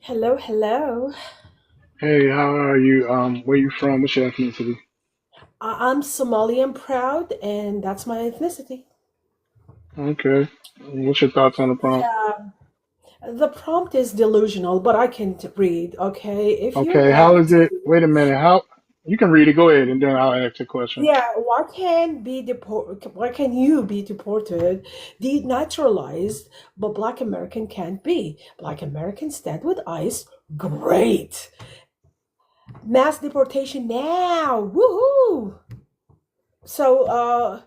Hello, hello. Hey, how are you? Where you from? What's your ethnicity? I'm Somalian proud, and that's my ethnicity. Okay. What's your thoughts on the prompt? Yeah. The prompt is delusional, but I can read, okay? If you Okay, how want is it? to, Wait a minute. How you can read it? Go ahead, and then I'll ask the question. yeah, why can you be deported, denaturalized, but Black American can't be? Black Americans stand with ICE. Great. Mass deportation now. Woohoo! So,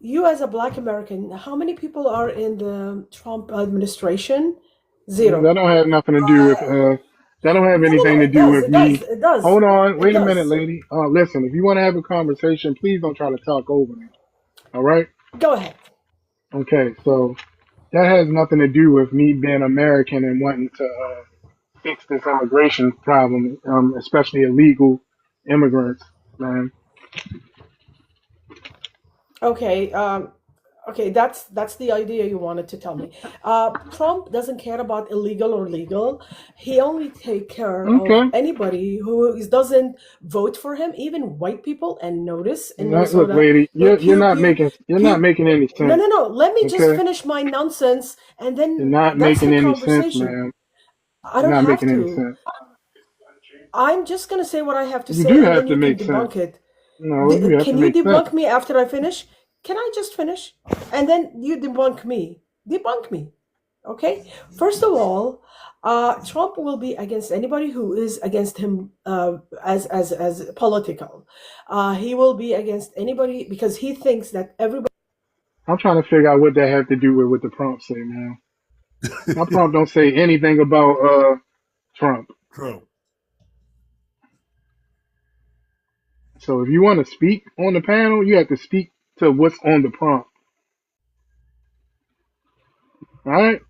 you as a Black American, how many people are in the Trump administration? That Zero. don't have nothing to do with That don't have No, no, anything no. to It do does. with It does. me. It does. Hold on. It Wait a minute, does. lady. Listen. If you want to have a conversation, please don't try to talk over me. All right? Go ahead. Okay. So that has nothing to do with me being American and wanting to fix this immigration problem, especially illegal immigrants, man. Okay. Okay. That's the idea you wanted to tell me. Trump doesn't care about illegal or legal. He only take care of Okay. anybody who doesn't vote for him, even white people. And notice in Look, Minnesota, lady, the you're not pew. making any No, sense. no, no. Let me just Okay, finish my nonsense, and you're then not that's making the any sense, conversation. ma'am. I You're don't not have making any to. sense. I'm just going to say what I have to You say, do and have then to you can make sense. debunk it. No, you have to Can you make sense. debunk me after I finish? Can I just finish? And then you debunk me. Debunk me. Okay? First of all, Trump will be against anybody who is against him as political. He will be against anybody because he thinks that everybody. I'm trying to figure out what that have to do with what the prompt say, man. My prompt don't say anything about Trump. Trump. So if you want to speak on the panel, you have to speak to what's on the prompt. All right.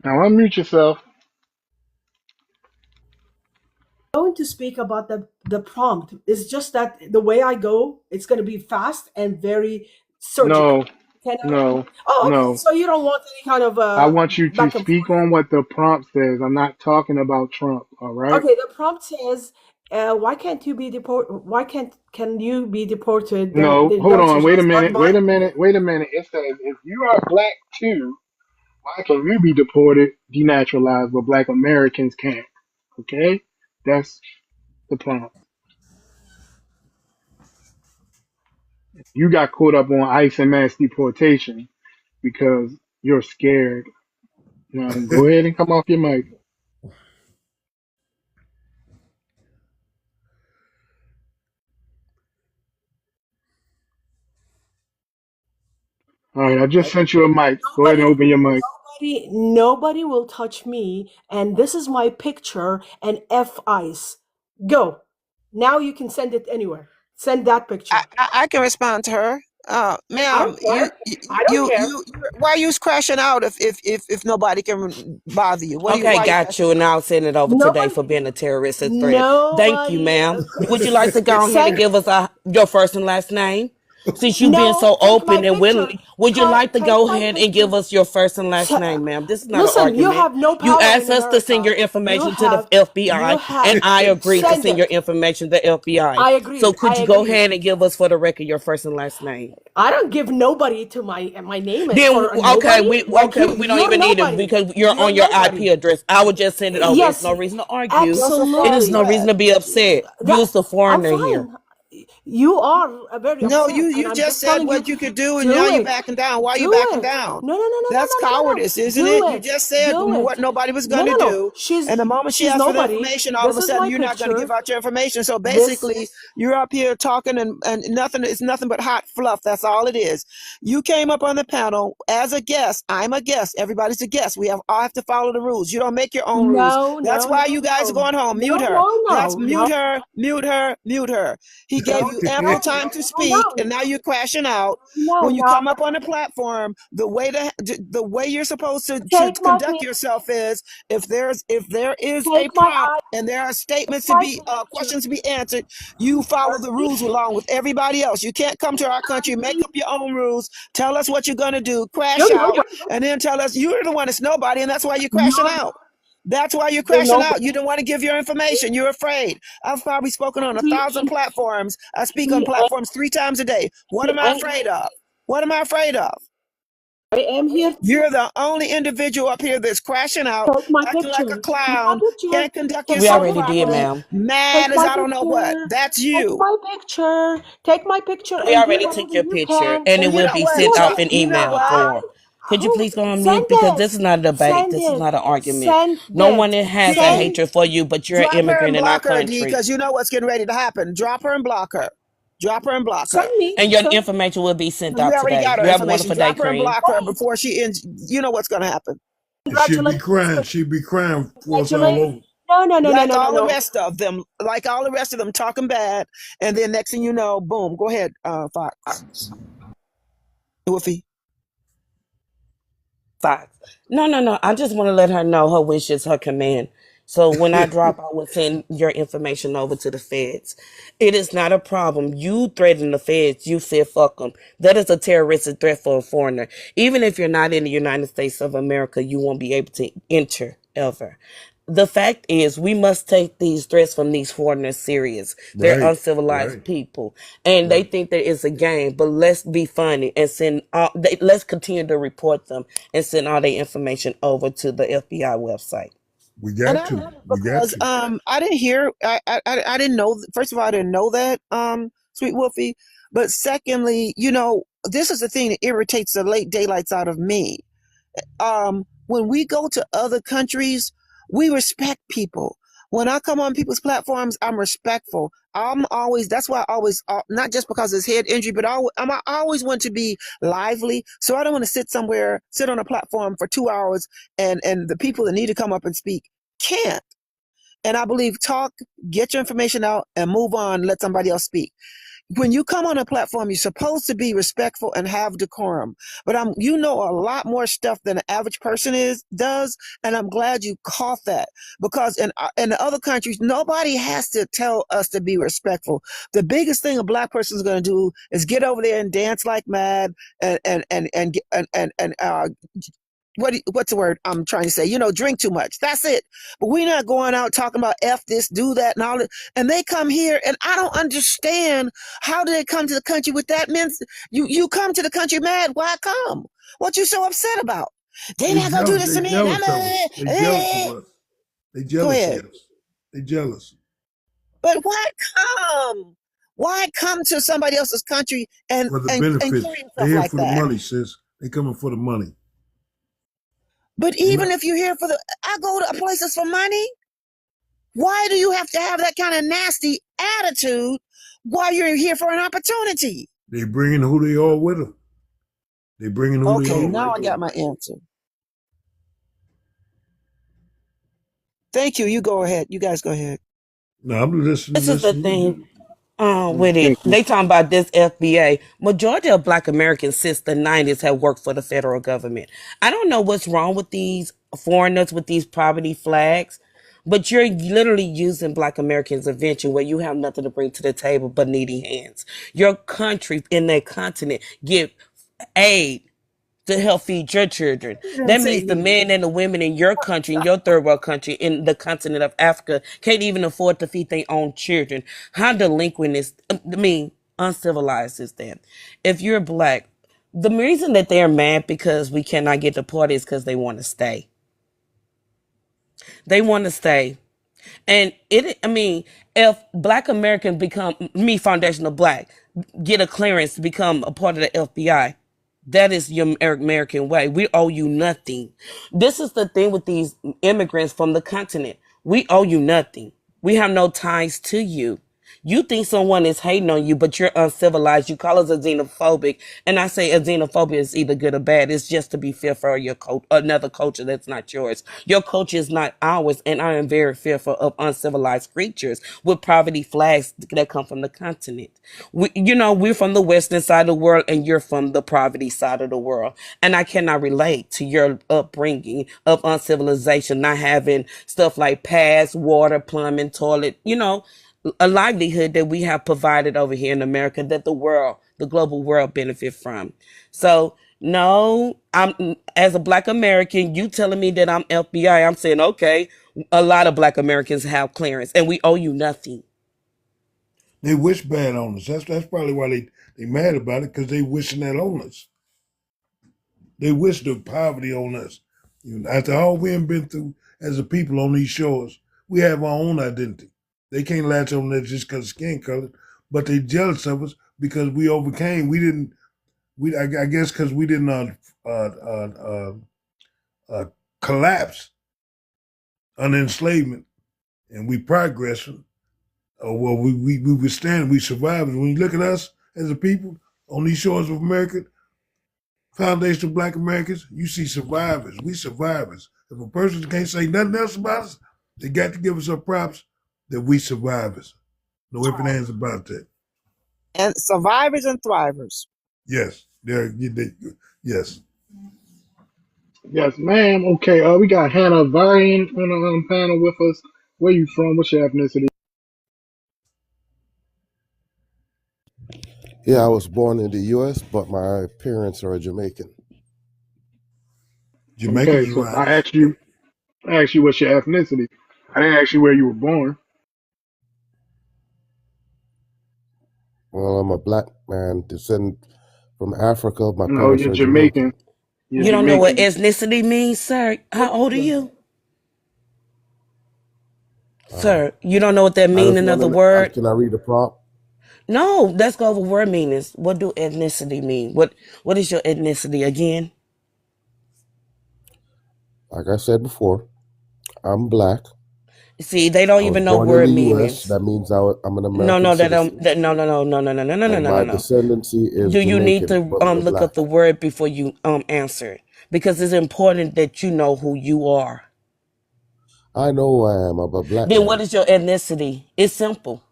Now unmute yourself. Going to speak about the prompt. It's just that the way I go, it's going to be fast and very No, surgical. Can I? no, Oh, okay. no. So you don't want any kind of I want you to back and speak forth. on what the prompt says. I'm not talking about Trump. All right. Okay, the prompt says, "Why can't you be deported? Why can't can you be deported? No, hold on. Wait a Denaturalized, minute. Wait a minute. Wait a minute. It says if you are black too, why can you be deported, denaturalized, but black Americans can't? Okay, that's the prompt. You got caught up on ICE and mass deportation because you're scared. Go ahead and come off your mic. All right, I just sent you a mic. Go ahead and nobody, open your mic. nobody will touch me, and this is my picture and F ice. Go now. You can send it anywhere. Send that I, picture. I can respond to her. I Ma'am, don't care. I don't care. why you crashing out if nobody can bother you? Okay, Why you got crashing you. And out? I'll send it over today Nobody, for being a terroristic threat. Thank you, nobody. ma'am. Would you like to go ahead and Send give us your first and last name? Since you've been no. so Take my open and picture. willing, would you like to Take go my ahead and give picture. us your first and last T- name, ma'am? This is not an Listen, you argument. have no You power in asked us to send your America. You information to the have. You FBI, and have. I agreed to Send send your it. information to the FBI. I So agreed. could I you go agreed. ahead and give us for the record your first and last name? I don't give nobody to my name Then for a nobody like okay, you. we don't You're even need it nobody. because you're You're on your nobody. IP address. I would just send it over. It's Yes, no reason to argue. You're so It is no absolutely. reason upset. to be upset. That Use the I'm foreigner here. fine. You are very No, upset, and you I'm just just said telling you, what you could do, and now do you're it, backing down. Why are you do backing it. down? No, no, no, no, no, That's no, no, no, no. cowardice, isn't Do it? You it, just said do what it. nobody was No, going to no, no. do, She's and the moment she she's asked for the nobody. information, all of This a is sudden my you're not going to give picture. out your information. So This basically, you're up here talking, and nothing. It's nothing but hot fluff. That's all it is. You came up on the panel as a guest. I'm a guest. Everybody's a guest. We have all have to follow the rules. You don't make your own rules. no, That's no, no, why you guys are no, going home. Mute no, her. no, That's no, mute no. her. Mute her. Mute her. He gave gave you ample time to speak, and now you're crashing out. When you come up on the platform, the way you're supposed to conduct yourself is if there is a prompt and there are statements to be questions to be answered, you follow the rules along with everybody else. You can't come to our country, make up your own rules, tell us what you're going to do, crash out, and then tell us you're the one that's nobody, and that's why you're crashing out. That's why you're crashing out. You don't want to give your information. You're afraid. I've probably spoken on 1,000 platforms. I speak on platforms 3 times a day. What am I afraid of? What am I afraid of? I am here. You're the only individual up here that's crashing out, acting like a clown, can't conduct yourself properly, mad as I don't know what. That's you. Take my picture. Take my picture. We already took your picture, and it will be sent off in email form. Could you please go on mute? Because this is not a debate. This is not an argument. No one has a hatred for you, but you're an immigrant in our country. Because you know what's getting ready to happen. Drop her and block her. Drop her and block her. And your information will be sent out today. You have a wonderful day, Drop her and block her before she ends. You know what's going to happen. She'll be crying. She'll be crying for us all over. No. Like all the rest of them, talking bad, and then next thing you know, boom. Go ahead, Fox. Woofy. Fox. No. I just want to let her know her wish is her command. So when I drop, I will send your information over to the feds. It is not a problem. You threatened the feds. You said fuck them. That is a terroristic threat for a foreigner. Even if you're not in the United States of America, you won't be able to enter ever. The fact is, we must take these threats from these foreigners serious. They're uncivilized people, and they think that it's a game. But let's be funny and let's continue to report them and send all their information over to the FBI website. We got to. I didn't hear. I didn't know. First of all, I didn't know that, Sweet Wolfie. But secondly, this is the thing that irritates the late daylights out of me. When we go to other countries, we respect people. When I come on people's platforms, I'm respectful. That's why I always, not just because it's head injury, but I always want to be lively. So I don't want to sit on a platform for 2 hours and the people that need to come up and speak can't. And I believe talk, get your information out and move on, let somebody else speak. When you come on a platform, you're supposed to be respectful and have decorum. But you know a lot more stuff than the average person does, and I'm glad you caught that. Because in the other countries, nobody has to tell us to be respectful. The biggest thing a black person is going to do is get over there and dance like mad and what's the word I'm trying to say? Drink too much. That's it. But we're not going out talking about F this, do that, and all that. And they come here, and I don't understand how do they come to the country with that means you come to the country mad. Why come? What you so upset about? They not gonna do this to me. They jealous of us. They jealous. But why come? Why come to somebody else's country and for the benefits? They're here for the money, sis. They coming for the money. But even if you're here I go to places for money. Why do you have to have that kind of nasty attitude while you're here for an opportunity? They bringing who they are with them. They bringing who they are. Okay, now I got my answer. Thank you. You go ahead. You guys go ahead. No, I'm listening. This is the thing. With it, they talking about this FBA. Majority of Black Americans since the 90s have worked for the federal government. I don't know what's wrong with these foreigners with these poverty flags, but you're literally using Black Americans' invention where you have nothing to bring to the table but needy hands. Your country in that continent give aid to help feed your children. That means the men and the women in your country, in your third world country, in the continent of Africa, can't even afford to feed their own children. How delinquent uncivilized is that? If you're Black, the reason that they're mad because we cannot get deported is because they want to stay. They want to stay. And if Black Americans foundational Black, get a clearance to become a part of the FBI, that is your American way. We owe you nothing. This is the thing with these immigrants from the continent. We owe you nothing. We have no ties to you. You think someone is hating on you, but you're uncivilized. You call us a xenophobic. And I say a xenophobia is either good or bad. It's just to be fearful of your another culture that's not yours. Your culture is not ours. And I am very fearful of uncivilized creatures with poverty flags that come from the continent. We're from the western side of the world and you're from the poverty side of the world. And I cannot relate to your upbringing of uncivilization, not having stuff like paths, water, plumbing, toilet, a livelihood that we have provided over here in America that the global world benefit from. So no, I'm as a Black American, you telling me that I'm FBI, I'm saying, okay, a lot of Black Americans have clearance and we owe you nothing. They wish bad on us. That's probably why they mad about it, because they wishing that on us. They wish the poverty on us. After all we've been through as a people on these shores, we have our own identity. They can't latch on that just because of skin color, but they jealous of us because we overcame. I guess because we didn't collapse under enslavement, and we progressed. We withstand, we survived. When you look at us as a people on these shores of America, foundation of Black Americans, you see survivors. We survivors. If a person can't say nothing else about us, they got to give us our props that we survivors. No ifs and ands about that. And survivors and thrivers. Yes. Yes. Yes, ma'am. Okay, we got Hannah Varian on the panel with us. Where you from? What's your ethnicity? Yeah, I was born in the U.S., but my parents are Jamaican. Jamaicans Okay, so rise. I asked you what's your ethnicity. I didn't ask you where you were born. Well, I'm a Black man descendant from Africa. My No, parents you're are Jamaican. Jamaican. You're You don't know what Jamaican. ethnicity means, sir? How old are you? Uh, Sir, you don't know what that I means, just another want to. word? Can I read the prompt? No, let's go over word meanings. What do ethnicity mean? What is your ethnicity again? Like I said before, I'm Black. See, they don't I was even know born in word the U.S. meanings. That means I'm an No, American no, that citizen, no, no, no, no, no, no, no, no, no, and no, no, my no. descendancy is Do you need Jamaican, to but we're look Black. up the word before you answer it? Because it's important that you know who you are. I know who I am. I'm a Black Then what man. is your ethnicity? It's simple.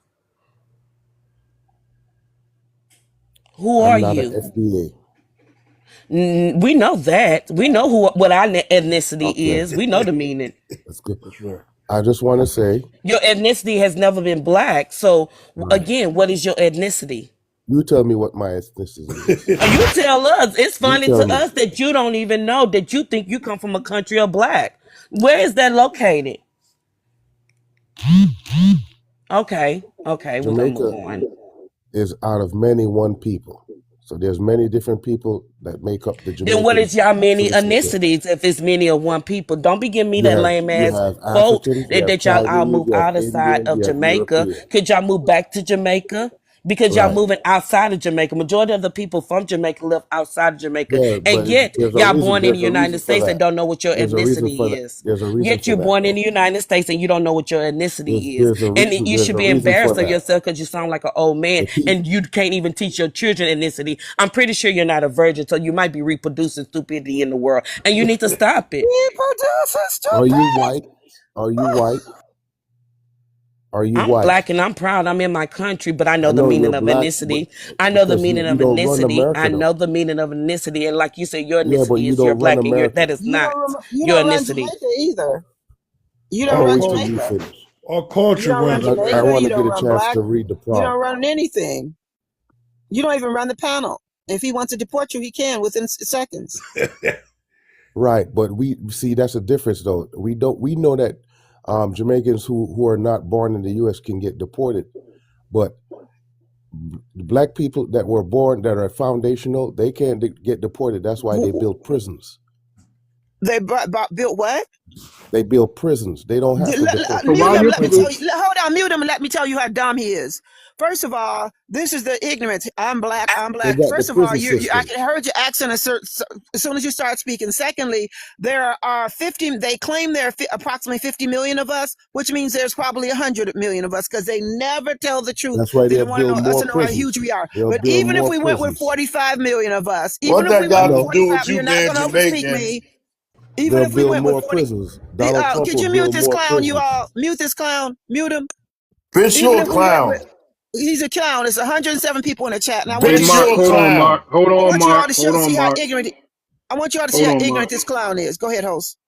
Who are I'm not an you? FBA. We know that. We know what our ethnicity Okay, is. We know the meaning. that's good. That's right. I just want to say, Your ethnicity has never been Black. So right. again, what is your ethnicity? You tell me what my ethnicity is. You tell us. It's You funny tell to me. us that you don't even know that you think you come from a country of Black. Where is that located? Okay, we're gonna move Jamaica on. is out of many one people. So there's many different people that make up the Then what Jamaican is y'all many citizenship. ethnicities if it's many of one people? Don't be giving me You that have lame you ass have quote Africans, you that, have that y'all all Chinese, move you have out of side Indian, of you have Jamaica. European. Could y'all move back to Jamaica? Because y'all Right. moving outside of Jamaica. Majority of the people from Jamaica live outside of Jamaica. Yeah, And but yet there's a y'all reason. born in the There's a United reason for States and that. don't know what your There's a reason for ethnicity that. is. There's a reason Yet for you're that, born in though. the United States and you don't know what your ethnicity is. There's a And reason. you There's should a be reason for embarrassed of that. yourself because you sound like an old man The key. and you can't even teach your children ethnicity. I'm pretty sure you're not a virgin, so you might be reproducing stupidity in the world. And you need to stop it. Reproducing Are you stupid. white? Are you white? Are you I'm white? Black and I'm proud. I'm in my country, but I I know the know you're meaning of Black, but ethnicity. I know the because meaning you of don't run ethnicity. I America, know though. the meaning of ethnicity. And like you said, your Yeah, but ethnicity you is you're don't run Black and America. that is You not don't you your don't run ethnicity. Jamaica either. You don't Our I'll run wait till culture, you Jamaica. finish. our You culture don't run runs I Jamaica. America. want You to get don't a run chance Black. to read the You don't prompt. run anything. You don't even run the panel. If he wants to deport you, he can within seconds. Right, but we see that's a difference, though. We know that Jamaicans who are not born in the U.S. can get deported, but the Black people that were born that are foundational, they can't get deported. That's why they build prisons. Built what? They build prisons. They don't have to deport So people. Mute while They him. your have Let me people, tell prisons. you. Hold on. Mute him and let me tell you how dumb he is. First of all, this is the ignorance. I'm black. I'm They black. got the First of all, prison I system. heard your accent as soon as you start speaking. Secondly, there are 50. They claim there are approximately 50 million of us, which means there's probably 100 million of us because they never tell the truth. That's why They they'll don't want build us more to know how prisons. huge we are. They'll But build even if more we went with prisons. 45 million of us, What even if we that went I got with to know. do 45, with you're you not being going to overspeak Jamaican? me. Even They'll if we build went with more 40, prisons. Donald Trump could will you mute build this more clown? You prisons. all mute this clown. Mute him. Bitch, Even you a if we went with, clown. he's a clown. It's 107 people in the chat, and I want hey you to Bitch, see how Mark, you a hold on, ignorant. clown. Mark, hold I on, want you all Mark, to hold on, see how Mark, ignorant. I want you all to see hold how on, ignorant Mark. this clown is. Go ahead, host.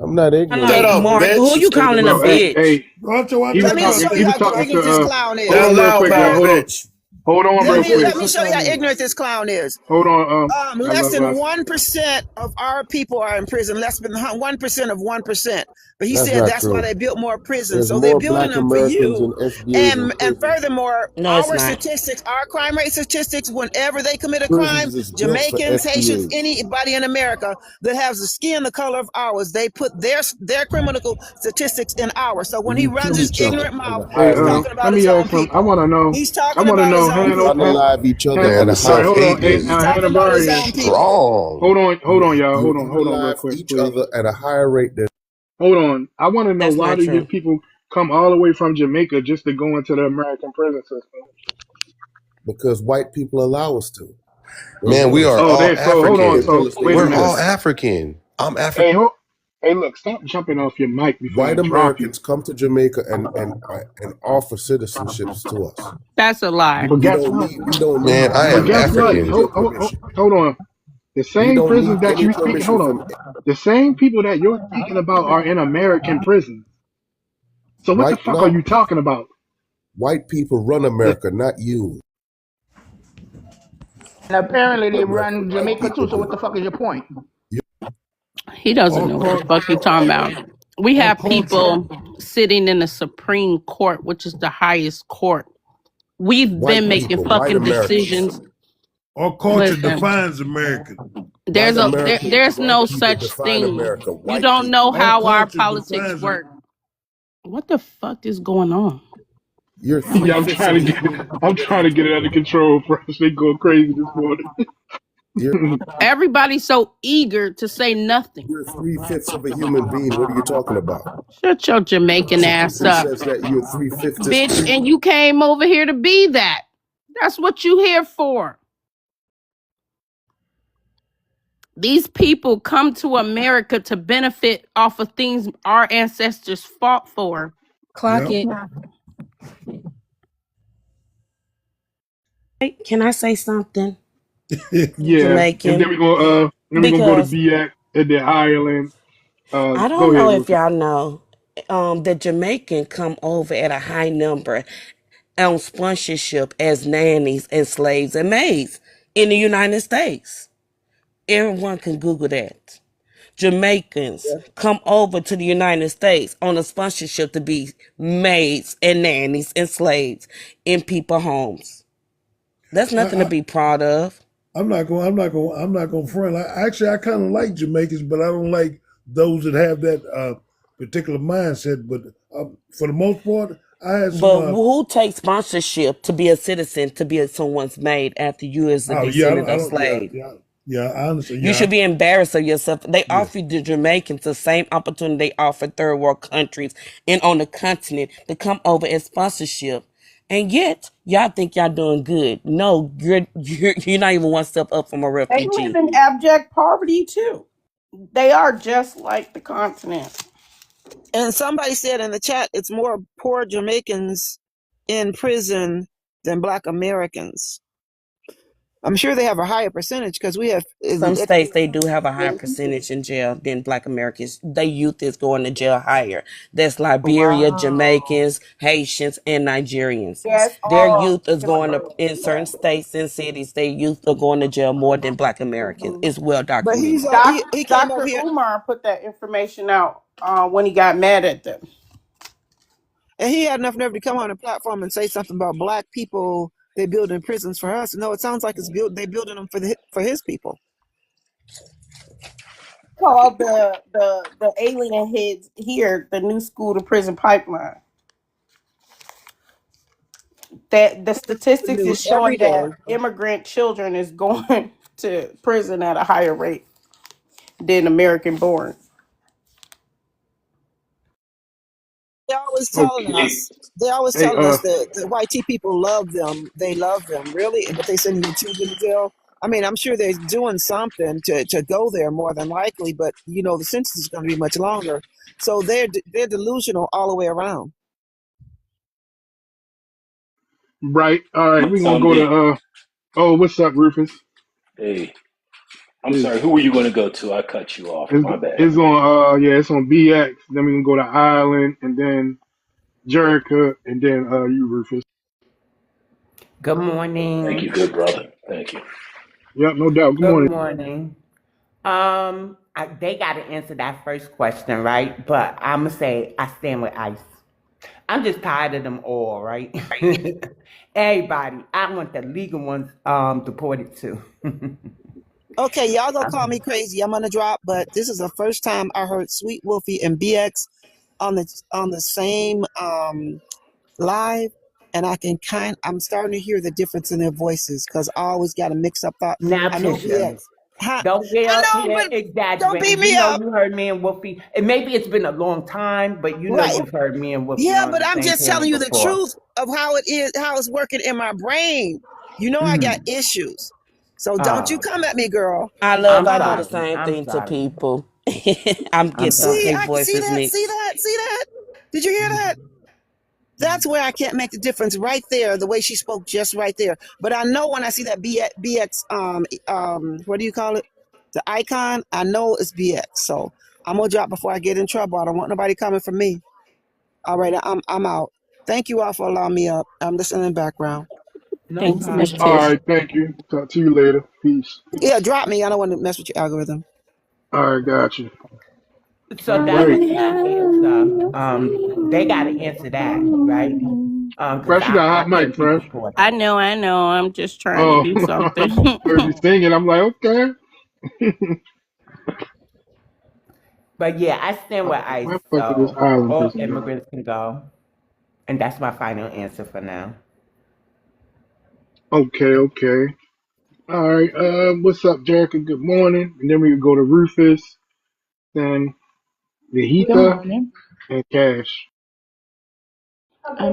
I'm not I'm ignorant Shut of like, up, it. Mark, who bitch. you Hey, calling a bro, bitch? Roger, he watch was Let out, me drop talking, show he you was that. how talking ignorant this to, clown hold That is. on real loud quick, y'all, pack hold on, bitch. hold on Hey, real shut quick, Let up, me suck show you my how dick. ignorant this clown is. hold on, I Less love than us. 1% of our people are in prison. Less than 1% of 1%. But he That's said not that's why true. they built more prisons. There's So they're more building black them for Americans you. in SDAs and And prisons. furthermore, No, it's our not. statistics, our crime rate statistics, whenever they commit a crime, Prisons is built for Jamaicans, Haitians, SDAs. anybody in America that has the skin the color of ours, they put their criminal statistics in ours. So when he We runs kill his each other ignorant at mouth, a Hey, higher he's rate. talking let about his me own ask him. people. He's I talking want to about his know, own We people. unalive each other Man, at the a All right, higher South hold rate. on, hey, Haitian He's is talking about his Hannibal, own people. strong. hold on, y'all, You hold on real unalive quick, each please. other at a higher rate than Hold on, I want to know That's why not do your true. people come all the way from Jamaica just to go into the American prison system? because white people allow us to. They Man, want we us are to. Oh, all they so hold on, They African. tell so us they wait a We're need minute. all us. African. I'm African. Hey, hey, look, stop jumping off your mic before I White drop you. Americans come to Jamaica and offer citizenships to us. That's a lie. But guess what? We don't need Man, I But am guess what? African. individual permission. Hold on. The We same don't prisons need that any you speak. permission Hold on. from The same people that you're speaking about are in American prisons. So what the white. fuck are No, you talking about? white people run America, not you. And apparently they America, run white Jamaica people too. So what do. the fuck is your point? He doesn't All know what the caught, fuck he's talking about. We all have culture, people sitting in the Supreme Court, which is the highest court. We've been White making people, white fucking Americans. decisions. all culture Listen, defines American. White Americans, there's white no people such define thing. America. You White don't know people. All how our culture politics defines work. What the fuck is going on? You're Yeah, 3/5 of a human. I'm trying to get it under control first. They go crazy this morning. You're Everybody's so eager to say nothing. you're 3/5 of a human being. What are you talking about? Shut your Jamaican ass Who up, says that you're 3/5 this bitch. people? And you came over here to be that. That's what you here for. These people come to America to benefit off of things our ancestors fought for. Clock Yep. it. Hey, can I say something, Yeah, and Jamaican? then we gonna go to Because BX and then Ireland. I Go don't ahead, know if Ruthie. y'all know, the Jamaican come over at a high number on sponsorship as nannies and slaves and maids in the United States. Everyone can Google that. Jamaicans come over to the United States on a sponsorship to be maids and nannies and slaves in people homes. That's I, nothing to I, be proud of. I'm not going to front. I kind of like Jamaicans, but I don't like those that have that particular mindset. But for the most part, I had some. But who takes sponsorship to be a citizen, to be someone's maid after you as a Oh yeah, descendant I of don't. Yeah, slave? yeah, yeah. I understand. You Yeah, should be embarrassed of yourself. They yeah. offer the Jamaicans the same opportunity they offer third world countries and on the continent to come over as sponsorship. And yet, y'all think y'all doing good. No, you're not even one step up from a They live refugee. in abject poverty too. They are just like the continent. And somebody said in the chat, it's more poor Jamaicans in prison than Black Americans. I'm sure they have a higher percentage because we have. Some states they do have a higher percentage in jail than Black Americans. Their youth is going to jail higher. That's Liberia, Wow. Jamaicans, Haitians, and Nigerians. Yes, Their all youth is going to in certain yes. states and cities. Their youth are going to jail more than Black Americans. Mhm. It's well But documented. he came over Dr. here Umar put that information out when he got mad at them. and he had enough nerve to come on a platform and say something about Black people. They building prisons for us. No, it sounds like they building them for his people. called the alien heads here, the new school to prison pipeline. That the The statistics is news every showing day. that immigrant children is going to prison at a higher rate than American born. They're always telling Okay. us. They're always Hey, telling us that the white people love them. They love them, really, but they sending their children to jail. I mean, I'm sure they're doing something to go there more than likely, but the sentence is going to be much longer. So they're delusional all the way around. right. All right. We're gonna Tom go D. to oh, what's up, Rufus? Hey, I'm Is sorry. Who were you going to go to? I cut you off. is My bad. is on yeah, it's on BX. Then we can go to Island and then Jerica and then you, Rufus. Good Thank morning. you, good brother. Thank you. Yep, no doubt. Good Good morning. morning. They got to answer that first question, right? But I'm gonna say I stand with ICE. I'm just tired of them all, right? Everybody. I want the legal ones deported too. Okay, y'all gonna call me crazy. I'm gonna drop, but this is the first time I heard Sweet Wolfie and BX on the same live, and I'm starting to hear the difference in their voices because I always got a mix up thought. Now, I know Tisha, BX. Huh? don't get I up know, here but don't beat exaggerating. You me know up. you heard me and Wolfie, and maybe it's been a long time, but you know Right. you've heard me and Wolfie Yeah, on but the I'm same just telling panel you the before. truth of how it is, how it's working in my brain. I got issues. So don't you Oh, come at me, girl. I love, I'm I do Uh-uh. the sorry. same I'm thing to sorry. people. I'm I'm get sorry. See, their I see voices that, see mixed. that, see that? Did you hear that? That's where I can't make the difference right there, the way she spoke just right there. But I know when I see that BX what do you call it? The icon, I know it's BX. So I'm gonna drop before I get in trouble. I don't want nobody coming for me. All right, I'm out. Thank you all for allowing me up. I'm listening in the background. No Thanks, Miss problem. All Tish. right, thank you. Talk to you later. Peace. Yeah, drop me. I don't want to mess with your algorithm. All right, got you. So All that right. was my answer. They got to answer that, right? Because Fresh, you got a I hot mic, can't be Fresh. deported. I know, I know. I'm just trying to Oh, do something. heard you singing. I'm like, okay. But yeah, I stand with ICE, I fuck with this so island all person, though. immigrants can go. And that's my final answer for now. Okay, okay. All right. What's up, Jerica? Good morning. And then we can go to Rufus, then Good Vihita, morning. and Cash.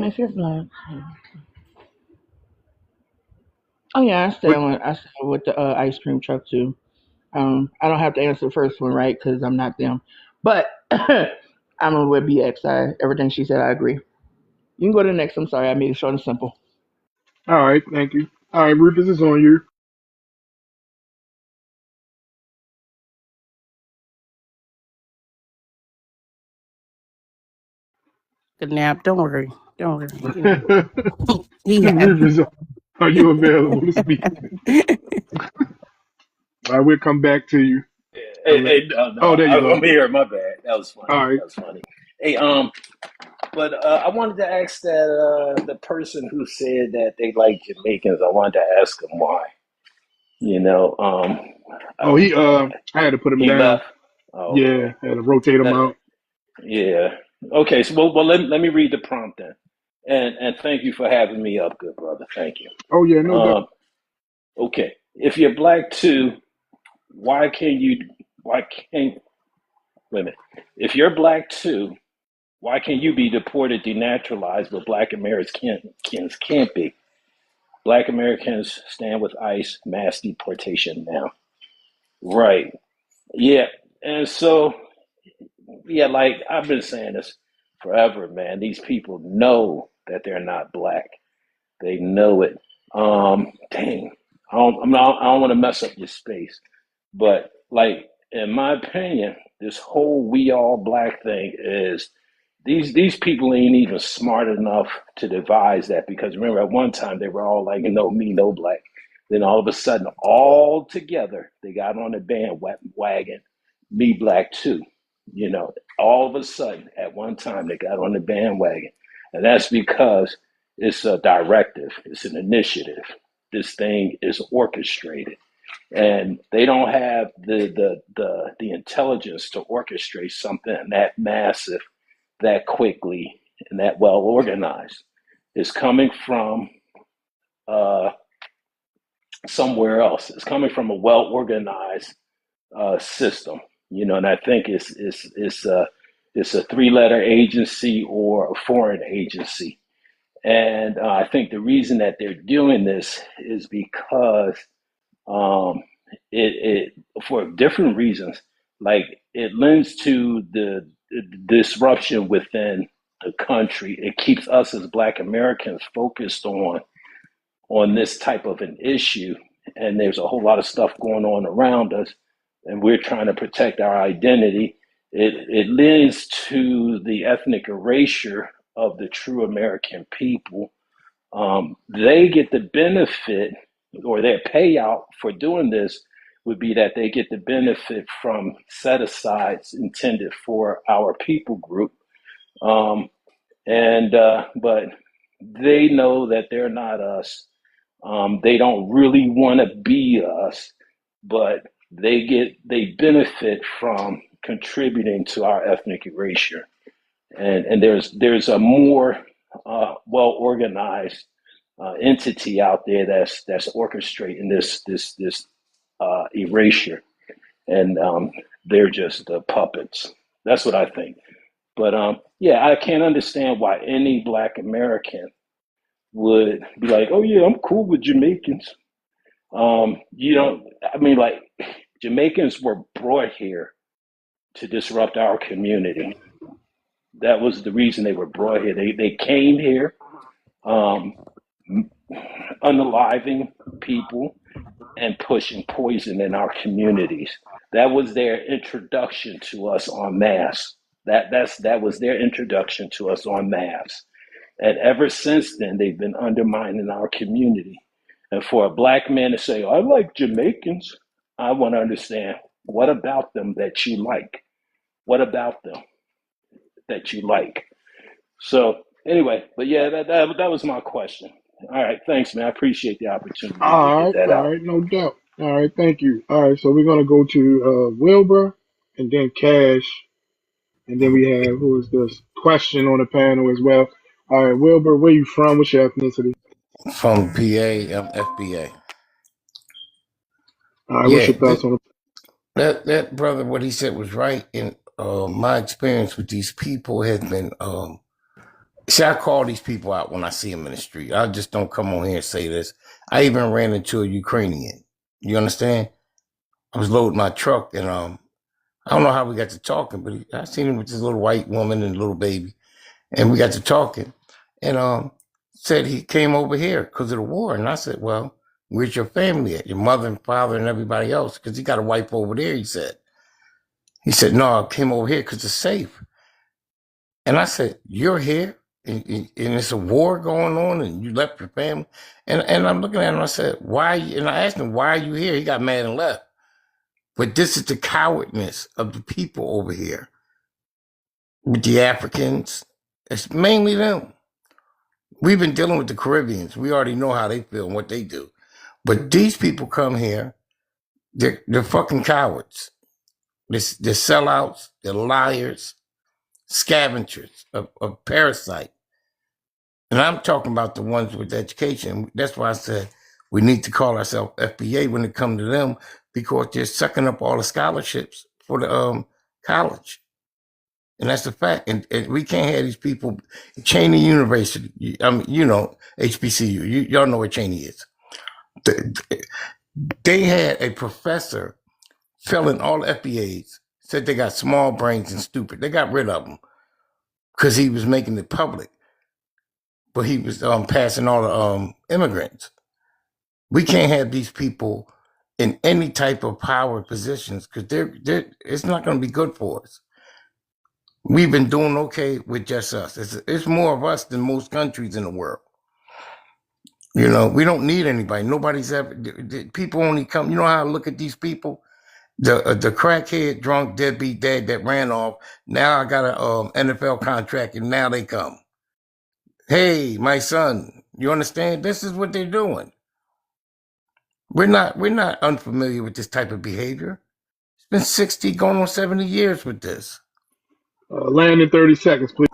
If you're black. Oh yeah, What? I stay with the ice cream truck too. I don't have to answer the first one, right? Because I'm not them. But I'm with BX. Everything she said, I agree. You can go to the next. I'm sorry, I made it short and simple. All right, thank you. All right, Rufus is on you. The nap. Don't worry. Don't worry. He happy. Rufus, are you available to speak? I will come back to you. Hey, hey, no, no, Oh, there you I'm go. here. My bad. That was funny. All right. That was funny. Hey, but I wanted to ask that the person who said that they like Jamaicans. I wanted to ask him why. You know, Oh, uh, I had to put him he down. left. Oh, Yeah, okay. I had to rotate him That, out. yeah. Okay. So, well, let me read the prompt then. And thank you for having me up, good brother. Thank you. Oh yeah, no doubt. Okay. If you're black too, why can you? Why can't? Wait a minute. If you're black too, why can you be deported, denaturalized, but black Americans can't be? Black Americans stand with ICE, mass deportation now. Right. Yeah. And so, yeah, like I've been saying this forever, man. These people know that they're not black. They know it. Dang. I don't want to mess up your space. But like in my opinion, this whole we all black thing is these people ain't even smart enough to devise that because remember at one time they were all like, me, no black. Then all of a sudden, all together, they got on the bandwagon, me black too. All of a sudden, at one time, they got on the bandwagon. And that's because it's a directive, it's an initiative. This thing is orchestrated. and they don't have the intelligence to orchestrate something that massive, that quickly, and that well organized. It's coming from uh, somewhere else. It's coming from a well organized system, and I think it's a three-letter agency or a foreign agency. And I think the reason that they're doing this is because um, it for different reasons. Like it lends to the disruption within the country. It keeps us as Black Americans focused on this type of an issue, and there's a whole lot of stuff going on around us, and we're trying to protect our identity. It leads to the ethnic erasure of the true American people. They get the benefit, or their payout for doing this would be that they get the benefit from set asides intended for our people group. But they know that they're not us. They don't really want to be us, but they benefit from contributing to our ethnic erasure. And there's a more well organized entity out there that's orchestrating this erasure, and they're just puppets. That's what I think. But yeah, I can't understand why any Black American would be like, "Oh yeah, I'm cool with Jamaicans." You don't. I mean, like Jamaicans were brought here to disrupt our community. That was the reason they were brought here. They came here, um, unaliving people and pushing poison in our communities. That was their introduction to us en masse. That was their introduction to us en masse. And ever since then, they've been undermining our community. And for a Black man to say, "I like Jamaicans," I want to understand, what about them that you like? What about them that you like? So anyway, but yeah, that was my question. All right, thanks, man. I appreciate the opportunity to get that All out. right, no doubt. All right, thank you. All right, so we're gonna go to Wilbur, and then Cash, and then we have who is this question on the panel as well. All right, Wilbur, where you from? What's your ethnicity? From PA, FBA. All right, what's Yeah, your thoughts on that brother, what he said was right. And my experience with these people has been, see, I call these people out when I see them in the street. I just don't come on here and say this. I even ran into a Ukrainian. You understand? I was loading my truck, and I don't know how we got to talking, but I seen him with this little white woman and a little baby, and we got to talking, and said he came over here because of the war, and I said, "Well, where's your family at? Your mother and father and everybody else? Because he got a wife over there." He said, "No, I came over here because it's safe." And I said, "You're here, and it's a war going on, and you left your family." And I'm looking at him, and I said, "Why?" And I asked him, "Why are you here?" He got mad and left. But this is the cowardness of the people over here with the Africans. It's mainly them. We've been dealing with the Caribbeans. We already know how they feel and what they do. But these people come here, they're fucking cowards. They're sellouts, they're liars, scavengers of parasite. And I'm talking about the ones with education. That's why I said we need to call ourselves FBA when it comes to them, because they're sucking up all the scholarships for the college. And that's the fact. And we can't have these people. Cheney University, HBCU, y'all know what Cheney is. They had a professor failing all FBAs, said they got small brains and stupid. They got rid of him because he was making it public. But he was passing all the immigrants. We can't have these people in any type of power positions because it's not going to be good for us. We've been doing okay with just us. It's more of us than most countries in the world. We don't need anybody. Nobody's ever. People only come. You know how I look at these people? The crackhead, drunk, deadbeat dad that ran off. Now I got a NFL contract, and now they come. Hey, my son, you understand? This is what they're doing. We're not unfamiliar with this type of behavior. It's been 60 going on 70 years with this. Land in 30 seconds, please.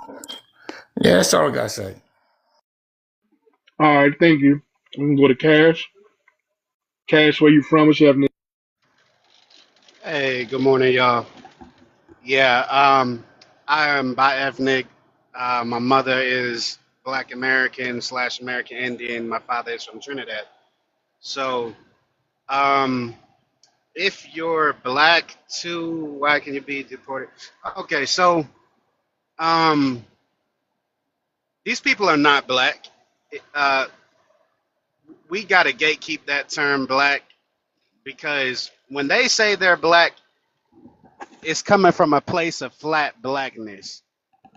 Yeah, that's all I gotta say. All right, thank you. We can go to Cash. Cash, where you from? What's your ethnicity? Hey, good morning, y'all. Yeah, I am bi-ethnic. My mother is Black American / American Indian. My father is from Trinidad. So, um, if you're black too, why can you be deported? Okay, so um, these people are not black. Uh, we gotta gatekeep that term black because when they say they're black, it's coming from a place of flat blackness.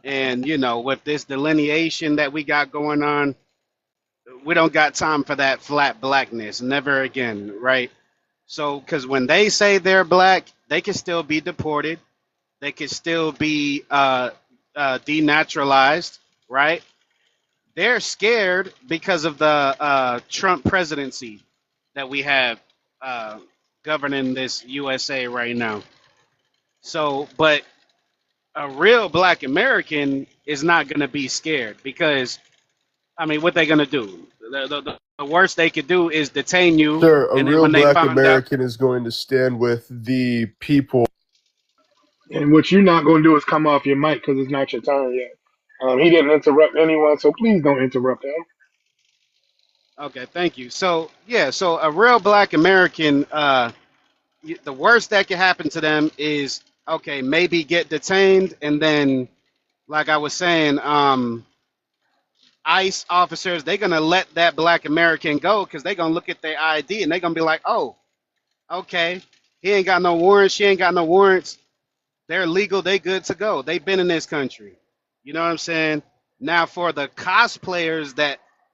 And with this delineation that we got going on, we don't got time for that flat blackness. Never again, right? So, because when they say they're black, they can still be deported. They can still be denaturalized, right? They're scared because of the Trump presidency that we have governing this USA right now. So, but a real Black American is not going to be scared because I mean, what they gonna do? The worst they could do is detain you, Sir, a and then real when they black find out, American is going to stand with the people. And what you're not going to do is come off your mic because it's not your turn yet. He didn't interrupt anyone, so please don't interrupt him. okay, thank you. So yeah, so a real Black American, the worst that can happen to them is okay, maybe get detained, and then, like I was saying, ICE officers they're gonna let that Black American go because they're gonna look at their ID and they're gonna be like, oh, okay, he ain't got no warrants, she ain't got no warrants. They're legal. They good to go. They've been in this country. You know what I'm saying? Now, for the cosplayers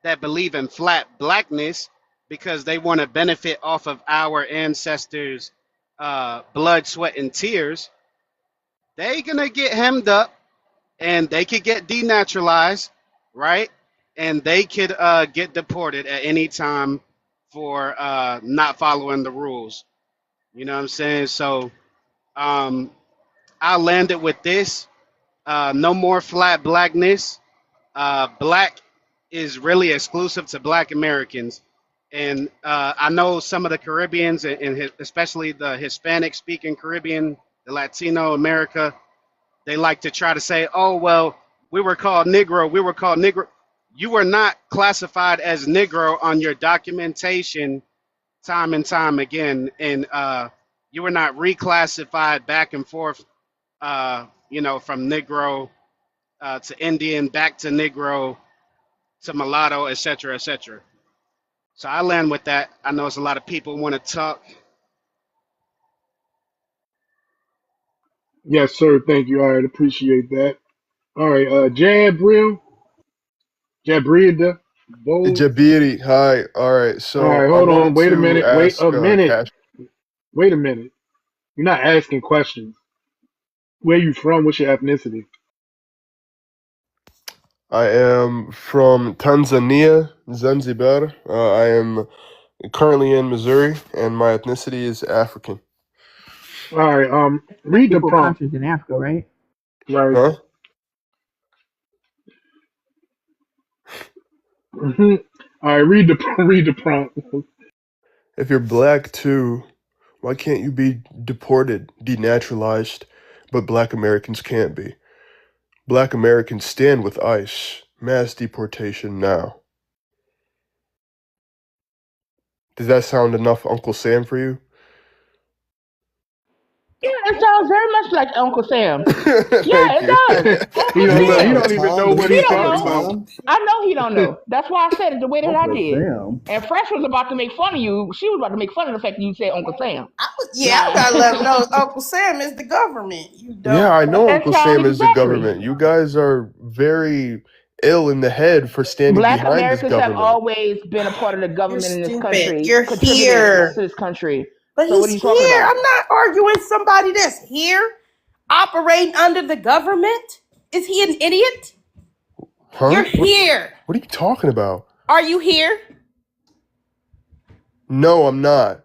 that believe in flat blackness because they want to benefit off of our ancestors' blood, sweat, and tears, they gonna get hemmed up and they could get denaturalized, right? And they could get deported at any time for not following the rules. You know what I'm saying? So um, I landed with this. No more flat blackness. Black is really exclusive to Black Americans. And I know some of the Caribbeans, and especially the Hispanic speaking Caribbean, the Latino America, they like to try to say, oh, well, we were called Negro. We were called Negro. You were not classified as Negro on your documentation time and time again. And you were not reclassified back and forth, from Negro to Indian, back to Negro, to mulatto, etc., etc. So I land with that. I know it's a lot of people want to talk. Yes, sir. Thank you. All right, appreciate that. All right, Jabrida, Bo. Jabiri, hi. All right, All so right, I hold on. wanted Wait a to minute. Wait ask a minute. Cash. Wait a minute. You're not asking questions. Where you from? What's your ethnicity? I am from Tanzania, Zanzibar. I am currently in Missouri, and my ethnicity is African. All right. Read the Equal prompt. countries in Africa, right? Right. Huh? Mm-hmm. All right. Read the read the prompt. If you're black too, why can't you be deported, denaturalized, but black Americans can't be? Black Americans stand with ICE. Mass deportation now. Does that sound enough, Uncle Sam, for you? Yeah, it sounds very much like Uncle Sam. Yeah, Thank it you. does. He Uncle don't know. He Sam. don't even know what He he's don't talking know. about. I know he don't know. That's why I said it the way that I Uncle did. Sam. And Fresh was about to make fun of you. She was about to make fun of the fact that you said Uncle Sam. I gotta let them know Uncle Sam is the government. You Yeah, don't. I know That Uncle sounds Sam is the exactly. government. You guys are very ill in the head for standing Black behind this Americans have government. always been a part of the You're government in this stupid. country, You're contributing to here. this country. But So what he's are you talking here. about? I'm not arguing somebody that's here operating under the government. Is he an idiot? Huh? You're here. What are you talking about? Are you here? No, I'm not.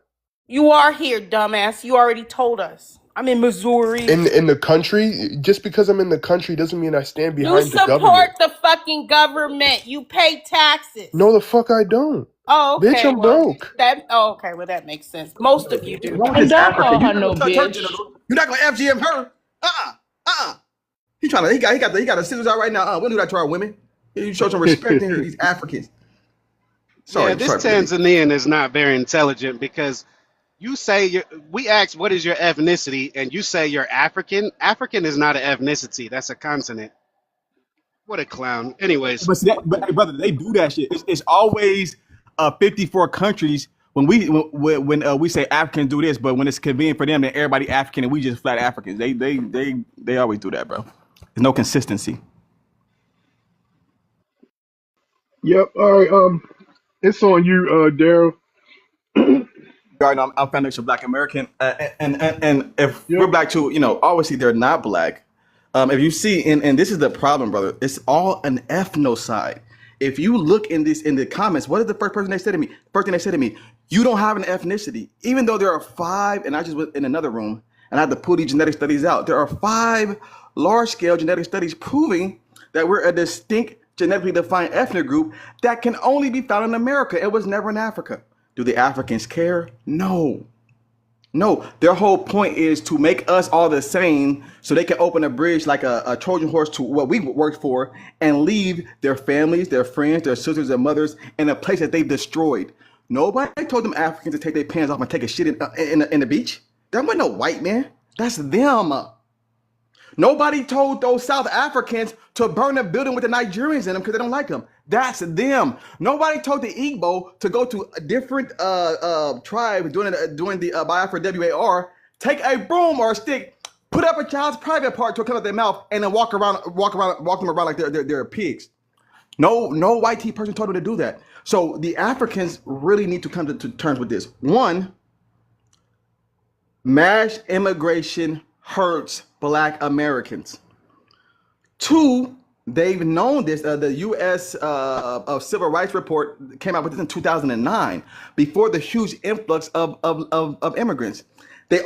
You are here, dumbass. You already told us. I'm in Missouri. In the country, just because I'm in the country doesn't mean I stand You behind the support government. the fucking government. You pay taxes. No, the fuck I don't. Oh, Bitch, okay. I'm Well, broke. well, that makes sense. Most of you do. Wrong with And this don't call African. her You're not no gonna touch her bitch. genitals. You're not gonna FGM her. He trying to. He got the scissors out right now. We'll do that to our women. You show some respect in here. These Africans. Yeah, Sorry, this Billy. Tanzanian is not very intelligent because you say we asked what is your ethnicity, and you say you're African. African is not an ethnicity; that's a continent. What a clown. Anyways, But see that, but hey, brother, they do that shit. It's always 54 countries when we say Africans do this, but when it's convenient for them, then everybody African and we just flat Africans. They always do that, bro. There's no consistency. Yep. All right. It's on you, Daryl. You already know I'm foundation Black American, and if we're Yep. black too, obviously they're not black. If you see, and this is the problem, brother, it's all an ethnocide. If you look in the comments, what is the first person they said to me? First thing they said to me, you don't have an ethnicity, even though there are 5. And I just went in another room and I had to pull these genetic studies out. There are 5 large-scale genetic studies proving that we're a distinct genetically defined ethnic group that can only be found in America. It was never in Africa. Do the Africans care? No. No, their whole point is to make us all the same so they can open a bridge like a Trojan horse to what we worked for and leave their families, their friends, their sisters, their mothers in a place that they've destroyed. Nobody told them Africans to take their pants off and take a shit in the beach. That wasn't no white man. That's them. Nobody told those South Africans to burn a building with the Nigerians in them because they don't like them. That's them. Nobody told the Igbo to go to a different tribe doing the Biafra WAR, take a broom or a stick, put up a child's private part to come out their mouth, and then walk them around like they're pigs. No white T person told them to do that. So the Africans really need to come to terms with this. One, mass immigration hurts Black Americans. 2, they've known this. The U.S. Civil Rights Report came out with this in 2009, before the huge influx of immigrants. There's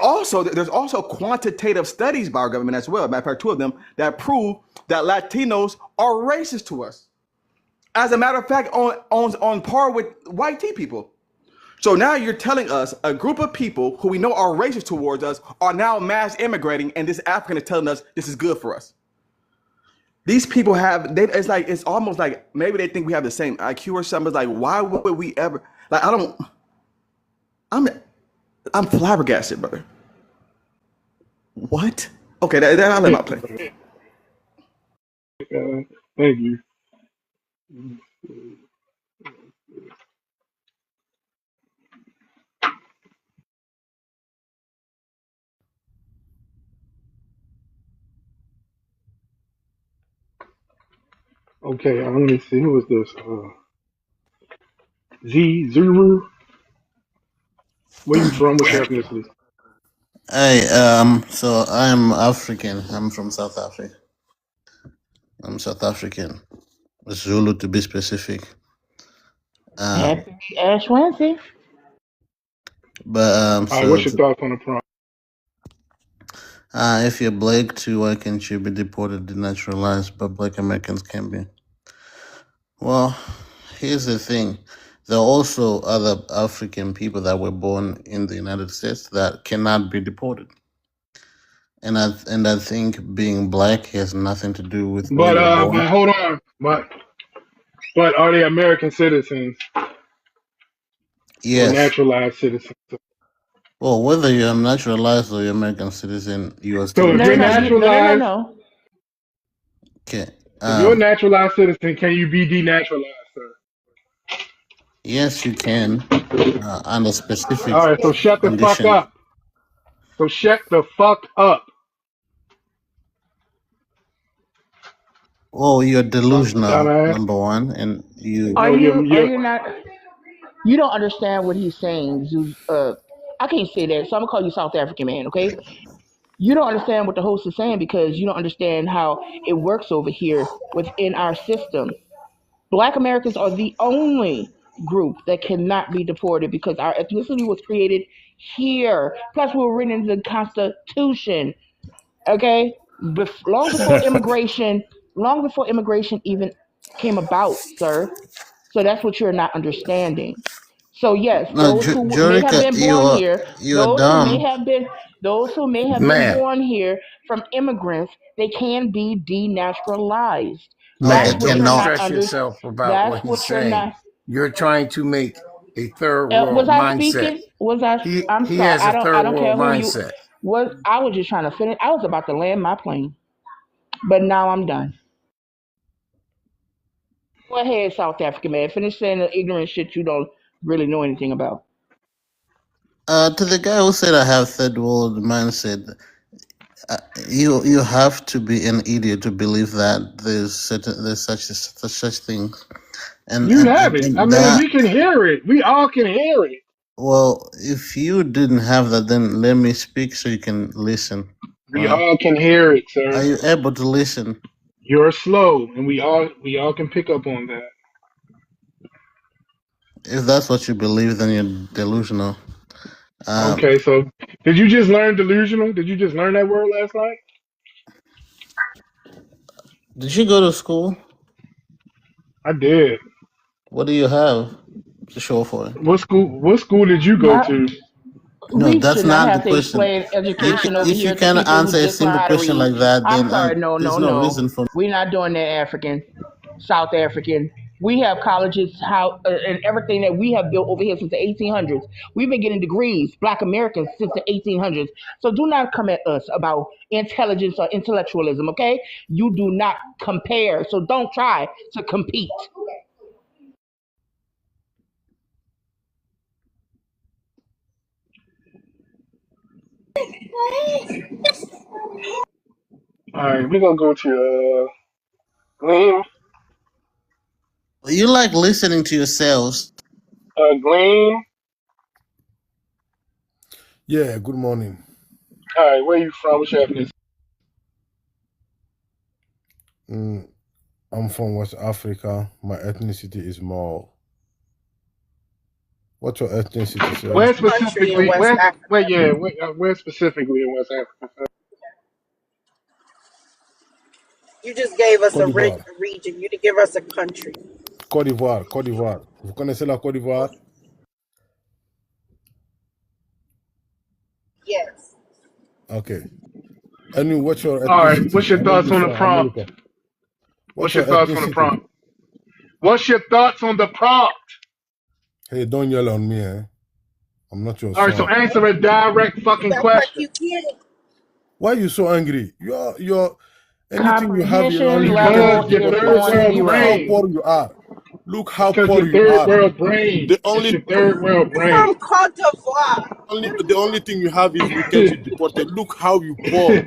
also quantitative studies by our government as well. Matter of fact, 2 of them that prove that Latinos are racist to us. As a matter of fact, on par with white T people. So now you're telling us a group of people who we know are racist towards us are now mass immigrating, and this African is telling us this is good for us. These people it's almost like maybe they think we have the same IQ or something. It's like, why would we ever, I'm flabbergasted, brother. What? Okay, that I'll let my play. Thank you. Okay, let me see. Who is this? Zuru. Where you from? What's your ethnicity? Hi, so I'm African. I'm from South Africa. I'm South African. Zulu to be specific. Happy Ash Wednesday. But All right, so what's your thoughts on the prompt? if you're black too, why can't you be deported, denaturalized, but Black Americans can be? Well, here's the thing. There are also other African people that were born in the United States that cannot be deported. And I think being black has nothing to do with where But you're born. hold on. But are they American citizens or Yes. naturalized citizens? Well, whether you're a naturalized or you're American citizen, you are So still if a you're citizen. naturalized, No. Okay. if you're a naturalized citizen, can you be denaturalized, sir? Yes, you can, under specific All right, so shut the fuck conditions. up. So shut the fuck up. Oh, you're delusional, Dumbass. number one, and you. Are No, you not? You don't understand what he's saying. I can't say that, so I'm gonna call you South African man, okay? You don't understand what the host is saying because you don't understand how it works over here within our system. Black Americans are the only group that cannot be deported because our ethnicity was created here. Plus, we were written into the Constitution. Okay, long before immigration even came about, sir. So that's what you're not understanding. So yes, No, those who may have Jorica, been born here, you're dumb, those who may have been man. born here from immigrants, they can be denaturalized. That's Man, what don't you're no. not stress under. yourself about That's what he's what you're saying. not. You're trying to make a third Was world I mindset. speaking? Was I? I'm He sorry. has a I third don't world care who you mindset. was. I was just trying to finish. I was about to land my plane, but now I'm done. Go ahead, South African man. Finish saying the ignorant shit you don't really know anything about. To the guy who said I have third world mindset, uh, you have to be an idiot to believe that there's such thing, and You and, have and, it. I and mean, that we can hear it. We all can hear it. well, if you didn't have that, then let me speak so you can listen. We all can hear it, Are sir. you able to listen? You're slow, and we all can pick up on that. If that's what you believe, then you're delusional. Um, Okay, so did you just learn delusional? Did you just learn that word last night? did you go to school? I did. What do you have to show for it? What school did you go Not to? No, we that's should not not the have to question. explain education over If you here to can people who answer a just learn simple how to question read. like that, I'm then sorry, no, there's no, no no. reason for. We're not doing that, African, South African. We have colleges, and everything that we have built over here since the 1800s. We've been getting degrees, Black Americans, since the 1800s. So do not come at us about intelligence or intellectualism, okay? You do not compare. So don't try to compete. All right, we're gonna go to Gleam. You like listening to yourselves. Gleam. Yeah, good morning. All right, where you from? What's your ethnicity? Mm, I'm from West Africa. My ethnicity is Mao. What's your ethnicity, sir? Where Country in specifically? West Where? Africa. Yeah. Where specifically in West Africa? You just gave us Côte a d'Ivoire. region. You didn't give us a country. Côte d'Ivoire, Côte d'Ivoire. Vous connaissez la Côte d'Ivoire? Yes. Okay. Anyway, what's your All right. What's ethnicity? your I know thoughts you're on the from prompt? America. What's What's your your thoughts on the ethnicity? prompt? What's your thoughts on the prompt? Hey, don't yell on me, eh? I'm not your All right. So son. answer a direct fucking That's like question. you kidding. Why are you so angry? You're anything you have is Comprehension only because level Because your is deported. third on See, world look how zero. brain. poor you are. Look It's how because poor your you third are. world brain. The It's only your third world brain. From Cote d'Ivoire. the only thing you have is we can't be deported. Look how you poor.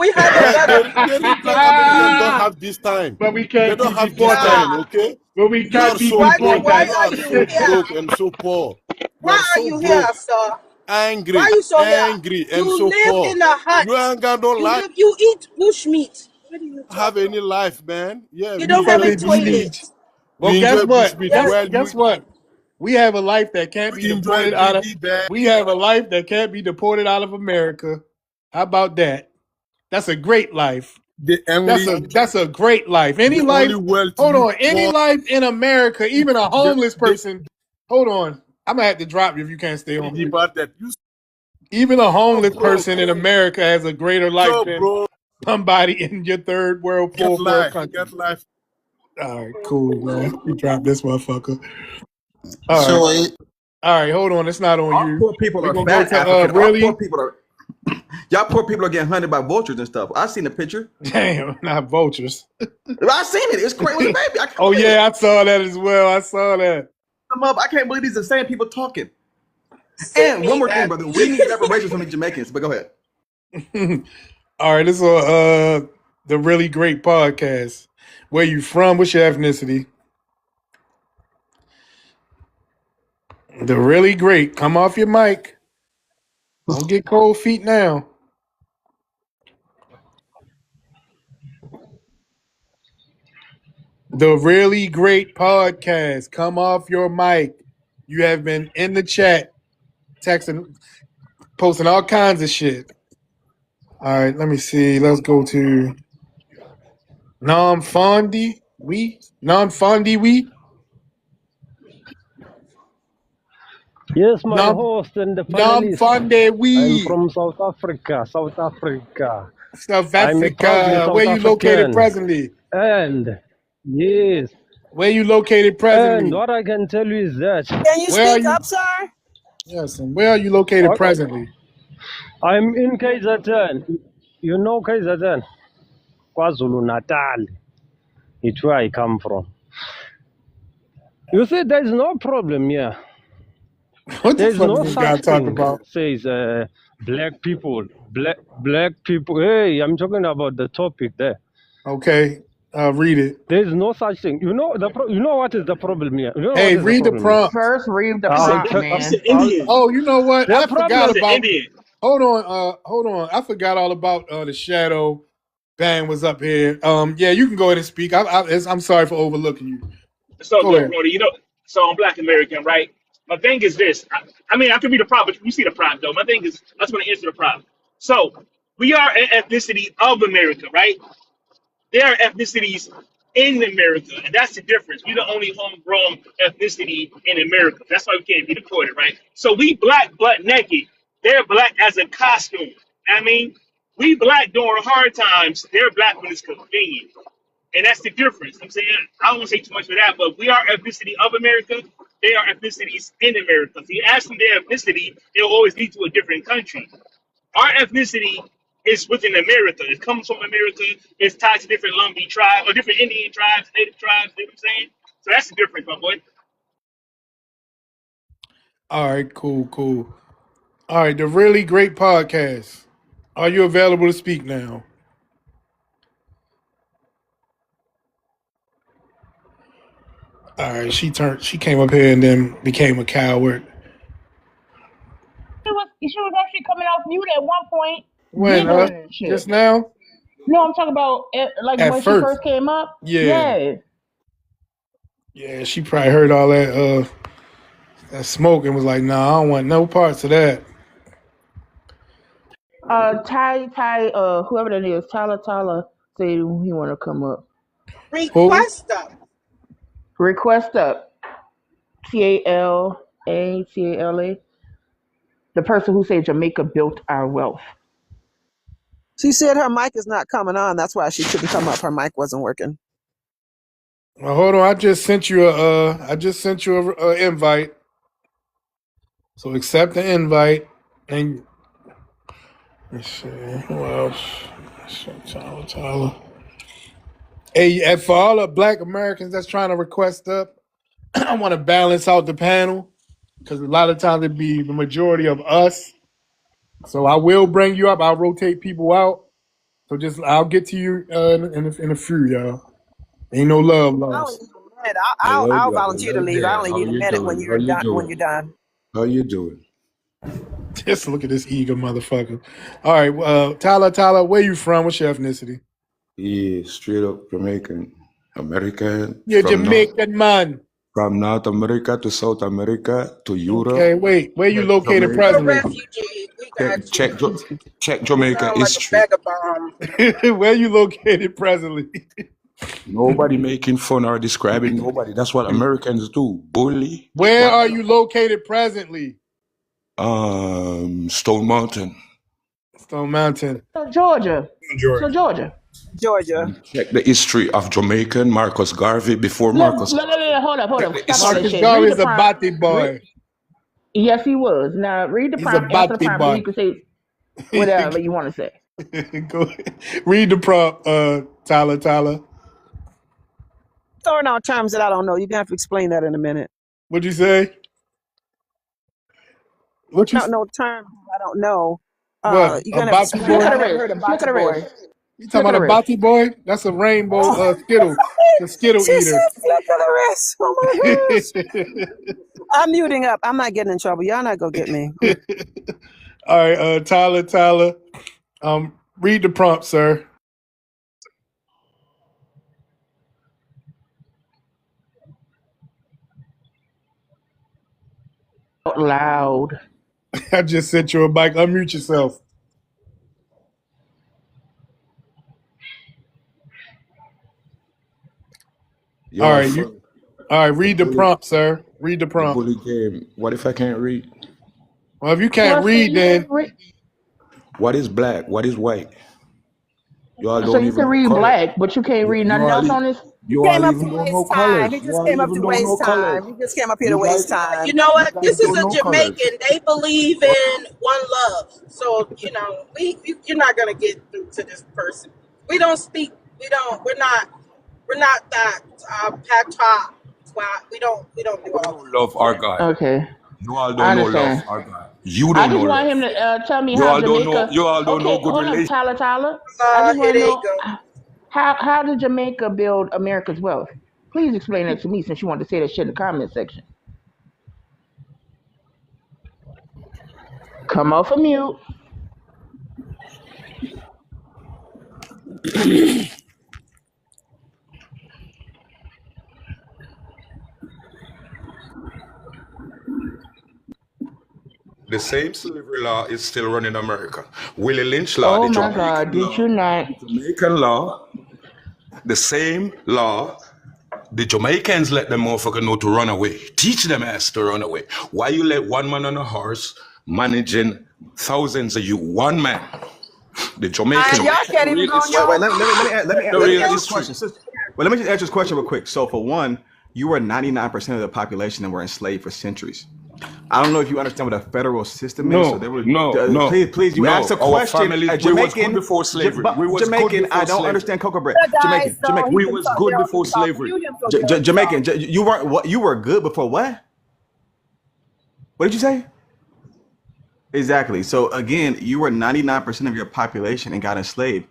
We have a better The rich country black than Americans don't you. have this time. But we They can't don't be have this deported. time, Yeah. okay? But we You are can't be so Why broke. why deported. You are are you so here? broke and so poor. You are Why are so you here, broke, sir? Why are angry, you so here? angry, and You so live poor. in a You hut. ain't got no life. You eat bush meat. What are you Have talking any about? life, man. Yeah, You we don't have a enjoy Fucking bush meat. lineage. toilet. Well, We guess enjoy bush what? meat. Yes. Guess what? We have a life that can't be We enjoy deported out of. BD, man. We have a life that can't be deported out of America. How about that? That's a great life. The only That's a great life. Any the only life. wealth Hold you on. Any poor life in America, even a homeless the person. Hold on. I'm gonna have to drop you if you can't stay on mute. departed. You Even a so homeless broke. person in America has a greater life So than broke. somebody in your third world, Get fourth world life. country. Get life. All right, cool, man. You drop this motherfucker. All right. So All right, hold on. It's not on Our you. poor people We're are gonna go fat to African. Our poor really? people are y'all poor people are getting hunted by vultures and stuff. I seen the picture. Damn, not vultures. I seen it. It's crazy. It was a baby. I can't Oh believe it. yeah, I saw that as well. I saw that. Them up. I can't believe these are the same people talking. Send And one me more thing, that. brother. We need reparations from the Jamaicans. But go ahead. All right, this is the really great podcast. Where you from? What's your ethnicity? The really great. Come off your mic. Don't get cold feet now. The Really Great Podcast. Come off your mic. You have been in the chat, texting, posting all kinds of shit. All right, let me see. Let's go to Non-Fondy. Non-Fondy. Yes, my host and the panelists. I'm Non-Fondy. from South Africa. South Africa. South I'm a proudly Africa. South Where you located African. presently? And yes. Where you located presently? And what I can tell you is that. Can you Where are speak you? up, sir? Yes, and where are you located presently? I'm in KZN. You know KZN? KwaZulu Natal. It's where I come from. You see, there's no problem here. What the There's fuck no is this guy such talking thing. about? Says black people. Black people. Hey, I'm talking about the topic there. Okay, read it. There's no such thing. You know you know what is the problem here? You know Hey, what is read the problem here? prompt. First, read the I'll prompt, tell. man. Oh, you know what? The I forgot problem. about. Hold on. I forgot all about the shadow band was up here. Yeah, you can go ahead and speak. I'm sorry for overlooking you. It's all Go good, ahead. Brody. You know, so I'm Black American, right? My thing is this. I mean, I could be the problem, but you see the problem, though. My thing is, I just want to answer the problem. So, we are an ethnicity of America, right? There are ethnicities in America, and that's the difference. We're the only homegrown ethnicity in America. That's why we can't be deported, right? So, we black butt naked. They're black as a costume. I mean, we black during hard times. They're black when it's convenient. And that's the difference. I'm saying I don't want to say too much for that, but we are ethnicity of America. They are ethnicities in America. If you ask them their ethnicity, it'll always lead to a different country. Our ethnicity is within America. It comes from America. It's tied to different Lumbee tribes or different Indian tribes, Native tribes. You know what I'm saying? So that's the difference, my boy. All right, cool. All right, the Really Great Podcast. Are you available to speak now? All right, she came up here and then became a coward. She was actually coming off mute at one point, When giggling and shit. just now? No, I'm talking about like At when she first. first came up. Yeah. Yeah, she probably heard all that smoke and was like, "Nah, I don't want no parts of that." Ty, whoever that is, Tyler, said he want to come up. Request up. Request up. TALA. The person who said Jamaica built our wealth. She said her mic is not coming on. That's why she couldn't come up. Her mic wasn't working. Well, hold on. I just sent you a invite. So accept the invite and let's see who else. Tyler. Hey, and for all the Black Americans that's trying to request up, I want to balance out the panel because a lot of times it be the majority of us. So I will bring you up. I'll rotate people out. So I'll get to you in a few, y'all. Ain't no love I lost. only need a minute. I'll volunteer to leave. I only need a minute when you're done. When you're done. How you doing? Just look at this eager motherfucker. All right, Tyler, where you from? What's your ethnicity? Yeah, straight up Jamaican, American. You're Jamaican, man. From North America to South America to Europe. Okay, wait. Where you located presently? Refugee. We got Check Jamaica history. Like a bag of bomb. Where you located presently? Nobody making fun or describing nobody. That's what Americans do. Bully. Where are you located presently? Stone Mountain. Stone Mountain. Georgia. Check the history of Jamaican Marcus Garvey before Marcus. Hold up. Marcus Garvey is a Bati boy. Yes, he was. Now read the prompt. Answer the prompt. You can say whatever you want to say. Go ahead. Read the prompt, Tyler. Throwing out terms that I don't know. You're gonna have to explain that in a minute. What'd you say? What you? No terms I don't know. What? You're gonna have to explain. I never heard of Look at the wrist. You talking about a Bati boy? That's a rainbow Skittle. The Skittle she eater. Said, flick of the wrist. Oh my gosh. I'm muting up. I'm not getting in trouble. Y'all not gonna get me. All right, Tyler. Read the prompt, sir. Loud. I just sent you a mic. Unmute yourself. Yo, All right, read the prompt, sir. Read the the prompt. bully game. What if I can't read? Well, if you can't Well, see, read, you then can read. What is black? What is white? You all So don't you even can know read color. black, but you can't read You nothing all, else on this. you Came all up to even don't know waste time. colors. He You just all came up even to don't know waste colors. time. He just came up here to You waste guys, time. You know you what? guys This is don't a know colors. Jamaican. They believe in one love. So you're not gonna get through to this person. We don't speak. We don't. We're not. We're not that patois. We don't do You don't all know that. love or God. Okay, You all I don't know love understand. or God. You I don't know just want love. him to tell me You how all don't know. Jamaica. You all don't know Okay, good hold on, relation. Tyler. I just Here want to they know go. how did Jamaica build America's wealth? Please explain that to me, since you wanted to say that shit in the comment section. Come off of mute. The same slavery law is still running in America. Willie Lynch law, Oh the my God, Jamaican did law, you not? the Jamaican law, the same law. The Jamaicans let them motherfucker know to run away. Teach them ass to run away. Why you let one man on a horse managing thousands of you? One man. The And Jamaican. y'all Check can't the even real go on history. your Wait, own Check the let me real answer this history. question. Well, let me just answer this question real quick. So, for one, you were 99% of the population that were enslaved for centuries. I don't know if you understand what a federal system is. So No, they were. no, no, Please. You asked no. a Our question. family, A we was good Jamaican, before slavery. We was good Jamaican. I before don't slavery. understand cocoa bread. guys, so he We can was talk. good Daryl can before talk. slavery. Mute him so Daryl can Jamaican. talk. You weren't what? You were good before what? What did you say? Exactly. So again, you were 99% of your population and got enslaved.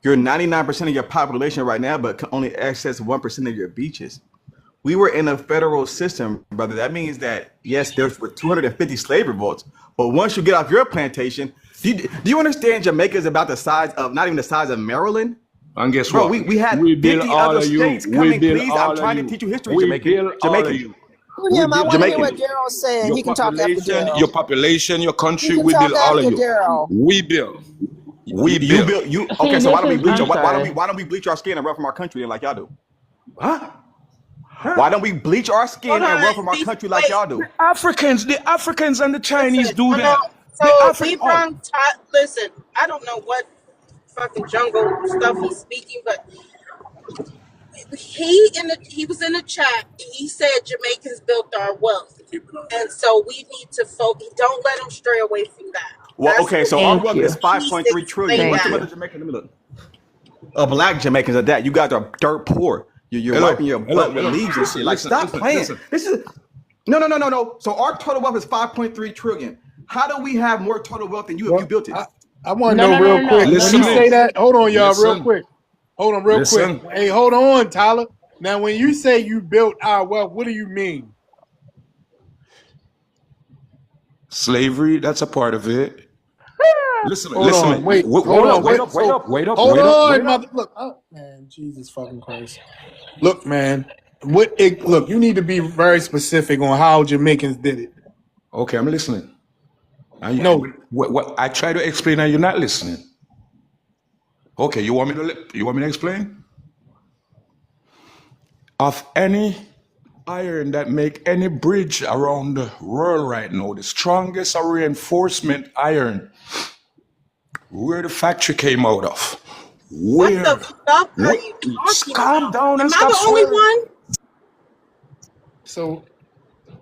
You're 99% of your population right now, but can only access 1% of your beaches. We were in a federal system, brother. That means that yes, there were 250 slave revolts, but once you get off your plantation, do you understand Jamaica is about the size of not even the size of Maryland? And guess Bro, what? we had We build 50 all other of you. states We coming. build Please, I'm all of trying to you. teach you history, We build all of Jamaican. you. Mute We him. I build want to hear all of Jamaican. what you. Daryl's saying. Your He can talk after population, Daryl. your population, your He country, can we talk build all of after you. Daryl. We build. We You build. built you okay, See, so why this don't we is. bleach I'm sorry. why don't we bleach our skin and run from our country like y'all do? Huh? Why don't we bleach our Hold skin and run on. from our country like Wait. y'all do? The Africans and the Chinese Listen. do Hold on. that. The So we African, oh, brung. Listen. I don't know what fucking jungle stuff he's speaking, but he was in the chat. He said Jamaicans built our wealth, and so we need to focus. Don't let him stray away from that. Well, That's okay, so our Thank wealth is you. he needs to 5.3 trillion. explain What's Thank the that. you. other Jamaican? Let me look. Black Jamaicans at that. You guys are dirt poor. You're wiping your butt with hello. leaves and shit. Listen, Like, listen, stop listen, playing. listen. This is no. So our total wealth is 5.3 trillion. How do we have more total wealth than you if you well, built it? I want to No, know no, real no, no, quick. no, When he Listening. say no. that, hold on, y'all, real Listen, quick. Hold on, real quick. listen. Hey, hold on, Tyler. Now, when you say you built our wealth, what do you mean? Slavery, that's a part of it. Listen, Hold listen. on, wait, hold Wait up, on, wait wait. up, wait So, up, wait up, hold wait up, on, wait up. mother. Look, oh man, Jesus fucking Christ. Look, man. Look, you need to be very specific on how Jamaicans did it. Okay, I'm listening. And No, what I try to explain and you're not listening. Okay, you want me to explain? Of any iron that make any bridge around the world right now, the strongest reinforcement iron, where the factory came out of. What the Where? fuck are Where? you talking Calm about? down Am and I stop the only swearing. one? so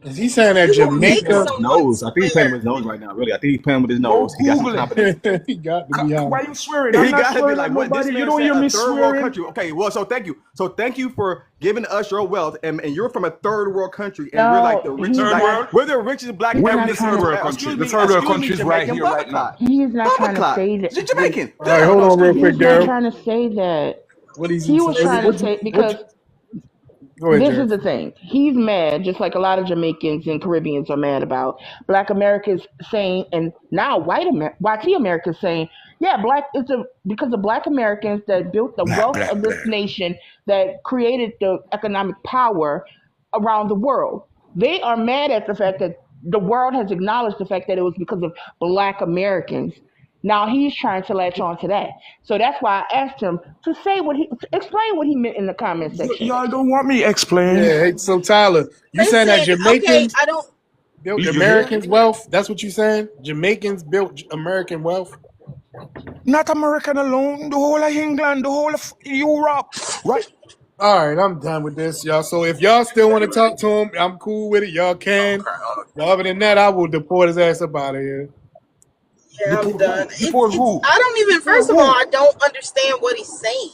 is he saying that You will He's make playing Jamaica? with his someone nose. I think he's playing swear. with his nose right now. Really, I think he's playing with his Go nose. He got some Google it. confidence. He got to be Why honest. you swearing? I'm He not got to be swearing like, at what this nobody. You man don't said, hear a me third world swearing. country. Okay, well, so thank you. So thank you for giving us your wealth, and you're from a third world country, and we're like No, the he's richest Third black. not. world? We're the richest black He's Where not the ethnic trying third to. people. world country? The third world Excuse me, country is right Jamaican here, Bubba right now. clot, He's not Bubba trying to clot, say that. Jamaican. All right, No, hold on real excuse me. quick, He's not Daryl. trying to say that. What he's He was trying to Listen, say because go ahead, this is Daryl. the thing. He's mad, just like a lot of Jamaicans and Caribbeans are mad about Black Americans saying, and now white Americans saying, yeah, because of Black Americans that built the Black, wealth black, of this black. nation that created the economic power around the world. They are mad at the fact that the world has acknowledged the fact that it was because of Black Americans. Now he's trying to latch on to that. So that's why I asked him to explain what he meant in the comment section. Y'all don't want me to explain. Yeah. Hey, so Tyler, you saying that Listen, okay, Jamaicans I don't. built You hear? Americans' wealth? That's what you saying? Jamaicans built American wealth? Not American alone, the whole of England, the whole of Europe, right? All right, I'm done with this, y'all. So if y'all still want to talk to him, I'm cool with it. Y'all can. But other than that, I will deport his ass up out of here. Yeah, I'm done. Deport It's. who? I don't even. Deport First of all, who? I don't understand what he's saying.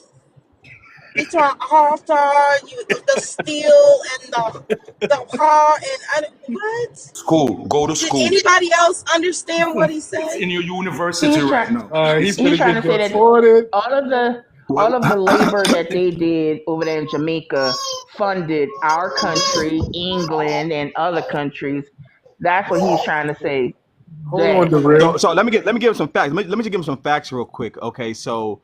He talk the steel and the hard and what? School. Go to Did school. anybody else understand what he It's said? in your university right now. He's He's gonna trying get to say that deported. all of the labor that they did over there in Jamaica funded our country, England, and other countries. That's what he's trying to say. Hold on, That DeRay. So let me give him some facts. Let me just give him some facts real quick. Okay, so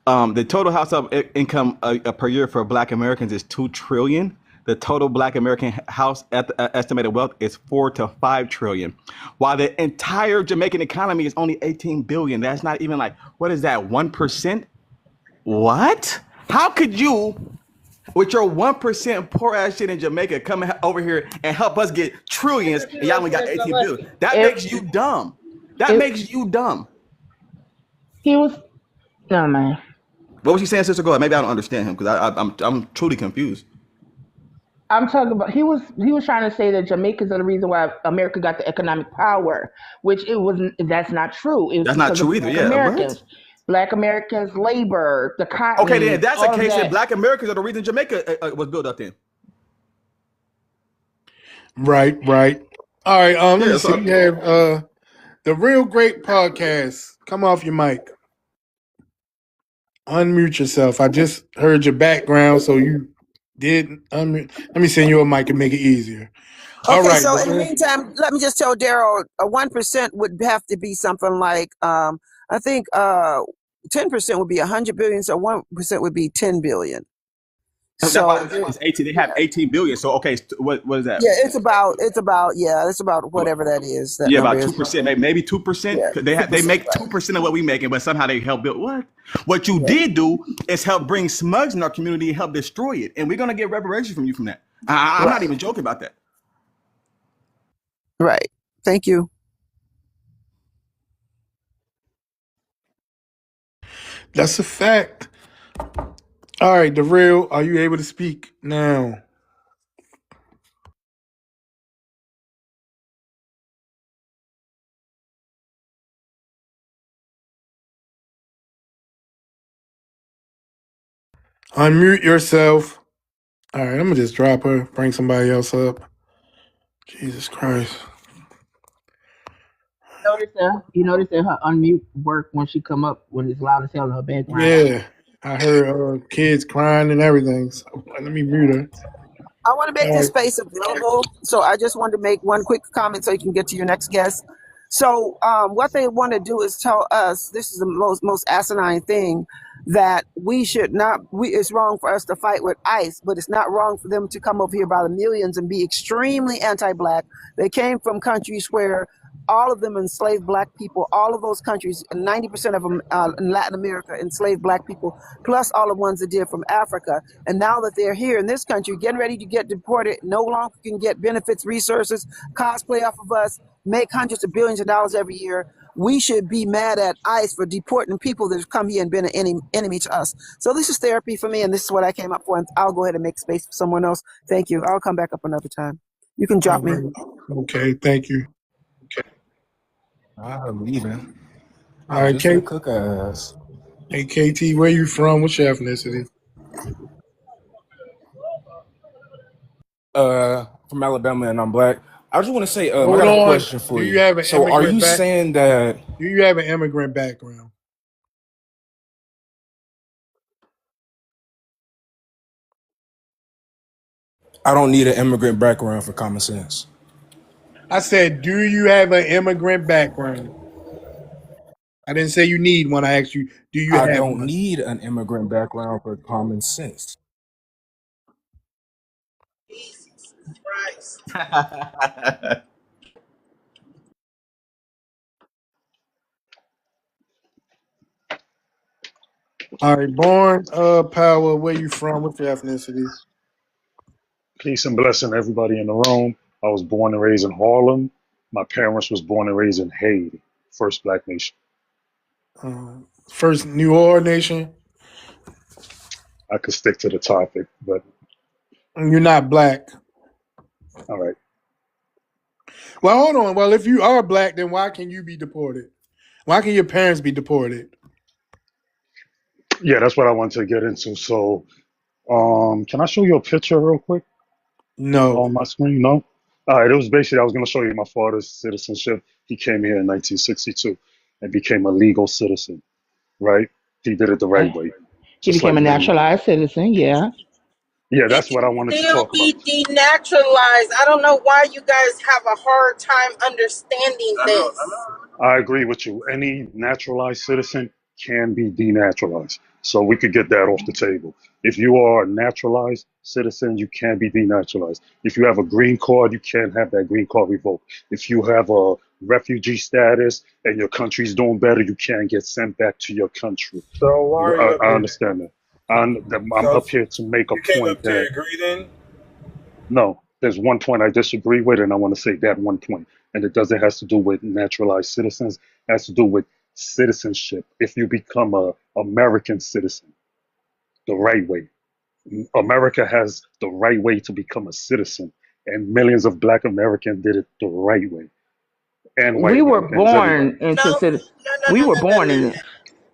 the total household income per year for Black Americans is $2 trillion. The total Black American estimated wealth is $4 to $5 trillion, while the entire Jamaican economy is only 18 billion. That's not even like, what is that, 1%? What? How could you, with your 1% poor ass shit in Jamaica, come over here and help us get trillions and y'all only got 18 billion? That makes you dumb. That makes you dumb. He was, no man. What was he saying, Sister? Go ahead. Maybe I don't understand him because I'm truly confused. I'm talking about he was trying to say that Jamaicans are the reason why America got the economic power, which it wasn't. That's not true. It was That's not because of true either. Black Yeah. What? Americans. Black Americans, labor, the Okay, then cotton, if that's the all of case, then that. Black Americans are the reason Jamaica was built up then. Right. All right. Let me Yeah. see. We have the Real Great Podcast. Come off your mic. Unmute yourself. I just heard your background, so you didn't unmute. Let me send you a mic and make it easier. All Okay, right. so in the meantime, let me just tell Daryl, 1% would have to be something like, I think 10% would be 100 billion, so 1% would be 10 billion. So It's 18. They have 18 billion. So okay, what is that? yeah, it's about whatever that is. That Yeah, number about is 2%, maybe 2%. yeah, They 2%, make right. 2% of what we making, but somehow they help build what? What you did do is help bring smugs in our community and help destroy it, and we're gonna get reparations from you from that. I'm not even joking about that. Right. Thank you. That's a fact. All right, DeReal, are you able to speak now? Unmute yourself. All right, I'm gonna just drop her, bring somebody else up. Jesus Christ. You notice that her unmute work when she come up when it's loud as hell in her background. Yeah, I heard kids crying and everything. So let me mute her. I want to make this space available, so I just wanted to make one quick comment so you can get to your next guest. So what they want to do is tell us, this is the most asinine thing, that we should not, it's wrong for us to fight with ICE, but it's not wrong for them to come over here by the millions and be extremely anti-Black. They came from countries where all of them enslaved Black people, all of those countries, 90% of them in Latin America enslaved Black people, plus all the ones that did from Africa. And now that they're here in this country, getting ready to get deported, no longer can get benefits, resources, cosplay off of us, make hundreds of billions of dollars every year. We should be mad at ICE for deporting people that have come here and been an enemy to us. So this is therapy for me, and this is what I came up for. And I'll go ahead and make space for someone else. Thank you. I'll come back up another time. You can drop me. Okay, thank you. I'm leaving. All right, just a cook ass. Hey, KT, where you from? What's your ethnicity? From Alabama, and I'm Black. I just want to say, I Hold got a on. question for Do you. you have an So, are immigrant you saying that? Do you have an immigrant background? I don't need an immigrant background for common sense. I said, do you have an immigrant background? I didn't say you need one. I asked you, do you I have don't one? need an immigrant background for common sense. Jesus Christ. All right, born power. Where you from? What's your ethnicity? Peace and blessing, everybody in the room. I was born and raised in Harlem. My parents was born and raised in Haiti, first black nation. First New Orleans nation. I could stick to the topic, but You're not black. all right. Well, hold on. Well, if you are black, then why can you be deported? Why can your parents be deported? Yeah, that's what I wanted to get into. So, can I show you a picture real quick No. on my screen? No? All right, it was basically, I was going to show you my father's citizenship. He came here in 1962 and became a legal citizen, right? He did it the right way, He just became like a many. naturalized citizen. Yeah. Yeah, It that's what can I wanted to still talk about. be denaturalized. I don't know why you guys have a hard time understanding this. I agree with you. Any naturalized citizen can be denaturalized. So we could get that off the table. If you are a naturalized citizen, you can be denaturalized. If you have a green card, you can have that green card revoked. If you have a refugee status and your country's doing better, you can get sent back to your country. So why are you up I here understand that. I'm So up here to make a you came point up to that agree then? no, there's one point I disagree with, and I want to say that one point. And it doesn't has to do with naturalized citizens. It has to do with citizenship. If you become a American citizen the right way, America has the right way to become a citizen, and millions of Black Americans did it the right way, and white We were Americans, everybody. born into No, citi- no, no, We no, were no, no, born no, in it. no,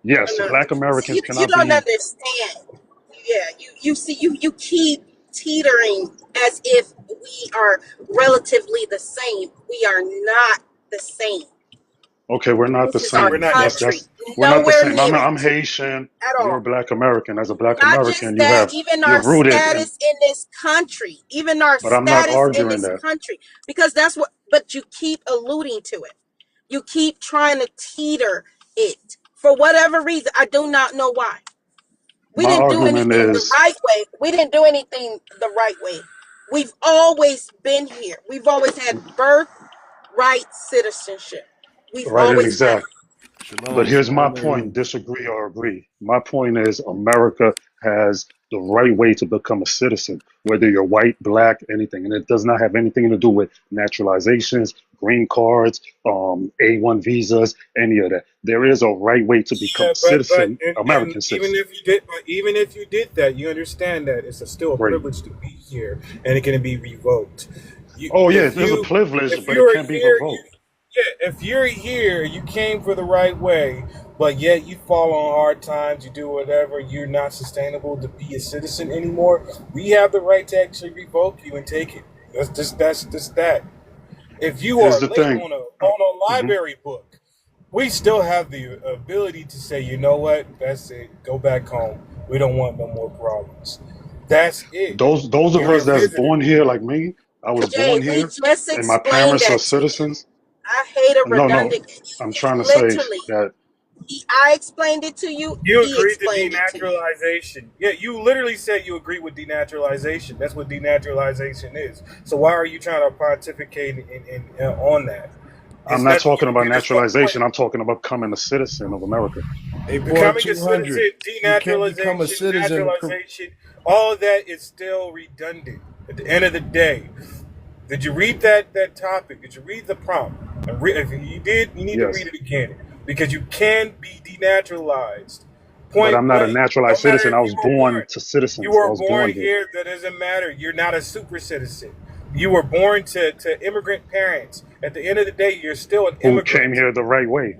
Yes, no. Black See, Americans you cannot don't be. understand. Yeah, you see, you keep teetering as if we are relatively the same. We are not the same. Okay, we're not the This is our We're same. not country. That's we're not the Nowhere same. near I'm it Haitian. at You're a all. Black American. As a Black Not just American, that, even you're our rooted in. status in this country, even our But I'm not status in arguing this that. country, because that's what, but you keep alluding to it. You keep trying to teeter it for whatever reason. I do not know why. We My didn't do argument anything the is right way. We didn't do anything the right way. We've always been here. We've always had birthright citizenship. We've right and always had exact. it. But Shalom, here's my shalom, point, everyone. disagree or agree. My point is America has the right way to become a citizen, whether you're white, black, anything. And it does not have anything to do with naturalizations, green cards, A1 visas, any of that. There is a right way to become Yeah, a but citizen, and American even citizen. if you did, but even if you did that, you understand that it's still a Great. privilege to be here, and it can be revoked. You, Oh, yeah, if there's a you, privilege, if but it you're can be here, you, revoked. yeah, if you're here, you came for the right way, but yet you fall on hard times, you do whatever, you're not sustainable to be a citizen anymore. We have the right to actually revoke you and take it. That's just that. If you Here's are the late thing. on a Mhm. library book, we still have the ability to say, you know what, that's it. Go back home. We don't want no more problems. That's it. Those of You're us a that's visitor. born here, like me, I was Jay, born we here, just and my explained parents are that to you. citizens. I hate a No, no, redundant. I'm trying to say Literally, that I explained it to you. You He agreed to explained it to you. denaturalization. Yeah, you literally said you agree with denaturalization. That's what denaturalization is. So why are you trying to pontificate on that? I'm It's not nothing. talking about There's no point. naturalization. I'm talking about becoming a citizen of America. Hey, born Becoming a 200. citizen, You can't become a denaturalization, citizen. naturalization, all of that is still redundant. At the end of the day, did you read that topic? Did you read the prompt? If you did, you need to read Yes, it again because you can be denaturalized. but Point I'm not a blank. No naturalized matter citizen. if I you was were born born. to You citizens. I were was born born here. here. That doesn't matter. You're not a super citizen. You were born to immigrant parents. At the end of the day, you're still an Who came immigrant. here the right way?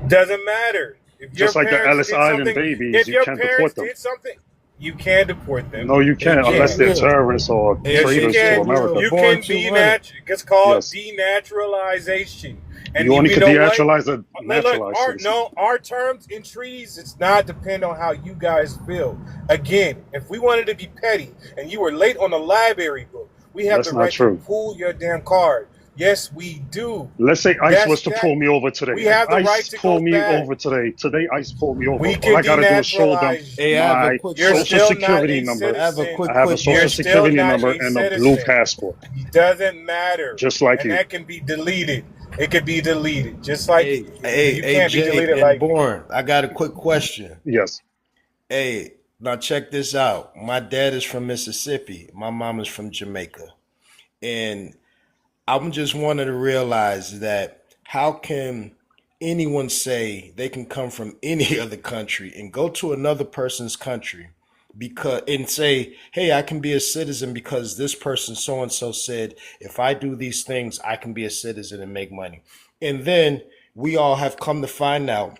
Doesn't matter. If your Just like the parents Ellis did Island something, babies, if you your can't parents deport them. did something, you can deport them. No, you Hey, can't You unless can. they're Jamil. terrorists or Hey, Yes, you traitors to can. Jamil, America. You born can 200. It's called Yes, denaturalization. And you only you could know what? denaturalize a Look, naturalized citizen. our terms in treaties, it's not depend on how you guys feel. Again, if we wanted to be petty and you were late on the library book, we have That's the not right to true. pull your damn card. Yes, we do. Let's say ICE That's was to that. pull me over today. We If have the right ICE to pull go me back. over today, ICE pulled me over. We All can I got to do is show them denaturalize Hey, you. I have a my quick You're social still question. not security a number. I have a citizen. I quick have a You're social question. still security not number a and a blue citizen. passport, It doesn't matter. just like And you. that can be deleted. It could be deleted. Just like Hey, you Jay, can't be deleted and like me. born. I got a quick question. Yes. Hey, now check this out. My dad is from Mississippi. My mom is from Jamaica. And I'm just wanting to realize that how can anyone say they can come from any other country and go to another person's country because and say, hey, I can be a citizen because this person so and so said if I do these things, I can be a citizen and make money. And then we all have come to find out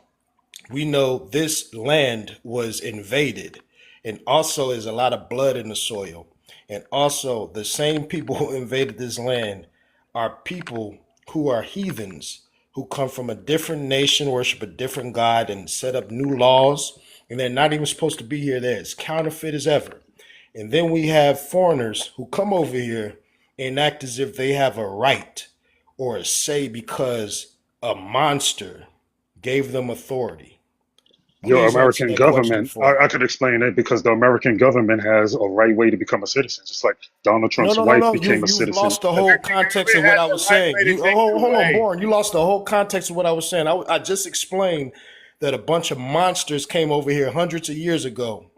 we know this land was invaded and also is a lot of blood in the soil. And also the same people who invaded this land are people who are heathens who come from a different nation, worship a different God and set up new laws. And they're not even supposed to be here. They're as counterfeit as ever. And then we have foreigners who come over here and act as if they have a right or a say because a monster gave them authority. Your Please answer American that question government, for me. I could explain it because the American government has a right way to become a citizen, just like Donald No, Trump's no, no, wife no. became a You've citizen. lost the And whole American context of government what has I the was right saying. way to You take you hold on, away. Borin. You lost the whole context of what I was saying. I just explained that a bunch of monsters came over here hundreds of years ago,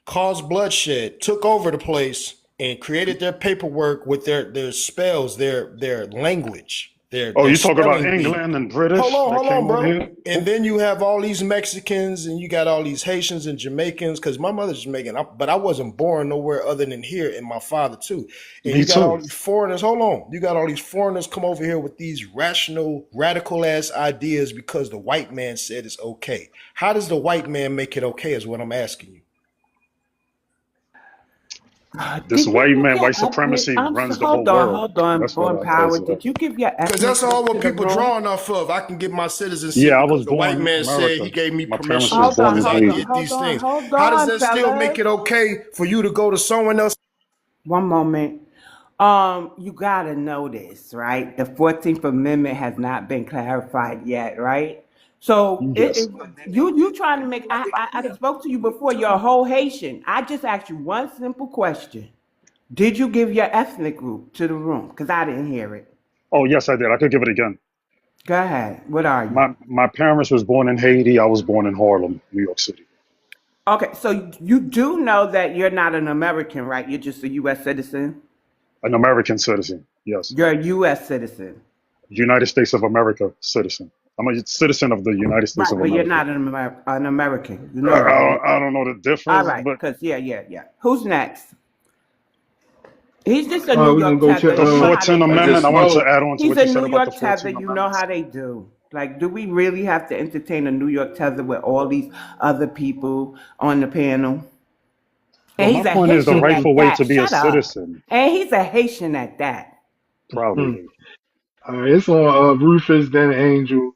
caused bloodshed, took over the place, and created their paperwork with their spells, their language, oh, their you talk about spelling bee. England and British that Hold came on, over bro. here? And then you have all these Mexicans and you got all these Haitians and Jamaicans, because my mother's Jamaican, but I wasn't born nowhere other than here, and my father too. And Me you got all too. these foreigners, hold on. You got all these foreigners come over here with these rational, radical ass ideas because the white man said it's okay. How does the white man make it okay is what I'm asking you. This Did you white give man, your white ethnic? supremacy runs the whole world. Hold on, That's what Born I gotta Power. say. Did you give your Because ethnic that's all group to what the people room? drawing off of. I can get my citizenship Yeah, I because was the white born in man said he America. gave me My parents permission was Hold born on, in because I hold can on, Haiti. get hold these on, things. hold How does on, that still make fellas. it okay for you to go to someone else? One moment. You gotta know this, right? The 14th Amendment has not been clarified yet, right? So Yes. you trying to make I spoke to you before, you're a whole Haitian. I just asked you one simple question. Did you give your ethnic group to the room? Because I didn't hear it. Oh, yes, I did. I could give it again. Go ahead. What are you? My parents was born in Haiti. I was born in Harlem, New York City. Okay, so you do know that you're not an American, right? You're just a US citizen. An American citizen. Yes. You're a US citizen. United States of America citizen. I'm a citizen of the United States Right, of but you're America. not an American. You I, know that, right? I don't know the All difference, right, but because yeah. Who's next? He's just a All right, New we're gonna York go tether. the You know to how they 14th I do. Amendment, I just wanted to oh add on to He's what a you said New about the York tether. 14th You know Amendment. how they do. Like, do we really have to entertain a New York tether with all these other people on the panel? But And my he's a point is the Haitian at rightful way that. to be a Shut up. citizen, And he's a Haitian at that. proudly Haitian. all right, it's on Rufus, then Angel,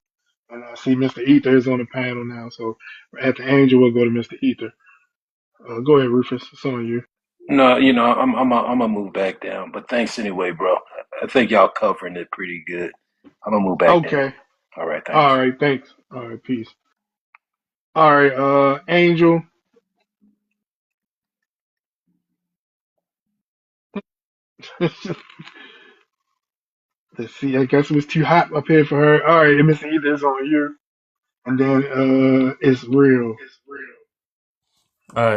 and I see Mr. Ether is on the panel now. So after Angel, we'll go to Mr. Ether. Go ahead, Rufus. It's on you. no, I'm gonna move back down. But thanks anyway, bro. I think y'all covering it pretty good. I'm gonna move back down. Okay. All right, thanks. All right. Thanks. All right. Peace. All right. Angel. Let's see. I guess it was too hot up here for her. All right. Mr. Ether is on you, and then it's real.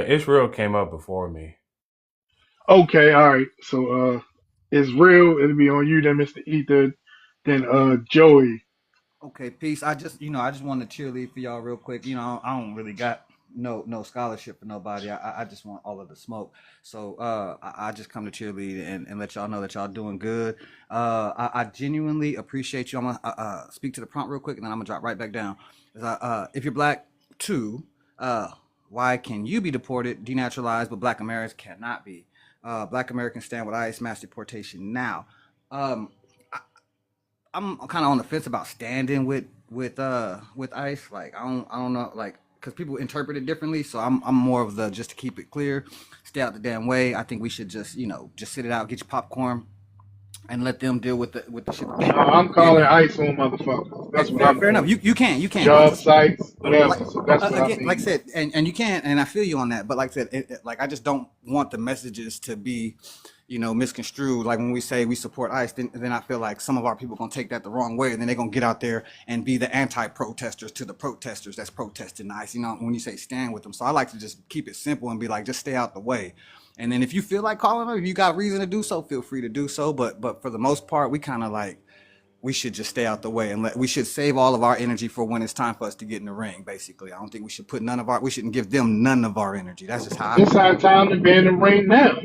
Israel came up before me. Okay. All right. So it's real. It'll be on you, then Mr. Ether, then Joey. Okay, peace. I just want to cheerlead for y'all real quick. I don't really got no scholarship for nobody. I just want all of the smoke. So I just come to cheerlead and let y'all know that y'all doing good. I genuinely appreciate you. I'm gonna speak to the prompt real quick, and then I'm gonna drop right back down. If you're black, too, why can you be deported, denaturalized, but Black Americans cannot be? Black Americans stand with ICE, mass deportation now. Um, I'm kind of on the fence about standing with ICE. Like I don't know, like because people interpret it differently. So I'm more of the just to keep it clear, stay out the damn way. I think we should just sit it out, get your popcorn, and let them deal with the shit that No, they I'm and calling ICE on motherfuckers. That's what I'm fair enough. doing. You can, but Job just sites, whatever. like So that's what I again, like I mean. said, and you can, and I feel you on that. But like I said, like I just don't want the messages to be, misconstrued. Like when we say we support ICE, then I feel like some of our people gonna take that the wrong way, and then they're gonna get out there and be the anti-protesters to the protesters that's protesting ICE. When you say stand with them, so I like to just keep it simple and be like, just stay out the way. And then if you feel like calling them, if you got reason to do so, feel free to do so. But for the most part, we kind of like, we should just stay out the way and we should save all of our energy for when it's time for us to get in the ring. Basically, I don't think we should we shouldn't give them none of our energy. That's just how I It's feel. our time to be in the ring now.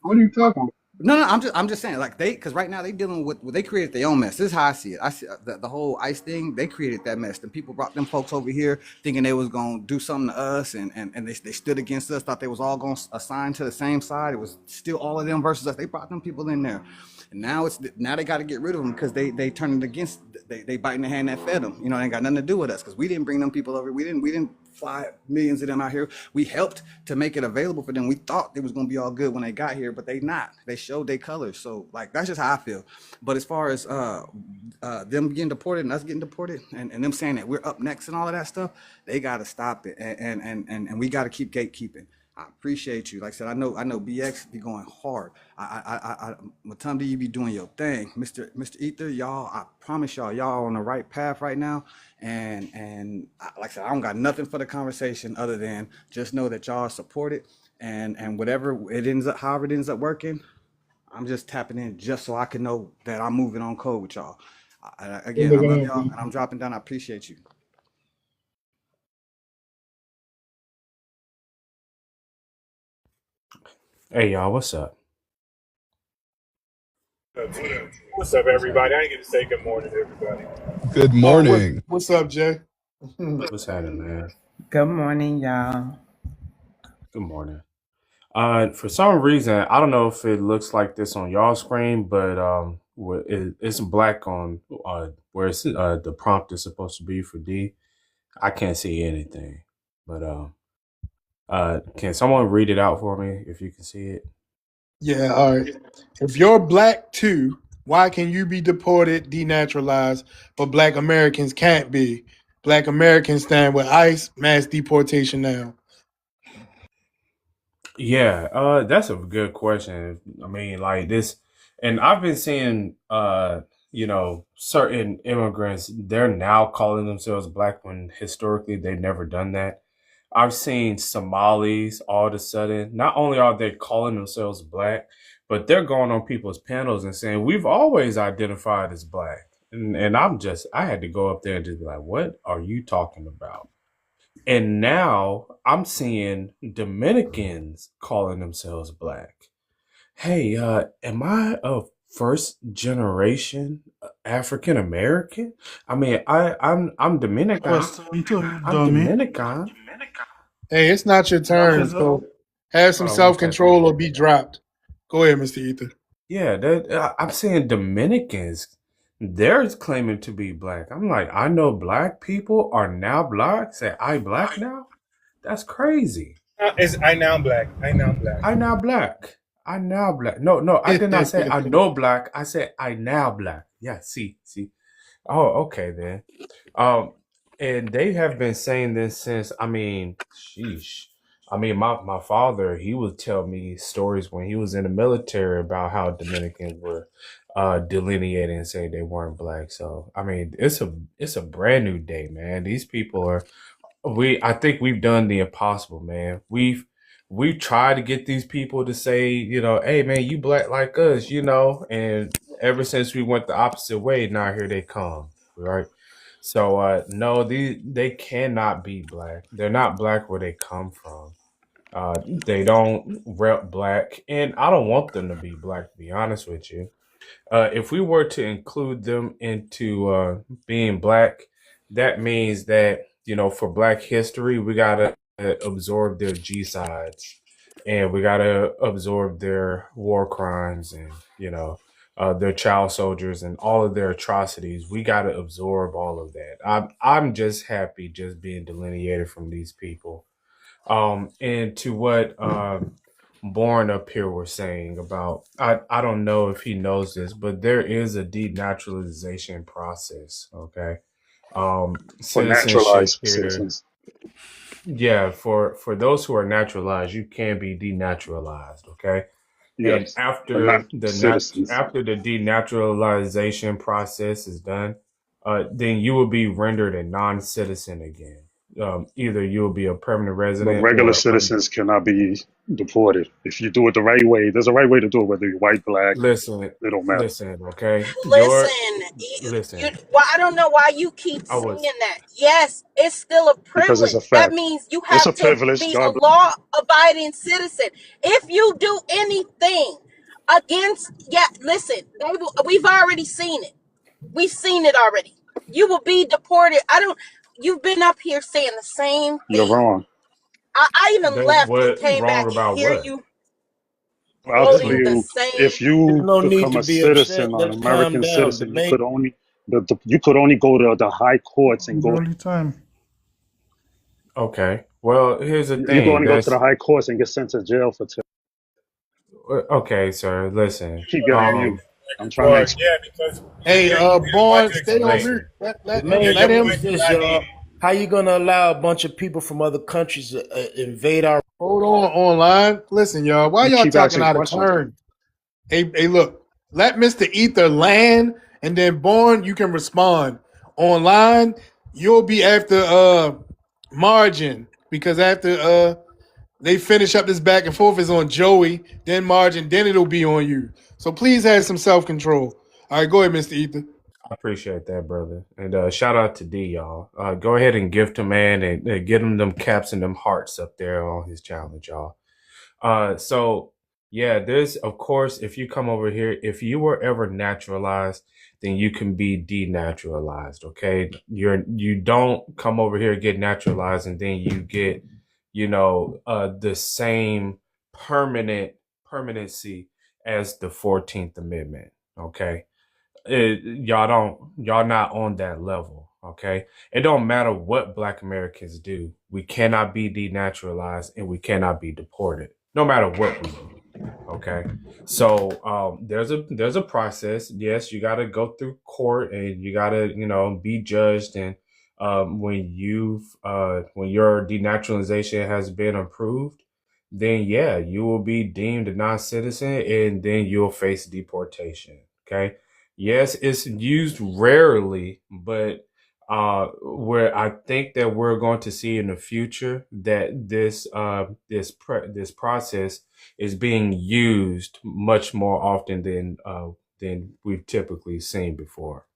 What are you talking about? No, I'm just saying, like, because right now they dealing with, they created their own mess. This is how I see it. I see the whole ICE thing. They created that mess. The people brought them folks over here thinking they was gonna do something to us, and they stood against us. Thought they was all gonna assign to the same side. It was still all of them versus us. They brought them people in there, and now they got to get rid of them because they turning against. They biting the hand that fed them. They ain't got nothing to do with us because we didn't bring them people over. We didn't fly millions of them out here. We helped to make it available for them. We thought it was going to be all good when they got here, but they not. They showed their colors. So like, that's just how I feel. But as far as them getting deported and us getting deported and them saying that we're up next and all of that stuff, they got to stop it. And we got to keep gatekeeping. I appreciate you. Like I said, I know BX be going hard. Matumbi, you be doing your thing. Mr. Ether, y'all, I promise y'all on the right path right now. And like I said, I don't got nothing for the conversation other than just know that y'all support it. And whatever it ends up, however it ends up working, I'm just tapping in just so I can know that I'm moving on code with y'all. Again, I love y'all and I'm dropping down. I appreciate you. Hey y'all, what's up? What's up, everybody? I ain't get to say good morning to everybody. Good morning. What's up, Jay? What's happening, man? Good morning, y'all. Good morning. For some reason, I don't know if it looks like this on y'all screen, but it's black on where it's the prompt is supposed to be for D. I can't see anything, but can someone read it out for me if you can see it? Yeah, all right. If you're black too, why can you be deported, denaturalized, but black Americans can't be? Black Americans stand with ICE, mass deportation now. Yeah, that's a good question. I mean, like this, and I've been seeing, certain immigrants, they're now calling themselves black when historically they've never done that. I've seen Somalis all of a sudden, not only are they calling themselves black, but they're going on people's panels and saying, we've always identified as black. And I had to go up there and just be like, what are you talking about? And now I'm seeing Dominicans calling themselves black. Hey, am I a first generation African American? I mean, I'm Dominican. Question to you, I'm dummy. Dominican. Hey, it's not your turn, so have some self-control or be dropped. Go ahead, Mr. Ether. Yeah, I'm seeing Dominicans. They're claiming to be black. I'm like, I know black people are now black. Say, I black now? That's crazy. I now black. I now black. I now black. I now black. No, I did not say I know black. I said I now black. Yeah, see. Oh, okay then. And they have been saying this since, I mean, sheesh. I mean, my father, he would tell me stories when he was in the military about how Dominicans were delineating and saying they weren't black. So, I mean, it's a brand new day, man. These people are I think we've done the impossible, man. We've tried to get these people to say, hey man, you black like us, and ever since we went the opposite way, now here they come. Right. So no, they cannot be black. They're not black where they come from. They don't rep black, and I don't want them to be black, to be honest with you. If we were to include them into being black, that means that, for black history, we got to absorb their G-sides and we got to absorb their war crimes and, their child soldiers and all of their atrocities. We got to absorb all of that. I'm just happy just being delineated from these people. And to what Born up here was saying about, I don't know if he knows this, but there is a denaturalization process. Okay. For Citizenship naturalized here. citizens. yeah, for those who are naturalized, you can be denaturalized, okay? And Yes, but not citizens. after the denaturalization process is done, then you will be rendered a non-citizen again. Either you will be a permanent But resident regular or citizens cannot be deported if you do it the right way. There's a right way to do it, whether you're white, black, listen, it don't matter. listen, okay? Listen, Listen. well, I don't know why you keep I saying was that. Yes, it's still a Because it's a privilege. That fact. means you It's a have to privilege. be a God bless. law-abiding citizen. If you do anything against, yeah, listen, we've already seen it. We've seen it already. You will be deported. You've been up here saying the same You're thing. wrong. I even that left and what came wrong back and about hear what? you I'll tell quoting the you, if same. There's you no need become to a be upset. citizen, an Let's calm American down. The citizen, you main could only you could only go to the high courts and go. Early time. Okay. Well, here's the You could thing. only go to the That's high courts and get sent to jail for. okay, sir. Listen. Keep getting mute. I'm trying to Or explain. yeah, because Hey, you Born, wanted to stay on explain. mute. Listen. Let Yeah, him. your Let him. point Is is this, validated. y'all? How you gonna allow a bunch of people from other countries to invade our? Hold on, online. Listen, y'all. Why You y'all keep talking asking out of questions. turn? Hey, look. Let Mr. Ether land, and then Born, you can respond. Online, you'll be after Margin, because after they finish up this back and forth is on Joey, then Margin, then it'll be on you. So please have some self-control. All right, go ahead, Mr. Ether. I appreciate that, brother. And shout out to D, y'all. Go ahead and gift him, man, and get him them caps and them hearts up there on his challenge, y'all. So yeah, there's of course, if you come over here, if you were ever naturalized, then you can be denaturalized. Okay, you don't come over here get naturalized and then you get, the same permanency as the 14th Amendment. Okay, y'all not on that level. Okay, it don't matter what Black Americans do, we cannot be denaturalized and we cannot be deported no matter what we do. Okay, so there's a process. Yes, you got to go through court and you got to be judged, and when your denaturalization has been approved, then yeah, you will be deemed a non-citizen and then you'll face deportation. Okay, yes, it's used rarely, but where I think that we're going to see in the future that this process is being used much more often than we've typically seen before.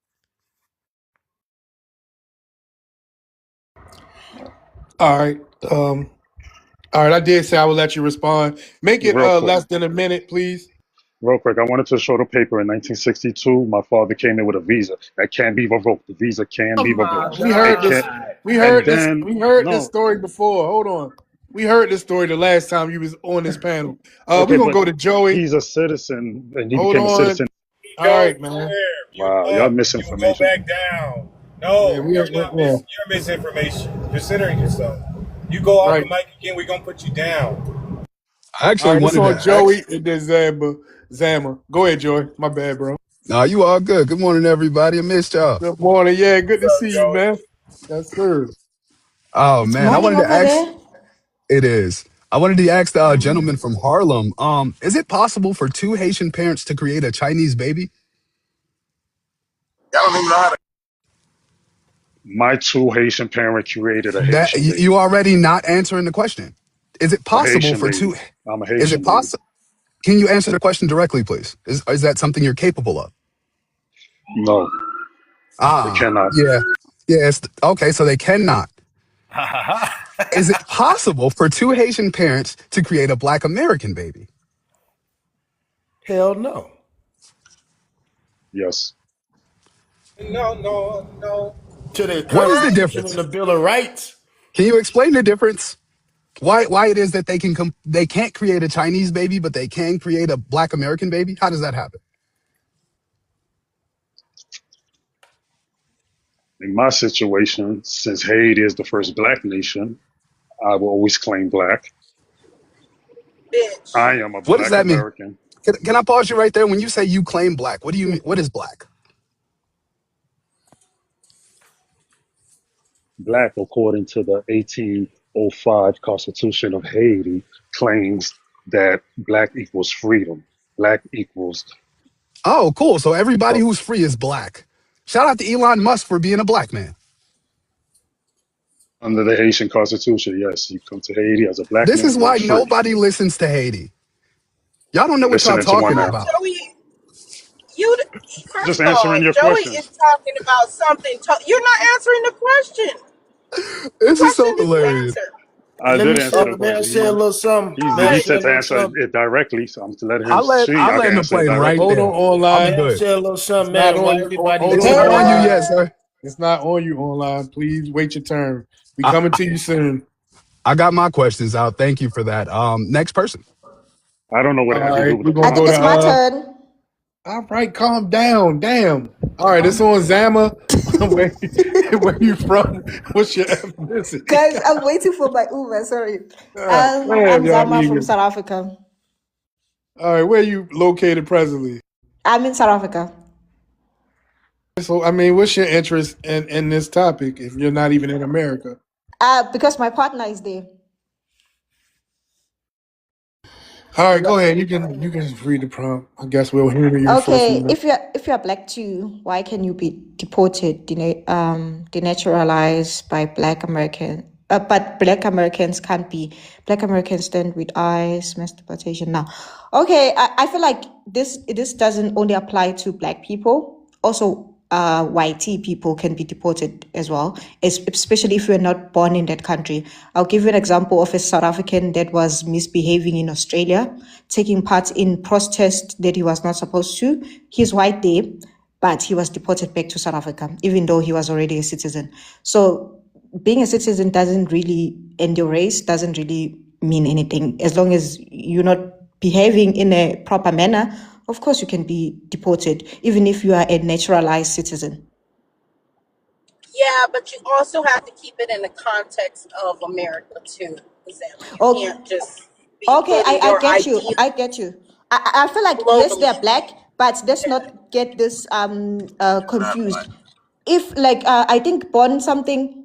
All right. All right, I did say I would let you respond. Make it Real quick. less than a minute, please. Real quick, I wanted to show the paper in 1962. My father came in with a visa that can't be revoked. The visa can Oh be my revoked. We It heard this. can't. God! We And heard this. then We heard this no, story before. Hold on. We heard this story the last time you was on this panel. We're okay, gonna but go to Joey. he's a citizen and he Hold became a on. citizen. You All don't right, go man. there. You're Wow, y'all up. You will go misinformation. back down. Yeah, No, we are. you're not Yeah, you're misinformation. You're centering yourself. You go off the right. mic again, we're gonna put you down. I All actually right, it's wanted on to ask. Joey and then Zama. Go ahead, Joey. My bad, bro. Nah, you all good. Good morning, everybody. I missed y'all. Good morning. Yeah, good What's to up, see you, Joey? man. Yes, sir. Oh It's man, I morning wanted to over ask. there. It is. I wanted to ask the gentleman from Harlem. Is it possible for two Haitian parents to create a Chinese baby? I don't even know how to. My two Haitian parents created a That Haitian you baby. already not answering the question. Is it A possible Haitian for two? baby. I'm a Is it Haitian baby. possible? Can you answer the question directly, please? Is that something you're capable of? No, they Ah, cannot. yeah, yeah. Okay, so they cannot. Is it possible for two Haitian parents to create a Black American baby? Hell no. Yes. No, no, no. To the What is the Constitution and difference? the Bill of Rights. Can you explain the difference? Why it is that they can't create a Chinese baby, but they can create a Black American baby? How does that happen? In my situation, since Haiti is the first black nation, I will always claim black. Bitch. I am a What does black that mean? American. Can I pause you right there? When you say you claim Black, what do you mean? What is Black? Black according to the 18th 1905 Constitution of Haiti claims that black equals freedom. Black equals Oh, cool. So everybody so who's free is black. Shout out to Elon Musk for being a black man. under the Haitian Constitution. Yes, you come to Haiti as a black This man, is you're why free. nobody listens to Haiti. Y'all don't know You're what y'all listening to one talking now. about. Joey, you Just first of all, answering your Joey is questions. talking about something. You're not answering the question. The This is question so didn't hilarious. answer. I Let did me answer say, the may I question. say a little something? May I He say said a to little answer something? it directly, so I'm to let him see. I I can land the answer it plane right directly. Hold on, there. I'll be online. May I good. say a little It's something, not man? Why on you. everybody Hold It's on, not on you online. yet, sir. It's not on you, online. Please wait your turn. We I, coming to you soon. I got my questions out. Thank you for that. Next person. I don't know what it All has to do right, with the we're gonna I go think to it's my prompt. turn. all right, calm down. Damn. All right, it's on Zama. Where you from? What's your ethnicity? Guys, I'm waiting for my Uber, sorry. Go ahead, I'm y'all Zama from niggas. South Africa. All right, where you located presently? I'm in South Africa. So, I mean, what's your interest in this topic if you're not even in America? Because my partner is there. All right, go ahead. You can read the prompt. I guess we'll hear you first. Okay, if you're black too, why can you be deported, denaturalized by Black American? But Black Americans can't be. Black Americans stand with eyes, mass deportation. Now, okay, I feel like this doesn't only apply to Black people. Also, white people can be deported as well, especially if you're not born in that country. I'll give you an example of a South African that was misbehaving in Australia, taking part in protest that he was not supposed to. He's white there, but he was deported back to South Africa, even though he was already a citizen. So being a citizen doesn't really, and your race doesn't really mean anything. As long as you're not behaving in a proper manner, of course you can be deported, even if you are a naturalized citizen. Yeah, but you also have to keep it in the context of America too, Zama. You Oh, can't just be okay, putting I your get you. idea I get you. I feel like, yes, they're globally. black, but let's not get this confused. If like I think born something,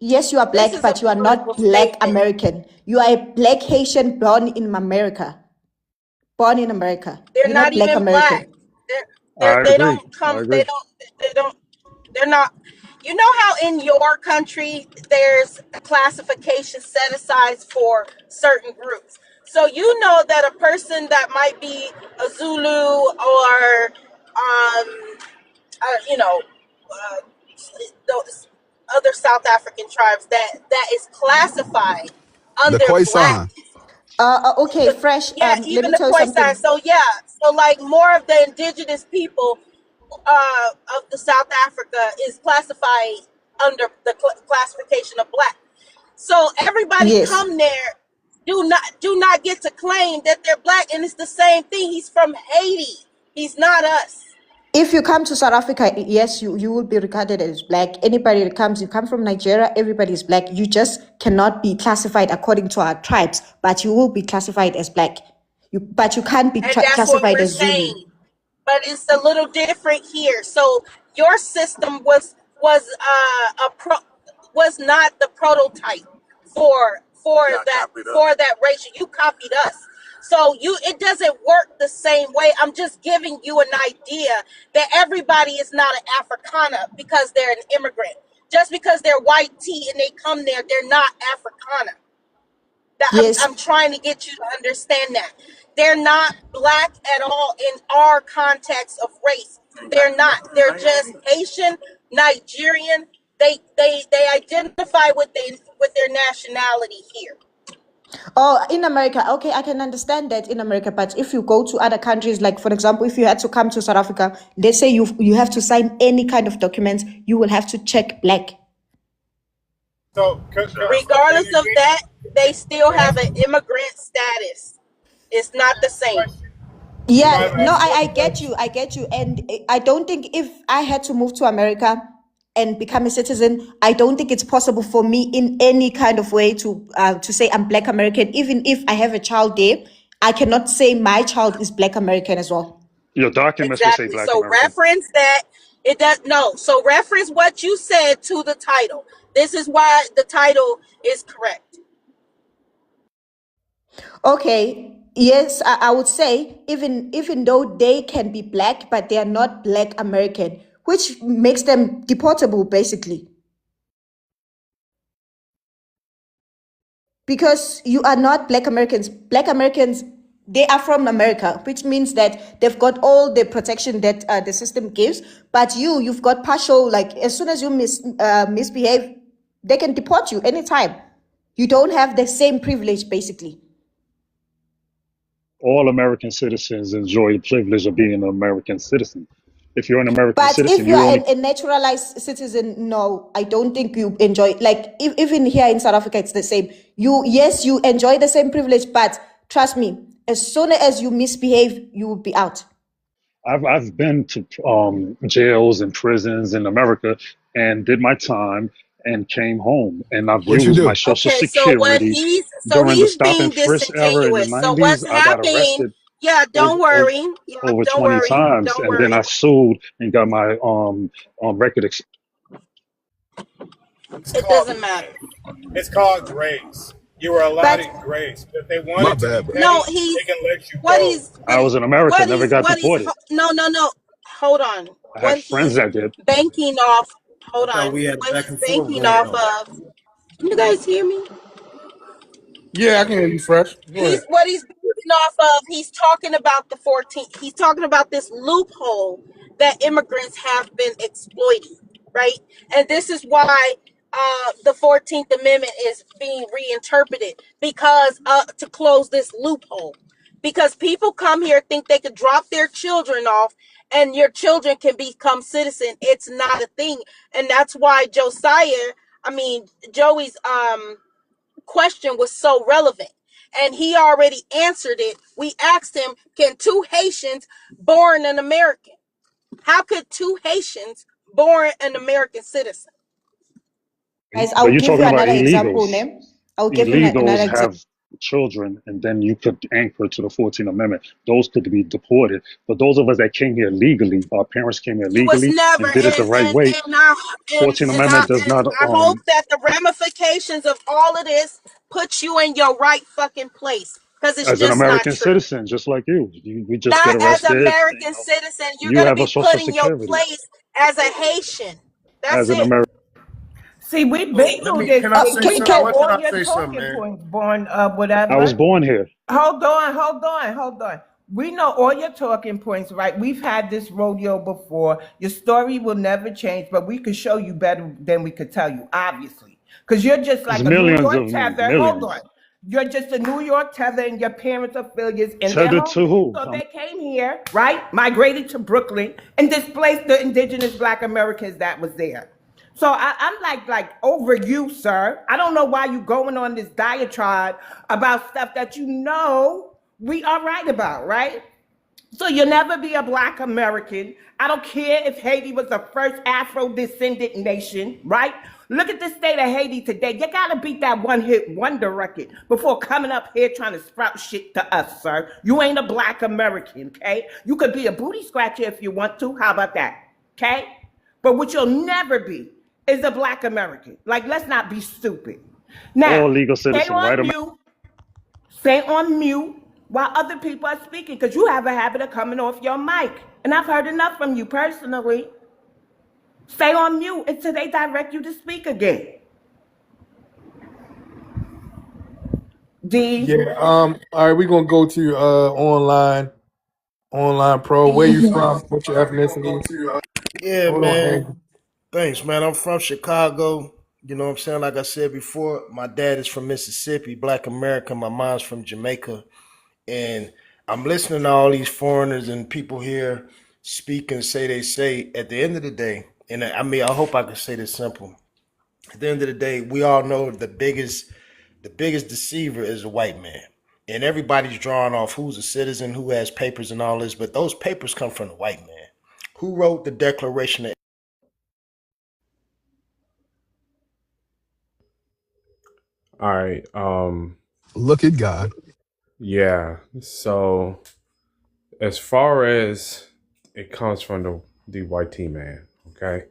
yes, you are This black, is a but you are political not Black statement. American. You are a Black Haitian born in America. Born in America. They're You're not not Black even black. American. I They agree. don't I come. agree. They don't. They're not. You know how in your country there's a classification set aside for certain groups. So you know that a person that might be a Zulu or you know, those other South African tribes that is classified The under black. Khoisan. Okay, fresh. Yeah, Let even me the tell you Khoisan. something. So yeah, so like more of the indigenous people of the South Africa is classified under the classification of black. So everybody Yes. come there do not get to claim that they're black, and it's the same thing. He's from Haiti. He's not us. If you come to South Africa, yes, you will be regarded as black. Anybody that comes, you come from Nigeria, everybody is black. You just cannot be classified according to our tribes, but you will be classified as black. But you can't be And that's what classified we're as Zulu. saying. But it's a little different here. So your system was not the prototype for that ratio. You copied us. So it doesn't work the same way. I'm just giving you an idea that everybody is not an Africana because they're an immigrant. Just because they're white tea and they come there, they're not Africana. Yes. I'm trying to get you to understand that. They're not black at all in our context of race. They're not. They're just Haitian, Nigerian. They identify with their nationality here. Oh, in America, okay, I can understand that in America, but if you go to other countries, like for example, if you had to come to South Africa, they say you have to sign any kind of documents, you will have to check black. So, Regardless of that, they still have an immigrant status. It's not the same. Yeah, no, I get you. I get you. And I don't think if I had to move to America and become a citizen, I don't think it's possible for me in any kind of way to say I'm Black American. Even if I have a child there, I cannot say my child is Black American as well. Your documents will say Exactly. Black So American. reference that. It does no. So reference what you said to the title. This is why the title is correct. Okay. Yes, I would say even though they can be black, but they are not black American, which makes them deportable basically. Because you are not black Americans. Black Americans, they are from America, which means that they've got all the protection that the system gives. But you've got partial, like as soon as you misbehave, they can deport you anytime. You don't have the same privilege, basically. All American citizens enjoy the privilege of being an American citizen. If you're an American But if citizen, you you are only. a naturalized citizen, no, I don't think you enjoy. Like even here in South Africa, it's the same. You enjoy the same privilege, but trust me, as soon as you misbehave, you will be out. I've been to jails and prisons in America and did my time and came home, and I've What you used my do? Social Okay, so what Security he's so during the he's stop being and frisk era in the disingenuous. So what's 90s. I got happening? arrested Yeah, over, don't worry. Yeah, over don't 20 worry. times, Don't and then worry. I sued and got my record. It's It called doesn't matter. it's called grace. You were allowed But in grace. But if they My wanted to be bad, bro. No, petty, they he's can let you what go. he's I was in America, never got what he's deported. no, no, no. Hold on. I had What friends he's that did. banking off. I Hold thought on. we had a What back he's and forth banking going off on. of. Can you guys hear me? Yeah, I can hear you fresh. Go ahead. He's what he's building off of. He's talking about the 14th. He's talking about this loophole that immigrants have been exploiting, right? And this is why the 14th Amendment is being reinterpreted because to close this loophole. Because people come here think they could drop their children off and your children can become citizen. It's not a thing, and that's why Joey's question was so relevant, and he already answered it. We asked him, can two Haitians born an American, how could two Haitians born an American citizen? guys, But I'll you're give you talking about another example, illegals. name. I'll give you Illegals another example. have children, and then you could anchor to the 14th Amendment. Those could be deported. But those of us that came here legally, our parents came here It was legally never, and did it the right way. and 14th I Amendment does and not, I hope that the ramifications of all of this put you in your right fucking place, because it's as an just not American true. citizen, just like you, we just get Not as an arrested. American citizen, you're You gonna have a be Social put in your Security place as a Haitian. That's as an it. American. See, we've So been let through me. this Can I with say you something? know What can all I your say something, talking man? points, born I was whatever. born here. Hold on. We know all your talking points, right? We've had this rodeo before. Your story will never change, but we could show you better than we could tell you, obviously. Because you're just There's like a New millions York of me, tether. Hold on. millions. You're just a New York tether, and your parents are failures, and they're Tethered to homeless. who? So they came here, right? Migrated to Brooklyn and displaced the indigenous Black Americans that was there. So I'm like over you, sir. I don't know why you going on this diatribe about stuff that you know we are right about, right? So you'll never be a Black American. I don't care if Haiti was the first Afro-descendant nation, right? Look at the state of Haiti today. You gotta beat that one-hit wonder record before coming up here trying to sprout shit to us, sir. You ain't a Black American, okay? You could be a booty scratcher if you want to. How about that, okay? But what you'll never be is a Black American. Like, let's not be stupid. Now, All legal stay citizen, right? on mute. Stay on mute while other people are speaking, because you have a habit of coming off your mic. And I've heard enough from you personally. Stay on mute until they direct you to speak again. D. Yeah. All right, we're gonna go to online pro. Where you from? What's your ethnicity? Yeah, Hold on, man. Andrew. Thanks, man. I'm from Chicago. You know what I'm saying? Like I said before, my dad is from Mississippi, Black American. My mom's from Jamaica. And I'm listening to all these foreigners and people here speak and say they say at the end of the day, and I mean, I hope I can say this simple. At the end of the day, we all know the biggest deceiver is a white man. And everybody's drawing off who's a citizen, who has papers and all this, but those papers come from the white man. Who wrote the Declaration of All right. Look at God. Yeah. So as far as it comes from the white T man, okay.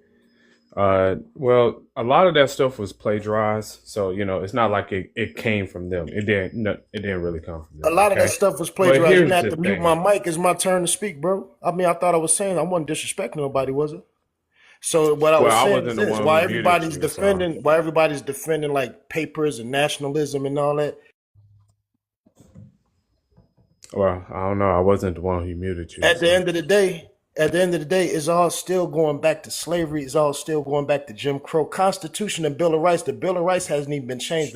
Well, a lot of that stuff was plagiarized, so it's not like it came from them. It didn't. No, it didn't really come from A them. lot of that Okay, stuff was but plagiarized. You're gonna here's have the to mute my thing. mic. It's my turn to speak, bro. I mean, I thought I was saying I wasn't disrespecting nobody, was it? So what I Well, was I saying is wasn't the this: one who muted you, so why everybody's defending like papers and nationalism and all that. well, I don't know. I wasn't the one who muted you, At the so end of the day, it's all still going back to slavery. It's all still going back to Jim Crow. Constitution and Bill of Rights. The Bill of Rights hasn't even been changed.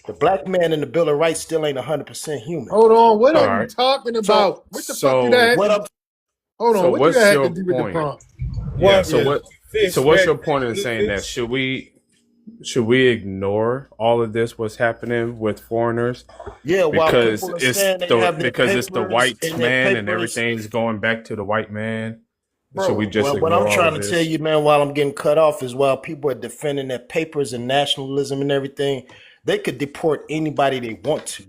The black man in the Bill of Rights still ain't 100% human. Hold on, what all are you right. talking So about? What the fuck do that So have what to I'm hold on, so what do that what's have to your do with the point? prompt? Yeah. One So is what? fish So what's better your than point in good saying that? fish. Should we ignore all of this? What's happening with foreigners? Yeah, while Because people are it's saying they have their the papers white and their man and papers, everything's going back to the white man. Should we bro. just Well, what I'm ignore all trying of to tell this? you, man, while I'm getting cut off, is while people are defending their papers and nationalism and everything, they could deport anybody they want to.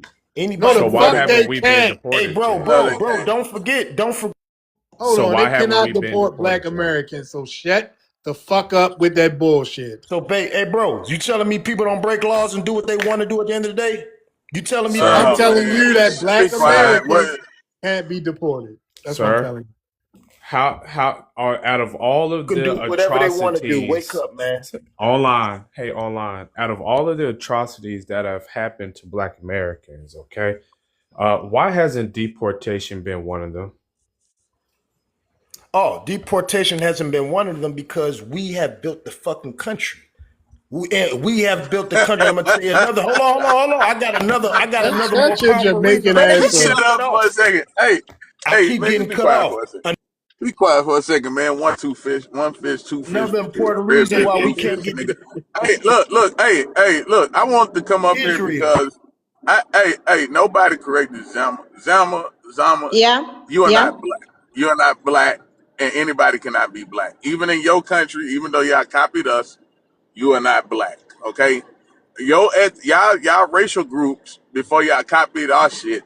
No, Anybody the So who why want fuck to haven't they go. we been can't. Hey, deported bro, yet? No, bro, they bro, can't. don't forget. Hold So on, why they haven't we cannot been deport black deported yet? Americans, so shut the fuck up with that bullshit. So, hey, bro, you telling me people don't break laws and do what they want to do at the end of the day? You telling me I'm Sir, people telling you that Be black quiet. Americans What? can't be deported. That's what I'm sir, telling you. how are out of all of can the do whatever they want to do? Wake atrocities up, man. online, out of all of the atrocities that have happened to Black Americans, okay, why hasn't deportation been one of them? Oh, deportation hasn't been one of them because we have built the fucking country. We have built the country. I'm gonna tell you another. Hold on. I got another more Shut your powerful reason. Jamaican I Man, keep ass getting up. shut cut up for a off. second. Hey, I hey, keep man, just getting be cut quiet off. for a second. Be quiet for a second, man. One fish, two fish, Another important red reason fish, why blue we fish, can't get nigga. Hey, look, look. I want to come up here Israel. because nobody corrected Zama. Yeah, You are yeah. not black. You are not black, and anybody cannot be black. Even in your country, even though y'all copied us, you are not black. Okay, y'all racial groups before y'all copied our shit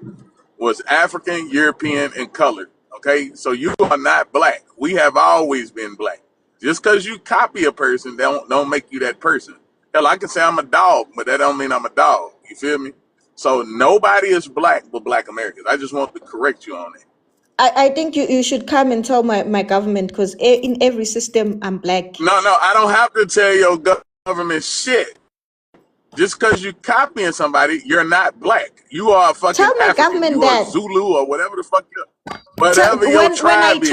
was African, European, and colored. Okay, so you are not black. We have always been black. Just because you copy a person, don't make you that person. Hell, I can say I'm a dog, but that don't mean I'm a dog. You feel me? So nobody is black but Black Americans. I just want to correct you on that. I think you should come and tell my government because in every system I'm black. No, I don't have to tell your government shit. Just because you copying somebody, you're not black. You are a fucking Tell my African. government You are that. Zulu or whatever the fuck Tell, whatever your tribe is.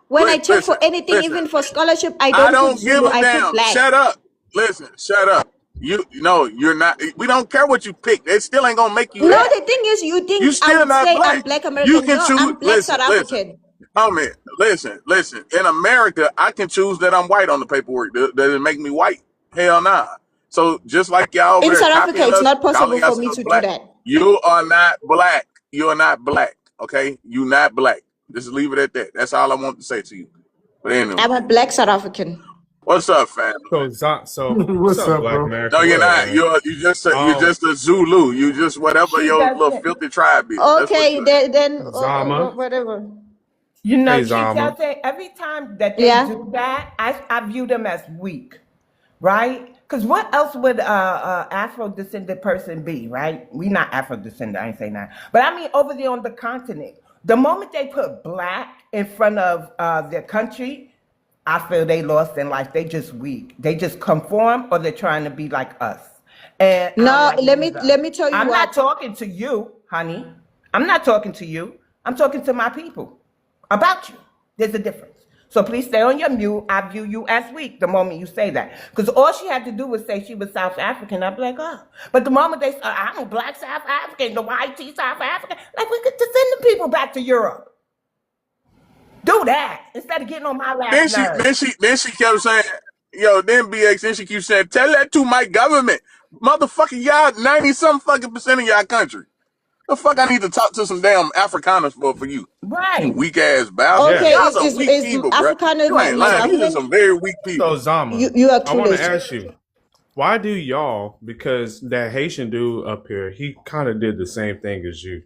when I check for Listen, anything, listen. even for scholarship, I I don't put don't give Zulu, a I put damn. black. Shut up. Listen, shut up. You no, you're not. We don't care what you pick. They still ain't gonna make you No, that. the thing is, you You think I still would not say I'm black. black You American. can No, choose. I'm black South Listen. African. Homie, listen. In America, I can choose that I'm white on the paperwork. Does it make me white? Hell nah. So just like y'all over In there South Africa, copying it's us, not possible calling for me yourselves to do black, that. you are not black. You are not black. Okay? You not black. Just leave it at that. That's all I want to say to you. But anyway, I'm a black South African. what's up, family? What's What's up, up, Black bro? No, America? you're What up, not. man? You're just a Zulu. You just whatever She your little doesn't. filthy tribe is. That's what Okay, you then Zama. whatever. You know, Hey, she Zama. doesn't. Every time that they Yeah. do that, I view them as weak, right? Because what else would Afro descendant person be, right? We not Afro descendant. I ain't saying that, but I mean over there on the continent. The moment they put black in front of their country, I feel they lost in life. They just weak. They just conform, or they're trying to be like us, and I don't No, like let neither. me tell you I'm not what. talking to you, honey. I'm not talking to you. I'm talking to my people about you. There's a difference. So please stay on your mute. I view you as weak the moment you say that. Because all she had to do was say she was South African. I'd be like, oh. But the moment they say, I'm a black South African, the white South African, like we could just send the people back to Europe. Do that instead of getting on my last nerve. then she kept saying, yo, then BX, then she keeps saying, tell that to my government. Motherfucker, y'all 90 some fucking percent of y'all country. The fuck I need to talk to some damn Afrikaners for you. You Right. weak ass bastard. Okay, Yeah. Y'all is some is weak is people, bro. Afrikaner You ain't my lying. These are government? some very weak So, people. Zama, You are I too want to late. ask you, why do y'all, because that Haitian dude up here, he kind of did the same thing as you.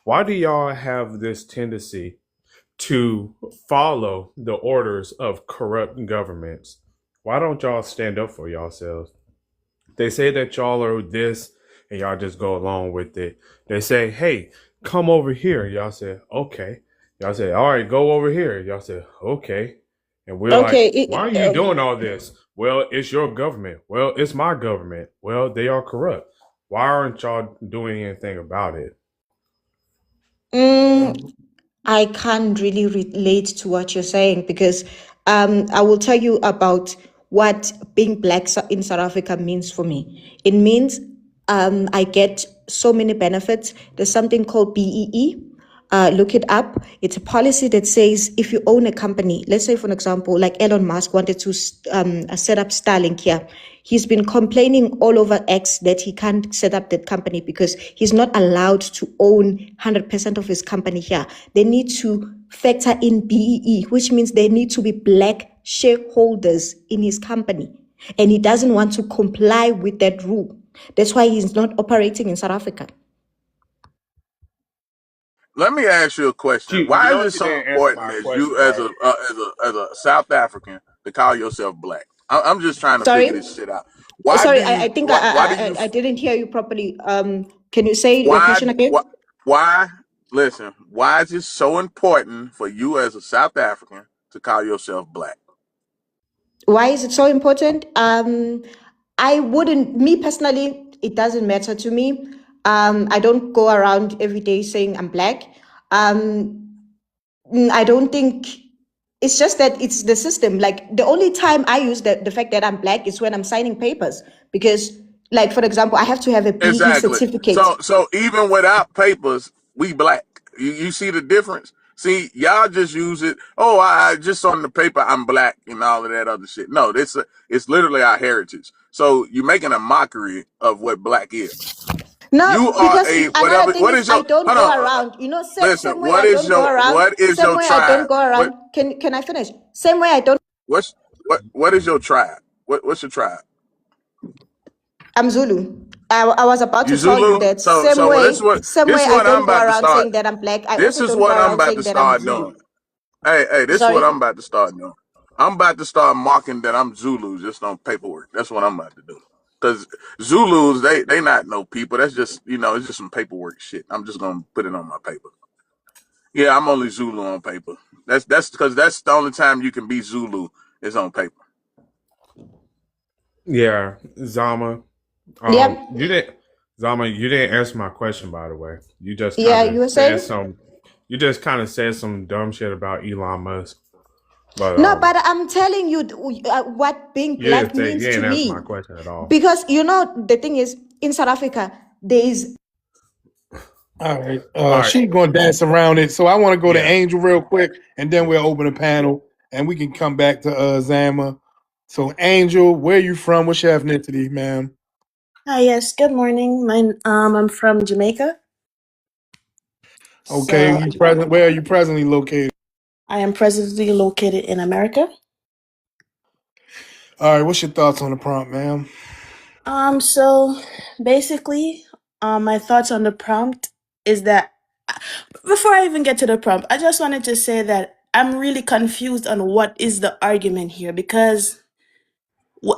Why do y'all have this tendency to follow the orders of corrupt governments Why don't y'all stand up for yourselves? They say that y'all are this and y'all just go along with it. They say, hey, come over here. Y'all say, okay. Y'all say, all right, go over here. Y'all say, okay. And we're like, why are you doing all this? Well, it's your government. Well, it's my government. Well, they are corrupt. Why aren't y'all doing anything about it? I can't really relate to what you're saying because I will tell you about what being black in South Africa means for me. It means I get so many benefits. There's something called BEE. Look it up. It's a policy that says if you own a company, let's say, for an example, like Elon Musk wanted to set up Starlink here. He's been complaining all over X that he can't set up that company because he's not allowed to own 100% of his company here. They need to factor in BEE, which means they need to be black shareholders in his company. And he doesn't want to comply with that rule. That's why he's not operating in South Africa. Let me ask you a question. You Why is know it you so didn't answer important my as question, you as right? a South African to call yourself black? I'm just trying to figure Sorry? this shit out. Why do Sorry, you I think why do you I didn't hear you properly. Can you say your why question again? why listen? Why is it so important for you as a South African to call yourself black? Why is it so important? I wouldn't, me personally, it doesn't matter to me. I don't go around every day saying I'm black. I don't think, it's just that it's the system. Like the only time I use the fact that I'm black is when I'm signing papers because, like, for example, I have to have a BE Exactly. certificate. So even without papers, we black. You see the difference? See, y'all just use it. Oh, I just on the paper, I'm black and all of that other shit. No, it's literally our heritage. So you're making a mockery of what black is. You No, are because a another whatever. thing What is is I your? don't Hold go on. around. You know, Listen. same way I don't go around. What is Same your way I don't tribe? go around. Can I finish? Same way I don't. What is your tribe? What's your tribe? I'm Zulu. I was about You to tell you Zulu? that So well, same this way is I what I'm don't go about to around start. saying that I'm black. I This also is don't go what I'm around about saying to that I'm start doing. Zulu. Hey, this is what Sorry? I'm about to start doing. I'm about to start marking that I'm Zulu just on paperwork. That's what I'm about to do. Cause Zulus, they not no people. That's just it's just some paperwork shit. I'm just gonna put it on my paper. Yeah, I'm only Zulu on paper. That's because that's the only time you can be Zulu is on paper. Yeah, Zama. Yep. You didn't, Zama. You didn't answer my question, by the way. You just Yeah, kind of you were said saying? some. You just kind of said some dumb shit about Elon Musk, but No, but I'm telling you what being black you means to didn't answer my me. question at all. Because, the thing is, in South Africa, there is. All right. All right. She's gonna dance around it. So I want to go to Yeah. Angel real quick, and then we'll open a panel, and we can come back to Zama. So Angel, where you from? What's your ethnicity, ma'am? Hi, yes, good morning. I'm from Jamaica. Okay, So where are you presently located? I am presently located in America. All right, what's your thoughts on the prompt, ma'am? So basically, my thoughts on the prompt is that before I even get to the prompt, I just wanted to say that I'm really confused on what is the argument here because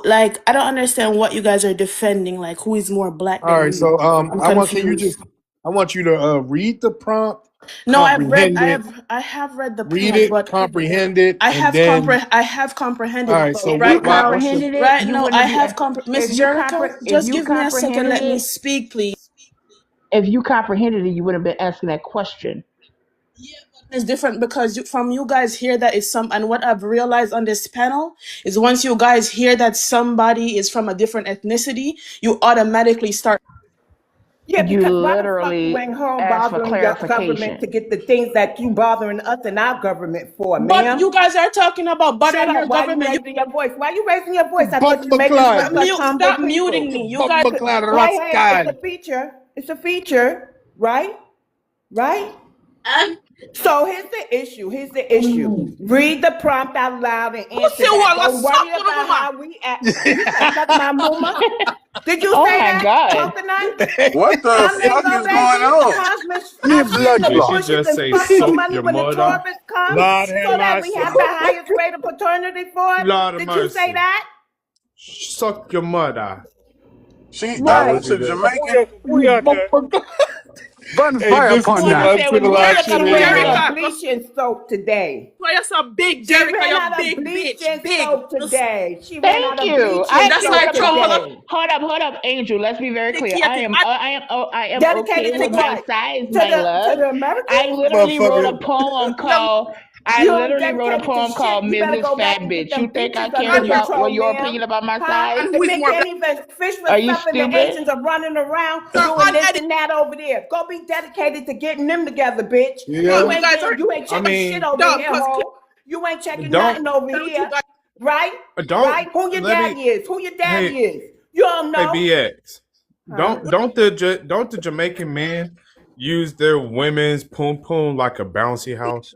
like I don't understand what you guys are defending, like who is more black All than right, so who. I'm confused. I want you to read the prompt, No, comprehend it, I have read the read prompt, it, but comprehend it, and then I have comprehended all it, right. but So If you what's your comprehended it, you no, wouldn't I be. have Miss Jericho, If just you give me a second, comprehended let me it, speak, please. if you comprehended it, you would have been asking that question. It's different because from you guys hear that is some, and what I've realized on this panel is once you guys hear that somebody is from a different ethnicity, you automatically start. Yeah, You because why the fuck you literally ain't home asked for bothering your government to clarification. get the things that you bothering us and our government for, But ma'am? you guys are talking about Shut bothering up. your Why you government. You raising your voice? Why you raising your voice? I thought you Bumba making Clyde? such humble stop people. muting me. You guys. Bumba Clyde Go ahead. It's a Rascal. feature. It's a feature, right? Right? So here's the issue. Here's the issue. Read the prompt out loud and answer that. Don't worry about how we act. You say suck my mama. Did you Oh say my that, God. Coconut? What the fuck Flamingo is going baby, on? You Osmond blood in the Did she clot. bushes just and say fuck your soak money your when the mother? tourists come Lord so have that we mercy. have the highest rate of paternity for it? Lord have Did you say mercy. that? Suck your mother. She That Right. would be Aisha the Jamaican. Booyaka. Burn Hey, fire this is upon some that. uncivilized shit America in ran out here. of bleaching soap today. Boy, you're so big, She Jericho. ran You're out of big, bitch. bleaching Big. soap today. She ran out Thank of you. bleaching That's soap why today. Hold up, Angel. Let's be very clear. Dedicated. I am okay Dedicated to with my what? size, To my the love. I Americans? literally wrote a Motherfucker. poem Number called You ain't dedicated to shit. You better Mrs. go back Fat and get Bitch. You them think I beaches care under one about control, what your ma'am. opinion about my Huh? size? The who is men more can't black. even fish for Are you something. The stupid? Asians are running around So doing all this that is and that over there. Go be dedicated to getting them together, bitch. dumb. You Yeah. You guys are ain't I checking shit mean, over dumb here, because ho. You ain't checking don't nothing over what you here. guys Right? don't Right? Who your let me. daddy is? Who your daddy Hey, is? You don't hey, know? BX. Huh? Don't the Jamaican men use their women's poom poom like a bouncy house?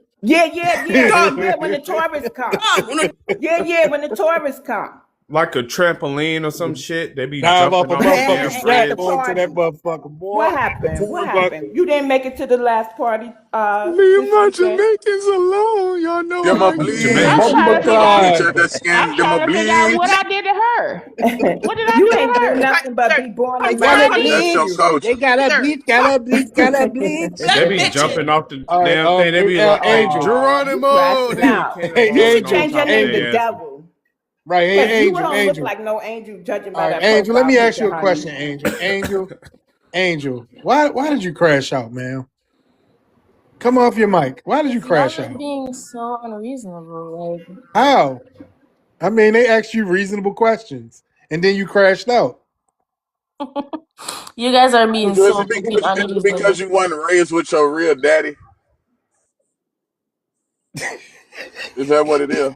dumb, When the tourists come. dumb. When the tourists come. Like a trampoline or some shit. They be Dive off jumping a off the And, damn motherfucking at the flat bridge. boy to that party. motherfucker, boy. What happened? What Boom, buck. happened? You didn't make it to the last party Leave this my weekend? Jamaicans alone. Y'all know Them a I The bleed. I'm Jamaican. trying to figure out. Bleach Bumbleclad. at the I'm skin. Them a trying to figure out what bleach. I did to her. What did I You do ain't to do her? nothing but Either. be born They and gotta raised Either. here. That's your bleach. They culture. gotta Either. bleach, gotta bleach, gotta bleach. They Black be bitches. jumping off the All right, damn thing. They be like Angel. Aw, you Geronimo. crashing They be out. cannonballing You Hey, should on Angel, change your top of name to Angel. their ass. Devil. Right, Because hey, you Angel, don't look Angel. like no angel judging All by right, that Angel, let profile me ask picture, you a honey. question, Angel. Why did you crash out, man? Come off your mic. Why did you Because y'all crash are out? being so unreasonable. Like, How? I mean, they asked you reasonable questions, and then you crashed out. you guys are being Angel, so fucking is it unreasonable. because you wasn't raised with your real daddy? Is that what it is?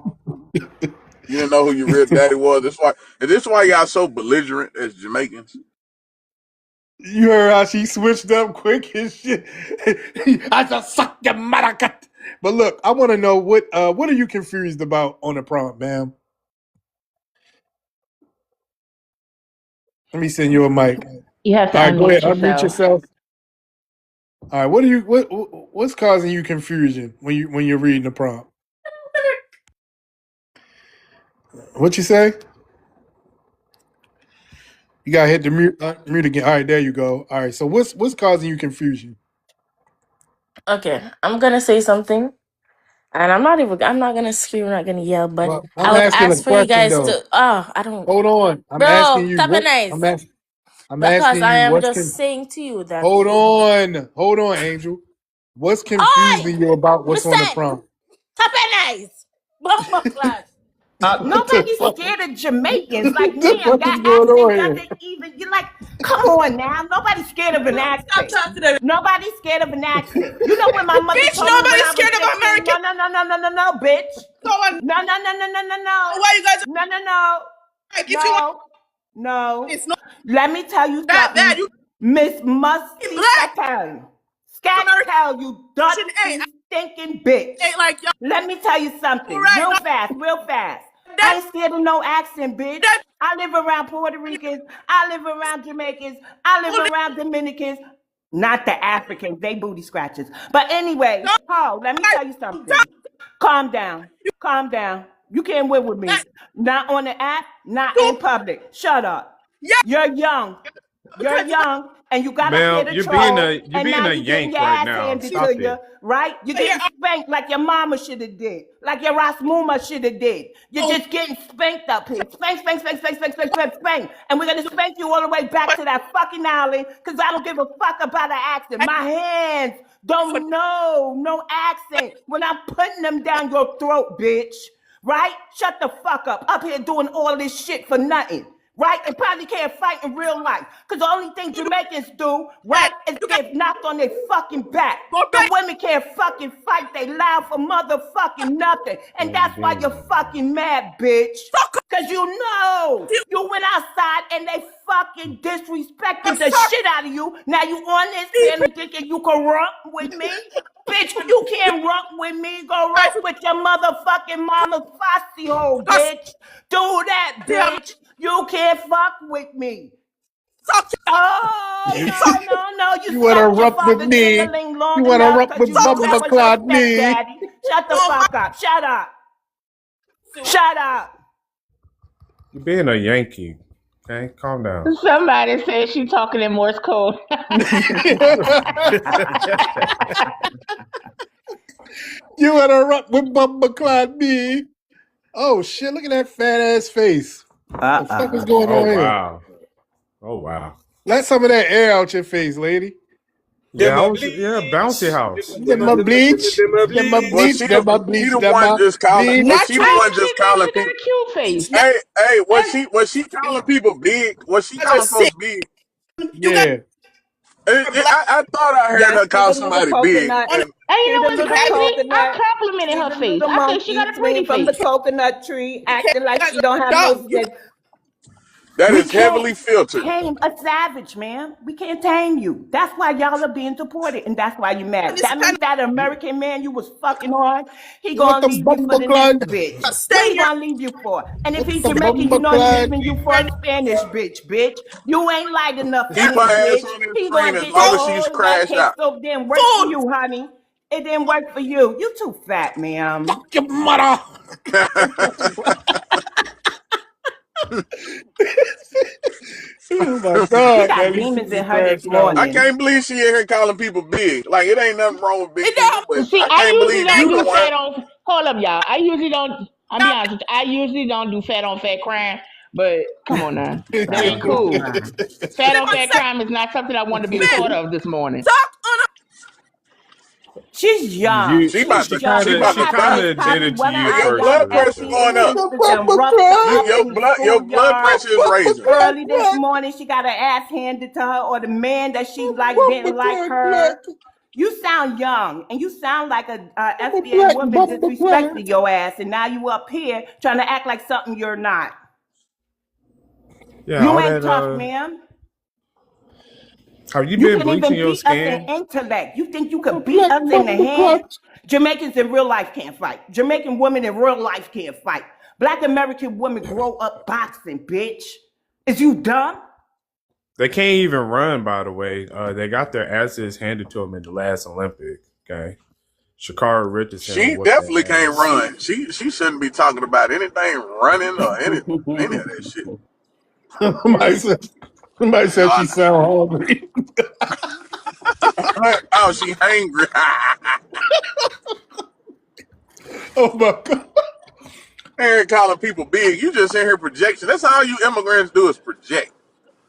You didn't know who your real daddy was. This why y'all so belligerent as Jamaicans. You heard how she switched up quick and shit. I just suck your mother. But look, I want to know what are you confused about on the prompt, ma'am? Let me send you a mic. You have to All right, go ahead. unmute Unmute yourself. yourself. All right, what's causing you confusion when you're reading the prompt? What you say? You gotta hit the mute again. All right, there you go. All right, so what's causing you confusion? Okay, I'm gonna say something, and I'm not gonna scream, I'm not gonna yell, but Well, I I'm would asking a ask for you question guys though. to, oh, I don't, Hold on. I'm asking bro, you top and what nice. I'm Because asking I you am what's just saying to you that, hold on, Angel. What's oi, confusing you about me what's on the say, prompt? top and nice, bumper class. What the Nobody's fuck? scared of Jamaicans. Like, What the ma'am, fuck is that going on accent here? doesn't even, you're like, come on now. Nobody's scared of an Stop accent. talking to them. Nobody's scared of an accent. You know when my mother Bitch, told me when nobody's I was scared of 16, American. no, bitch. So on. No. Why you guys No. like if you want No. No. it's not Let me tell you that bad, something. you Miss fucking Musty black. Scatel. American Scatel, you ain't dirty, stinking bitch. ain't like y'all Let me tell you something right real now. fast. I That ain't scared of no accent, bitch. that I live around Puerto Ricans. I live around Jamaicans. I live around Dominicans. Not the Africans. They booty scratchers. But anyway, Paul, let me tell you something. Calm down. Calm down. You can't win with me. that Not on the app, not too in public. Shut up. yeah. You're young. I'm You're trying to young and you got up here Ma'am, to you're being troll, a and now you're getting yank your right ass now. handed to Stop you, it. right? You're here. getting spanked like your mama should have did, like your Rasmuma should have did. You're just getting spanked up here. Spank. And we're gonna spank you all the way back to that fucking island, because I don't give a fuck about an accent. My hands don't know no accent when I'm putting them down your throat, bitch. Right? Shut the fuck up here doing all this shit for nothing. Right? And probably can't fight in real life. Because the only thing Jamaicans do, right, is You guys get knocked on their fucking back. go The back. women can't fucking fight. They loud for motherfucking nothing. And that's why you're fucking mad, bitch. Because you went outside and they fucking disrespected the shit out of you. Now you on this panel thinking you can rump with me? Bitch, you can't rump with me. Go rump with your motherfucking mama's fossy hole, bitch. Do that, bitch. You can't fuck with me. Oh, You, no. You you wanna sucked your rup with father me? ding-a-ling You long wanna enough rup because with you knew that Bumba was your Clad me? stepdaddy. Shut the fuck up. Shut up. You're being a Yankee. Okay, calm down. Somebody said she talking in Morse code. You wanna rock with Bumba Clyde B? Oh shit! Look at that fat ass face. The fuck is going Oh on here? wow. Oh wow. Let some of that air out your face, lady. Yeah, Them I a was. Yeah, bouncy bleach. house. Them a bleach. Them a Them a Well, bleach. bleach. Them a she bleach. the Them one a just calling. Well, bleach. she the How one you just get that? calling She got people. a cute face. Hey, That's was she calling people big? Was she a calling sick. folks big? You got Yeah. black. I thought I heard Yes, her see call the little somebody big, coconut. and And you See know the what's little crazy? I coconut. complimented See her the face. little I said she got monkey a pretty swinging from the face. coconut tree, You can't acting like judge she a don't have no dog. You sense. that We is can't heavily filtered. tame a savage, man. We can't tame you. That's why y'all are being deported, and that's why you can't mad. this That kind means that American man you was fucking on, he What gonna the leave you for Bumba the next Clyde? bitch. of What stay he your gonna leave you for? And if What he's the Jamaican, you Bumba know he Clyde? leaving you for a Spanish bitch. You ain't light enough for Keep him, her ass bitch. on the He screen gonna as get long as soul she's all that crashed cake out. so it didn't work for soul. you, honey. It didn't work for you. You too fat, ma'am. Fuck your mother. Oh my She god, got man, these demons people in her this crashing out. I morning. can't believe she in here calling people big. Like it ain't nothing wrong with big It people, don't but See, I I can't usually believe don't you make the do one. fat on. Hold up, y'all. I usually don't. I'll be no honest with you. I usually don't do fat on fat crime. But come on now, that Fat ain't on that cool. crime. Fat them on a fat say crime is not something I want to be a man. part of this morning. Talk on She's young. You, She She's about she to young. she kind And of, what about she to happened kind cry. is of probably admitted to one of you Your our first, young blood pressure Elizabeth. going STD up. sisters that roughed her up in the Your blood schoolyard pressure is raising. early this morning. She got her ass handed to her, or the man that she like Bumba didn't like Clyde black. her. You sound young, and you sound like a I'm a SBA black woman Bumba Clyde. disrespecting your ass, and now you up here trying to act like something you're not. Yeah, You all ain't that. tough, ma'am. Have you You been can bleaching even your beat us in skin? intellect. You think you A could beat black us in the Bumba hand? Clyde. Jamaicans in real life can't fight. Jamaican women in real life can't fight. Black American women grow up boxing, bitch. Is you dumb? They can't even run. By the way, they got their asses handed to them in the last Olympic. Okay, Shakara Richardson She whooped definitely their can't ass. run. She shouldn't be talking about anything running or any of that shit. somebody, said, somebody said she God, sound hungry. oh, she hangry. Oh my god. Ain't calling people big. You just in here projection. That's all you immigrants do is project.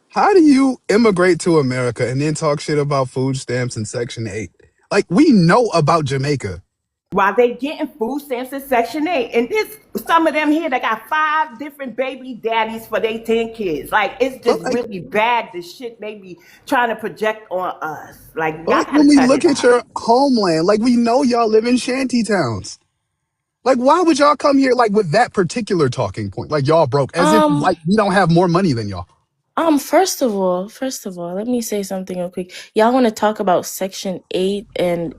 How do you immigrate to America and then talk shit about food stamps and Section 8? Like, we know about Jamaica. While they getting food stamps in Section 8. And this some of them here that got 5 different baby daddies for their 10 kids. Like, it's But just like, really bad, the shit they be trying to project on us. Like, but y'all like when gotta we cut look it at out. your homeland, like we know y'all live in shanty towns. Like, why would y'all come here like with that particular talking point? Like y'all broke, as if Um, like we don't have more money than y'all. first of all, let me say something real quick. Y'all want to talk about Section 8 and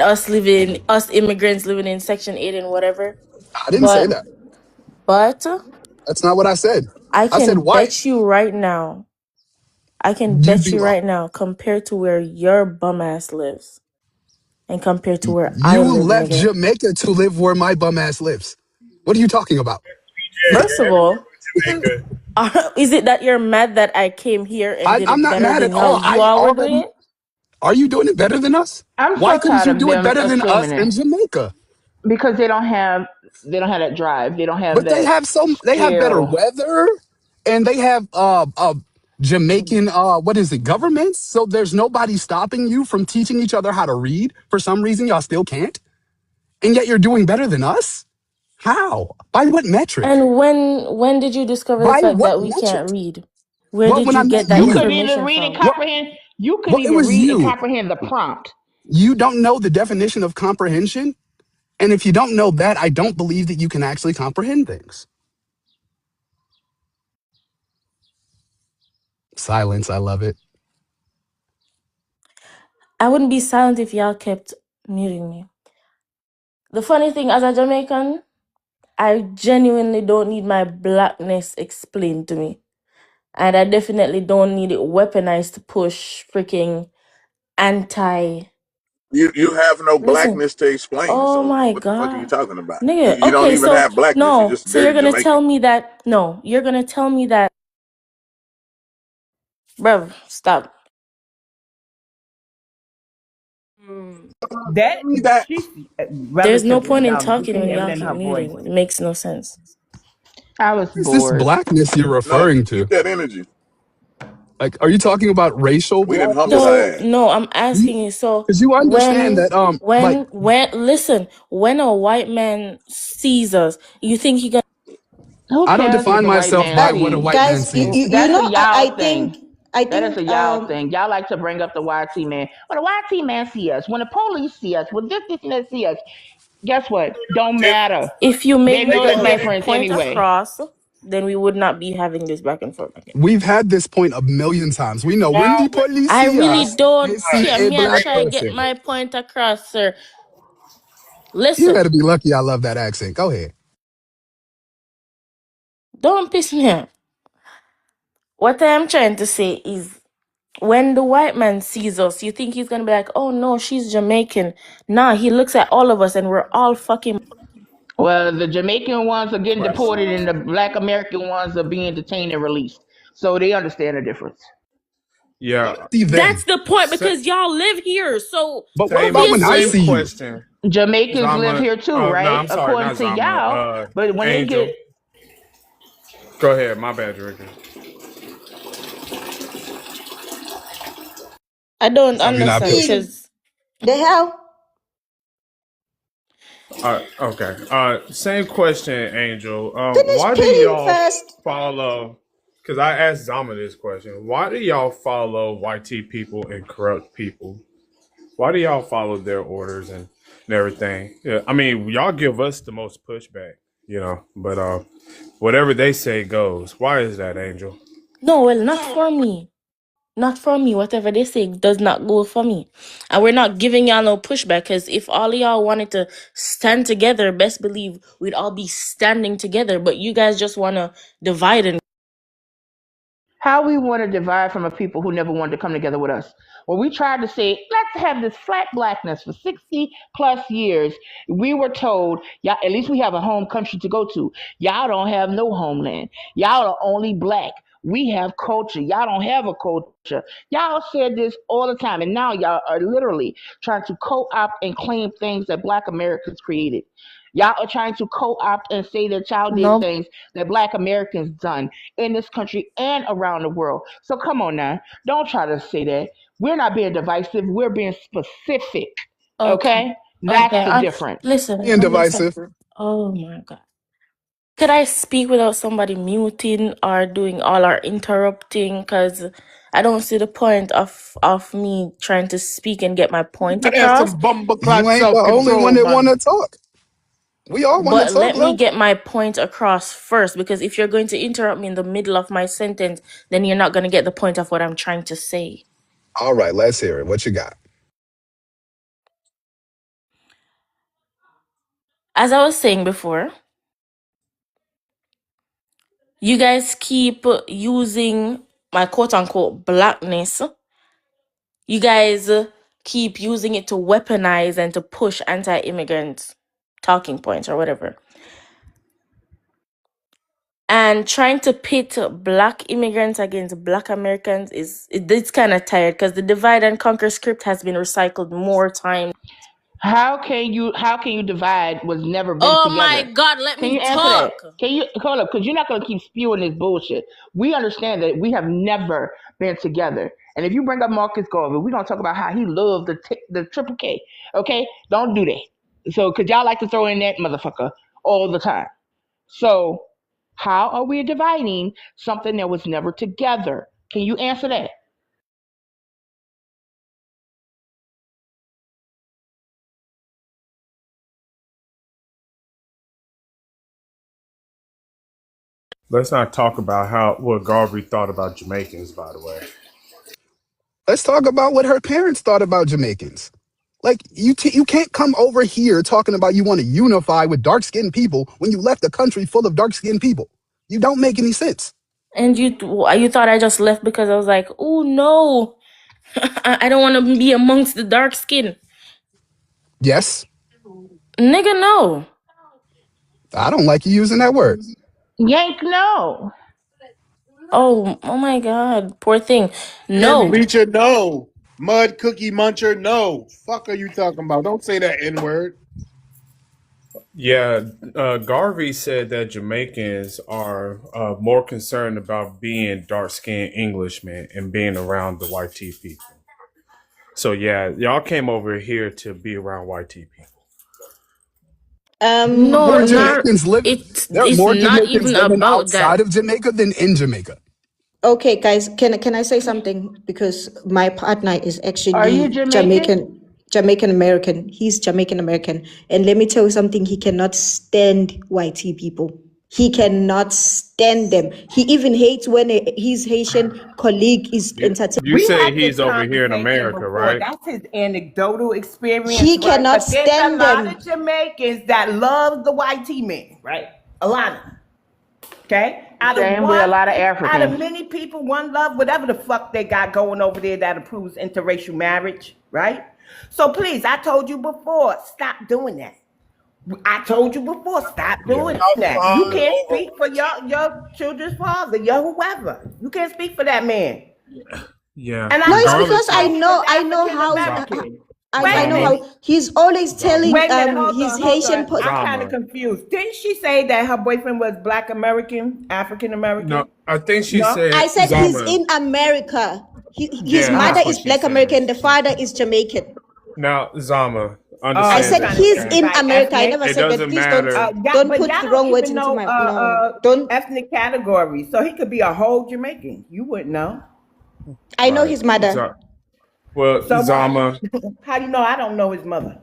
us immigrants living in Section 8 and whatever. I didn't say But that. but That's not what I said. I I said can white. bet you right now. I can You'd bet be you wrong. right now, compared to where your bum ass lives and compared to where I You live, left nigga. Jamaica to live where my bum ass lives. What are you talking about? Yeah, First you're of everywhere all, but Jamaica. is it that you're mad that I came here and did I'm it not better mad at than how all. you all were All doing that. it? Are you doing it better than us? I'm Why so couldn't tired you of do it them better than assuming us it in Jamaica? because they don't have that drive. They don't have But that they have better skill. weather and they have Jamaican what is it, governments? So there's nobody stopping you from teaching each other how to read. For some reason y'all still can't. And yet you're doing better than us? How? By what metric? And when did you discover the By fact what that we can't metric? read? Where Well, did when I you met get that You you, couldn't even information read and from? well, comprehend. You couldn't well, it even was read and you. comprehend the prompt. You don't know the definition of comprehension. And if you don't know that, I don't believe that you can actually comprehend things. Silence, I love it. I wouldn't be silent if y'all kept muting me. The funny thing, as a Jamaican, I genuinely don't need my blackness explained to me. And I definitely don't need it weaponized to push freaking anti-immigrant You have no Listen. blackness to explain. Oh So my what the fuck are you God. talking about? Nigga. You don't Okay, even so have blackness. You're no. just So you're dirty gonna Jamaican. tell me that no, you're gonna tell me that bruv, stop. That That she's There's no relatively point in young. You talking can when hear it y'all in keep her voice. muting. It makes no sense. I was Is this bored. blackness you're No, referring keep to? that energy. Like, are you talking about racial We didn't humble blackness? So her ass. no, I'm asking you. So Because you understand that, like, when listen, when a white man sees us, you think he gonna? Who I don't cares what define the white myself man by what a sees? white man Guys, sees. you That's a know, y'all think thing. I That is think a y'all thing. Y'all like to bring up the YT man. When the YT man see us, when the police see us, when this and that see us, guess what? Don't If matter. If you They make know that's my the friends point anyway. across, then we would not be having this back and forth again. We've had this point a million times. We know when now the police I see really us, don't they see care. a Me, I black try get person. my point across, sir. You Listen, better be lucky I love that accent. Go ahead. don't piss me off. What I am trying to say is, when the white man sees us, you think he's gonna be like, "Oh no, she's Jamaican." Nah, he looks at all of us, and we're all fucking. Well, the Jamaican ones are getting Question. deported and the black American ones are being detained and released. So they understand the difference. Yeah. See them. That's the point Sa- because y'all live here, so But what about when I obviously. same see you? question. Jamaicans live Zama. here too, No, right? I'm sorry, According not to Zama. y'all. But when they get Angel. Go ahead. My bad, Drinker. I don't Tell me not understand pussy. because the hell. Okay. Same question, Angel. Finish Why do pitting y'all first. follow? Because I asked Zama this question. Why do y'all follow YT people and corrupt people? Why do y'all follow their orders and everything? Yeah, I mean, y'all give us the most pushback, but whatever they say goes. Why is that, Angel? no, well, not for me. Not for me. Whatever they say does not go for me. And we're not giving y'all no pushback because if all of y'all wanted to stand together, best believe we'd all be standing together. But you guys just want to divide and. how we want to divide from a people who never wanted to come together with us. Well, we tried to say, let's have this flat blackness for 60 plus years. We were told, yeah, at least we have a home country to go to. Y'all don't have no homeland. Y'all are only black. We have culture. Y'all don't have a culture. Y'all said this all the time. And now y'all are literally trying to co opt and claim things that black Americans created. Y'all are trying to co opt and say that y'all did No, things that black Americans done in this country and around the world. So come on now. Don't try to say that. We're not being divisive. We're being specific. okay. Okay? That's Okay. the difference. Listen, Being listen. divisive. Oh my God. Could I speak without somebody muting or doing all our interrupting? Because I don't see the point of me trying to speak and get my point That has across. some bumble You clot ain't the self only one control, that want man. to talk. We all want to But talk, let me though. get my point across first, because if you're going to interrupt me in the middle of my sentence, then you're not going to get the point of what I'm trying to say. All right, let's hear it. What you got? As I was saying before, you guys keep using my quote unquote blackness. You guys keep using it to weaponize and to push anti-immigrant talking points or whatever. And trying to pit black immigrants against black Americans it's kind of tired because the divide and conquer script has been recycled more times. How can you divide was never been Oh together? my God, let Can me you answer that? talk. Can you hold up? Because you're not gonna keep spewing this bullshit. We understand that we have never been together. And if you bring up Marcus Garvey, we're gonna talk about how he loved the triple K. Okay? Don't do that. So cause y'all like to throw in that motherfucker all the time. So how are we dividing something that was never together? Can you answer that? Let's not talk about what Garvey thought about Jamaicans, by the way. Let's talk about what her parents thought about Jamaicans. Like, you can't come over here talking about you want to unify with dark-skinned people when you left a country full of dark-skinned people. You don't make any sense. And you thought I just left because I was like, oh no, I don't want to be amongst the dark skin. Yes. Nigga, no. I don't like you using that word. Yank, no. Oh my God. Poor thing. Skin No. bleacher, no. Mud cookie muncher, no. Fuck are you talking about? Don't say that N word. Yeah, Garvey said that Jamaicans are more concerned about being dark-skinned Englishmen and being around the white tea people. So yeah, y'all came over here to be around white tea people. More No, Um, not Jamaicans live. There are it's more not Jamaicans even living about outside that. of Jamaica than in Jamaica. okay, guys, can I say something? Because my partner is Are you actually Jamaican? Jamaican American. He's Jamaican American, and let me tell you something. He cannot stand white people. He cannot stand them. He even hates when his Haitian colleague is entertaining. You We say had this he's over here in conversation America, before. right? That's his anecdotal experience, He right? cannot But there's a stand lot them. of Jamaicans that love the white tea men, right? A lot of them. Okay? Same with a lot of Out of Africans. many people, one love, whatever the fuck they got going over there that approves interracial marriage, right? So please, I told you before, stop doing that. I told you before, stop Yeah. doing that. You can't speak for your children's father, your whoever. You can't speak for that man. Yeah. And No, I it's know Regardless because he I of said he was know African how American. Wait I a know Zama, minute. how he's always Zama, telling Wait a minute. his Hold Haitian. on. I'm kind of Zama. confused. Didn't she say that her boyfriend was Black American, African No, American? I think she No. I said said he's Zama. in America. His Yeah, mother that's what is Oh. she Black said. American. The father is Jamaican. Now, Zama, Oh, I you understand said trying to this, he's okay? in specify America. I ethnic? never It said that. doesn't Please matter. Yeah, don't but put y'all the don't wrong words even into know my no. Don't. ethnic category. So he could be a whole Jamaican. You wouldn't know. I know Right. his mother. So, well, So what? Zama, How do you know I don't know his mother?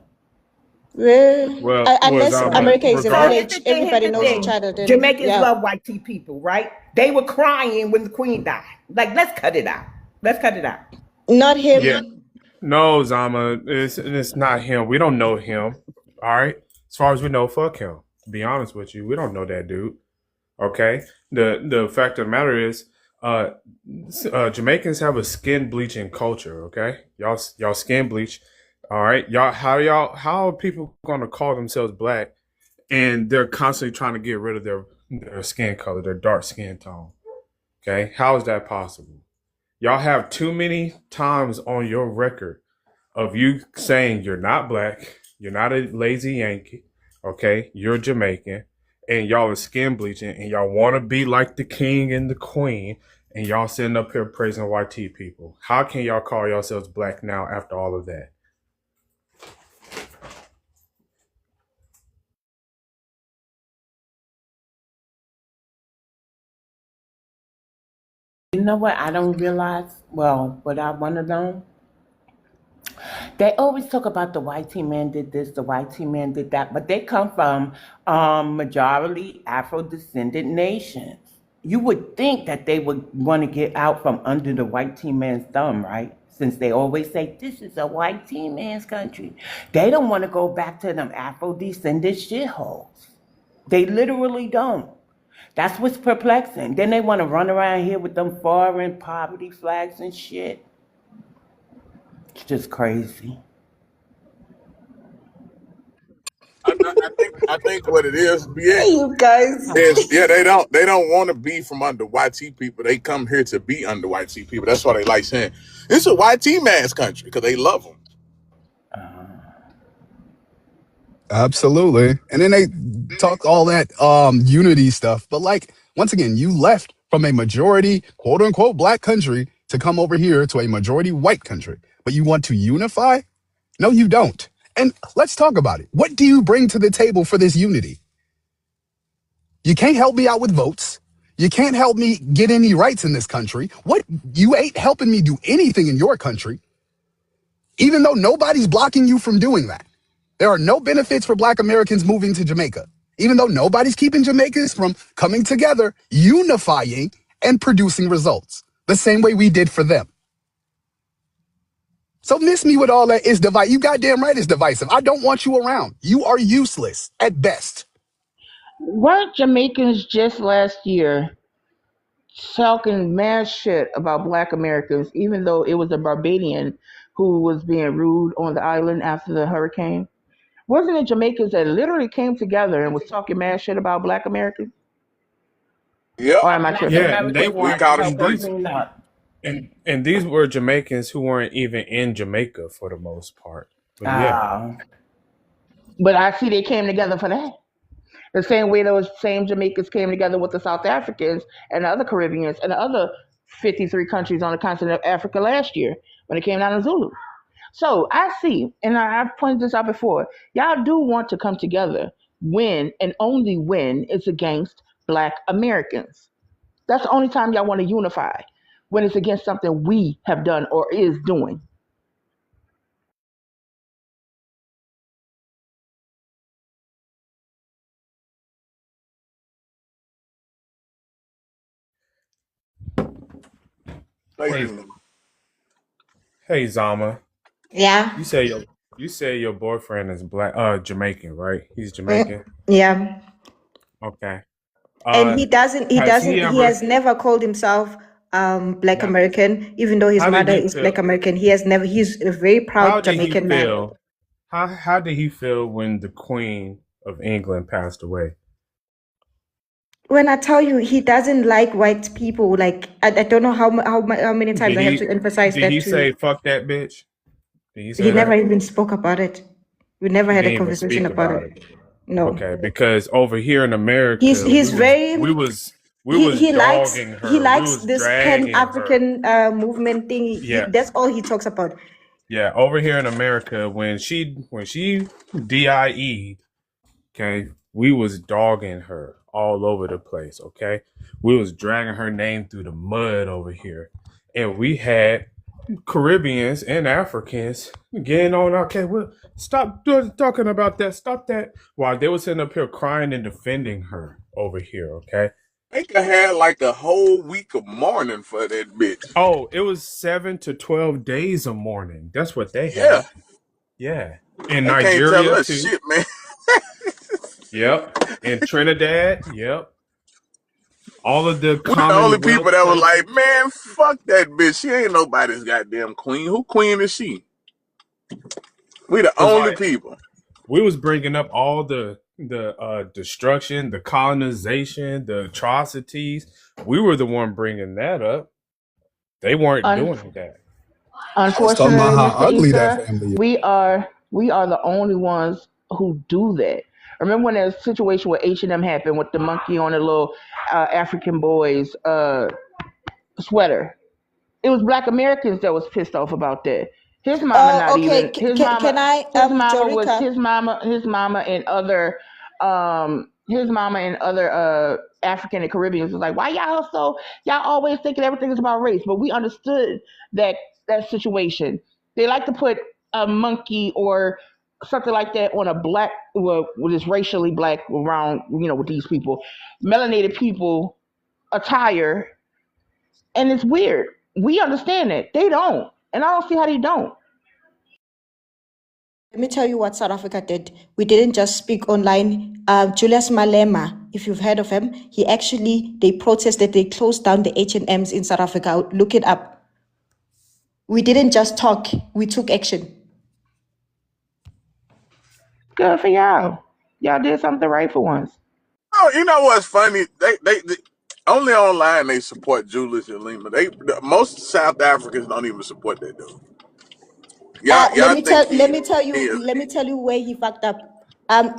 Well, unless Zama, America is a So here's regard. the village, thing. Here's everybody the knows Hold each thing. on. other. Then Jamaicans yeah. love white tea people, right? They were crying when the Queen died. Like, let's cut it out. Let's cut it out. Not Yeah. him. No, Zama, it's not him. We don't know him. All right. As far as we know, fuck him. To be honest with you, we don't know that dude. Okay. The fact of the matter is, uh, Jamaicans have a skin bleaching culture. Okay, y'all skin bleach. All right, how are people gonna call themselves black and they're constantly trying to get rid of their skin color, their dark skin tone? Okay, how is that possible? Y'all have too many times on your record of you saying you're not black, you're not a lazy Yankee, okay, you're Jamaican, and y'all are skin bleaching, and y'all want to be like the king and the queen, and y'all sitting up here praising white tea people. How can y'all call yourselves black now after all of that? You know what? I don't realize. Well, what I want to know. They always talk about the white tea man did this, the white tea man did that, but they come from majority Afro-descendant nations. You would think that they would want to get out from under the white tea man's thumb, right? Since they always say this is a white tea man's country, they don't want to go back to them Afro-descendant shitholes. They literally don't. That's what's perplexing. Then they want to run around here with them foreign poverty flags and shit. It's just crazy. I think what it is, BA, You guys. is yeah, they don't want to be from under YT people. They come here to be under YT people. That's why they like saying it's a YT man's country because they love them. Absolutely. And then they talk all that unity stuff. But like, once again, you left from a majority, quote unquote, black country to come over here to a majority white country. But you want to unify? No, you don't. And let's talk about it. What do you bring to the table for this unity? You can't help me out with votes. You can't help me get any rights in this country. What? You ain't helping me do anything in your country, even though nobody's blocking you from doing that. There are no benefits for black Americans moving to Jamaica, even though nobody's keeping Jamaicans from coming together, unifying, and producing results the same way we did for them. So miss me with all that is divisive. You goddamn right it's divisive. I don't want you around. You are useless at best. Weren't Jamaicans just last year talking mad shit about Black Americans, even though it was a Barbadian who was being rude on the island after the hurricane? Wasn't it Jamaicans that literally came together and was talking mad shit about Black Americans? Yep. Or am I Black tripping? Yeah, and they Americans We weren't. wanted to caught a help And us street. these clean up. and these were Jamaicans who weren't even in Jamaica for the most part. But yeah, Oh. But I see they came together for that. The same way those same Jamaicans came together with the South Africans and the other Caribbeans and the other 53 countries on the continent of Africa last year when it came down to Zulu. So I see, and I've pointed this out before, y'all do want to come together when and only when it's against Black Americans. That's the only time y'all want to unify, when it's against something we have done or is doing. Thank hey, you. hey, Zama, Yeah. you say your boyfriend is black, Jamaican, right? He's Mm, Jamaican. yeah. Okay. And Uh, he has he doesn't, he ever? has never called himself Black Now, American, even though his how did mother he is feel? Black American. He has never, he's a very How proud did he Jamaican man. feel? How did he feel when the Queen of England passed away? When I tell you he doesn't like white people, like I don't know how many times Did I have to he emphasize did that he to you. say fuck that bitch? Did he He say never that? even spoke about it. We never He had a didn't even conversation speak about about it. it. No. Okay, because over here in He's America, he's we very was we was dogging he her. We likes was this Pan dragging her. African movement thing. Yeah, That's all he talks about. yeah. Over here in America, when she DIE, okay, we was dogging her all over the place. Okay, we was dragging her name through the mud over here, and we had Caribbeans and Africans getting on. Okay, well, stop talking about that. Stop that. While they were sitting up here crying and defending her over here. Okay. They could have like a whole week of mourning for that bitch. Oh, it was 7 to 12 days of mourning. That's what they Yeah. had. Yeah. In They can't tell Nigeria us too. shit, man. Yep. In Trinidad. Yep. All of the We the only people Commonwealth that was like, places. man, fuck that bitch. She ain't nobody's goddamn queen. Who queen is she? We the Cause only like people. we was bringing up all the destruction, the colonization, the atrocities. We were the one bringing that up. They weren't Un- doing that. I was talking about Unfortunately, how Mr. ugly that Issa, family is. we are the only ones who do that. Remember when that situation with H&M happened with the monkey on the little African boy's sweater? It was Black Americans that was pissed off about that. His mama Oh, not okay. even his Can mama. I His mama was Jorika? his mama and other African and Caribbeans was like, why y'all always thinking everything is about race? But we understood that situation. They like to put a monkey or something like that on a black, well, what is racially black around, with these people, melanated people attire, and it's weird. We understand it. They don't. And I don't see how they don't. Let me tell you what South Africa did. We didn't just speak online. Julius Malema, if you've heard of him, they protested. They closed down the H&Ms in South Africa. Look it up. We didn't just talk. We took action. Good for y'all. Y'all did something right for once. Oh, you know what's funny? They only online they support Julius and Lima. Most South Africans don't even support that dude. Y'all think he is? Let me tell you where he fucked up.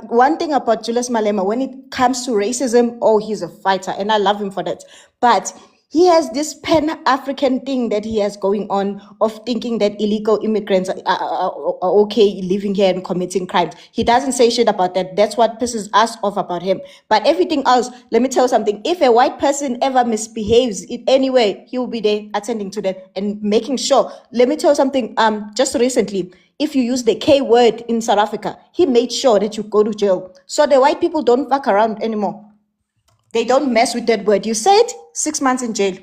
One thing about Julius Malema, when it comes to racism, oh, he's a fighter, and I love him for that. But he has this Pan-African thing that he has going on of thinking that illegal immigrants are okay living here and committing crimes. He doesn't say shit about that. That's what pisses us off about him. But everything else, let me tell you something. If a white person ever misbehaves in any way, he will be there attending to that and making sure. Let me tell you something. Just recently, if you use the K word in South Africa, he made sure that you go to jail. So the white people don't fuck around anymore. They don't mess with that word. You say it, 6 months in jail.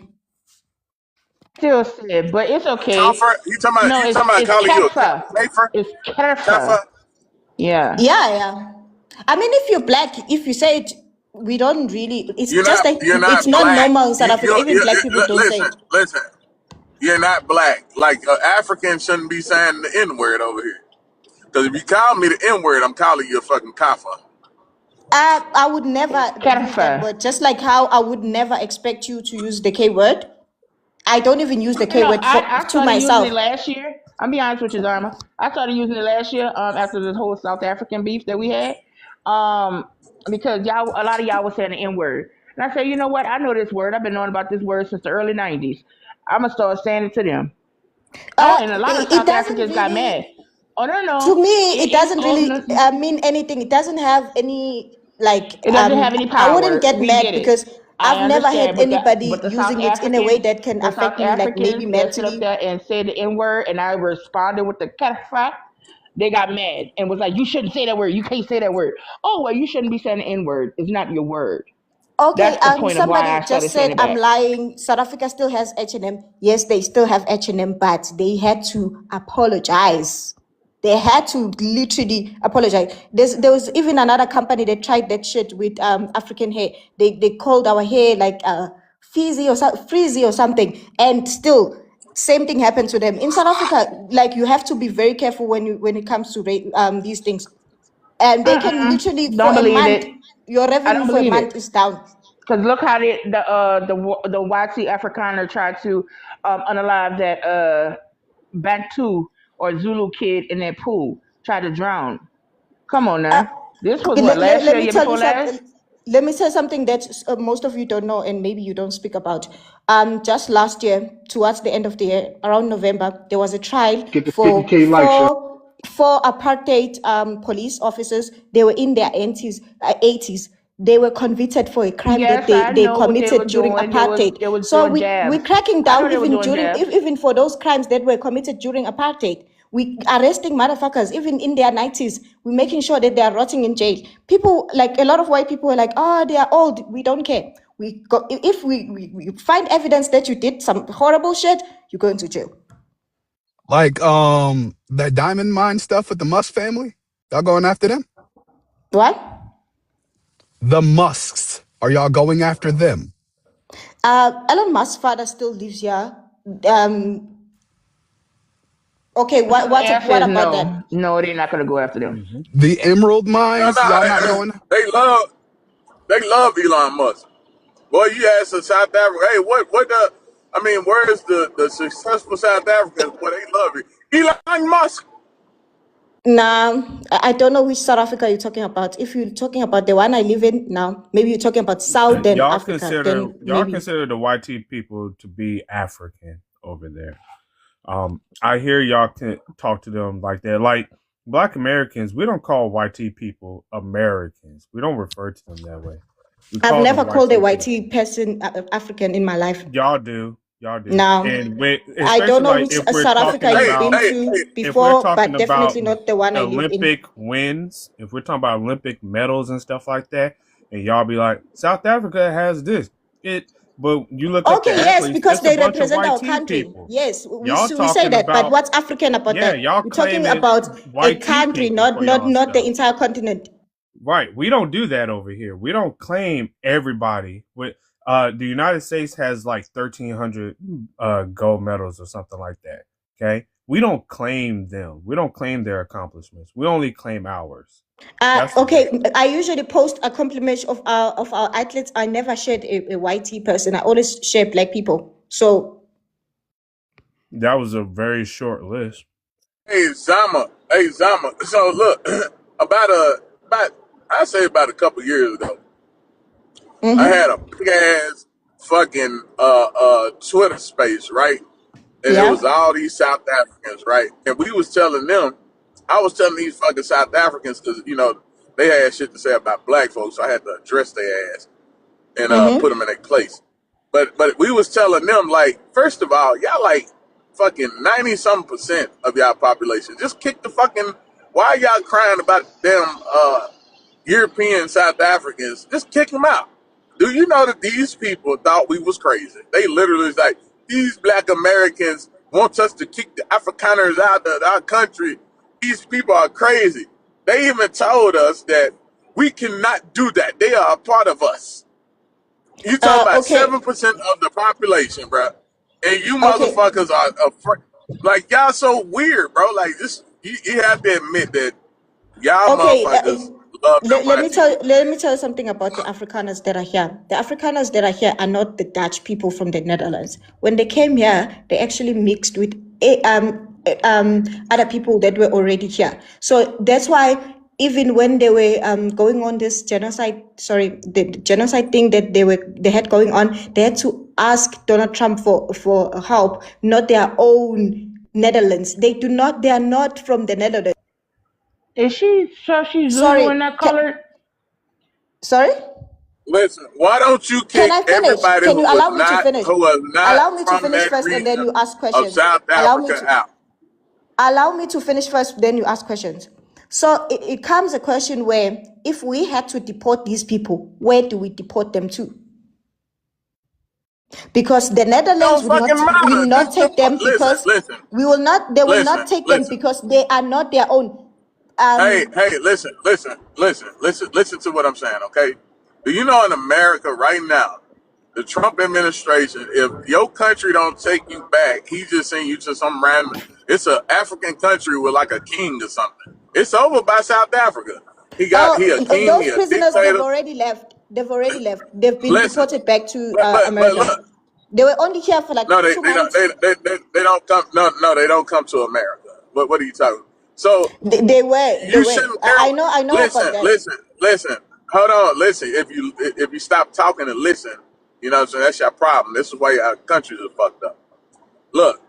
Still said, but it's okay. Topher? No, You it's talking about it's calling you a Ketfa. kafer? It's Kafer? Ketfa. Yeah. Yeah. I mean, if you're black, if you say it, we don't really. It's just like You're not it's not black. normal in South Africa. Even black people don't say it. Listen. You're not black. Like Africans shouldn't be saying the N word over here. Because if you call me the N word, I'm calling you a fucking kafa. I would never use that Catafy. word. Just like how I would never expect you to use the K word. I don't even use the No, K no, word for I to started using it myself. last year. I'll be honest with you, Zama. I started using it last year after this whole South African beef that we had. Um, because y'all, a lot of y'all was saying the N word. And I said, you know what? I know this word. I've been knowing about this word since the early 90s. I'm going to start saying it to them. Oh, and a lot of It South doesn't Africans got really. mad. Oh, no, To no. me, it It, doesn't oh, really no. mean anything. It doesn't have any like. It doesn't have any I wouldn't power. get We mad get it. because I I've never had understand, anybody but using it in a way that can The affect South me, like maybe Africans that sit up mentally. there and say the N word, and I responded with the catfight. They got mad and was like, "You shouldn't say that word. You can't say that word." Oh well, you shouldn't be saying the N word. It's not your word. Okay, That's the point of why somebody I just started saying said it I'm back. lying. South Africa still has H&M. Yes, they still have H&M, but they had to apologize. They had to literally apologize. There was even another company that tried that shit with African hair. They called our hair like frizzy or something, and still same thing happened to them in South Africa. Like you have to be very careful when it comes to these things, and they can literally for Don't a believe month it. your I revenue don't for a believe it. month is down. Because look how the YT Afrikaner tried to unalive that Bantu or Zulu kid in that pool, tried to drown. Come on Uh, now. This was what, let, let, last let year, me year tell you before something. last? Let me tell something that most of you don't know, and maybe you don't speak about. Just last year, towards the end of the year, around November, there was a trial Get the for 50K likes. four apartheid police officers. They were in their 80s. They were convicted for a crime that Yes, I they know what they committed were during doing. apartheid. They was So doing we're jabs. cracking I know down they were even doing during jabs. even for those crimes that were committed during apartheid. We arresting motherfuckers even in their 90s. We're making sure that they are rotting in jail. People, like a lot of white people, are like, oh, they are old. We don't care. We go if we find evidence that you did some horrible shit, you go into jail. Like that diamond mine stuff with the Musk family. Y'all going after them? What? The Musks. Are y'all going after them? Elon Musk's father still lives here. Um, okay, So the answer what is about that? no. No, they're not going to go after them. The emerald No, mines? no, Y'all not going? they love Elon Musk. Boy, you ask a South Africa, hey, what the? I mean, where's the successful South Africans? Boy, they love it. Elon Musk. Nah, I don't know which South Africa you're talking about. If you're talking about the one I live in now, maybe you're talking about Southern Africa. Then Y'all maybe. consider the YT people to be African over there. I hear y'all can talk to them like that. Like Black Americans, we don't call YT people Americans. We don't refer to them that way. We I've call them never called a YT whitey people. person African in my life. Y'all do. Y'all do. Now, And when, I don't especially know like which South Africa you've been to if we're before, talking but about definitely not the one I live in. Olympic wins, if we're talking about Olympic medals and stuff like that, and y'all be like, South Africa has this. But you look up the Okay, yes, athletes, because it's a they bunch of represent our YT country. people. Yes, Y'all we say talking that. But about what's African about that? y'all We're talking claiming about a YT country, people not for y'all not the stuff. entire continent. Right. We don't do that over here. We don't claim everybody. With the United States has like 1,300 gold medals or something like that. Okay. We don't claim them. We don't claim their accomplishments. We only claim ours. That's the Okay, difference. I usually post a compliment of our athletes. I never shared a YT person. I always share black people. So That was a very short list. Hey Zama. So look, about I say about a couple years ago, I had a big ass fucking Twitter space, right? And it was yeah. all these South Africans, right? And we was telling them, I was telling these fucking South Africans because they had shit to say about black folks, so I had to address their ass and put them in their place. But we was telling them, like, first of all, y'all like fucking 90-some% of y'all population. Just kick the fucking, why y'all crying about them European South Africans? Just kick them out. Do you know that these people thought we was crazy? They literally was like, these black Americans want us to kick the Afrikaners out of our country. These people are crazy. They even told us that we cannot do that. They are a part of us. You talking about Okay. 7% of the population, bro, and you Okay. motherfuckers are afraid. Like y'all so weird, bro. Like this. you have to admit that y'all Okay, motherfuckers love them let white me people. tell you something about the Afrikaners that are here. The Afrikaners that are here are not the Dutch people from the Netherlands. When they came here, they actually mixed with other people that were already here. So that's why even when they were going on this the genocide thing that they had going on, they had to ask Donald Trump for help, not their own Netherlands. They are not from the Netherlands. Is she so she's Zulu Sorry, in that color? sorry. Listen, why don't you Can kick I finish? everybody Can you allow me to finish? who was not Allow me to from finish that first, and then region you ask of questions. South Africa out? Allow me to finish first, then you ask questions. So it comes a question where if we had to deport these people, where do we deport them to? Because the Netherlands Don't fucking will matter. not Just take them listen, because they will not take them listen. because they are not their own. Hey, listen to what I'm saying, okay? Do you know in America right now, the Trump administration, if your country don't take you back, he just send you to some random, it's an African country with like a king or something. It's over by South Africa. He a king, Those he a prisoners, they've dictator. already left. They've already left. They've been Listen, deported back to but America. look, They were only here for like no, 2 months. they don't come. No, they don't come to America. What are you talking? So They were. They you were. shouldn't care. I know about Listen, that. listen. Hold on, listen. If you stop talking and listen, you know what I'm saying, that's your problem. This is why our countries are fucked up. Look,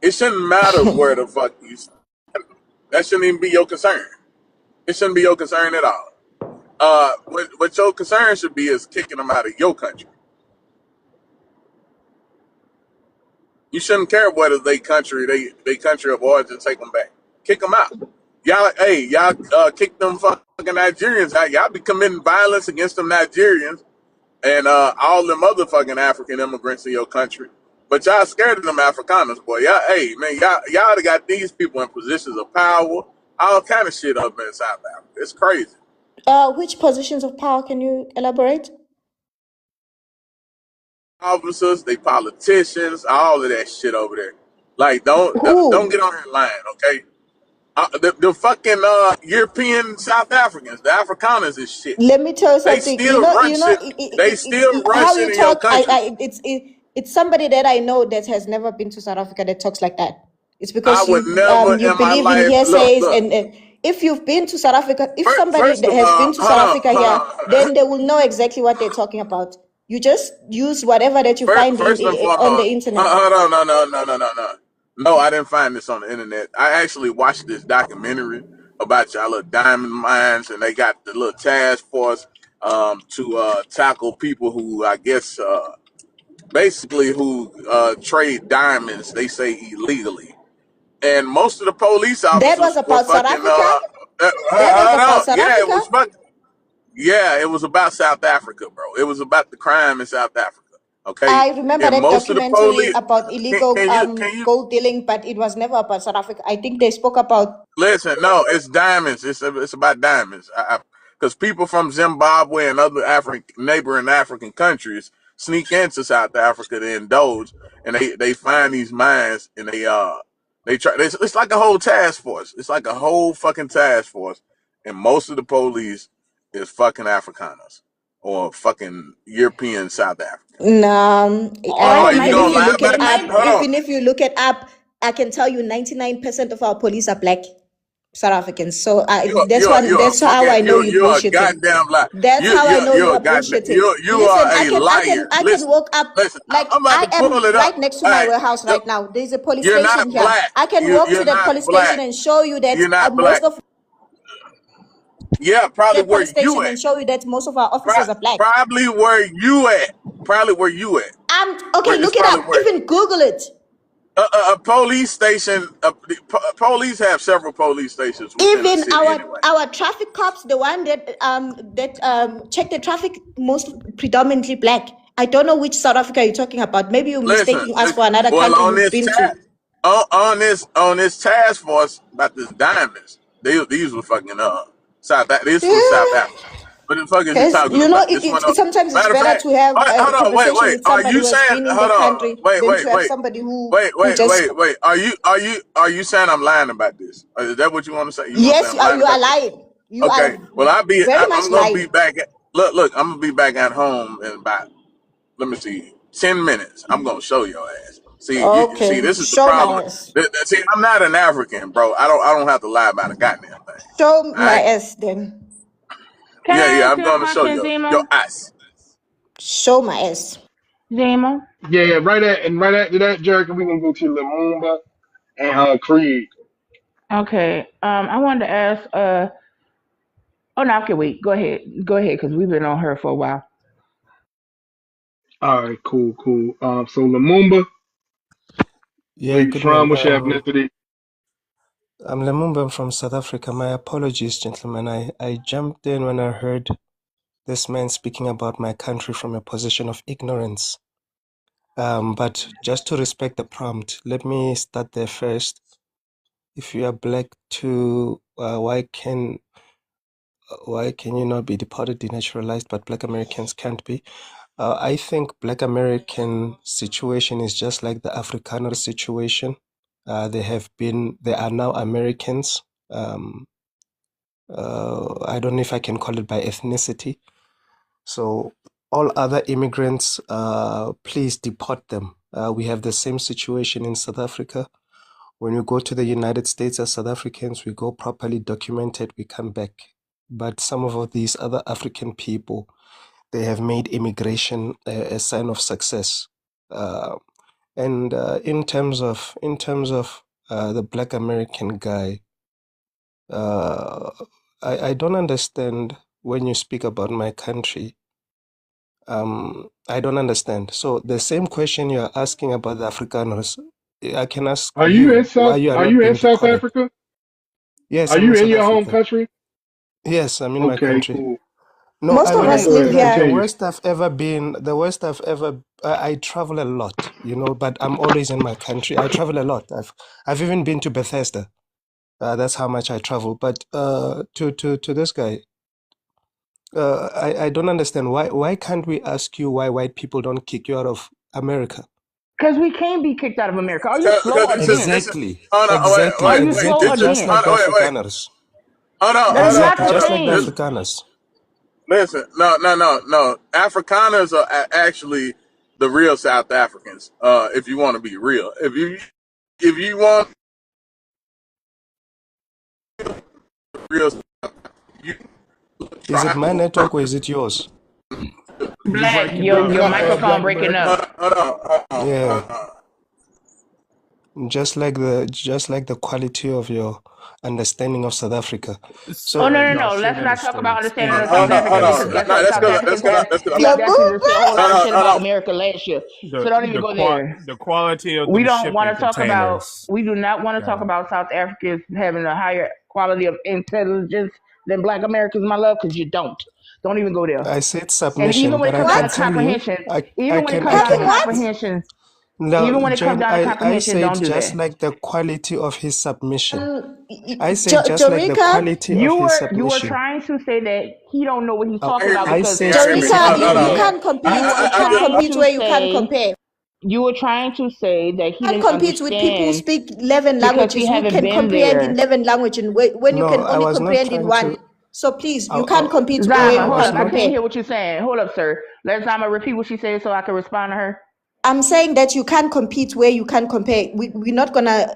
it shouldn't matter where the fuck you stand. That shouldn't even be your concern. It shouldn't be your concern at all. What your concern should be is kicking them out of your country. You shouldn't care whether they country of origin, take them back. Kick them out. Y'all kick them fucking Nigerians out. Y'all be committing violence against them Nigerians and all them other fucking African immigrants in your country. But y'all scared of them Afrikaners, boy. Y'all got these people in positions of power, all kind of shit up in South Africa. It's crazy. Which positions of power can you elaborate? Officers, they politicians, all of that shit over there. Like, don't Who? get on here lying, okay? The fucking European South Africans, the Afrikaners is shit. Let me tell you They something. still run shit. They still run How shit you in your talk. country. It's somebody that I know that has never been to South Africa that talks like that. It's I because would never you in my believe in life hearsays look. and if you've been to South Africa, if somebody First that of has all, been to South Africa here, then they will know exactly what they're talking about. You just use whatever that you find First and on the foremost, internet. hold on, no. No, I didn't find this on the internet. I actually watched this documentary about y'all little diamond mines, and they got the little task force to tackle people who I guess basically who trade diamonds. They say illegally, and most of the police That was officers were about South fucking. Africa. That was Hold about on, South yeah, it Africa. was fucking. Yeah, it was about South Africa, bro. It was about the crime in South Africa. Okay, I remember and that most of the documentary police. about illegal Can you gold dealing, but it was never about South Africa. I think they spoke about. listen? No, it's diamonds. It's about diamonds. Because people from Zimbabwe and other neighboring African countries sneak into South Africa to indulge, and they find these mines, and they try. It's like a whole task force. It's like a whole fucking task force, and most of the police is fucking Afrikaners or fucking European South Africans. No, Or it Are you might even if gonna you be lie look it it about that? up, might Hold on. even if you look it up, I can tell you 99% of our police are black South Africans. So that's how I know you You're a bullshitting. goddamn lie. That's how I know you You're a are goddamn bullshitting. you Listen, are a liar. I can Listen, walk up like I'm about I to pull am it up. right next to All my right, warehouse right now. There's a police you're station not here. black. I can walk to You're that not police station black. and show you that You're not black. Yeah, probably that where police you station at. and show you that most of our officers are black. Probably where you at. Probably where you at. Okay, It's look it probably up. where Even Google it. a police station. Police have several police stations within a Even city anyway. our traffic cops, the one that check the traffic, most predominantly black. I don't know which South Africa you're talking about. Maybe you're mistaking us for another Well, country you've been to. on this task force about this diamonds, these were fucking South. This was South Africa. What the fuck is you Because talking you know, about? This one. sometimes it's Matter of better fact, to have a hold on, conversation wait. with Are somebody you who has saying? been in the Hold on, country than to have somebody who just. wait. Are you saying I'm lying about this? Is that what you want to say? You want to say Yes, I'm lying you are about this? lying. You Okay. are Well, very much I'm gonna be lying. back. Look. I'm gonna be back at home in about, let me see, 10 minutes. I'm gonna show your ass. See, see, Okay, this is the show my problem. ass. See, I'm not an African, bro. I don't have to lie about a goddamn thing. Show All my right. ass then. Can I Yeah. ask I'm you a gonna show question, your Zemo? ass. Show my ass. Zemo? Yeah, right after that, Jericho, we gonna go to Lumumba and Creed. Okay. I wanted to ask. Oh no, okay. Wait. Go ahead. Go ahead, because we've been on her for a while. All right, cool. So Lumumba, where Yeah, you good man. from? What's your ethnicity? I'm Lemumba. I'm from South Africa. My apologies, gentlemen. I jumped in when I heard this man speaking about my country from a position of ignorance. But just to respect the prompt, let me start there first. If you are black too, why can you not be deported, denaturalized, but black Americans can't be? I think black American situation is just like the Afrikaner situation. They are now Americans. I don't know if I can call it by ethnicity. So all other immigrants, please deport them. We have the same situation in South Africa. When we go to the United States as South Africans, we go properly documented, we come back. But some of these other African people, they have made immigration a sign of success. And in terms of the Black American guy, uh, I don't understand when you speak about my country. I don't understand. So the same question you are asking about the Afrikaners, I can ask you why you are Are not you in being South deported. Africa? Yes, Are I'm in you in South your home Africa. country? Yes, I'm in my Okay, country. cool. No, Most of All when I right, us go say live ahead. the here. Continue. worst I've ever been, I travel a lot, but I'm always in my country. I travel a lot. I've even been to Bethesda. That's how much I travel. But to this guy, I don't understand why can't we ask you why white people don't kick you out of America? Because we can't be kicked out of America. Are you slow Because or dense? this is. Exactly, Oh no! exactly, Are Wait. you slow exactly. or This is. Just dense? like the Wait. Afrikaners. That is not Exactly, the just like the This, same. Afrikaners. listen. No. Afrikaners are actually the real South Africans. If you want to be real, if you want real, you Is it try. my network or is it yours? Black, You your breaking up, microphone Black breaking American? up. Yeah, just like the quality of your understanding of South Africa. Oh So no, Sir, no, y'all no. share Let's the not talk about states. understanding of South Hold Africa And because on. guess No, what? that's South good. Africans had the audacity to say a whole lot of shit Hold about on. America last year. So the don't even go there. the quality of We them don't want shipping to talk about. containers. We do not want to talk Yeah. about South Africans having a higher quality of intelligence than Black Americans, my love, because you don't. Don't even go there. I said And even submission, when but it I comes down can to tell you, comprehension, I even when it can, comes I down to Having can. what? comprehension, Now, even when it comes Jane, down to I comprehension, said don't do just that. like the quality of his submission. I said just like the Jorika, quality of his You were submission. trying to say that he don't know what he's I, talking Hear about me. I because said Hear me. he Jorika, wasn't Hold you in on. there. can't compete. You were You can't trying compete to where you can't say compare. you were trying to say that he You can't didn't compete with people who understand speak 11 because he languages, who haven't can been comprehend in there. 11 languages when you no, can I only was not comprehend in trying to. one. So please, you can't I, compete where I Zama, you hold was up. can't I not. can't compare. hear what you're saying. Hold up, sir. Let Zama repeat what she said so I can respond to her. I'm saying that you can't compete where you can't compare. We're not gonna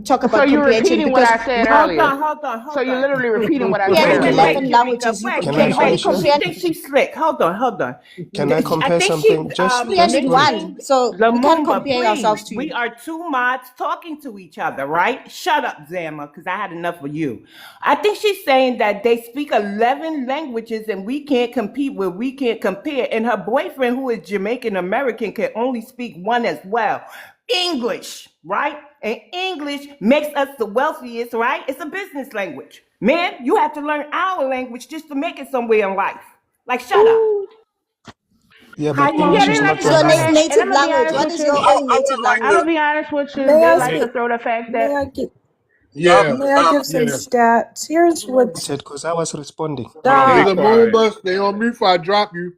talk So about you're comprehension repeating what because I said we Hold earlier. on, hold on, So hold you're on. literally repeating what I said comprehend in Wait, Can I? earlier. 11 Eureka. languages. You Wait, Can can I wait, only wait. finish it? She comprehend thinks she's slick. Hold on. Can I I compare think she, something? Just comprehend in Delineation, one. So we can't Lamumba, compare ourselves please. to you. We are two mods talking to each other, right? Shut up, Zama, because I had enough of you. I think she's saying that they speak 11 languages and we can't compete where we can't compare. And her boyfriend, who is Jamaican American, can only speak one as well. English, right? And English makes us the wealthiest, right? It's a business language. Man, you have to learn our language just to make it somewhere in life. Like, shut up. Ooh. yeah, but Yeah, English they is What like not is to your your throw language. that. And native I'm gonna be language? honest What with is you. your I own would native like I'm language? gonna to. be honest with you. May They I like May to speak? throw the fact May that I get? Yeah, May I give some yeah. stats? Here's He what's said, because I was responding. Hold on, stop. there's a moon bus. They on me before I drop you.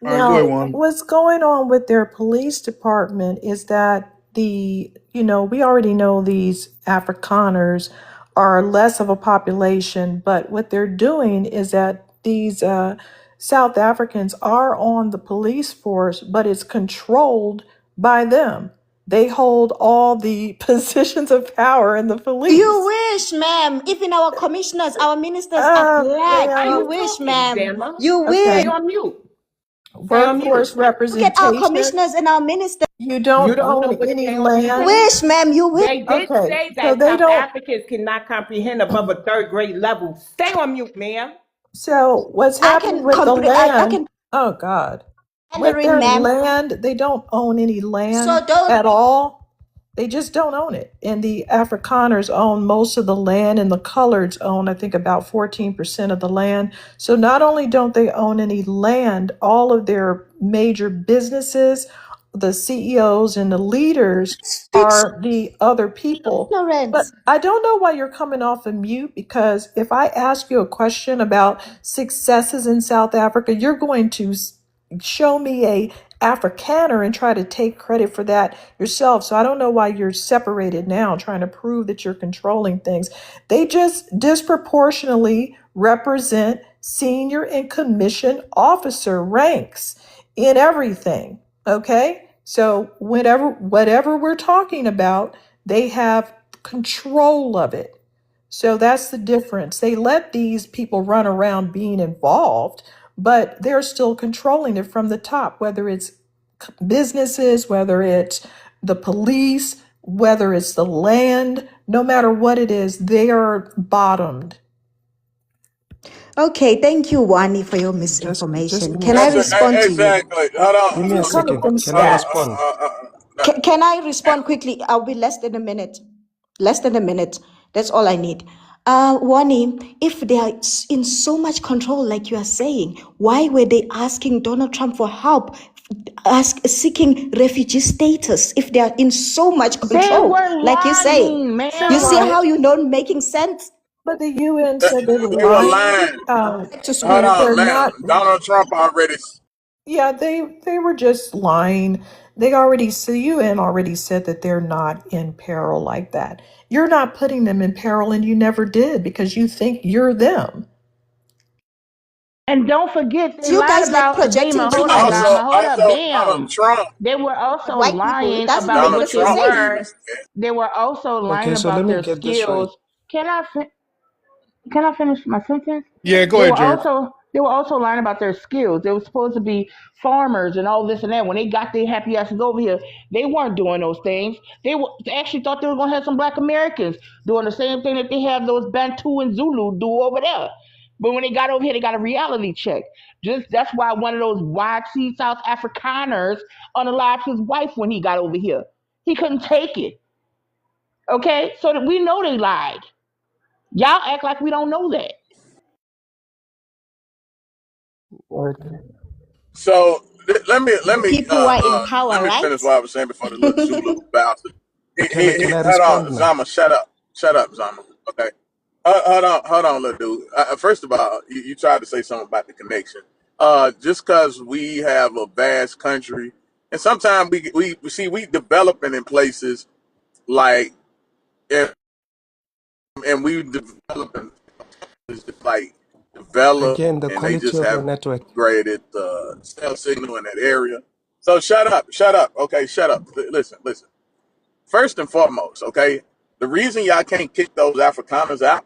All right, go ahead, Now, one. what's going on with their police department is that we already know these Afrikaners are less of a population, but what they're doing is that these South Africans are on the police force, but it's controlled by them. They hold all the positions of power in the You police. wish, ma'am. Even our commissioners, our ministers are black. Are You you Ma'am, wish, talking, ma'am. Gemma? You Stay okay. wish. on mute. Stay on mute. Workforce Look at our representation. commissioners and our ministers. You You don't don't know own what any stay on mute land. means? Wish, ma'am. You wish. They did Okay, say so that they South don't. Africans cannot comprehend above a third grade level. Stay on mute, ma'am. So what's I happening can with the complete. I land? can Oh God, with handling, their ma'am. land, they don't own any So land don't. at all. They just don't own it. And the Afrikaners own most of the land, and the coloreds own, I think, about 14% of the land. So not only don't they own any land, all of their major businesses, the CEOs and the leaders Speaks are the other people. But ignorance. I don't know why you're coming off of mute, because if I ask you a question about successes in South Africa, you're going to show me a Afrikaner and try to take credit for that yourself. So I don't know why you're separated now, trying to prove that you're controlling things. They just disproportionately represent senior and commissioned officer ranks in everything. Okay? So whatever we're talking about, they have control of it. So that's the difference. They let these people run around being involved, but they're still controlling it from the top, whether it's businesses, whether it's the police, whether it's the land, no matter what it is, they are bottomed. Okay, thank you, Wani, for your Just misinformation. give me a Can I That's second. respond to you? exactly. Hold Give me on. a You're coming second. from Can I Hold on. stats. respond? Can I respond quickly? I'll be less than a minute. Less than a minute. That's all I need. Wani, if they are in so much control, like you are saying, why were they asking Donald Trump for help, seeking refugee status, if they are in so much They control, were like you say? lying, You So, see ma'am. how you don't making sense? but the UN They said they were were lying. lying. To Hold speak. on, They're ma'am. not. Donald Trump already. Yeah, they were just lying. They already, so the UN already said that they're not in peril like that. You're not putting them in peril, and you never did, because you think you're them. And don't forget, they You lied guys like about projecting Bama. too Hold on, much. Dama. Hold up, Also, bam. Trump. They were also White people, it lying doesn't about make Donald the what they same Trump didn't were. sense. even. They were also lying Okay, so let about me their get this right. skills. Can I finish my sentence? Yeah, go ahead, Jared. They were also lying about their skills. They were supposed to be farmers and all this and that. When they got their happy asses over here, they weren't doing those things. They actually thought they were gonna have some black Americans doing the same thing that they have those Bantu and Zulu do over there. But when they got over here, they got a reality check. Just that's why one of those YT South Afrikaners unalived his wife when he got over here. He couldn't take it. Okay, so that we know they lied. Y'all act like we don't know that. Okay. So People are in let power, me finish right? what I was saying before the little Zulu bastard. Can I Hold on, respond now? Zama, shut up, Zama. Okay, hold on, little dude. First of all, you tried to say something about the connection. Just because we have a vast country, and sometimes we see we developing in places like, and we developing like develop, Again, the and they quality just of your haven't network. upgraded the cell signal in that area. So shut up. Okay, shut up. Listen. First and foremost, okay, the reason y'all can't kick those Afrikaners out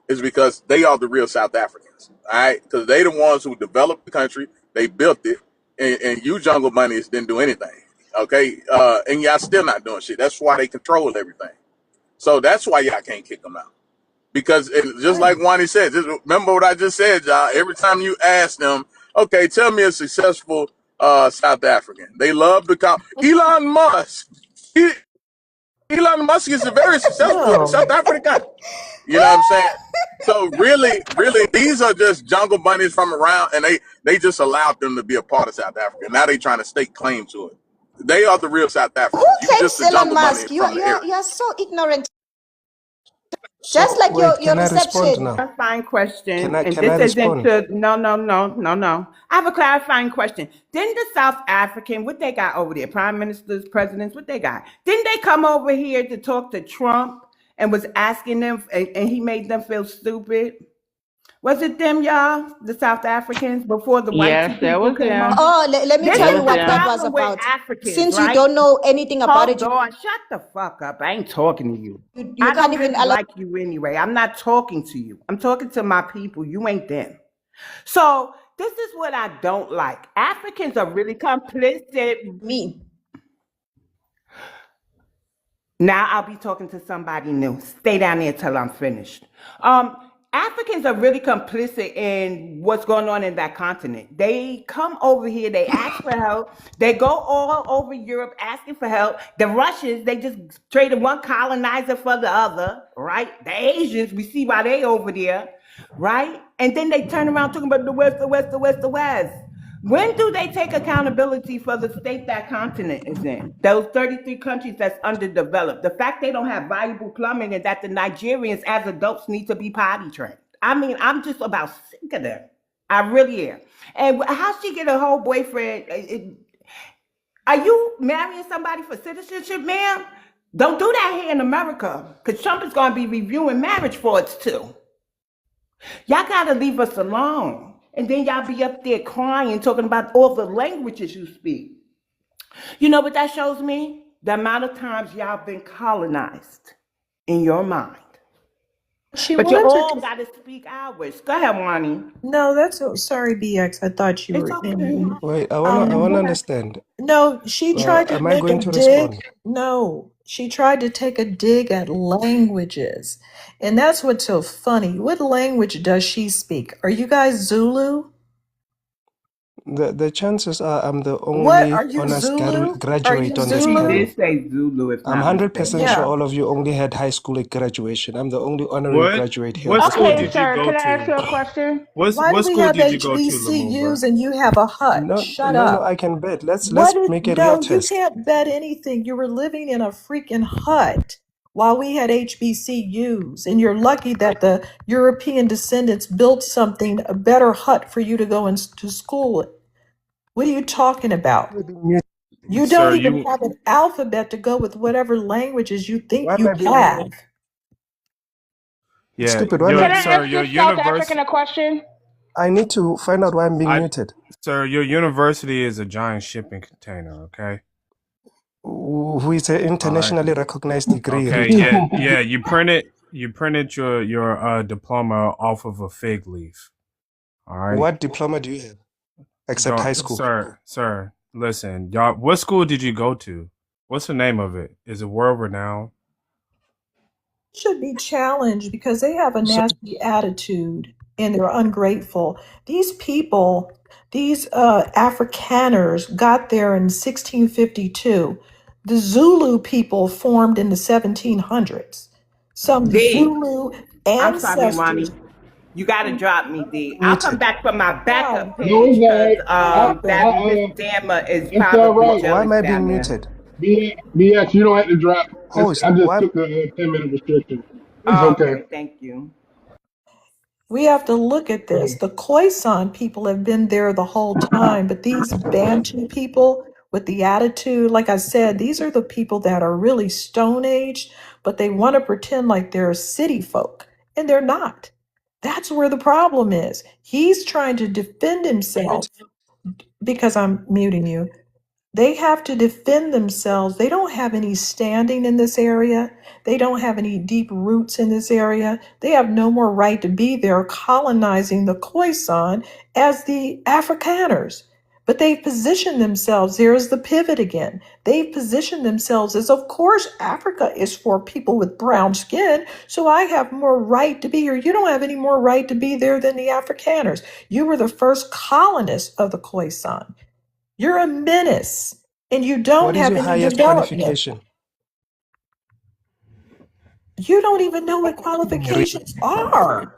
is because they are the real South Africans. All right, because they the ones who developed the country, they built it, and you jungle bunnies didn't do anything. Okay, and y'all still not doing shit. That's why they control everything. So that's why y'all can't kick them out. Because just like Wani said, just remember what I just said, y'all. Every time you ask them, okay, tell me a successful South African, they love to call Elon Musk. Elon Musk is a very successful No. South African. You know what I'm saying? So really, these are just jungle bunnies from around, and they just allowed them to be a part of South Africa. Now they trying to stake claim to it. They are the real South Who Africans. You just thinks a Elon jungle bunny Musk? from the area. You are so ignorant. Just So like wait, your can I respond reception. now? Clarifying question, and Can I this isn't respond? to no. I have a clarifying question. Didn't the South African, what they got over there, prime ministers, presidents, what they got? Didn't they come over here to talk to Trump and was asking them, and he made them feel stupid? Was it them, y'all, the South Africans, before the white Yes, two that people was came them. over? Oh, let me This That tell is you was the what that them. was problem with about. Africans, Since you right? don't know anything about it, Hold on, shut the fuck up. I ain't talking to you. you I can't don't even really allow. like you anyway. I'm not talking to you. I'm talking to my people. You ain't them. So this is what I don't like. Africans are really complicit. Me. Now I'll be talking to somebody new. Stay down there till I'm finished. Africans are really complicit in what's going on in that continent. They come over here, they ask for help. They go all over Europe asking for help. The Russians, they just traded one colonizer for the other, right? The Asians, we see why they over there, right? And then they turn around talking about the West, the West, the West, the West. When do they take accountability for the state that continent is in? Those 33 countries that's underdeveloped. The fact they don't have viable plumbing and that the Nigerians as adults need to be potty trained. I mean, I'm just about sick of them. I really am. And how she get a whole boyfriend? Are you marrying somebody for citizenship, ma'am? Don't do that here in America, because Trump is going to be reviewing marriage frauds too. Y'all gotta leave us alone. And then y'all be up there crying, talking about all the languages you speak. You know what that shows me? The amount of times y'all been colonized in your mind. She But you wanted all to. gotta speak ours. Go ahead, Wani. No, that's sorry, BX. I thought you It's were okay. in. Wait, I wanna Um, understand. no, she tried to Am I make a going to dig. respond? No, she tried to take a dig at languages. And that's what's so funny. What language does she speak? Are you guys Zulu? The chances are I'm the What only are you honors Zulu? Are you graduate on this She Zulu? panel. did say Zulu, if I'm not 100% mistaken. sure Yeah. all of you only had high school graduation. I'm the only honorary What graduate here on what this school Okay, panel. did you sir, go can I ask to? you a question? Why do What we school have did you go to, Lumumba? HBCUs and you have a hut? No, Shut no, no, up. I can bet. Let's What is, make a real no, you test. can't bet anything. You were living in a freaking hut while we had HBCUs. And you're lucky that the European descendants built something, a better hut for you to go to school. What are you talking about? Why am I being muted? You don't Sir, even you have an alphabet to go with whatever languages you Why think am you I being have. muted? yeah, Stupid, why am I Can your I being sir, ask your this South universe African a question? I need to find out why I'm being I muted. sir, your university is a giant shipping container, okay? Who is an All right. internationally recognized degree Okay, reader? yeah, you printed your diploma off of a fig leaf. All right. What diploma do you have except high Don't school? sir, listen, y'all, what school did you go to? What's the name of it? Is it world renowned? Should be challenged because they have a So nasty attitude and they're ungrateful. These people, these Afrikaners got there in 1652. The Zulu people formed in the 1700s. Some D. Zulu I'm sorry, ancestors. Wani. You gotta drop me, D. I'll come muted. back for my Wow, backup No, page it's all because right. what happened? that Miss I Dammer is it's all probably right. Why jealous am I being down there. muted? BX, you don't have to drop. Host, I just why? took the 10-minute restriction. It's Oh, okay. okay, thank you. We have to look at this. The Khoisan people have been there the whole time, but these Bantu people with the attitude, like I said, these are the people that are really Stone Age, but they want to pretend like they're city folk, and they're not. That's where the problem is. He's trying to defend himself because I'm muting you. They have to defend themselves. They don't have any standing in this area. They don't have any deep roots in this area. They have no more right to be there colonizing the Khoisan as the Afrikaners. But they've positioned themselves, there's the pivot again. They've positioned themselves as, of course, Africa is for people with brown skin, so I have more right to be here. You don't have any more right to be there than the Afrikaners. You were the first colonists of the Khoisan. You're a menace and you don't What is have your any highest development. qualification? You don't even know what qualifications are.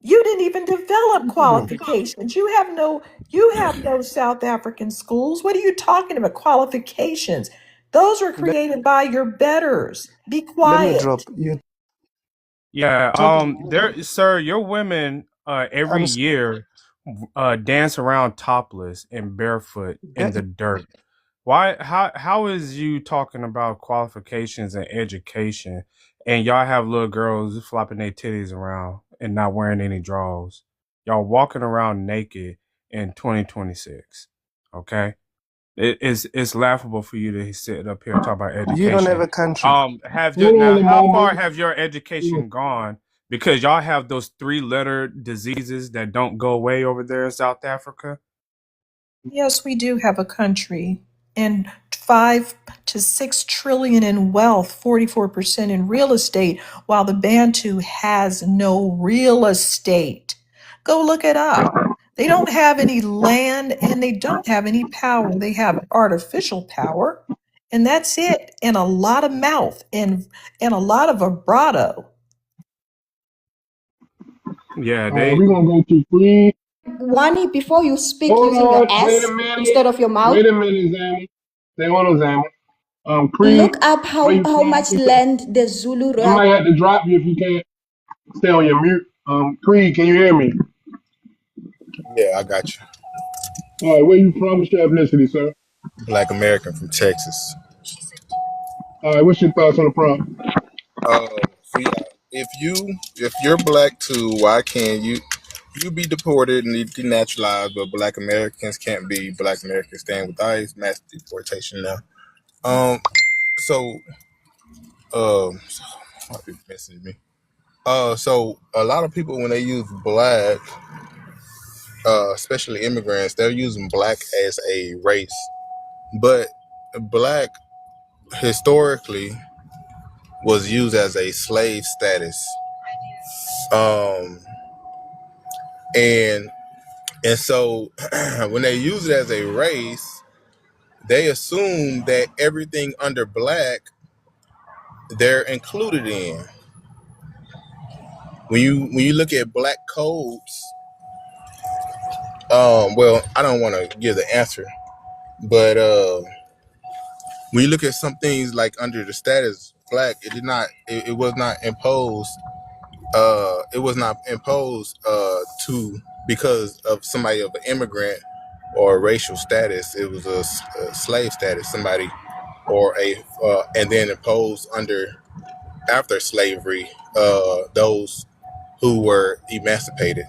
You didn't even develop qualifications. You have no South African schools. What are you talking about? Qualifications. Those were Let, created by your betters. Be let me quiet. drop you. Yeah, Talking, there, sir, your women every I'm year dance around topless and barefoot in that, the dirt. Why? How is you talking about qualifications and education, and y'all have little girls flopping their titties around and not wearing any drawers? Y'all walking around naked in 2026. Okay, it's laughable for you to sit up here and talk about you don't have education. a country. Have your Hold now? on, How far Lamont. have your education gone? Because y'all have those three-letter diseases that don't go away over there in South Africa. Yes, we do have a country, and 5 to 6 trillion in wealth, 44% in real estate, while the Bantu has no real estate. Go look it up. They don't have any land and they don't have any power. They have artificial power, and that's it, and a lot of mouth and a lot of vibrato. Yeah, We're gonna go to Creed. Wani, before you speak Hold using your on, wait a S minute. instead of your mouth, Wait a minute, Zammy. Stay on, Zammy. Creed, look up where you how from? much land the Zulu I royal. might have to drop you if you can't stay on your mute. Creed, can you hear me? Yeah, I got you. All right, where you from? What's your ethnicity, sir? Black American from Texas. All right, what's your thoughts on the prompt? So yeah, if you're black too, why can't you be deported and denaturalized, but Black Americans can't be Black Americans staying with ICE, mass deportation now. Um, so my people messaging me. So a lot of people when they use black, especially immigrants, they're using black as a race, but black historically was used as a slave status. Um, and so when they use it as a race, they assume that everything under black they're included in. When you look at black codes, well, I don't want to give the answer, but when you look at some things like under the status black, it was not imposed. It was not imposed to because of somebody of an immigrant or a racial status. It was a slave status, somebody or and then imposed under after slavery those who were emancipated.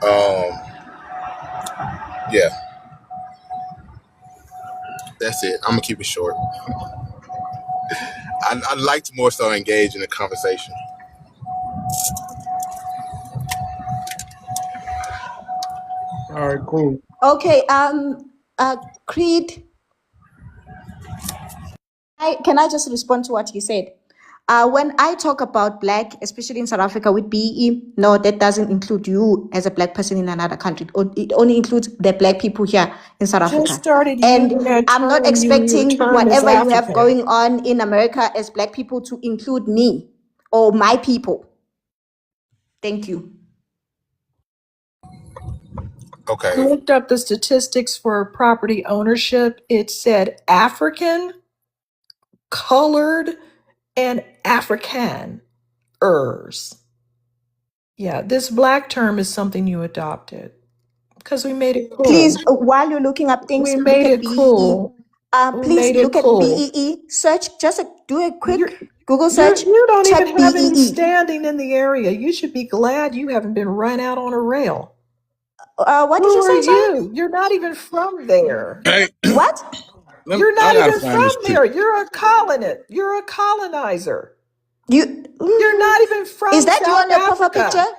Um, yeah, that's it. I'm gonna keep it short. I'd like to more so engage in the conversation. All right, cool. Okay, Creed, can I just respond to what he said? When I talk about black, especially in South Africa with BE, no, that doesn't include you as a black person in another country. It only includes the black people here in South Just Africa. started And using that I'm not term. Your expecting term is whatever you have African. going on in America as black people to include me or my people. Thank you. I Okay. looked up the statistics for property ownership. It said African, colored, and Afrikaners. Yeah, this black term is something you adopted because we made it Please, cool. while you're looking up things, We look made at it BEE. cool. We Please made it look at cool. BEE. Search, just do a You're, quick Google you're, search. you don't even Type have any BEE. standing in the area. You should be glad you haven't been run out on a rail. What did Who you are say? Sorry. you? You're not even from there. Hey, What? You're I not gotta even find from this there. picture. You're a colonist. You're a colonizer. You You're not even is from that you on South your profile picture? Africa.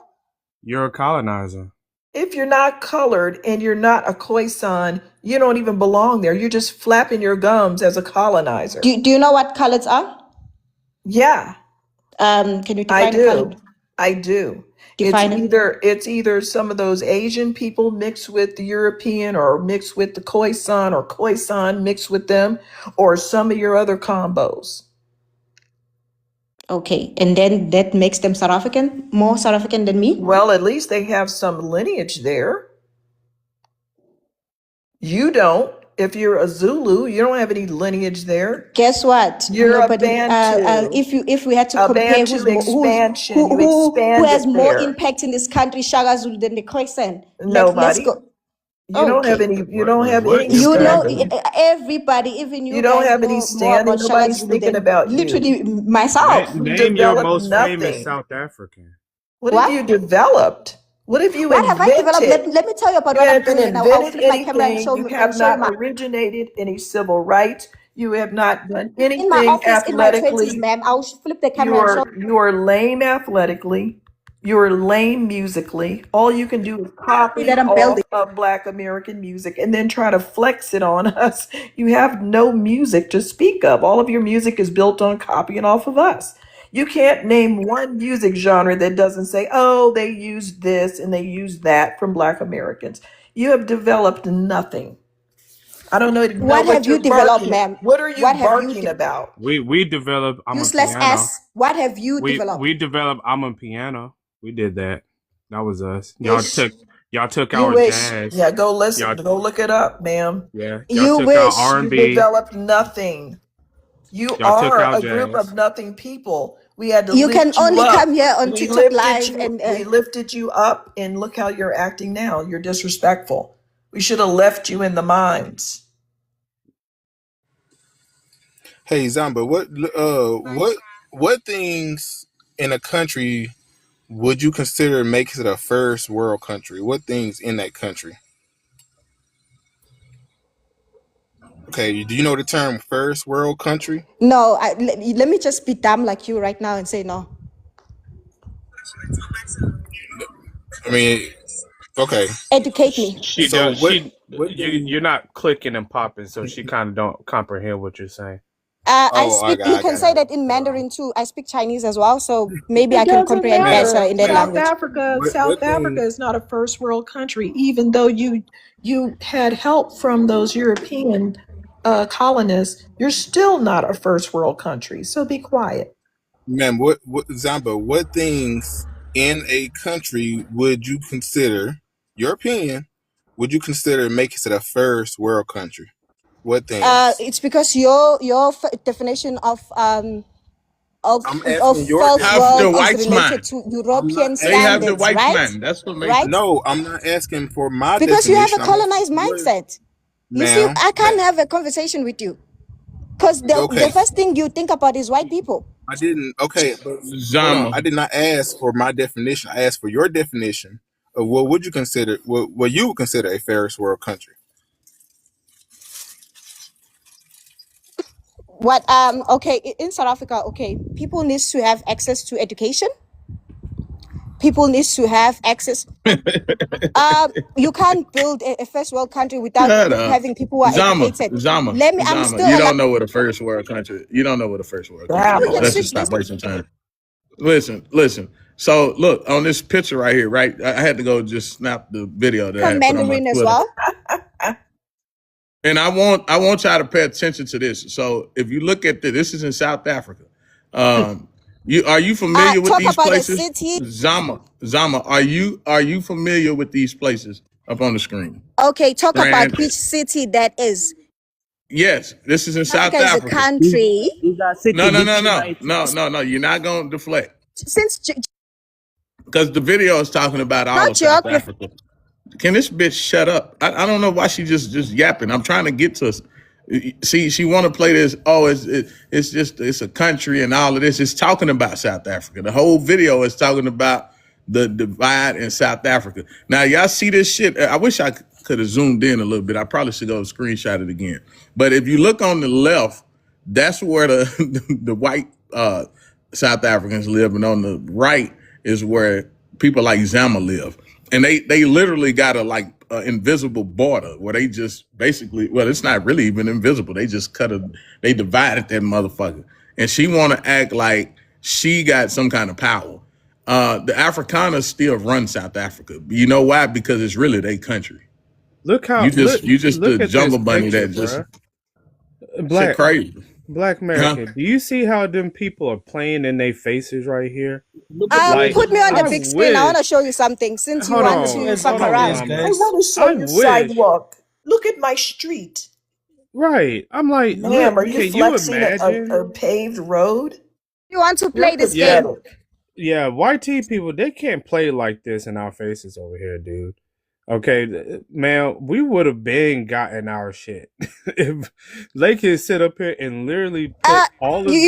You're a colonizer. If you're not colored and you're not a Khoisan, you don't even belong there. You're just flapping your gums as a colonizer. Do you know what colors are? Yeah, Can you I define a color? do. I do. It's Define it. either some of those Asian people mixed with the European or mixed with the Khoisan or Khoisan mixed with them or some of your other combos. Okay, and then that makes them South African, more South African than me. Well, at least they have some lineage there. You don't. If you're a Zulu, you don't have any lineage there. Guess what? You're a Nobody. Bantu. If we had to A compare Bantu expansion. You who has expanded more there. impact in this country, Shaka Zulu than the Crescent? Let's Nobody. go. You don't have Okay. any. You don't have What any You know, exactly? standing. everybody, even You you don't guys have any know more standing. about Shaka Nobody's Zulu thinking than about you. literally myself. You Name your developed most famous nothing. South African. What have What? you developed? What have you What have I developed? invented? Let me tell you about You what I'm haven't doing, and I'll invented flip my camera and anything. You have show you not my originated any civil rights. You have not done in my anything office in my 20s, athletically. ma'am. I'll flip the camera and show You are lame athletically. You're lame musically. All you can do is you copy that I'm off building. of Black American music and then try to flex it on us. You have no music to speak of. All of your music is built on copying off of us. You can't name one music genre that doesn't say, oh, they used this and they used that from Black Americans. You have developed nothing. I don't know What what have you're you developed, barking. ma'am? What are you What have you barking about? We developed I'm a useless piano. ass? What have you developed? We developed I'm a piano. We did that. That was us. Wish. Y'all took You our wish. jazz. Yeah, go listen. Y'all Go look it up, ma'am. y'all You took our wish. You R&B. developed nothing. You Y'all took are our a group of jazz. nothing people. We had to You can lift you only come up. here on TikTok live and We lifted you up, and look how you're acting now. You're disrespectful. We should have left you in the mines. Hey Zamba, what things in a country would you consider makes it a first world country? What things in that country? Okay, do you know the term first world country? no. Let me just be dumb like you right now and say no. I mean, okay. Educate me. She So does. what thing? You're not clicking and popping, so she kind of don't comprehend what you're saying. I Oh, speak. You I can got say it. that in Mandarin too. I speak Chinese as well, so maybe I It can doesn't comprehend Man, better matter. in that man. language. South What Africa thing? is not a first world country, even though you had help from those European colonists. You're still not a first world country. So be quiet. Man, what Zamba, what things in a country would you consider, your opinion, would you consider make it a first world country? What things? It's because your definition I'm asking of your first Have the world definition. is white related man. to I'm not European They have asking. the standards, white right? man. That's what makes Right? No, I'm not asking for my Because you have a definition. I'm asking colonized for yours, mindset. You see, ma'am. I can't have a conversation with you because the Okay, first thing you think about is white people. I didn't. Okay, but hold on. Zama. I did not ask for my definition. I asked for your definition of what would you consider, what you would consider a first world country. What okay, in South Africa, okay, people needs to have access to education. People needs to have access. You can't build a first world country without Shut up. having people who are Zama. educated. Zama. Let me. I'm Zama. still You alive. don't know what a first world country. You don't know what a first world country You is. can Let's Babble. just switch this stop wasting time. Listen. So look on this picture right here, right? I had to go just snap the video that I on had put on my Mandarin as Twitter. well. And I want y'all to pay attention to this. So if you look at this is in South Africa. Are you familiar with Talk these about a places? city. Zama, are you familiar with these places up on the screen? Okay, talk about Strand. which city that is. Yes, this is in Africa South is a Africa. country. These are city No. You're not gonna deflect Since because the video is talking about all not of South geography. Africa. Can this bitch shut up? I don't know why she just yapping. I'm trying to get to us. See, she want to play this. Oh, it's a country and all of this. It's talking about South Africa. The whole video is talking about the divide in South Africa. Now, y'all see this shit. I wish I could have zoomed in a little bit. I probably should go screenshot it again. But if you look on the left, that's where the white South Africans live, and on the right is where people like Zama live. And they literally got a invisible border where they just basically, well, it's not really even invisible. They just they divided that motherfucker. And she want to act like she got some kind of power. The Afrikaners still run South Africa. You know why? Because it's really their country. Look how You just look the at this jungle bunny picture, that just shit bruh. crazy. Black Huh? American. Do you see how them people are playing in their faces right here? Look at the way Put me on the I big screen. I want to wish. show you something. Since you Hold want on, to hold fuck on, around. Zama. I want to show I you wish. sidewalk. Look at my street. Right. I'm like, Ma'am, look, are you can you flexing imagine? a paved road? You want to You're play this Yeah, game? pathetic. yeah. YT people, they can't play like this in our faces over here, dude. Okay, man, we would have been gotten our shit if they could sit up here and literally put all of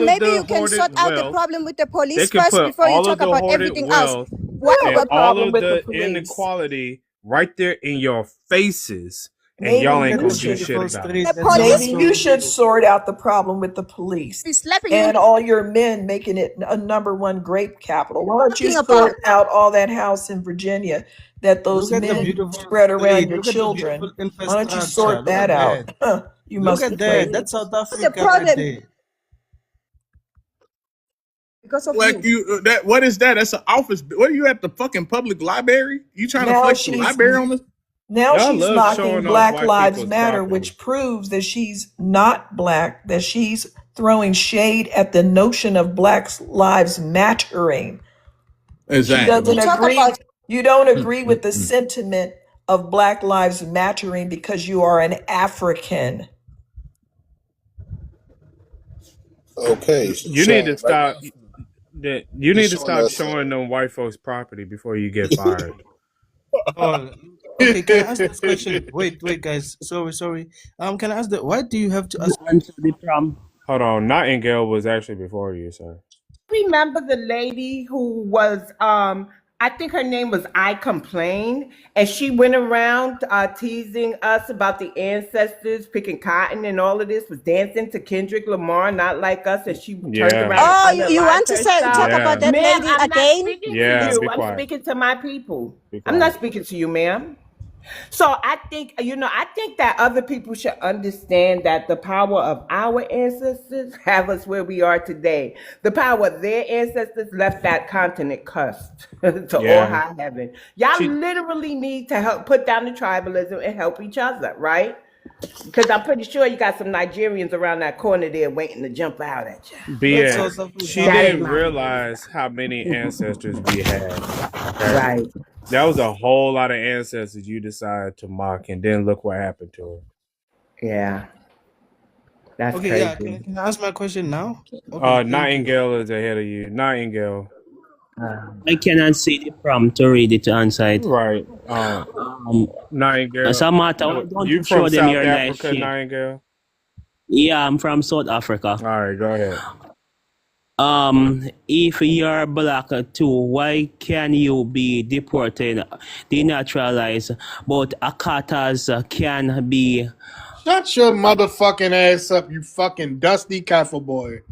Maybe the you can hoarded sort out the wealth. problem with the They police could first put before you all talk of the about hoarded everything else. wealth We have and a What? all problem of with the the police. inequality right there in your faces, and Maybe y'all Look ain't at you the gonna do should. shit beautiful about it. The streets in South Maybe police you Africa. should sort out the problem with the police is slapping you. and all your men making it a #1 grape capital. Why don't you Talking about. sort out all that house in Virginia that those Look at the men beautiful spread around street. your Look at the beautiful children? Why don't you infrastructure. sort Look that at out? that. You Look must at be that. crazy. That's South The Africa right problem there. because of Like you. you, that what is that? That's an office. What are you at the fucking public library? You trying to Now flex the she's library on us? now Y'all she's love knocking showing off Black white Lives people's Matter, property. which proves that she's not black, that she's throwing shade at the notion of Black Lives Mattering. She Exactly. doesn't We talk agree. about. You don't agree with the sentiment of Black Lives Mattering because you are an African. Okay, You need to Sean. Right stop. now, You you're need to showing stop us. showing them white folks property before you get fired. Oh, okay. Can I ask this question? Wait, guys. Sorry. Can I ask that? Why do you have to ask? Answer the prompt. Hold on, Nightingale was actually before you, sir. Remember the lady who was I think her name was I Complain, and she went around teasing us about the ancestors picking cotton and all of this, was dancing to Kendrick Lamar, Not Like Us, and she turned Yeah, around Oh, and you want unalived to say talk herself. about yeah, that Ma'am, lady I'm not again? speaking to yeah. you. Be I'm quiet. speaking to my people. Be I'm not quiet. speaking to you, ma'am. So I think, I think that other people should understand that the power of our ancestors have us where we are today. The power of their ancestors left that continent cursed to all Yeah. high heaven. Y'all She literally need to help put down the tribalism and help each other, right? Because I'm pretty sure you got some Nigerians around that corner there waiting to jump out at you. That's BX. South She Africa. That is didn't my realize how many ancestors we had. Okay. right. That was a whole lot of ancestors you decided to mock, and then look what happened to her. Yeah, that's Okay, yeah. crazy. Can I ask my question now? Okay, thank you. Nightingale is ahead of you. Nightingale. I cannot see the prompt to read it to answer it. Right. Nightingale. Samantha, why don't You you from show them South your live Africa, share? Nightingale? Yeah, I'm from South Africa. All right, go ahead. If you're black too, why can you be deported, denaturalized, but Akatas can be? Shut your motherfucking ass up, you fucking dusty kaffir boy.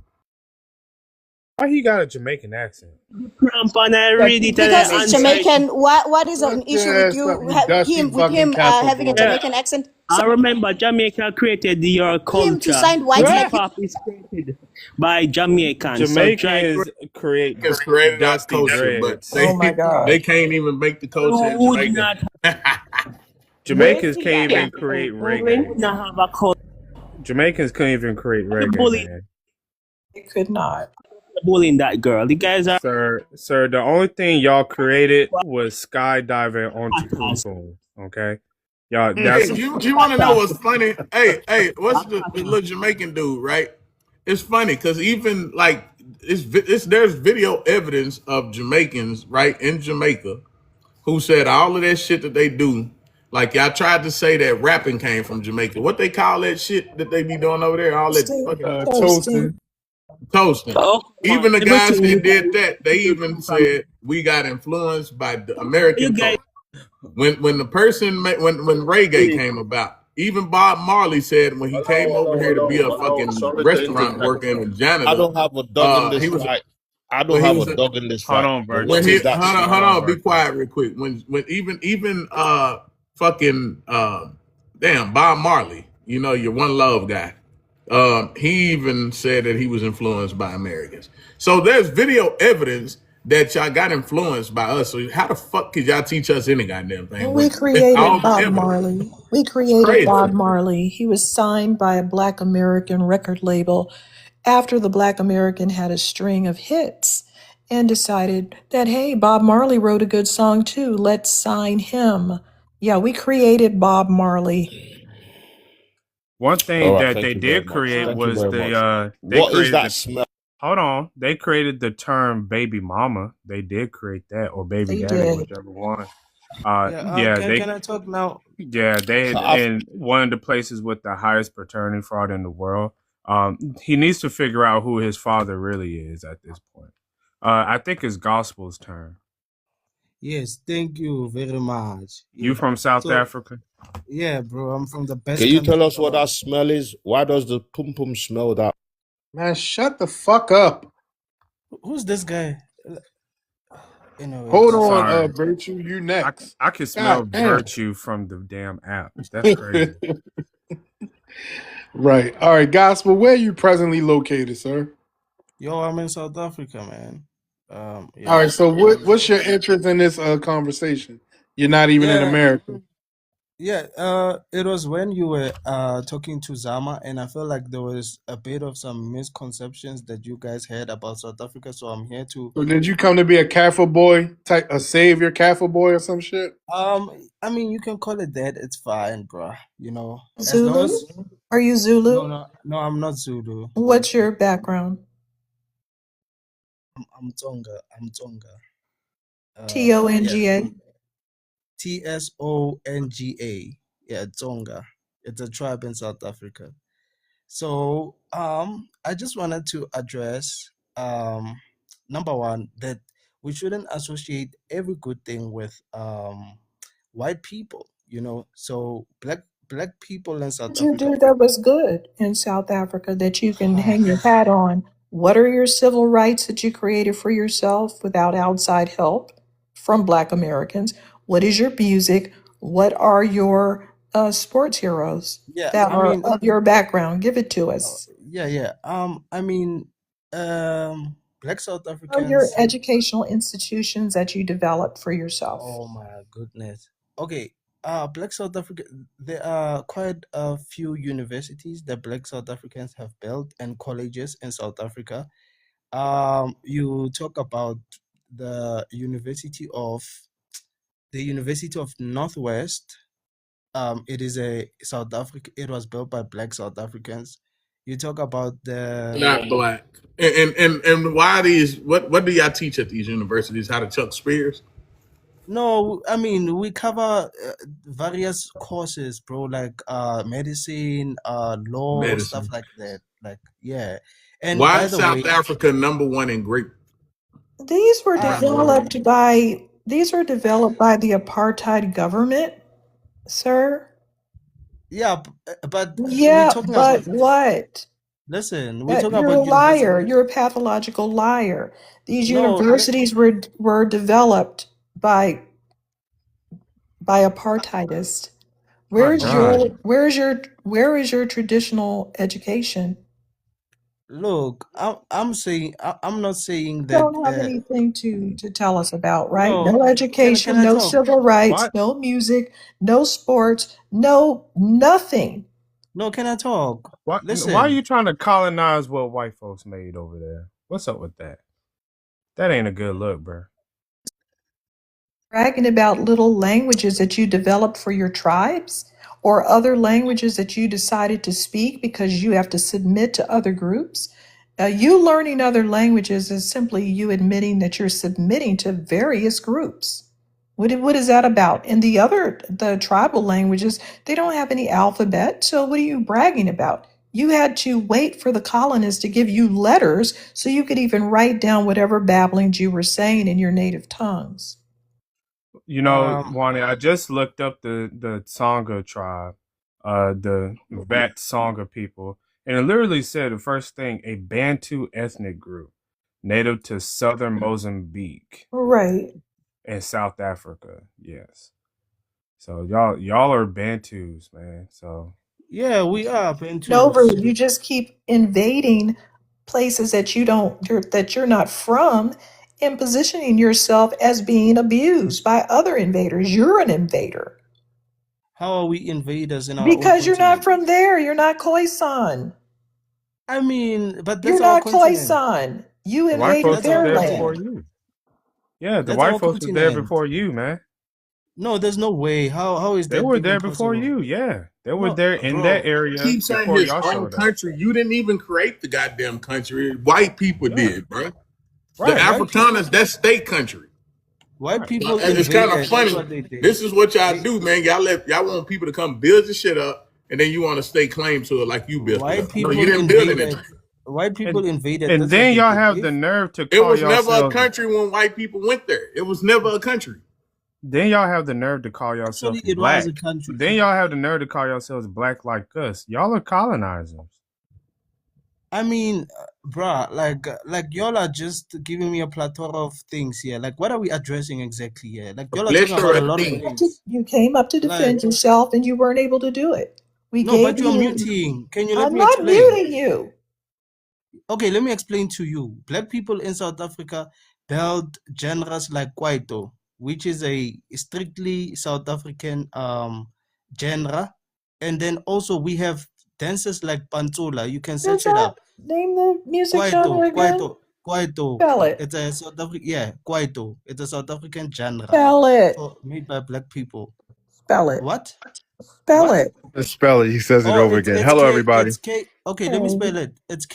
Why he got a Jamaican accent? Prompt and I read it and Because I he's answer it. Jamaican. What is an Shut issue your with ass up, you you dusty him with fucking him kaffir having a boy. Yeah, Jamaican accent? I remember Jamaica created your Him to culture. sign whites Hip like you. hop is created by Jamaicans. So try to Jamaicans create It's created our dusty culture, but dreads. Oh my they God. can't even make the culture in would Jamaica. not Where's Jamaicans he can't at? even Is he in create England? reggae. would not have a culture. Jamaicans couldn't even create You reggae, bully, man. It could not. bullying that girl. The guys are Sir, the only thing y'all created was skydiving onto attackers. Poon. Okay? Y'all, Hey, that's you want to know what's funny? Hey, what's the little Jamaican dude, right? It's funny because even like there's video evidence of Jamaicans right in Jamaica who said all of that shit that they do. Like y'all tried to say that rapping came from Jamaica. What they call that shit that they be doing over there? All that fucking Toasting. Toasting. toasting. Oh, come on. Even the guys Everything that you did guys that, they steal even from said we got influenced by the you American guys. culture. When the person when reggae came about, even Bob Marley said when he came over here to be a fucking Sorry to restaurant interject. worker and a I janitor, don't have a dog in he this was fight. I don't when he have a was dog in this hold fight. on, But when what Virtue. he is that shit? Hold on, be Virtue. quiet real quick. When even fucking damn Bob Marley, you know your one love guy. He even said that he was influenced by Americans. So there's video evidence that y'all got influenced by us. So how the fuck could y'all teach us any goddamn thing We when it's created all Bob evidence? Marley. We It's created crazy. Bob Marley. He was signed by a Black American record label after the Black American had a string of hits and decided that, hey, Bob Marley wrote a good song too. Let's sign him. Yeah, we created Bob Marley. One All thing right, that thank they you very did much. create Thank you was very much. they What is created that the smell? hold on. They created the term baby mama. They did create that, or baby They daddy, did. whichever one. Yeah. Yeah, Can I talk now? they So in one of the places with the highest paternity fraud in the world. He needs to figure out who his father really is at this point. I think it's gospel's turn. Yes. Thank you very much. You Yeah. from South So Africa? yeah, bro, I'm from the can best you country tell in us the what world. that smell is? Why does the pum pum smell that? Man, shut the fuck up. Who's this guy? Hold Anyways, on, Sorry, Virtue, you next. I can smell God damn. virtue from the damn app. That's crazy. Right. All right, Gospel, where are you presently located, sir? yo, I'm in South Africa, man. All Yeah. right, so Um, what's your interest in this conversation? You're not even in yeah, America. yeah. It was when you were talking to Zama, and I felt like there was a bit of some misconceptions that you guys had about South Africa. So I'm here to So did you come to be a Catholic boy, type a savior Catholic boy or some shit? I mean, you can call it that. It's fine, bro. You know, as long Zulu? as Are you no, Zulu? no, no, I'm not Zulu. What's your background? I'm Tonga. I'm Tonga. Yeah, Tonga. Tsonga. Yeah, Tonga. It's a tribe in South Africa. So, I just wanted to address number one that we shouldn't associate every good thing with white people. You know, so black people in South Did you Africa. do that was good in South Africa that you can Ah, hang your hat on? What are your civil rights that you created for yourself without outside help from Black Americans? What is your music? What are your sports heroes yeah, that I are mean, of your background? Give it to us. yeah, yeah. I mean, black South Are your Africans. educational institutions that you developed for yourself? Oh my goodness. Okay. Black South Africa, there are quite a few universities that Black South Africans have built and colleges in South Africa. You talk about the University of Northwest. It is a South Africa. It was built by Black South Africans. You talk about the Not black. And why these? What do y'all teach at these universities? How to chuck spears? No, I mean we cover various courses, bro, like medicine, law, stuff Medicine. like that. Like yeah. And Why by is the South way, Africa number one in grape These were um, developed by the apartheid government, sir. yeah, but we're Yeah, talking about. but what? Listen, we're But talking you're a about liar. universities. You're a pathological liar. These No, universities were developed by apartheidist. My God. Where is your traditional education? look, I'm not saying You that. don't have anything to tell us about, right? No, No can education, I no talk? civil rights, Why no music, no sports, no nothing. No, can I talk? why are Listen, you trying to colonize what white folks made over there? What's up with that? That ain't a good look, bro. Bragging about little languages that you developed for your tribes or other languages that you decided to speak because you have to submit to other groups. You learning other languages is simply you admitting that you're submitting to various groups. What is that about? And the tribal languages, they don't have any alphabet. So what are you bragging about? You had to wait for the colonists to give you letters so you could even write down whatever babblings you were saying in your native tongues. You know, um, Wani, I just looked up the Tsonga tribe, the Vat Tsonga people, and it literally said the first thing a Bantu ethnic group native to southern Mozambique Right. and South Africa. Yes. So y'all are Bantus, man. So yeah, we are No, Bantus. Ruth, you just keep invading places that you're not from and positioning yourself as being abused by other invaders. You're an invader How are we invaders in our own because you're not continent? from there. You're not Khoisan. I mean, but You're that's our not continent. Khoisan. You the white invaded folks That's was our their there before land. continent. you. Yeah, the That's white our folks was there continent. before you, man. No, there's no way. How is They that were even there before possible? you. Yeah, they were No, there in that bro. area Keep saying before his y'all own showed up. country. You didn't even create the goddamn country. White people Yeah. did, bro. The Right. White people. Afrikaners, that's state country. White Right. people It's kind of invaded. That's funny. what they did. This is what y'all They do, man. Y'all want people to come build the shit up, and then you want to stake claim to it like you built it white up. No, you people didn't build anything. invaded. White people And invaded. and That's what then they y'all did. have the nerve to It call was never a yourselves. country when white people went there. It was never a country. Then y'all have the nerve to call yourselves Actually, it black. was a country. Then y'all have the nerve to call yourselves black like us. Y'all are colonizers. I mean, bruh, like y'all are just giving me a plethora of things here. Like, what are we addressing exactly here? Like, y'all are Bless talking about your a lot of thing. things. You came up to defend Like, yourself and you weren't able to do it. We no, gave but you're you. muting. Can you let I'm me not explain? muting you. Okay, let me explain to you. Black people in South Africa built genres like Kwaito, which is a strictly South African genre. And then also we have dances like Pantsula. You can Does search it that up. name the music genre Kwaito, again? Kwaito. Spell it. It's a South African, yeah, Kwaito. It's a South African genre Spell it. made by black people. Spell it. What? Spell What? it. Let's spell it. He says it Oh, over it's again. it's Hello, K everybody. it's K. Okay, let me Hey. spell it. It's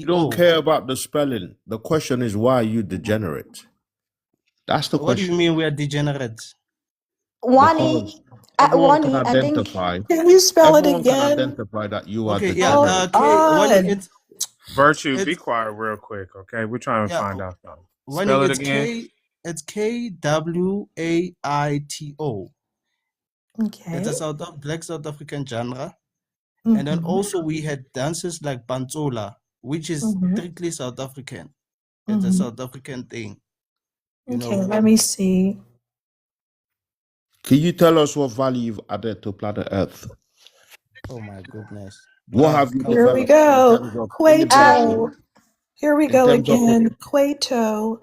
You KWAITO. don't care about the spelling. The question is why you degenerate. That's the What do you question. mean we are degenerates? Because Wani, everyone can Wani, I think. identify. Can you spell it Everyone can again? identify that you are Okay, yeah. Hold degenerate. Wani, on. Virtue, be it's quiet real quick, okay? We're trying to yeah. find out something. Wani, Spell it again. It's KWAITO. Okay. It's a black South African genre. Mm-hmm. And then also we had dances like Pantsola, which is Mm-hmm. strictly South African. It's a South African thing. You Okay, know. let me see. Can you tell us what value you've added to planet Earth? Oh my goodness. What Bruh, have you come Here we on. developed in go. terms of immigration? Cueto. Here we In go terms of again. Cueto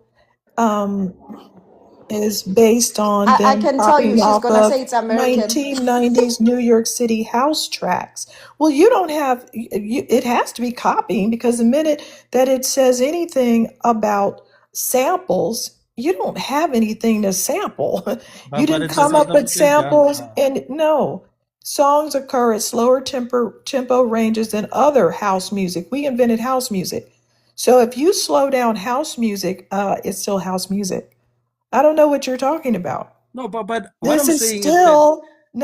is based on I them can tell you copying she's off gonna of say it's American. 1990s New York City house tracks. Well, you don't have, it has to be copying because the minute that it says anything about samples, you don't have anything to sample. You But didn't it's a come South up with African samples, genre. and no. Songs occur at slower tempo ranges than other house music. We invented house music. So if you slow down house music, it's still house music. I don't know what you're talking about. No, but what This I'm is saying is that, still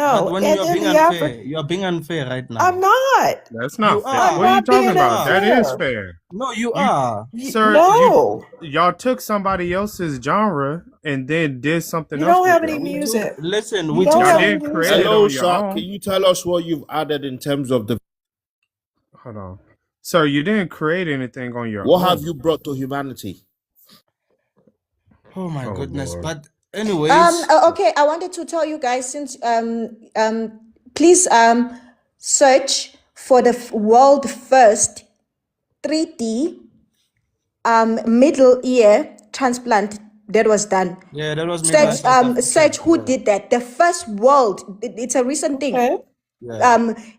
but no. when you And are in being the unfair, African, you are being unfair right I'm now. not. That's You not fair. I'm What are are. you not talking being You about? are. That is unfair. fair. No, you You, are. sir, No, y'all took somebody else's genre and then did something you else don't with have it. any music. Listen, You we took don't Y'all have some. any didn't create it music. Hello, on your sir. Can own. you tell us what you've added in terms of the Hold on. Sir, you didn't create anything on your what have own. you brought to humanity? Oh my Oh goodness. Lord. But anyways, Okay, I wanted to tell you guys since please search for the world first 3D middle ear transplant that was done. yeah, that was made by Search South search Africans. who Yeah. did that. The first world. It's a recent thing. Okay. Yeah.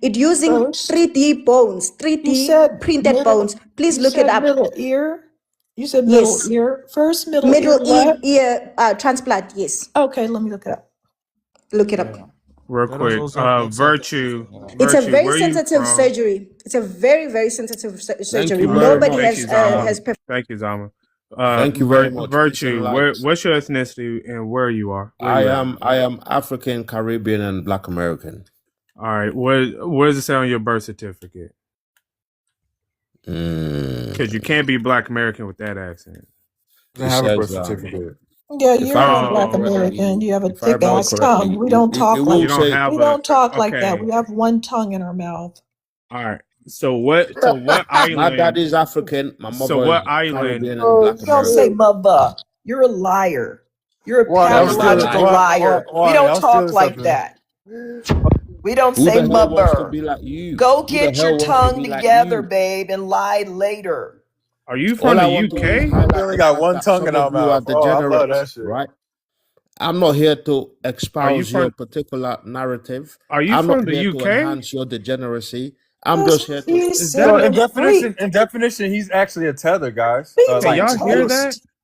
It using First, 3D bones, you 3D said printed middle. bones. Please You look it said up. middle ear. You said middle Yes, ear. First middle ear. middle What? ear transplant. Yes, Okay, let me look it up. look it up. Yeah. Real That was quick. also a black South Virtue. African. Yeah. It's a Virtue, very where are you sensitive from? surgery. It's a very, very sensitive Thank surgery. you All very right. Nobody Thank much. you, Zama. has Thank you, Zama. Thank you very much. Peace and Virtue, light. what's your ethnicity and where you are? Where I you at? am African, Caribbean, and Black American. All right. Where does it say on your birth certificate? Because you can't be Black American with that accent. Doesn't It have a birth says certificate. Yeah, if you're I not a remember black Oh, American. correctly, You have a if I thick remember ass tongue. correctly, We don't it talk will you like don't say we have a don't talk like that. okay. We have one tongue in our mouth. All right. So what my dad island? is African, my So mother is what island? Caribbean and Oh, Black you don't say American. mother. You're a liar. You're a Why Am y'all I a stealing? pathological liar? liar. We Why don't y'all talk stealing like something? that. We don't Who say the hell wants to mother. be like you? Go Who the get your hell wants to tongue be like together, you? babe, and lie later. Are you All from I the want to do is UK? highlight We only the got fact one that tongue in some of our you are mouth. Oh, I love that degenerates, shit. right? I'm not here to Are you espouse your from particular narrative. Are you I'm not from the here to UK? enhance your degeneracy. I'm Yes, just here to he Is So that said in it. definition, he's actually a tether, guys. Be can Like y'all hear look, that? toast.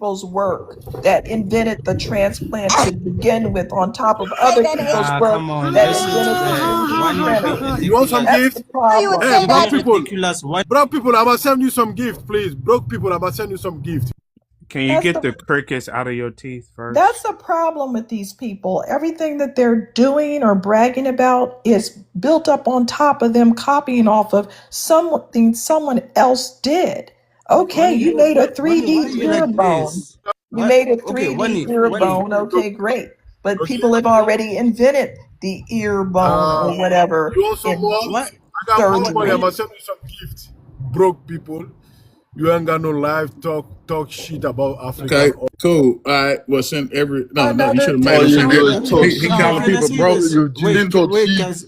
people's work that invented the transplant to begin with, on top of other people's work Come on, that listen to invented the the community one you center. being You want some ridiculous. That's gift? the Oh, you would problem. Hey, say brown that? Being people. ridiculous. What? Brown people, I'm gonna send you some gift, please. Broke people, I'm gonna send you some gift. Can you That's get the the crickets out of your teeth That's first? the problem with these people. Everything that they're doing or bragging about is built up on top of them copying off of something someone else did. Okay, Wani, you made a Why 3D are you ear like bone. this? You What? made a Okay, 3D ear Okay, bone. Okay, great. But okay. people have already invented the ear bone or whatever You want some in more? what? I got more money. I'm surgery. gonna send you some gifts. Broke people. You ain't got no life talk shit about Okay, African. cool. All right. Well, send every no. You should Another have made All him you send do every. is Can talk you? He shit. calling Can I people see broke. this? You Wait, just talk wait, shit. guys.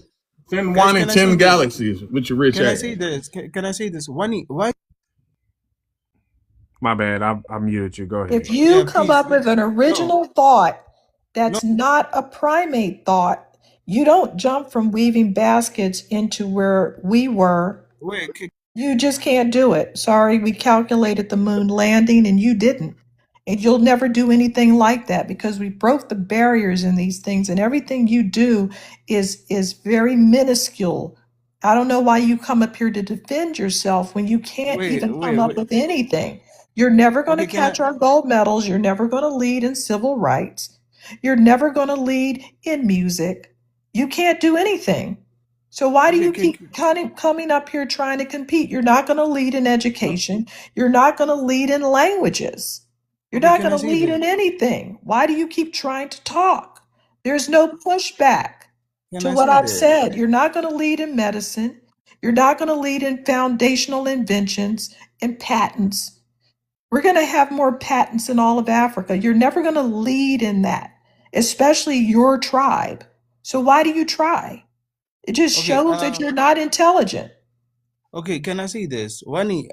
Send Guys, one in can I see 10 this? galaxies with your rich Can I ass. see this? Can I see this? Wani, why? My bad. I muted you. Go If ahead. you Yeah, come please. up with an No, original thought no. that's not a primate thought, you don't jump from weaving baskets into where we were. Wait, You just can't do it. Sorry, we calculated the moon landing and you didn't. And you'll never do anything like that because we broke the barriers in these things and everything you do is very minuscule. I don't know why you come up here to defend yourself when you can't even come up wait. with anything. You're never going to Okay, can I? catch our gold medals. You're never going to lead in civil rights. You're never going to lead in music. You can't do anything. So why do Okay, you keep coming up here trying to compete? You're not going to lead in education. You're not going to lead in languages. You're okay, not can going I to see lead this? in anything. Why do you keep trying to talk? There's no pushback Can to I what see I've this? said. You're not going to lead in medicine. You're not going to lead in foundational inventions and patents. We're going to have more patents in all of Africa. You're never going to lead in that, especially your tribe. So why do you try? It just Okay, shows that you're not intelligent. okay, can I see this? Wani,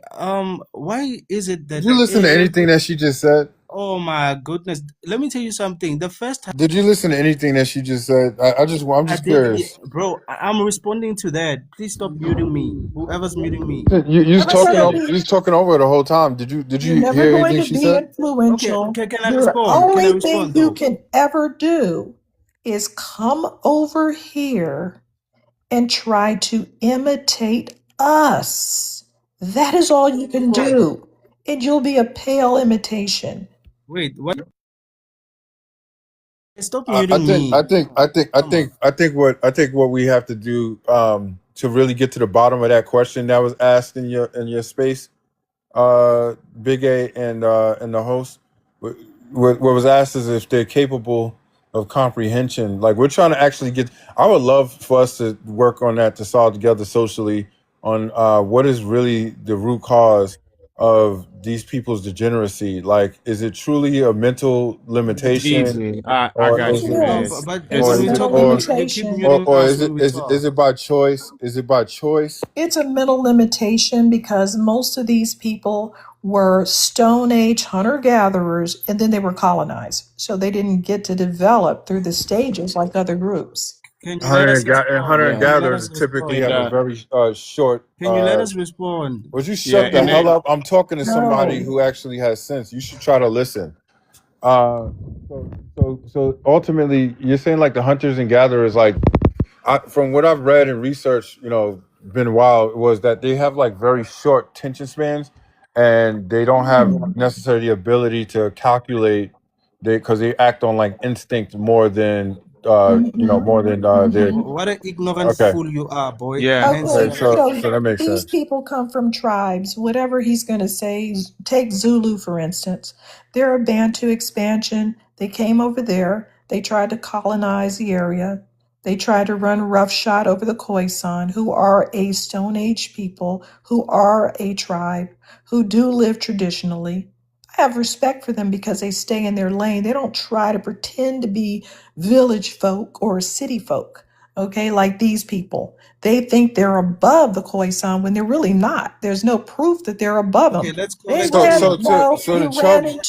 why is it Did that you listen to anything every? that she just said? Oh my goodness! Let me tell you something. The first time Did you listen to anything that she just said? I'm I just did, curious. bro, I'm responding to that. Please stop muting me. Whoever's muting me. You was Never talking gonna over, be. you was talking over the whole time. Did You're you never hear going anything to she be said? Okay, influential. can I The respond? Can I only thing respond you though? can ever do is come over here and try to imitate us. That is all you can do. And you'll be a pale imitation. Wait, what? Stop I muting think I me. think I think I Come on. think I think what we have to do to really get to the bottom of that question that was asked in your space, Big A and the host, what was asked is if they're capable of comprehension. Like we're trying to actually get. I would love for us to work on that to solve together socially on what is really the root cause of these people's degeneracy. Like, is it truly a mental It's limitation, easy. I or got is you, it, No, Ed. but It's It's or a when is we it, mental talk, you keep limitation. muting or us is when it we is talk. it by choice? Is it by choice? It's a mental limitation because most of these people were Stone Age hunter gatherers and then they were colonized. So they didn't get to develop through the stages like other groups. Can you let us Hunter respond? and Can Yeah. you let gatherers us typically Hey, respond? have a Dot. very short. Can you let us respond? Would you Yeah, shut the and hell that up? I'm talking to somebody No. who actually has sense. You should try to listen. Uh, so ultimately, you're saying like the hunters and gatherers, like from what I've read and researched, been a while, was that they have like very short attention spans, and they don't have necessarily the ability to calculate. Because they act on like instinct more than their. What an ignorant Okay. fool you are, boy. yeah. Man Okay. Okay, said. So so that makes these sense. people come from tribes. Whatever he's going to say, take Zulu for instance. They're a Bantu expansion. They came over there. They tried to colonize the area. They tried to run roughshod over the Khoisan, who are a Stone Age people, who are a tribe, who do live traditionally. I have respect for them because they stay in their lane. They don't try to pretend to be village folk or city folk, okay, like these people. They think they're above the Khoisan when they're really not. There's no proof that they're above Okay, them. let's They collect ran here. they The ran Chubs.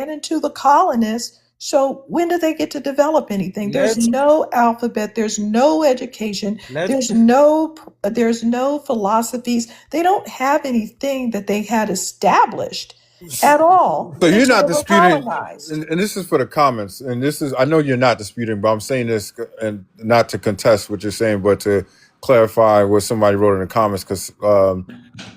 into the colonists. So when do they get to develop anything? There's Let's no alphabet, there's no education, let's there's no philosophies. They don't have anything that they had established at all So you're until not they were disputing, colonized. and this is for the comments, and this is, I know you're not disputing, but I'm saying this and not to contest what you're saying, but to clarify what somebody wrote in the comments, because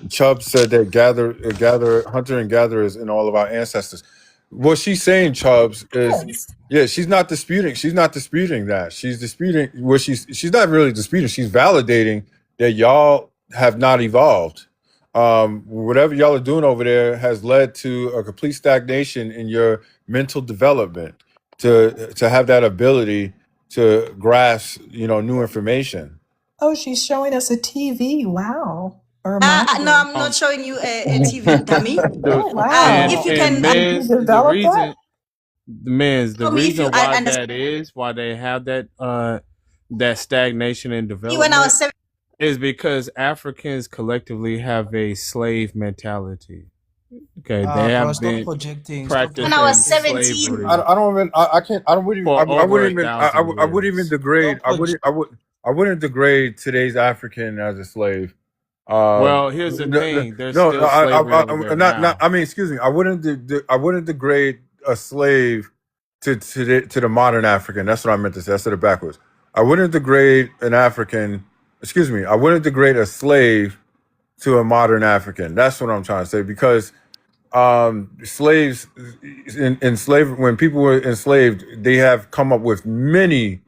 Chubb said that hunter and gatherers in all of our ancestors. What she's saying, Chubbs, is she's not disputing. She's not disputing that. She's disputing what she's not really disputing. She's validating that y'all have not evolved. Whatever y'all are doing over there has led to a complete stagnation in your mental development to have that ability to grasp, new information. Oh, she's showing us a TV. Wow. Or a No, monitor. I'm not showing you a TV, dummy. Oh, wow. If you And can, Did you Miz, the develop that? reason, Miz, the tell me if you reason why understand that is, why they have that stagnation in me when I development was 7. is because Africans collectively have a slave mentality. Okay, they Bro, have stop been projecting. Stop When I was practicing 17. slavery I don't even. I can't. I wouldn't. for I over wouldn't even. 1,000 I wouldn't even years. degrade. Stop project. I wouldn't degrade today's African as a slave. Well, here's the thing: there's still slavery over there now. I mean, excuse me. I wouldn't degrade a slave to the modern African. That's what I meant to say. I said it backwards. I wouldn't degrade an African. Excuse me. I wouldn't degrade a slave to a modern African. That's what I'm trying to say, because slaves in slavery, when people were enslaved, they have come up with many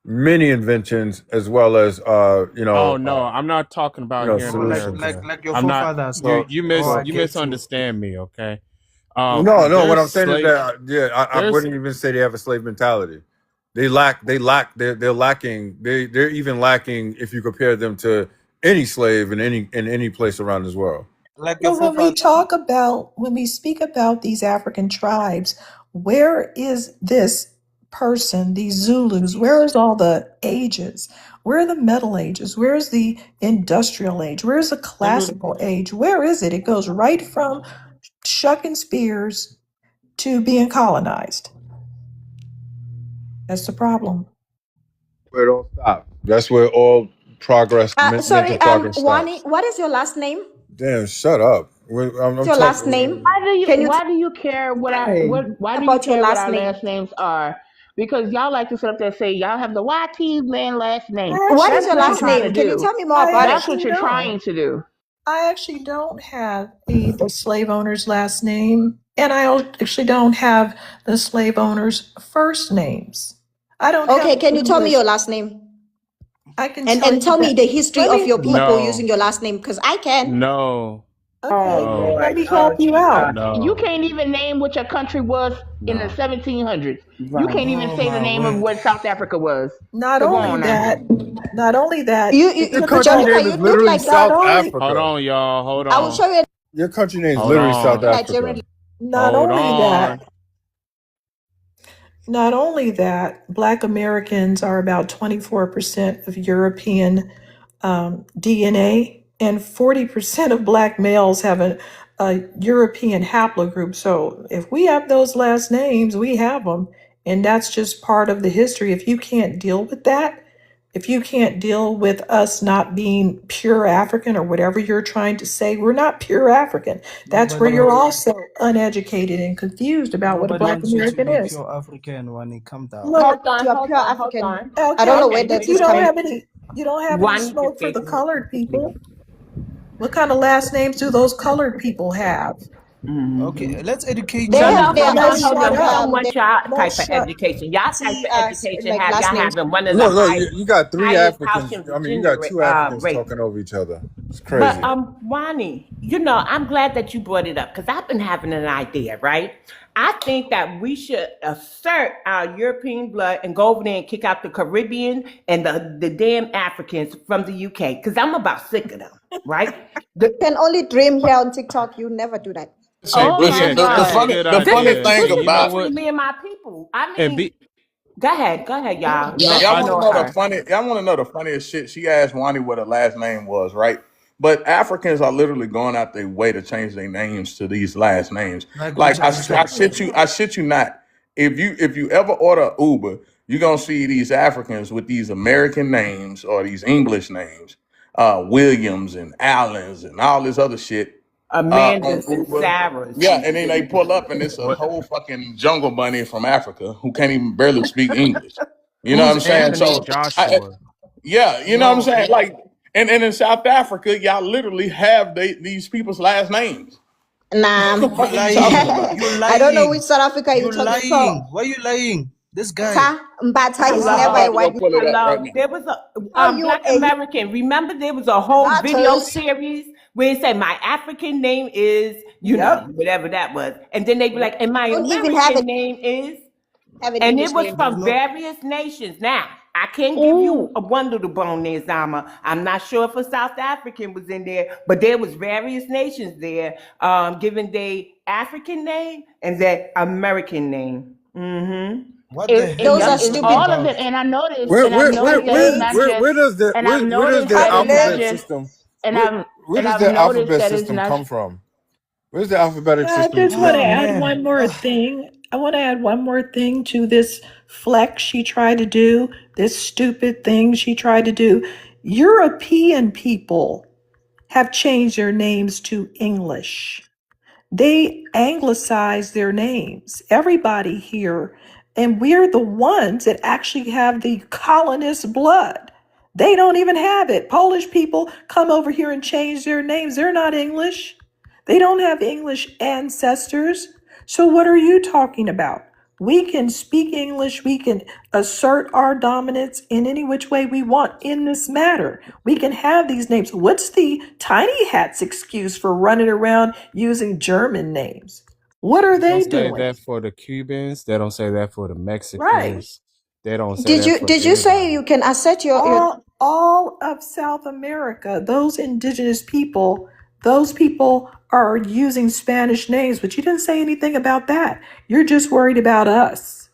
inventions, as well as Oh no, I'm not talking about here in solutions. America. Like your I'm not. forefathers. You I get you. misunderstand me. Okay. No. What I'm There's saying is slave. that I There's wouldn't even say they have a slave mentality. They're lacking. They're even lacking if you compare them to any slave in any place around this world. Like your So forefathers. when we speak about these African tribes, where is this person, these Zulus? Where is all the ages? Where are the Middle Ages? Where is the Industrial Age? Where is the Classical Age? Where is it? It goes right from shucking spears to being colonized. That's the problem. Where it all stops. That's where all progress, Sorry, mental progress Wani, stops. what is your last name? Damn, shut up. I'm What's your last name? Can you Why do you care what tell why do you about your care what last our name? last names are? Because y'all like to sit up there and say y'all have the YT man last name. What is That's your what you're last trying to name? Can you do. tell me more about That's it? what you're trying to do. I actually don't have the slave owner's last name, and I actually don't have the slave owner's first names. I don't have. Okay, can you tell me your last name? I can and tell me the history of your people No. using your last name, because I can. No. Okay, No. let me help you out. No. You can't even name what your country was in the 1700s. You can't even say the name of what South Africa was. Not So go only on now. that, not only that. You Your country Jamaica, name you is look literally like South Not only- Africa. Hold on, y'all. Hold I will on. show you. Your country name is Hold literally on. South Africa. Nigerian. Not Hold only on. that. Not only that, Black Americans are about 24% of European DNA, and 40% of Black males have a European haplogroup. So if we have those last names, we have them. And that's just part of the history. If you can't deal with that, if you can't deal with us not being pure African or whatever you're trying to say, we're not pure African. That's where you're also uneducated and confused about what a Nobody Black wants you to American be is. pure African when it comes down. Look, You are pure African. okay, I don't know where that but you is don't coming. have any. You don't have any One smoke for the defecation. colored people. What kind of last names do those colored people have? Okay, let's educate They No, you. have no, their hold No, on, own. hold shut on. We up. don't want They y'all No, type of shut. education. Y'all type see of education like have last y'all names. having one of the Look, you got three highest Africans. Haitian I mean, you gender got two Africans rates. talking over each other. It's But crazy. Wani, I'm glad that you brought it up because I've been having an idea, right? I think that we should assert our European blood and go over there and kick out the Caribbean and the damn Africans from the UK because I'm about sick of them, right? You can only dream here on TikTok. You never do that. Oh my Yes, God! that's a good The funny idea. thing This And is you know about between what? me and my people. I And mean, go ahead, y'all. Let's y'all want to ignore know her. y'all want to know the funniest shit. She asked Wani what her last name was, right? But Africans are literally going out their way to change their names to these last names. Like Like which I African? shit you not. If you ever order Uber, you're gonna see these Africans with these American names or these English names, Williams and Allens and all this other shit. On Amanda's and Uber. Sarah's. Yeah, and then they pull up and it's a what? whole fucking jungle bunny from Africa who can't even barely speak English. You know what Who's I'm saying? Anthony So I Joshua? Yeah, you know what I'm No, saying? Like, and in South Africa, y'all literally have these people's last names. Nah, you What are you talking lying. about? You I don't know which lying. South Africa you're You talking about. lying. Why you lying? This guy. Sa Mbata is I'm never Hello, a about to go white pull it up right hello. now. There was a Are you Black a American. Remember, there was a whole video Battles? series where it said my African name is, Yep. whatever that was, and then they'd be like, and my Don't even have American name is. have an And it English was name. There's from no. various nations. Now, I can't give you Oh, a one little bone there, Zama. I'm not sure if a South African was in there, but there was various nations there, giving their African name and their American name. Mm-hmm. What the hell Those are are you It's talking stupid. all of them, about? and I noticed, Where and I've where where noticed that it's where not Adelaide, where, just, where does the and I've where does noticed their that it's not alphabet Adelaide. just, system and where, I've where and does I've their noticed alphabet that it's system not. come from? Where's the alphabetic I system just want to Oh from? add man. one more thing. I want to add one more thing to this flex she tried to do, this stupid thing she tried to do. European people have changed their names to English. They anglicize their names. Everybody here, and we're the ones that actually have the colonist blood. They don't even have it. Polish people come over here and change their names. They're not English. They don't have English ancestors. So what are you talking about? We can speak English. We can assert our dominance in any which way we want in this matter. We can have these names. What's the tiny hat's excuse for running around using German names? What are They don't they say doing? that for the Cubans. They don't say that for the Right. Mexicans. They don't say Did that you for did you say anybody. you can assert your All of South America, those indigenous people, those people are using Spanish names, but you didn't say anything about that. You're just worried about us.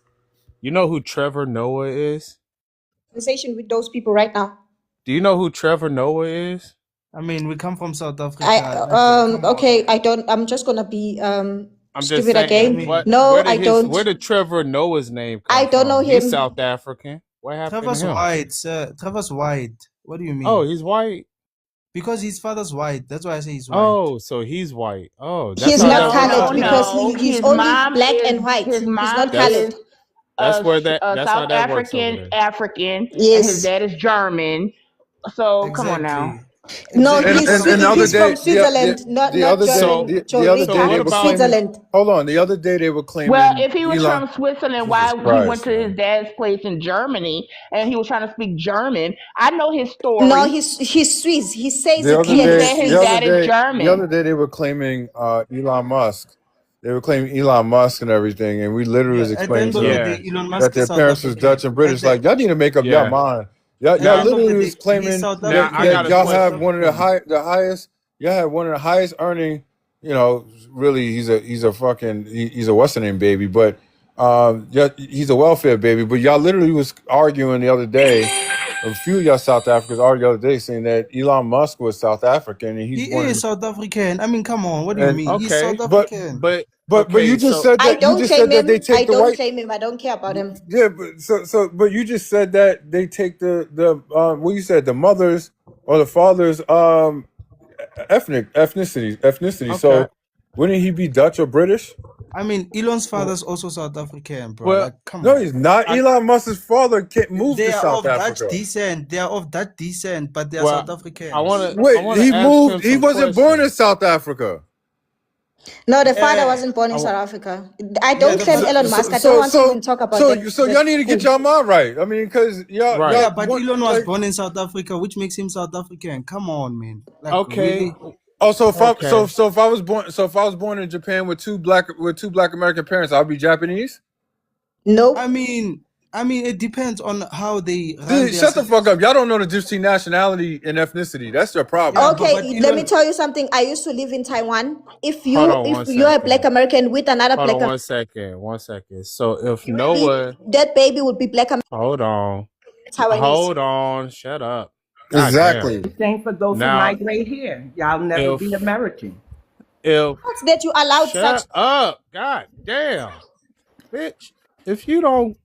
You know who Trevor Noah is? conversation with those people right now? Do you know who Trevor Noah is? I mean, we come from South I Africa. Like, come on, okay, man. I don't I'm just gonna be I'm just stupid I again. saying, mean, No, I where don't. did Trevor Noah's name I come don't know from? He's him. South African. What happened to Trevor's him? white, sir. Trevor's white. What do you Oh, mean? he's white. Because his father's white. That's why I say he's white. Oh, so he's white. Oh, that's He's how not that No, works no, colored out then. because no. he's His only mom black is and white. his He's mom not That's colored. is that's where a that's how South that works over African there. African, and his Yes. dad is German. So come on now. Exactly. No, Exactly. And That's he's what and, I'm and the other he's saying. from day Switzerland, the not other day So German. so they Chorika. what were about claiming, Switzerland. hold on, the other day they were Well, claiming if he was Elon. from Switzerland, Jesus why he went Christ, to his man. dad's place in Germany and he was trying to speak German? I know his No, story. he's Swiss. He says The it other He clearly. day, said his the other dad is Swiss. day, the German. other day, they were claiming Elon Musk. They were claiming Elon Musk and everything, and we literally Yeah. was At the explaining end to of the them yeah, day, Elon that Musk is their South parents was Dutch African. and British. Like, y'all need to make up your yeah. mind. At the Y'all Now end of the literally was day, he's claiming South now I African. got that a y'all He's South have question. one of the African. highest. Y'all had one of the highest earning. You know, really, he's a fucking he's a what's the name baby, but yeah, he's a welfare baby. But y'all literally was arguing the other day. A few of y'all South Africans argued the other day saying that Elon Musk was South African and He he's one of is the, South African. I mean, come on. What do you and mean? He's South Okay, but African. but but you okay, just so said I that you don't just claim said that they him. I take the don't white. claim him. I don't care about him. Yeah, but but you just said that they take the what you said, the mothers or the fathers ethnicity. okay. So wouldn't he be Dutch or British? I mean, Elon's Well, father's also South African, bro. well Like, come No, on. he's not. I Elon Musk's father moved They to are South of Dutch Africa. descent. They are of Dutch descent, but they are well South I Africans. wanna I Wait, wanna he ask him moved. He some wasn't born in questions. South Africa. No, the father Yeah, wasn't born I in want South Africa. I yeah. don't The claim So, fa- Elon so, Musk. I don't so, want to so, even talk about so the y'all need to get who. y'all mind right. I mean, because right. yeah, y'all but want Elon was like. born in South Africa, which makes him South African. Come on, man. Like, Okay, really? Oh, okay. if I was born in Japan with two black American parents, I'll be Japanese. I Nope. mean, it depends on how they run Dude, their. shut the fuck up. Y'all don't know the difference between nationality and ethnicity. That's your Yeah, problem. but Okay, let me Elon. tell you something. I used to live in Taiwan. Hold on If one you're a black second. American with another Hold black on one second. One second. So if baby, Noah, that baby would be black American hold on, Taiwanese. hold on, shut up. God damn. Exactly. Same for those who Now migrate here. Y'all never be if American. if That you allowed such. shut up, god damn, bitch. If you don't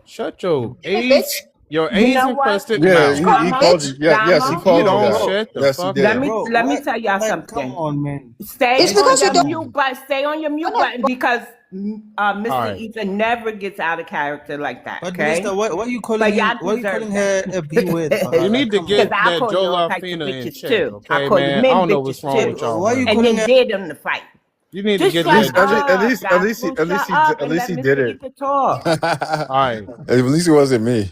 shut your Hey, bitch. AIDS Your You know Asian what? crusted Yeah, mouth. he Dama, called Bitch, you. Yeah, yes, he Dama, You called you don't that. bro. shut the Yes, he fuck Let up. did. me Bro, let me what? tell y'all Like, come something. on, man. Stay it's It's on because you your okay. don't mute button. Stay on your mute wanna button because All Mr. right. Ether never gets out of character like that. But Okay, Minister, why are you calling but him? y'all Why are you deserve calling that. her a B word for her? You Like, need to come Because on. get I that call you Joel all types of Alfina in bitches check, too. I okay, call you man? I men don't know what's bitches wrong But too. with y'all why are you women. And calling you her? dare them to fight. You need to Just get At least, shut that. at least, at up, least, at least, gospel. at least Shut he, up at and least let he Mr. did it. Ether talk. At All right. least it wasn't me.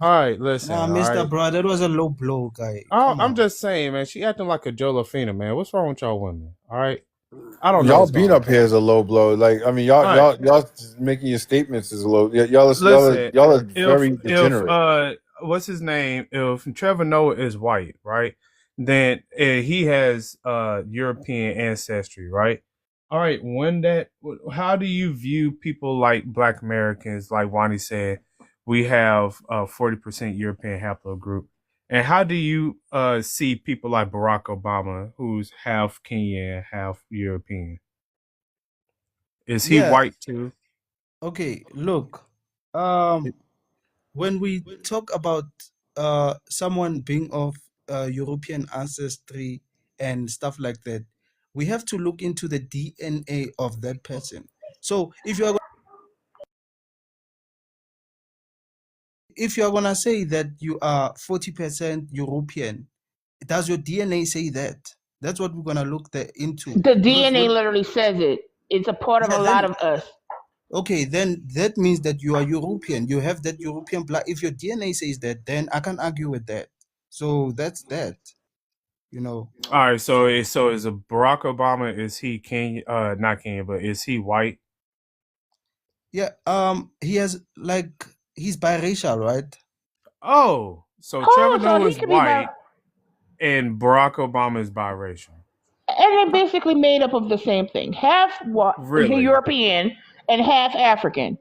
All right, listen, Nah, all Mister right. Bro, that was a low blow, guy. Come I'm on. just saying, man, she acting like a Jolafina, man. What's wrong with y'all women? All right. I don't know Y'all what's being wrong up with here y'all. is a low blow. Like, I mean, All right. y'all making your statements is a low. Listen, Y'all are if very degenerate. what's his name? If Trevor Noah is white, right? Then he has European ancestry, right? All right. How do you view people like Black Americans? Like Wani said, we have 40% European haplogroup. And how do you see people like Barack Obama, who's half Kenyan, half European? Is he Yeah. white too? Okay. Look. When we talk about someone being of European ancestry and stuff like that, we have to look into the DNA of that person. So if you're gonna say that you are 40% European, does your DNA say that? That's what we're gonna look into. The Because DNA literally says it. It's a part of yeah, a lot then of us. okay, then that means that you are European. You have that European blood. If your DNA says that, then I can argue with that. So that's that. You know. All right, so So is a Barack Obama, is he Kenyan? Not Kenyan, but is he white? yeah, he has he's biracial, right? Oh, so Trevor Oh, so Noah he is could be white and Barack Obama is biracial. and they're basically made up of the same thing. Half Really? European and half African.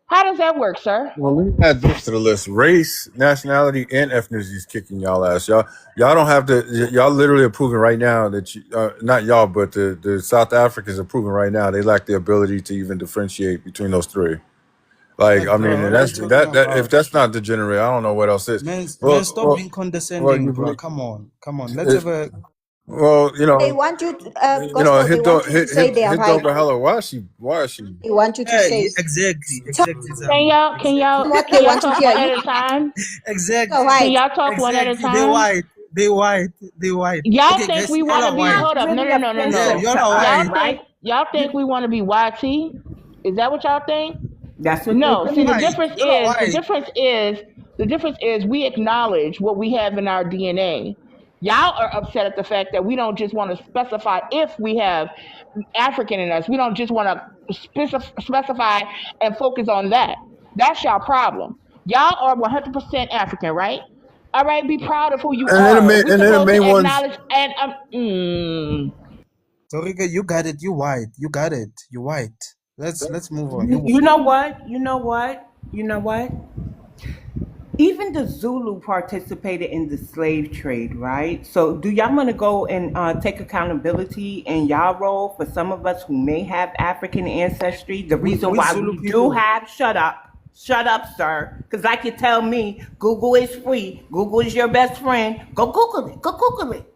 How does that work, sir? Well, let me add this to the list: race, nationality, and ethnicity is kicking y'all ass. Y'all don't have to. Y'all literally are proving right now that not y'all, but the South Africans are proving right now they lack the ability to even differentiate between those three. Like, Like, I mean, bro, and what are you that's talking that. If about? that's not degenerate, I don't know what else is. Man, stop being condescending, bro. You, Come on, come on. Let's have a well, they want you to, you know, gospel, they want you to say they are hit right. over hella. Why is she? They want you to yeah, say exactly, tell exactly, Can Zama. y'all can Exactly. y'all them what they can y'all want to talk hear. one You at a time? are Exactly, Can white. y'all talk one at a exactly. They time? white, they white, they white. Y'all Okay, think guys, we y'all want to are be? white. Hold That's up! No, really no, no, no, Yeah, offensive no. y'all to are us, white. right? Y'all think we want to be YT? Is that what y'all think? That's what they No. See, think. White. Y'all are white. the difference is we acknowledge what we have in our DNA. Y'all are upset at the fact that we don't just want to specify if we have African in us. We don't just want to specify and focus on that. That's y'all problem. Y'all are 100% African, right? All right, be proud of who you And then are. We're the supposed main to ones. acknowledge and Torika, you got it. You white. You got it. You white. Let's move on. You You know what? You know what? You know what? Even the Zulu participated in the slave trade, right? So, do y'all want to go and take accountability in y'all role for some of us who may have African ancestry? The reason with why Zulu we do people. have, shut up, sir. Because, like you tell me, Google is free, Google is your best friend. Go Google it, go Google it.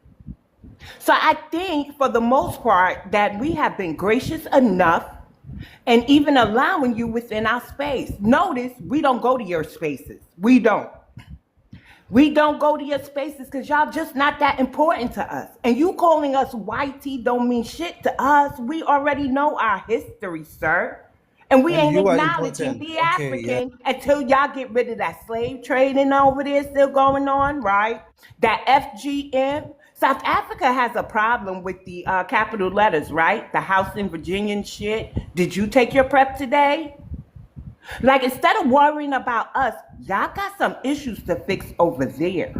So, I think for the most part that we have been gracious enough and even allowing you within our space. Notice we don't go to your spaces. We don't. We don't go to your spaces because y'all just not that important to us. And you calling us YT don't mean shit to us. We already know our history, sir. And we And ain't you are acknowledging important. the Okay, yeah. African until y'all get rid of that slave trading over there still going on, right? That FGM. South Africa has a problem with the capital letters, right? The House in Virginia and shit. Did you take your prep today? Like, instead of worrying about us, y'all got some issues to fix over there,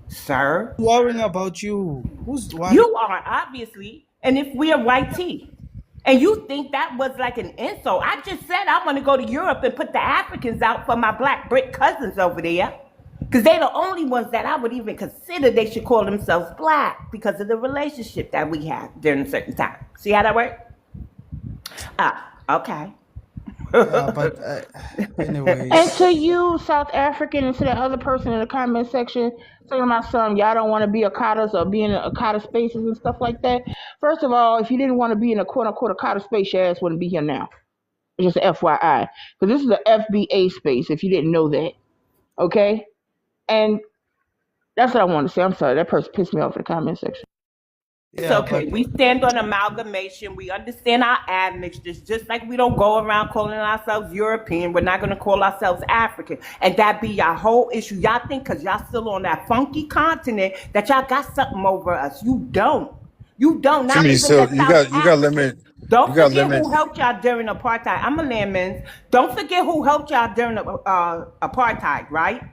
sir. Worrying about you. Who's worrying? You are, obviously. And if we are white tea, and you think that was like an insult, I just said I want to go to Europe and put the Africans out for my black brick cousins over there. Because they're the only ones that I would even consider they should call themselves black because of the relationship that we have during a certain time. See how that works? Ah, okay. Yeah, but And anyways, to you, South African, and to the other person in the comment section saying about some, y'all don't want to be Akatas or be in Akata spaces and stuff like that. First of all, if you didn't want to be in a quote unquote Akata space, your ass wouldn't be here now. Just FYI. Because this is an FBA space, if you didn't know that. Okay? And that's what I want to say. I'm sorry. That person pissed me off in the comment section. It's yeah, okay. but We stand on amalgamation. We understand our admixtures, just like we don't go around calling ourselves European. We're not going to call ourselves African. And that be your whole issue. Y'all think because y'all still on that funky continent that y'all got something over us. You don't. You don't. Not Jimmy, even so the South you got Africans. limit. You Don't got forget limit. who helped y'all during apartheid. I'm a landman. Don't forget who helped y'all during apartheid, right?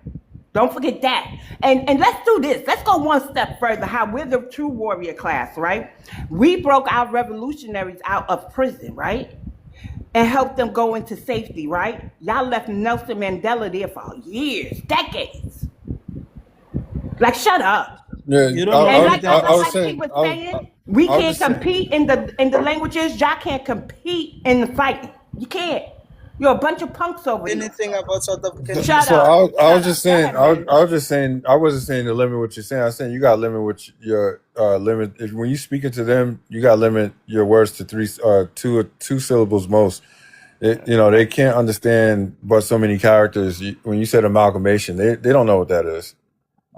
Don't forget that. And let's do this. Let's go one step further, how we're the true warrior class, right? We broke our revolutionaries out of prison, right? And helped them go into safety, right? Y'all left Nelson Mandela there for years, decades. Like, shut up. Yeah, you don't know And anything like I about was he saying. was saying, we I was can't just saying. compete in the languages. Y'all can't compete in the fighting. You can't. You're a bunch of punks over there. anything about South African Shut history. So up. I was Shut just up. Go saying. ahead, man. I was just saying. I wasn't saying to limit what you're saying. I was saying you got to limit what your limit. If, when you speaking to them, you got to limit your words to two syllables most. They can't understand but so many characters. When you said amalgamation, they don't know what that is.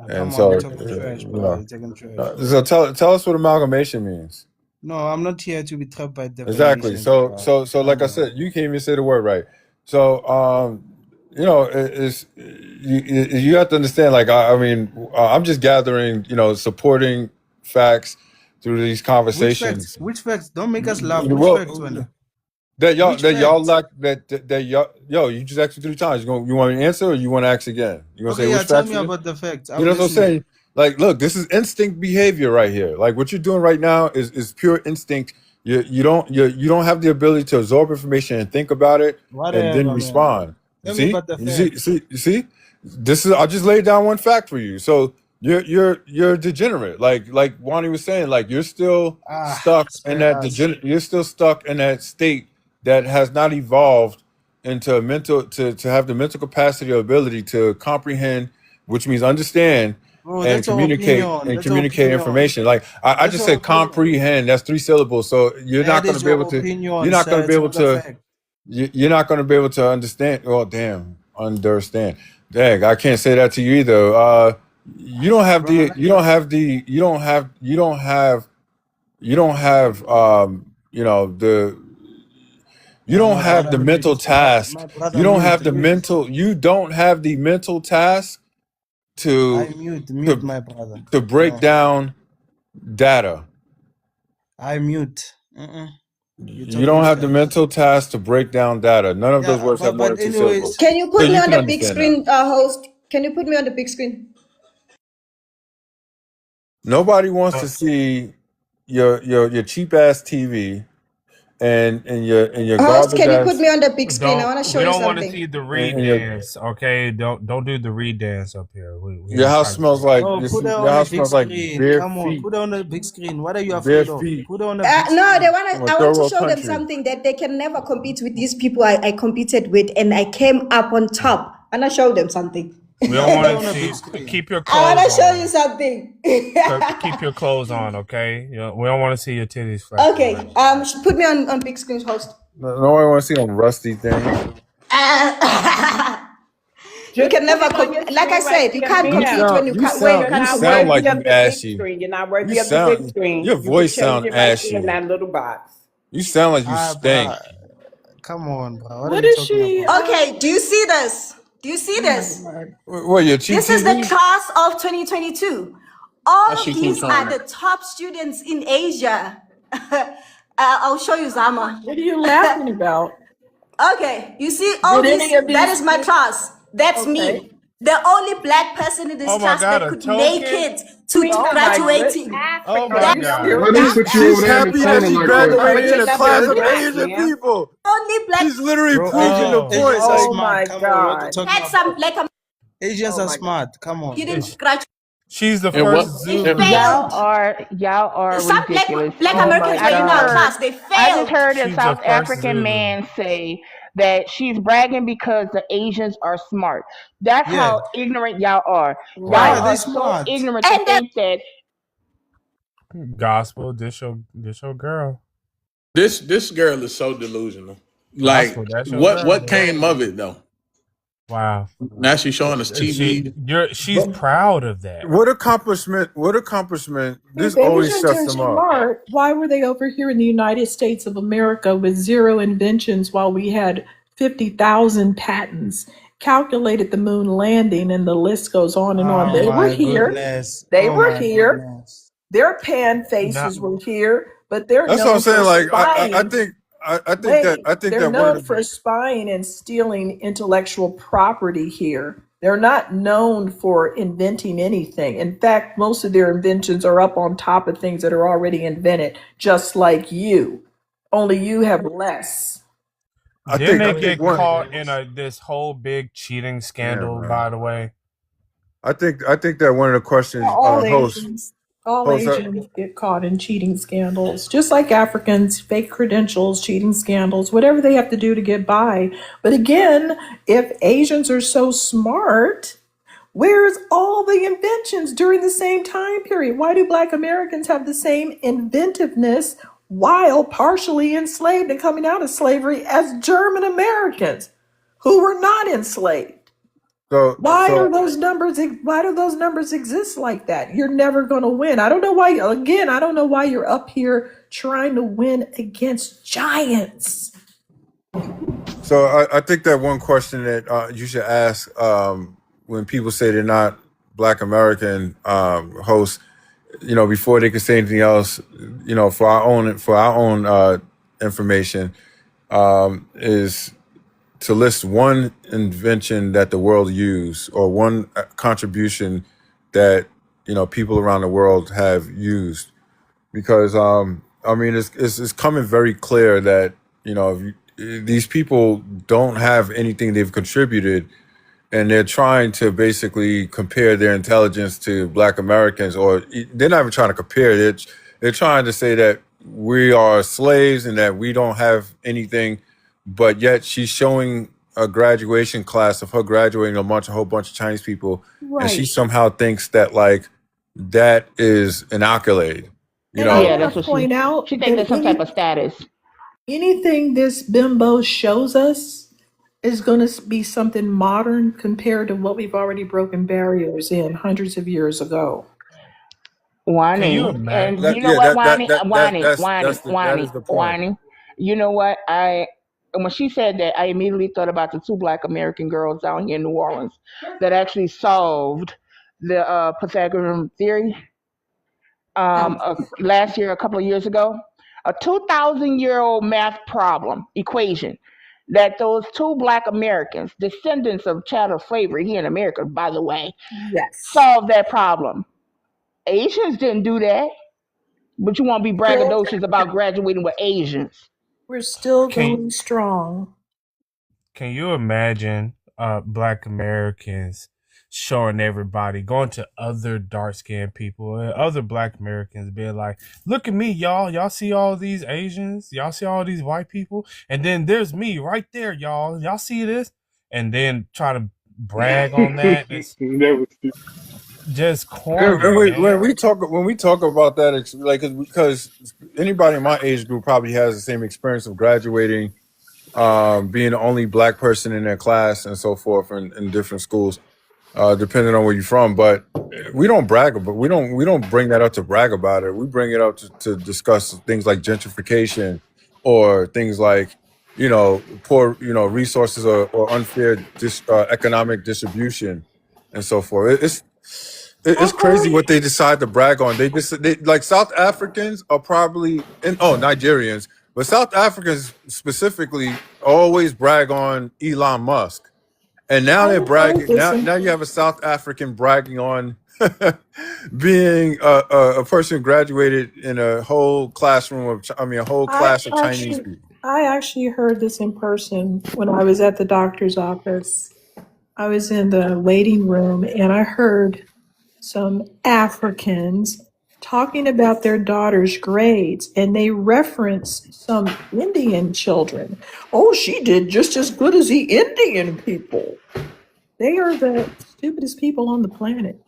And Come on, so you're talking trash, bro. You're talking trash. so tell us what amalgamation means. No, I'm not here to be trapped by Exactly. definitions, So bro. like Come I on. said, you can't even say the word right. So it's you have to understand. Like I mean, I'm just gathering, supporting facts through these Which facts? conversations. Which facts? Don't make us laugh. Which facts, Well, Wanda? that Which y'all facts? lack that y'all you just asked me 3 times. You want me to answer or you want to ask again? You gonna say Okay, yeah, which tell facts me again? about the facts. You I'm know what I'm listening. saying? Like, look, this is instinct behavior right here. Like what you're doing right now is pure instinct. You don't have the ability to absorb information and think about it and then Whatever, man. respond. You Tell me see? about the You see? facts. You see? This is I just laid down one fact for you. So you're degenerate. Like Wani was saying, like you're still stuck in Spare that us. you're still stuck in that state that has not evolved into a mental to have the mental capacity or ability to comprehend, which means understand Bro, and that's our communicate opinion. That's our opinion. information. Like I That's just our said opinion. comprehend, that's 3 syllables. So That is your opinion, you're not sir. gonna be It's able not a to fact. you're not gonna be able to understand. Oh damn, understand. Dang, I can't say that to you either. You don't have Bro, the you don't have the you don't have you don't have you don't have the you yeah, don't my have brother the mental mute. task. My brother mute. Mute. You don't have the mental task I to mute my brother. break No. down data. I mute. You're You talking don't have the trash. mental task to break down data. None of those Yeah, words have more than but 2 syllables. anyways, Can you So put me you on can the big understand that. screen, host? Can you put me on the big screen? Nobody wants to see your cheap ass TV and your Host, garbage can you put ass me on the big screen? I Don't want to show we you don't want to something. see the read and your dance, okay? Don't do the read dance up here. We your ain't house trying to see smells that. like no, put her your on a house big smells like screen. bare Come on, feet. put her on a big screen. What are you Bare afraid of? feet Put her on a big No, screen. from a I third want to world show them country. something that they can never compete with these people I competed with, and I came up on top. And I show them something. We Yeah, don't put want her to on a big see. screen. Keep your I clothes want to show you on. something. Keep your clothes on, okay? We don't want to see your titties flashing Okay, around. put me on big screen, host. No one wants to see them rusty things. You Just can put never it on your like I screen right said, you there, can't You compete ma'am. when sound you you can't when you sound You're you can't not sound compete. like worthy you of the big ashy. screen. You're not You worthy of the big sound screen. your You can voice change sound it right there in ashy. that little box. You sound like you stink. Bruh. Come on, bro. What are What you is talking she? about? Okay, do you see this? Do you see Oh my this? God. What your cheap This is the TV? class of 2022. As All she of these keeps are on. the top students in Asia. I'll show you Zama. What are you laughing about? Okay, you see all Did these, any of that these? is my class. That's Okay. me. The only black person in this Oh my class God, that a could make token? it to Oh my South goodness. graduating. Oh Africa. my Are That's you God. You Are Why serious? do you you South put She's you over there in African. the happy that corner she like that? But graduated in you're a never class of black, Asian ma'am. people. only black. She's literally Bro, proving the Oh, point. Asians are Oh Like smart. my Come on, what are you God. talking Had about? some like a Asians Oh are my God. smart. Come on. didn't graduate. she's the And what? first They And, Zulu. failed. Y'all are Some ridiculous. black Oh my Americans I were in just our God. heard class. They I just failed. heard a She's the South first African Zulu. man say that she's bragging because the Asians are smart. That's Yeah. how ignorant y'all are. How Y'all are they are Right. so smart? ignorant to And then think that Gospel, this your girl. This girl is so delusional. Like Gospel, that's your what girl. came of it though? Wow. Now she's showing us TV. She's proud of that. What accomplishment? What accomplishment? If This always Asians sets are them up. smart, why were they over here in the United States of America with zero inventions while we had 50,000 patents, calculated the moon landing, and the list goes on and on? Oh They were my here. goodness. They Oh were my here. goodness. Their pan Not faces were here, but they're That's what I'm known for saying. Like spying. I think They're that one of known the for spying and stealing intellectual property here. They're not known for inventing anything. In fact, most of their inventions are up on top of things that are already invented, just like you. Only you have less. didn't they I think get one caught in this whole big cheating yeah, scandal, man. by the way? I think that one of the questions All host Asians, all host Asians get caught in cheating scandals, just like Africans, fake credentials, cheating scandals, whatever they have to do to get by. But again, if Asians are so smart, where's all the inventions during the same time period? Why do Black Americans have the same inventiveness while partially enslaved and coming out of slavery as German Americans who were not enslaved? Why so are those numbers? Why do those numbers exist like that? You're never going to win. I don't know why. Again, I don't know why you're up here trying to win against giants. so I think that one question that you should ask when people say they're not Black American hosts, before they can say anything else, for our own information, is to list one invention that the world used or one contribution that people around the world have used, because I mean it's coming very clear that these people don't have anything they've contributed, and they're trying to basically compare their intelligence to Black Americans, or they're not even trying to compare. They're trying to say that we are slaves and that we don't have anything, but yet she's showing a graduation class of her graduating a whole bunch of Chinese people, and she Right. somehow thinks that like that is an accolade. And I yeah, want that's to what she point out she thinks that that's some type of status. anything this bimbo shows us is going to be something modern compared to what we've already broken barriers in hundreds of years ago. Can you Whining. imagine? And you know what, whining, whining, whining, that whining, is the point. whining. You know what? When she said that, I immediately thought about the two Black American girls down here in New Orleans that actually solved the Pythagorean theory last year, a couple of years ago. A 2,000-year-old math problem equation that those two Black Americans, descendants of chattel slavery here in America, by the way, Yes. solved that problem. Asians didn't do that, but you want to be braggadocious about graduating with Asians. We're still Can going strong. Can you imagine Black Americans showing everybody, going to other dark skinned people and other Black Americans, being like, look at me, y'all. Y'all see all these Asians? Y'all see all these white people? And then there's me right there, y'all. Y'all see this? And then try to brag on that. It's That was stupid. just And corny, man. when we talk about that, like because anybody in my age group probably has the same experience of graduating, being the only Black person in their class and so forth in different schools, depending on where you're from. But we don't brag about we don't bring that up to brag about it. We bring it up to discuss things like gentrification or things like poor resources or unfair economic distribution and so forth. It's crazy what they decide to brag on. They like South Africans are probably Nigerians, but South Africans specifically always brag on Elon Musk. And now they're I've heard bragging. this Now you have a South African bragging on being a person who graduated in a whole classroom a whole I class of Chinese actually, people. I actually heard this in person when I was at the doctor's office. I was in the waiting room and I heard some Africans talking about their daughter's grades, and they reference some Indian children. Oh, she did just as good as the Indian people. They are the stupidest people on the planet.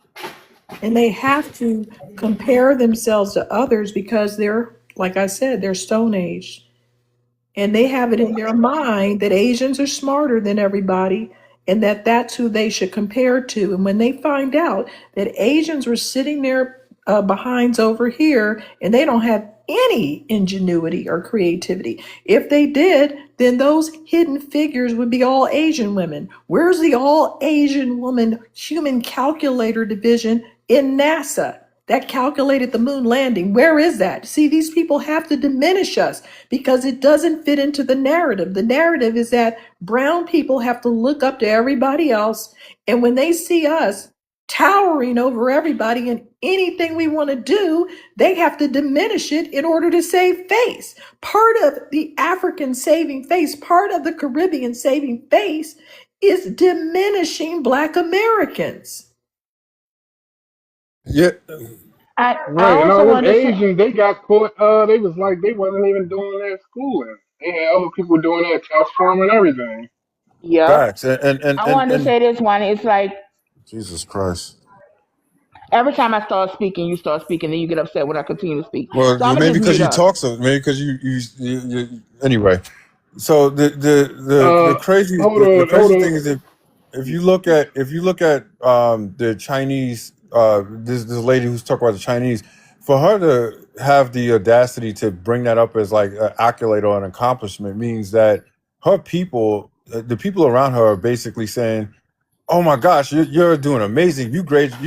And they have to compare themselves to others because they're, like I said, they're Stone Age. And they have it in their mind that Asians are smarter than everybody and that that's who they should compare to. And when they find out that Asians were sitting their behinds over here and they don't have any ingenuity or creativity, if they did, then those hidden figures would be all Asian women. Where's the all Asian woman human calculator division in NASA that calculated the moon landing? Where is that? See, these people have to diminish us because it doesn't fit into the narrative. The narrative is that brown people have to look up to everybody else. And when they see us towering over everybody and anything we want to do, they have to diminish it in order to save face. Part of the African saving face, part of the Caribbean saving face is diminishing Black Americans. Yeah. I Right, and also all them wanted to say, Asians, they got caught. They was like they wasn't even doing their schooling. They had other people doing their test form and everything. yep. Facts. And I wanted to say this one. It's like Jesus Christ. every time I start speaking, you start speaking, then you get upset when I continue to speak. Well, So I'm gonna maybe just because mute you up. talk so, maybe because you anyway. So the crazy the Hold crazy on. thing is if you look at the Chinese this lady who's talking about the Chinese, for her to have the audacity to bring that up as like an accolade or an accomplishment means that her people, the people around her, are basically saying, oh my gosh, you're doing amazing. You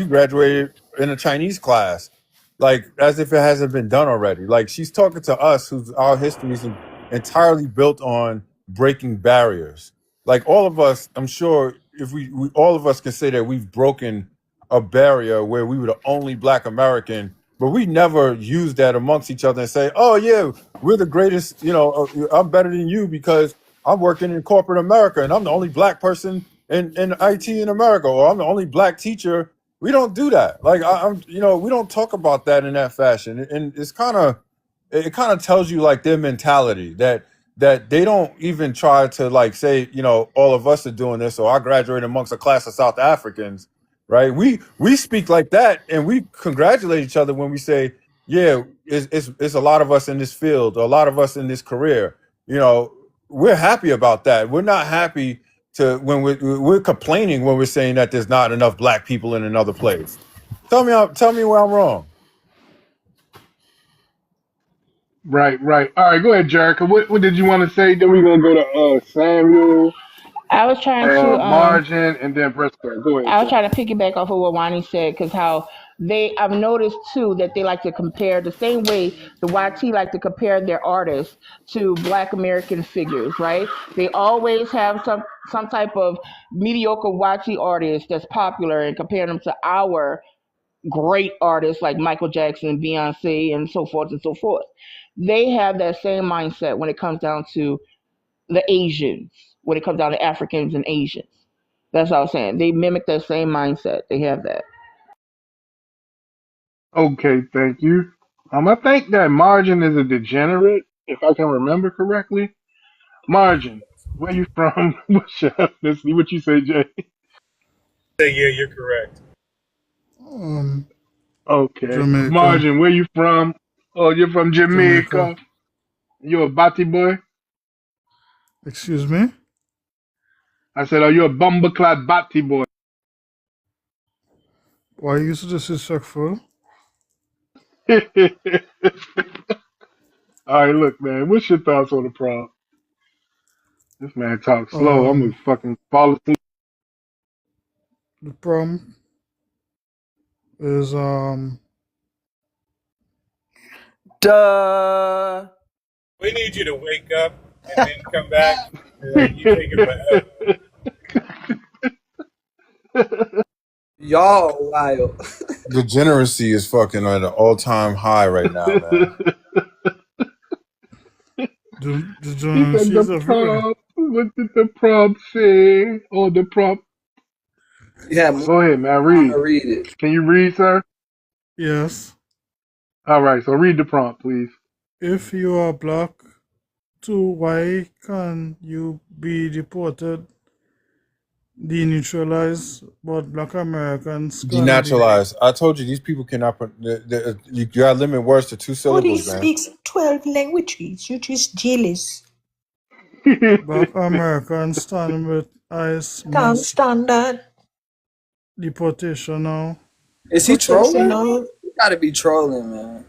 graduated in a Chinese class, like as if it hasn't been done already. Like she's talking to us, whose our history is entirely built on breaking barriers. Like all of us, I'm sure if we all of us can say that we've broken a barrier where we were the only Black American, but we never used that amongst each other and say, oh yeah, we're the greatest. You know, I'm better than you because I'm working in corporate America and I'm the only Black person in IT in America, or I'm the only Black teacher. We don't do that. Like I'm, we don't talk about that in that fashion, and it's it kind of tells you like their mentality that they don't even try to like say, all of us are doing this, or I graduated amongst a class of South Africans, right? We speak like that, and we congratulate each other when we say, yeah, it's a lot of us in this field, or a lot of us in this career. We're happy about that. We're not happy to when we're complaining when we're saying that there's not enough Black people in another place. Tell me where I'm wrong. Right. All right, go ahead, Jerica. What did you want to say? Then we're gonna go to Samuel, I was trying to Margin, and then Briscoe. Go ahead, I was Jerica. trying to piggyback off of what Wani said because how I've noticed too that they like to compare the same way the YT like to compare their artists to Black American figures, right? They always have some type of mediocre YT artist that's popular and compare them to our great artists like Michael Jackson, Beyonce, and so forth and so forth. They have that same mindset when it comes down to the Asians, when it comes down to Africans and Asians. That's what I was saying. They mimic that same mindset. They have that. Okay, thank you. I think that Margin is a degenerate, if I can remember correctly. Margin, where you from? What's your ethnicity? What you say, Jay? Yeah, you're correct. Okay, Jamaica. Margin, where you from? Oh, you're from Jamaica. Jamaica. You a Batty boy? Excuse me? I said, are you a bumbleclad Batty boy? Why are you so disrespectful? All right, look, man. What's your thoughts on the problem? This man talks slow. I'm gonna Um, fucking fall asleep. the problem is Duh. We need you to wake up and then come back. Like you taking forever. Y'all wild. Degeneracy is fucking at an all-time high right now, man. the He said journalists the everywhere. prompt. What did the prompt say? Oh, the prompt. Yeah, Go ahead, man. Read. read it. Can you read, sir? Yes. All right, so read the prompt, please. If you are black, too, why can you be deported, denaturalized, but black Americans can be? Denaturalized. I told you these people cannot. You gotta limit words to 2 Nobody syllables, man. speaks 12 languages. You're just jealous. Black Americans stand with ICE Can't mass stand that. deportation now. Is he trolling? Professional. You gotta be trolling, man.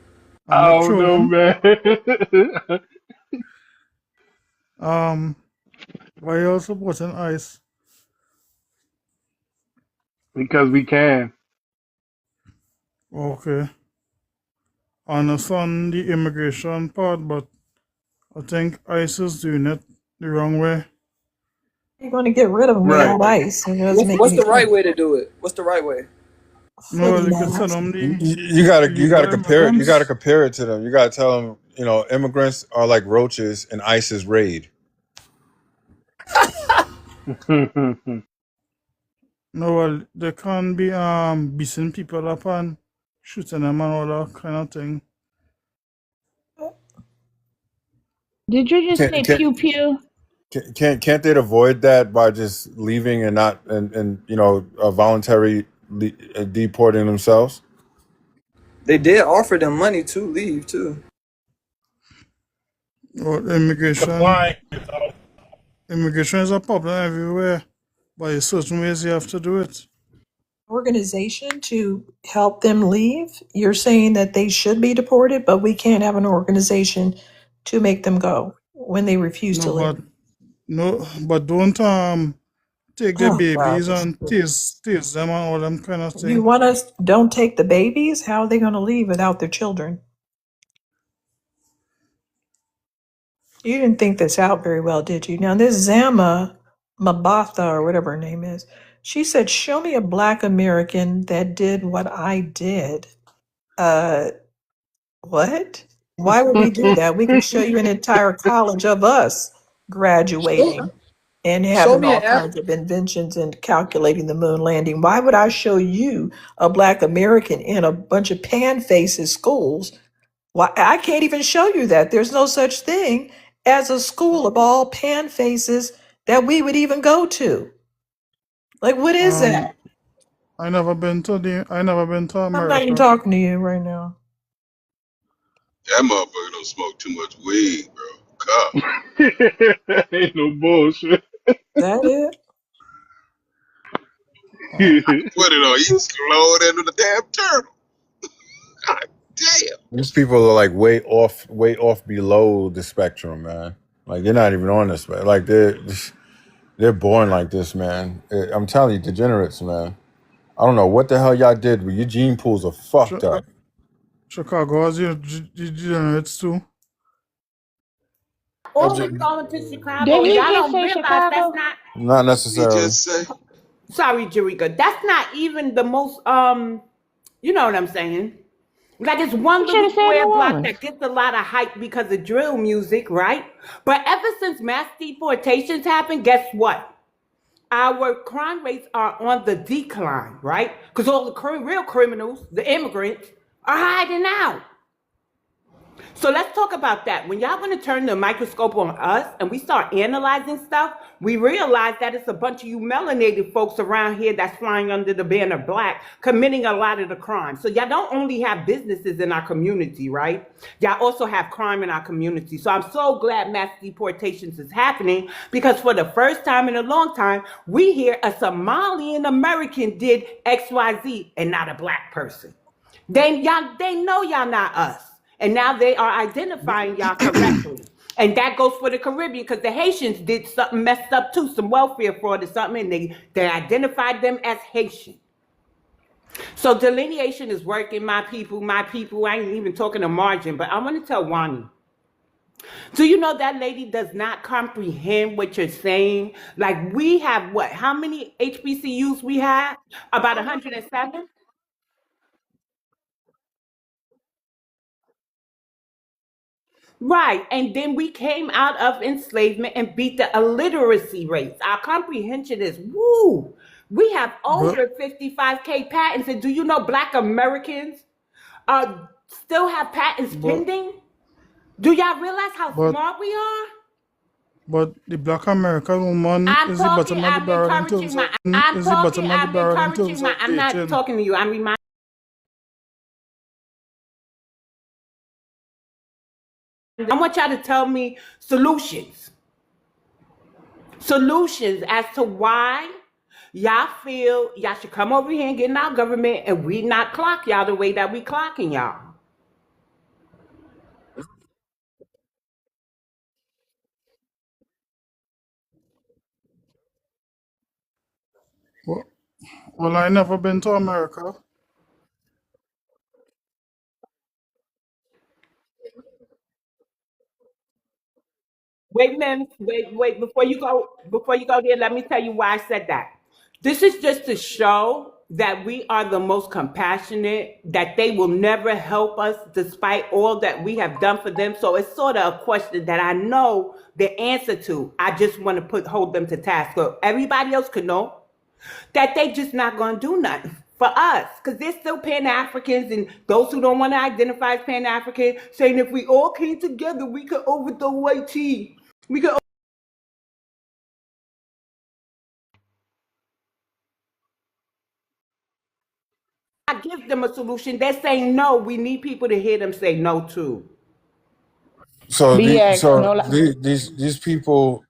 I'm I not don't know, trolling. man. Why you supporting ICE? Because we can. Okay. I understand the immigration part, but I think ICE is doing it the wrong way. You're going to get rid of them Right. without ICE. It doesn't make What's any the right sense. way to do it? What's the right way? No, Funny you can send mask. them the You gotta illegal compare it. You gotta immigrants. compare it to them. You gotta tell them, immigrants are like roaches and ICE's raid. No, well, they can't be beating people up and shooting them and all that kind of thing. Did you just Can't say can't pew pew? can't they avoid that by just leaving and not and voluntary deporting themselves? They did offer them money to leave too. Well, immigration is a problem everywhere, but in certain ways you have to do it. Organization to help them leave. You're saying that they should be deported, but we can't have an organization to make them go when they refuse to leave. But don't take the Oh, God. babies and tease them and all them kind of You thing. want us don't take the babies? How are they going to leave without their children? You didn't think this out very well, did you? Now, this Zama Mabatha, or whatever her name is, she said, show me a Black American that did what I did. What? Why would we do that? We can show you an entire college of us Show, graduating and show having me all an kinds of inventions and calculating the moon landing. Why would I show you a Black American in a bunch of pan faces schools? Why I can't even show you that. There's no such thing as a school of all pan faces that we would even go to. Like, what is that? I never been to I'm not even America. talking to you right now. That motherfucker don't smoke too much weed, bro. God. Ain't no bullshit. That it? Put it on. You slow it into the damn turtle. God damn. These people are like way off below the spectrum, man. Like they're not even on this, man. Like they're born like this, man. I'm telling you, degenerates, man. I don't know what the hell y'all did, but your gene pools are fucked up. Chicago has your degenerates too. Always going to Chicago, Did and he y'all just don't say realize that's Chicago? not. Not He necessarily. just say, Sorry, Jerika. That's not even the most. You know what I'm saying? Like it's one He should little have said square New block Orleans. that gets a lot of hype because of drill music, right? But ever since mass deportations happened, guess what? Our crime rates are on the decline, right? Because all the real criminals, the immigrants, are hiding out. So let's talk about that. When y'all want to turn the microscope on us and we start analyzing stuff, we realize that it's a bunch of you melanated folks around here that's flying under the banner black, committing a lot of the crime. So y'all don't only have businesses in our community, right? Y'all also have crime in our community. So I'm so glad mass deportations is happening because for the first time in a long time, we hear a Somalian American did XYZ and not a black person. They know y'all not us. And now they are identifying y'all correctly. And that goes for the Caribbean because the Haitians did something messed up too, some welfare fraud or something, and they identified them as Haitian. So delineation is working, my people. I ain't even talking to margin, but I want to tell Wani. Do you know that lady does not comprehend what you're saying? Like we have what? How many HBCUs we have? About 107? Right. And then we came out of enslavement and beat the illiteracy rates. Our comprehension is woo. We have But over 55K patents. And do you know Black Americans are still have patents But pending? Do y'all realize how but smart we are? but the black American woman I'm is the talking, bottom of the I'm barrel in encouraging terms my, of I'm is the talking, bottom of the I'm barrel in encouraging terms my, of I'm not dating. talking to you. I'm reminding. I want y'all to tell me solutions. Solutions as to why y'all feel y'all should come over here and get in our government and we not clock y'all the way that we clocking y'all. Well, well, I never been to America. Wait a minute, wait, before you go there, let me tell you why I said that. This is just to show that we are the most compassionate, that they will never help us despite all that we have done for them. So it's sort of a question that I know the answer to. I just want to hold them to task. So everybody else could know that they just not gonna do nothing for us. Because they're still Pan-Africans and those who don't want to identify as Pan-African saying if we all came together, we could overthrow white tea. We could I give them a solution. They're saying no. We need people to hear them say no too. BX, no, These people,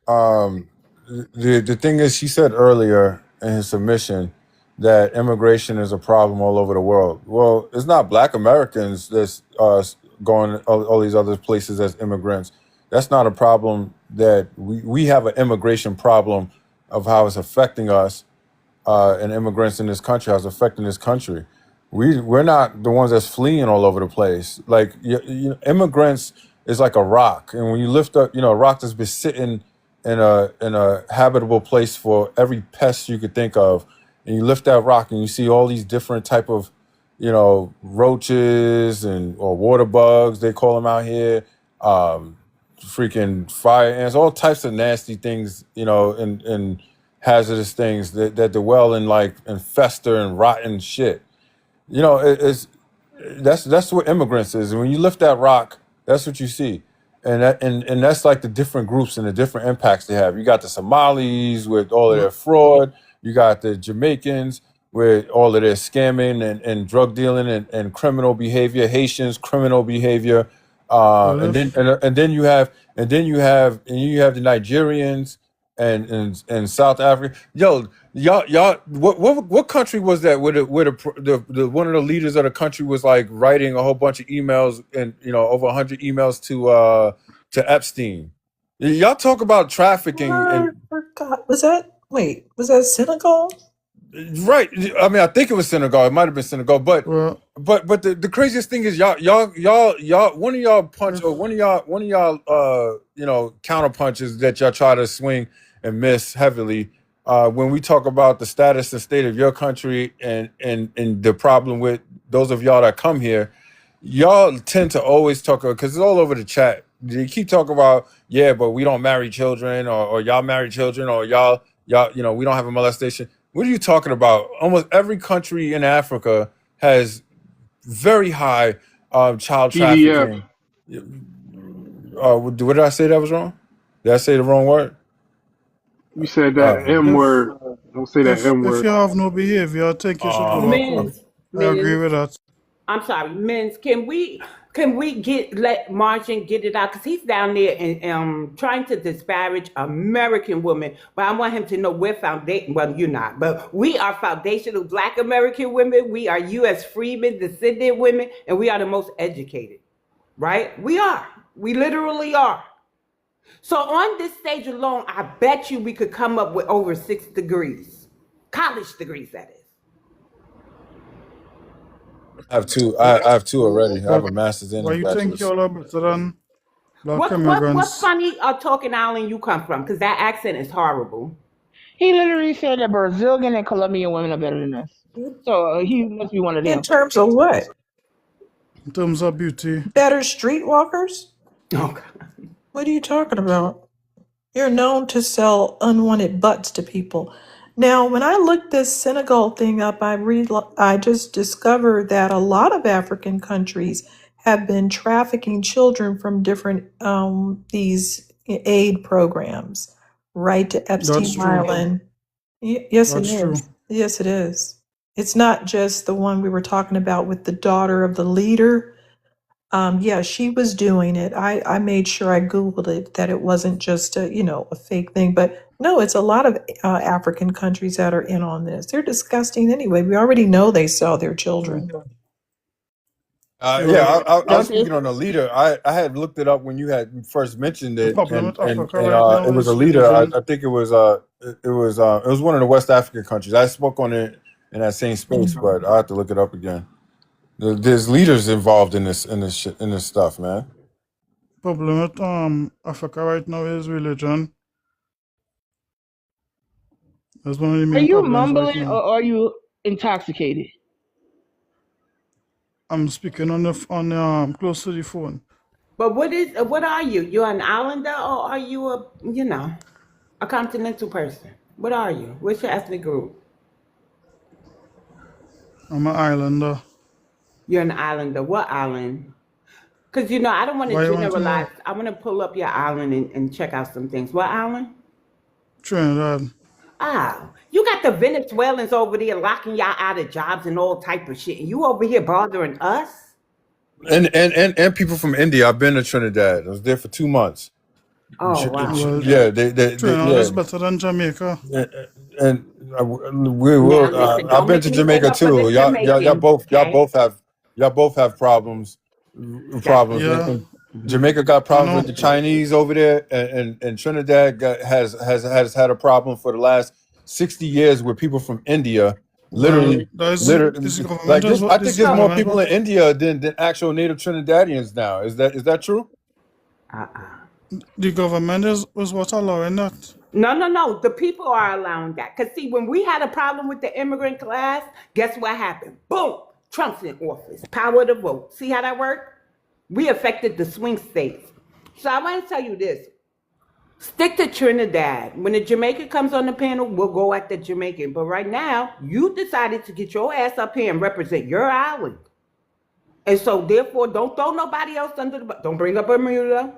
the thing is, she said earlier in his submission that immigration is a problem all over the world. Well, it's not Black Americans that's going all these other places as immigrants. That's not a problem that we have an immigration problem of how it's affecting us and immigrants in this country, how it's affecting this country. We're not the ones that's fleeing all over the place. Like immigrants is like a rock, and when you lift up, a rock that's been sitting in a habitable place for every pest you could think of, and you lift that rock and you see all these different type of, roaches or water bugs they call them out here, freaking fire ants, all types of nasty things, and hazardous things that dwell in and fester and rotten shit. It's that's what immigrants is. And when you lift that rock, that's what you see. And that's like the different groups and the different impacts they have. You got the Somalis with all of their Well, fraud. You got the Jamaicans with all of their scamming and drug dealing and criminal behavior. Haitians criminal behavior. well, And then if you have the Nigerians and South Africa. Y'all, what country was that? Where the one of the leaders of the country was like writing a whole bunch of emails and over 100 emails to Epstein. Y'all talk about trafficking I and forgot. Was that Senegal? right. I mean, I think it was Senegal. It might have been Senegal, but well, but the craziest thing is y'all one of y'all punch or if one of y'all counter punches that y'all try to swing and miss heavily when we talk about the status and state of your country and the problem with those of y'all that come here. Y'all tend to always talk because it's all over the chat. You keep talking about but we don't marry children or y'all marry children or y'all we don't have a molestation. What are you talking about? Almost every country in Africa has very high child EDF. trafficking. What did I say that was wrong? Did I say the wrong word? You said that Uh, M if word. Don't say that M if word. you have no behavior, I think you should go back home. Men's, I agree men's. with that. I'm sorry, men's. Can we let Margin get it out? Because he's down there and trying to disparage American women. But I want him to know we're foundation. Well, you're not, but we are foundational Black American women. We are U.S. freedmen, descendant women, and we are the most educated. Right? We are. We literally are. So on this stage alone, I bet you we could come up with over 6 degrees, college degrees, that is. I have two. I have two already. I have But a master's and why a you think bachelor's. y'all are better than black What immigrants? funny talking island you come from? Because that accent is horrible. he literally said that Brazilian and Colombian women are better than us. So he must be one of In them. terms of what? In terms of beauty, Better streetwalkers? Oh, God. What are you talking about? You're known to sell unwanted butts to people. Now, when I looked this Senegal thing up, I just discovered that a lot of African countries have been trafficking children from different these aid programs, right to That's Epstein true. Island. Yes, it That's true. is. Yes, it is. It's not just the one we were talking about with the daughter of the leader. Yeah, she was doing it. I made sure I Googled it, that it wasn't just a fake thing. But no, it's a lot of African countries that are in on this. They're disgusting anyway. We already know they sell their children. Yeah, Well, I was Don't speaking they? on a leader. I had looked it up when you had first mentioned the it, problem and with Africa right it now was a is leader. I, religion. I think it was one of the West African countries. I spoke on it in that same space, but I have to look it up again. There's leaders involved in this stuff, man. Problem with Africa right now is religion. That's one of the Are main you problems right mumbling now. or are you intoxicated? I'm speaking on close to the phone. But what are you? You're an islander or are you a continental person? What are you? What's your ethnic group? I'm an islander. You're an islander. What island? Because I don't want to Why you want to generalize. know? I want to pull up your island and check out some things. What island? Trinidad. Ah, you got the Venezuelans over there locking y'all out of jobs and all type of shit, and you over here bothering us? And people from India. I've been to Trinidad. I was there for 2 months. Oh wow. Well, Yeah, Trinidad yeah. is better than Jamaica. And we Now will. listen, I've don't been make to me stand Jamaica up for the too. Jamaicans, okay? Y'all both have problems. That's Yeah, And Jamaica got I problems with know. the Chinese over there, and Trinidad has had a problem for the last 60 years with people from India. Well, Literally, this government like is this. what I think this there's so. more government. people in India than actual native Trinidadians now. Is that true? Uh-uh. The government is what allowing that. No. The people are allowing that. Because, see, when we had a problem with the immigrant class, guess what happened? Boom! Trump's in office. Power to vote. See how that worked? We affected the swing states. So I want to tell you this. Stick to Trinidad. When the Jamaican comes on the panel, we'll go at the Jamaican. But right now, you decided to get your ass up here and represent your island. And so, therefore, don't throw nobody else under the bus. Don't bring up Bermuda,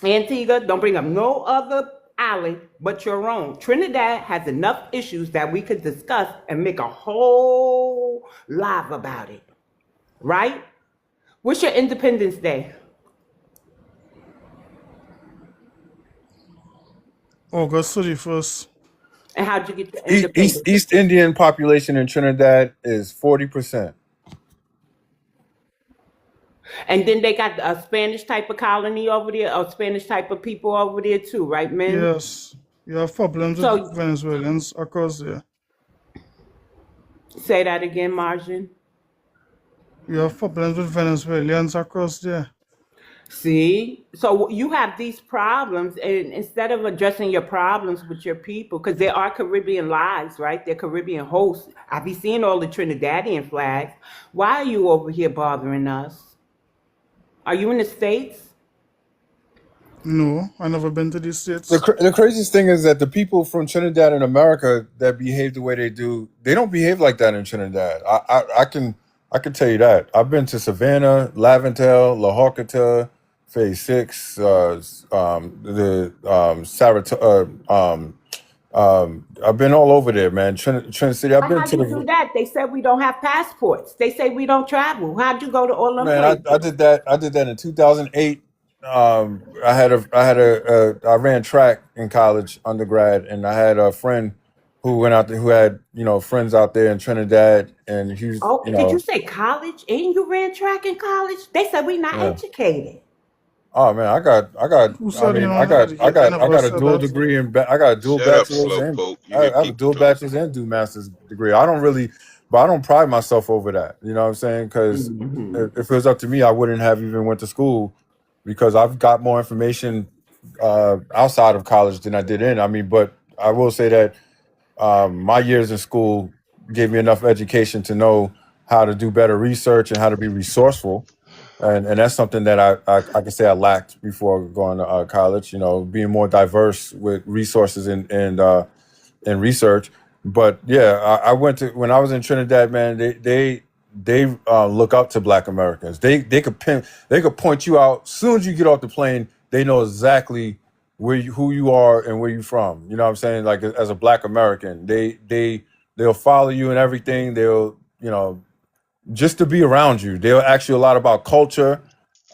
Antigua. Don't bring up no other island but your own. Trinidad has enough issues that we could discuss and make a whole live about it. Right? What's your Independence Day? August 31st. And how'd you get your East independence? East Indian population in Trinidad is 40%. And then they got a Spanish type of colony over there, or Spanish type of people over there too, right, men? Yes, you have problems with So Venezuelans across there. say that again, Margin. You have problems with Venezuelans across there. See? So you have these problems, and instead of addressing your problems with your people, because there are Caribbean lives, right? They're Caribbean hosts. I be seeing all the Trinidadian flags. Why are you over here bothering us? Are you in the States? No, I never been to the The, States. the craziest thing is that the people from Trinidad and America that behave the way they do, they don't behave like that in Trinidad. I can tell you that. I've been to Savannah, Laventille, La Horquita, Phase 6, Saratoga. I've been all over there, man. Trinity City. I've But been how to do you do the that? They said we don't have passports. They say we don't travel. How'd you go to all them man. places? I did that. I did that in 2008. I ran track in college, undergrad, and I had a friend who went out there who had friends out there in Trinidad, and he was Oh, did you say college? And you ran track in college? They said we not yeah. educated. Oh man, Who I said you mean, don't educate? I I never got a said dual that. degree I got a dual Shut up, bachelor's and slowpoke. You I get have a kicked dual off. bachelor's and dual master's degree. I don't really, but I don't pride myself over that. You know what I'm saying? Because Mm-hmm. if it was up to me, I wouldn't have even went to school because I've got more information outside of college than I did in. I mean, but I will say that my years in school gave me enough education to know how to do better research and how to be resourceful. And that's something that I can say I lacked before going to college. Being more diverse with resources and research. But yeah, I went to when I was in Trinidad, man. they look up to Black Americans. They could point you out as soon as you get off the plane. They know exactly who you are and where you're from. You know what I'm saying? Like as a Black American, they'll follow you and everything. They'll just to be around you. They'll ask you a lot about culture.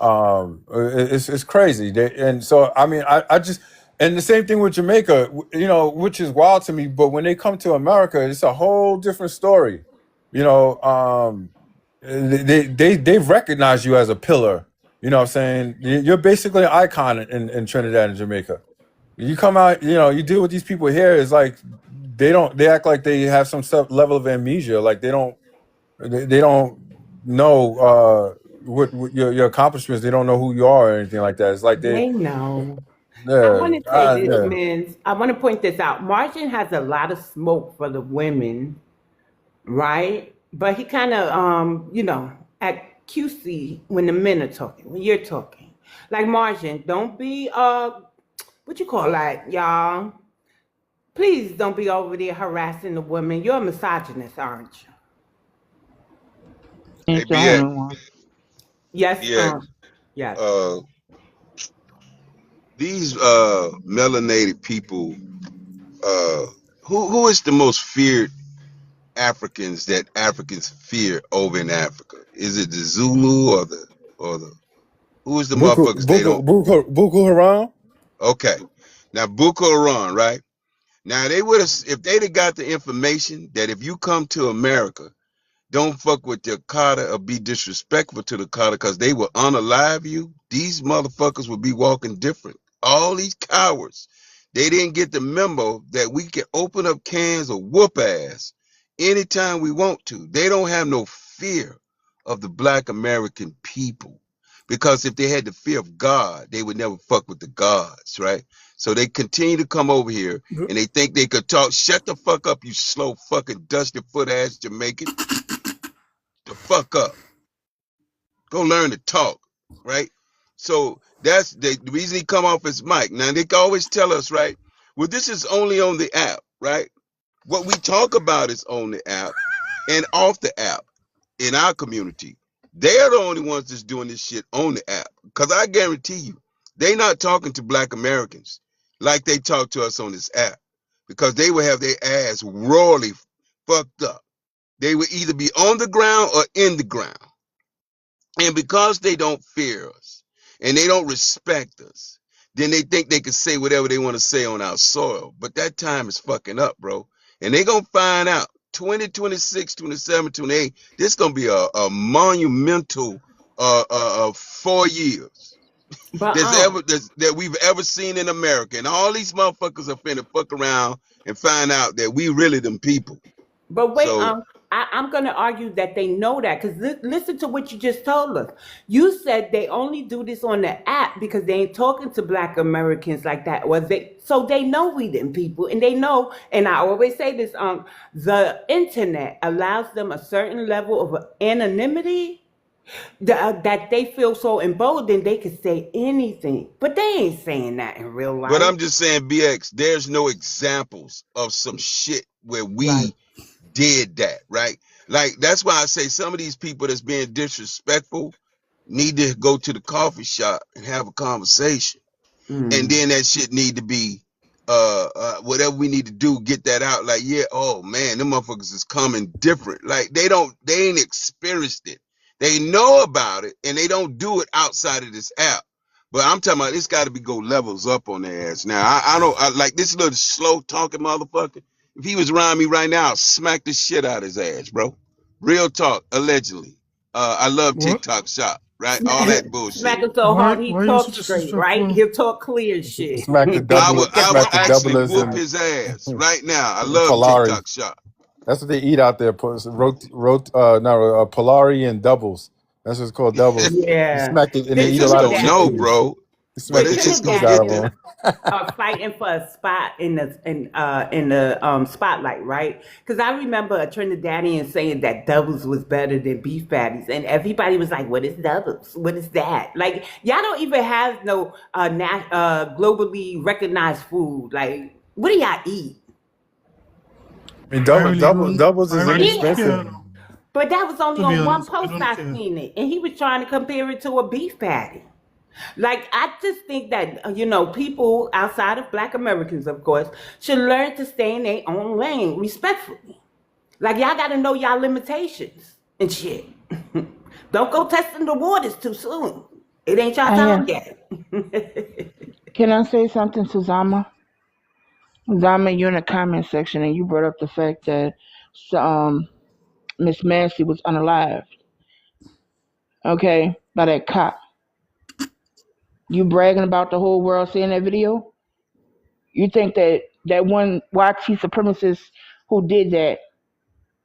It's crazy. And so I mean I just. And the same thing with Jamaica, which is wild to me. But when they come to America, it's a whole different story. They've recognized you as a pillar. You know what I'm saying? You're basically an icon in Trinidad and Jamaica. You come out, you deal with these people here. It's like they act like they have some level of amnesia. Like they don't know what your accomplishments. They don't know who you are or anything like that. It's like They know. yeah, I want to say this, yeah. man. I want to point this out. Martin has a lot of smoke for the women, right? But he kind of, at QC when the men are talking, when you're talking. Like Martin, don't be, what you call that, y'all? Please don't be over there harassing the women. You're a misogynist, aren't you? Ain't Hey, the BX, only one. Yes, BX, yes. these melanated people, who is the most feared Africans that Africans fear over in Africa? Is it the Zulu or the who is the motherfuckers they don't? Boko Haram. Okay, now Boko Haram, right? Now they would have if they'd have got the information that if you come to America, don't fuck with your Carter or be disrespectful to the Carter because they will unalive you. These motherfuckers will be walking different. All these cowards, they didn't get the memo that we can open up cans or whoop ass anytime we want to. They don't have no fear of the Black American people because if they had the fear of God, they would never fuck with the gods, right? So they continue to come over here and they think they could talk. Shut the fuck up, you slow fucking dusty foot ass Jamaican. The fuck up. Go learn to talk, right? So that's the reason he come off his mic. Now they can always tell us, right? Well, this is only on the app, right? What we talk about is on the app and off the app in our community. They're the only ones that's doing this shit on the app. Because I guarantee you, they not talking to Black Americans like they talk to us on this app. Because they will have their ass royally fucked up. They will either be on the ground or in the ground. And because they don't fear us and they don't respect us, then they think they can say whatever they want to say on our soil. But that time is fucking up, bro. And they going to find out 2026, 27, 28, this going to be a monumental 4 years But that we've ever seen in America. And all these motherfuckers are finna fuck around and find out that we really them people. But wait, So I'm going to argue that they know that because listen to what you just told us. You said they only do this on the app because they ain't talking to Black Americans like that. So they know we them people, and they know. And I always say this: the internet allows them a certain level of anonymity that they feel so emboldened they can say anything. But they ain't saying that in real but life, I'm just saying, BX, there's no examples of some shit where right? we did that, right? Like, that's why I say some of these people that's being disrespectful need to go to the coffee shop and have a conversation. And then that shit need to be, whatever we need to do, get that out. Like, yeah, oh man, them motherfuckers is coming different. Like, they ain't experienced it. They know about it and they don't do it outside of this app. But I'm talking about it's got to be go levels up on their ass. Now, I like this little slow talking motherfucker. If he was around me right now, I'll smack the shit out of his ass, bro. Real talk, allegedly. I love What? TikTok shop, right? All that bullshit. Smack him so hard he Why are you so talks straight, right? disrespectful? He'll talk clear shit. Smack the double, I would smack the actually doublers whoop and his ass right now. I love Polari. TikTok shop. That's what they eat out there. Polari and doubles. That's what's called doubles. You Yeah. smack it, and they They The eat a just lot of don't know, Trinidadians. chickpeas. bro. You smack But The the it's chickpeas gonna out get of them. Trinidadians them. are fighting for a spot in the spotlight, right? Because I remember a Trinidadian saying that doubles was better than beef patties, and everybody was like, "What is doubles? What is that?" Like y'all don't even have no globally recognized food. Like, what do y'all eat? I mean, I really don't. doubles I is really Yeah. inexpensive. can't. But that was only To be on one honest, I post don't I care. seen it, and he was trying to compare it to a beef patty. Like, I just think that, people outside of Black Americans, of course, should learn to stay in their own lane respectfully. Like, y'all got to know y'all limitations and shit. Don't go testing the waters too soon. It ain't y'all time yet. Can I say something to Zama? Zama, you're in the comment section and you brought up the fact that Miss Mancy was unalived, okay, by that cop. You bragging about the whole world seeing that video? You think that one white supremacist who did that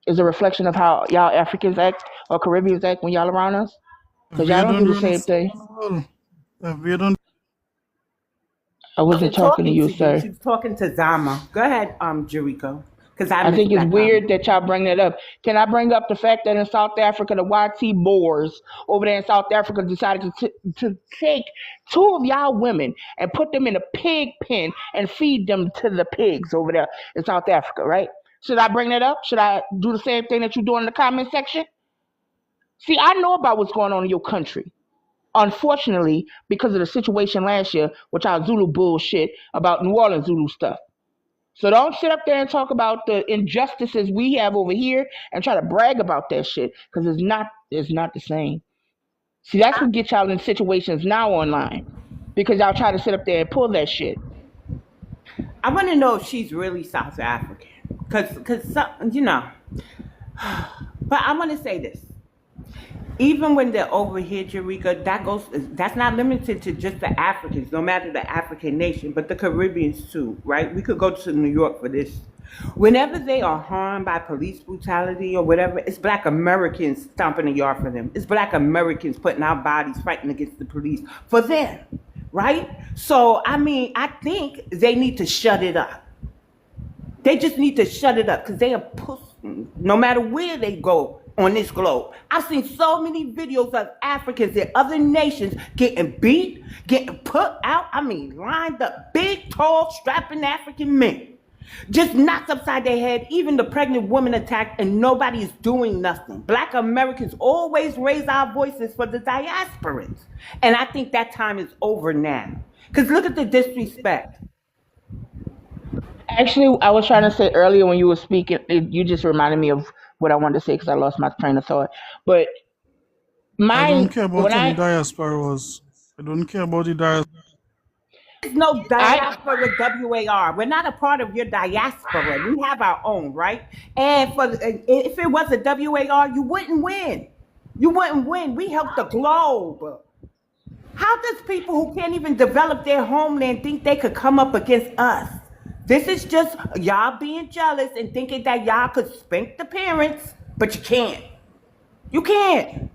is a reflection of how y'all Africans act or Caribbeans act when y'all around us? Because y'all We don't don't do the really same thing. we don't. I wasn't talking to Talking you, to you. sir. She's talking to Zama. Go ahead, Jericho. Because I I missed think it's that comment. weird that y'all bring that up. Can I bring up the fact that in South Africa, the YT Boers over there in South Africa decided to take two of y'all women and put them in a pig pen and feed them to the pigs over there in South Africa, right? Should I bring that up? Should I do the same thing that you do in the comment section? See, I know about what's going on in your country. Unfortunately, because of the situation last year, with our Zulu bullshit about New Orleans Zulu stuff. So don't sit up there and talk about the injustices we have over here and try to brag about that shit because it's not the same. See, that's what gets y'all in situations now online because y'all try to sit up there and pull that shit. I want to know if she's really South African. Because But I want to say this. Even when they're over here, Jerika, that's not limited to just the Africans, no matter the African nation, but the Caribbeans too, right? We could go to New York for this. Whenever they are harmed by police brutality or whatever, it's Black Americans stomping the yard for them. It's Black Americans putting our bodies fighting against the police for them, right? So, I think they need to shut it up. They just need to shut it up because they are pussy no matter where they go on this globe. I've seen so many videos of Africans in other nations getting beat, getting put out, lined up, big, tall, strapping African men. Just knocked upside their head, even the pregnant woman attacked, and nobody is doing nothing. Black Americans always raise our voices for the diasporans. And I think that time is over now. Because look at the disrespect. Actually, I was trying to say earlier when you were speaking, you just reminded me of what I wanted to say because I lost my train of thought. But I don't mine, care about when any diasporas. I don't care about the diaspora. There's no diaspora WAR. We're not a part of your diaspora. We have our own, right? And if it was a WAR, you wouldn't win. You wouldn't win. We help the globe. How does people who can't even develop their homeland think they could come up against us? This is just y'all being jealous and thinking that y'all could spank the parents, but you can't. You can't.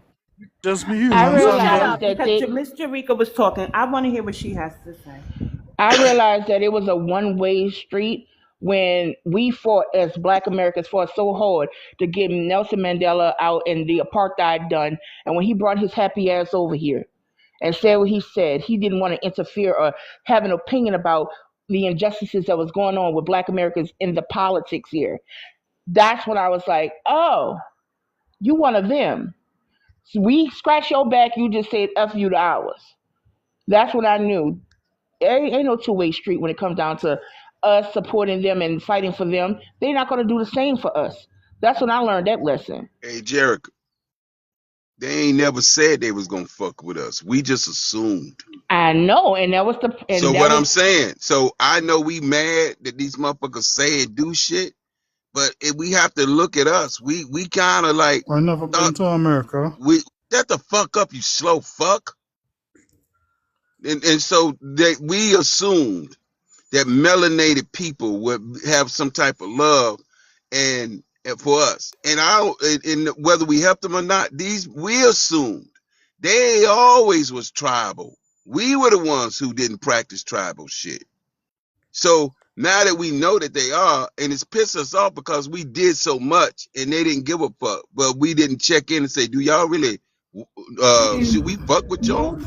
Just be I humans You and shut realized up that because Miss Jarika was talking. I want to hear what she has to say. it was a one-way street when we fought as Black Americans fought so hard to get Nelson Mandela out and the apartheid done. And when he brought his happy ass over here and said what he said, he didn't want to interfere or have an opinion about the injustices that was going on with Black Americans in the politics here. That's when I was like, oh, you one of them. So we scratch your back, you just said F you to ours. That's when I knew ain't no two-way street when it comes down to us supporting them and fighting for them. They're not going to do the same for us. That's when I learned that lesson. Hey, Jericho, they ain't never said they was gonna fuck with us. We just assumed. I know, and that was So what I'm saying, so I know we mad that these motherfuckers say and do shit, but if we have to look at us, we kind of like I never been to America. we shut the fuck up, you slow fuck. And so we assumed that melanated people would have some type of love and for us. And whether we helped them or not, we assumed they always was tribal. We were the ones who didn't practice tribal shit. So now that we know that they are, and it's pissed us off because we did so much and they didn't give a fuck, but we didn't check in and say, do y'all really, should we fuck with y'all?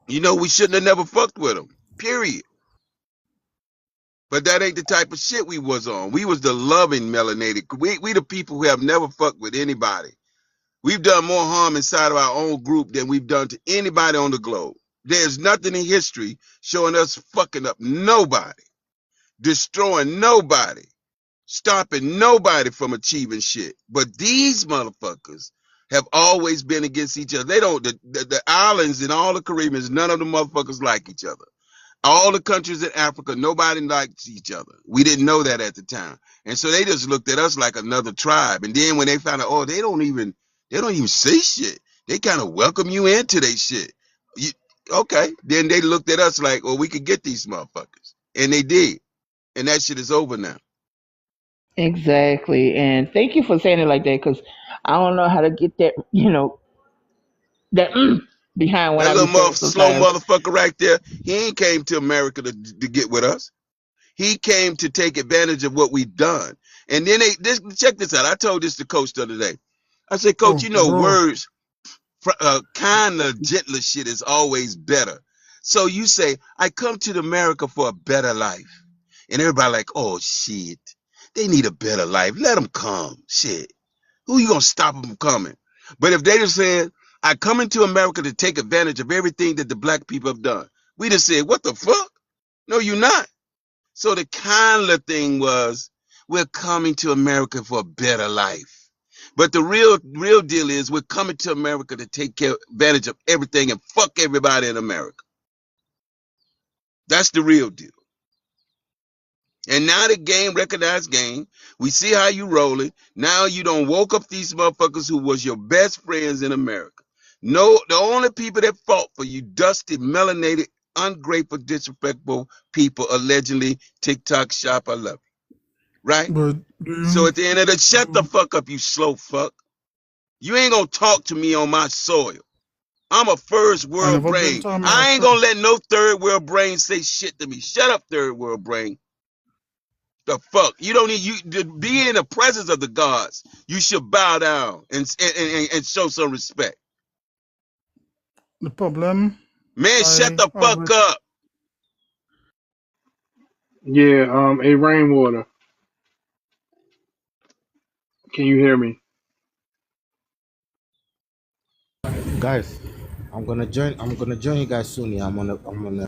You know, we shouldn't have never fucked with them, period. But that ain't the type of shit we was on. We was the loving melanated. We the people who have never fucked with anybody. We've done more harm inside of our own group than we've done to anybody on the globe. There's nothing in history showing us fucking up nobody, destroying nobody, stopping nobody from achieving shit. But these motherfuckers have always been against each other. They don't, the islands and all the Caribbeans, none of the motherfuckers like each other. All the countries in Africa, nobody likes each other. We didn't know that at the time. And so they just looked at us like another tribe. And then when they found out, oh, they don't even say shit. They kind of welcome you into their shit. Okay. Then they looked at us like, well, we could get these motherfuckers. And they did. And that shit is over now. Exactly. And thank you for saying it like that, because I don't know how to get that, that behind what That I be little saying slow sometimes. motherfucker right there, he ain't came to America to get with us. He came to take advantage of what we've done. And then check this out. I told this to Coach the other day. I said, Coach, Oh, bro. words, kinder, gentler shit is always better. So you say, I come to America for a better life. And everybody like, oh, shit. They need a better life. Let them come. Shit. Who you gonna stop them from coming? But if they just said, I come into America to take advantage of everything that the black people have done, we just said, what the fuck? No, you're not. So the kinder thing was, we're coming to America for a better life. But the real deal is, we're coming to America to take advantage of everything and fuck everybody in America. That's the real deal. And now the game, recognized game, we see how you rolling. Now you don't woke up these motherfuckers who was your best friends in America. No, the only people that fought for you, dusty, melanated, ungrateful, disrespectful people, allegedly TikTok shop. I love you. Right? But So at the end of the, shut the fuck up, you slow fuck. You ain't gonna talk to me on my soil. I'm a first I world never been brain. to I ain't America. gonna let no third world brain say shit to me. Shut up, third world brain. The fuck? You don't need you to be in the presence of the gods. You should bow down and show some respect. The problem Man, shut I the have fuck with up. Yeah, a rainwater. Can you hear me? Guys, I'm gonna join you guys soon. Yeah, I'm on a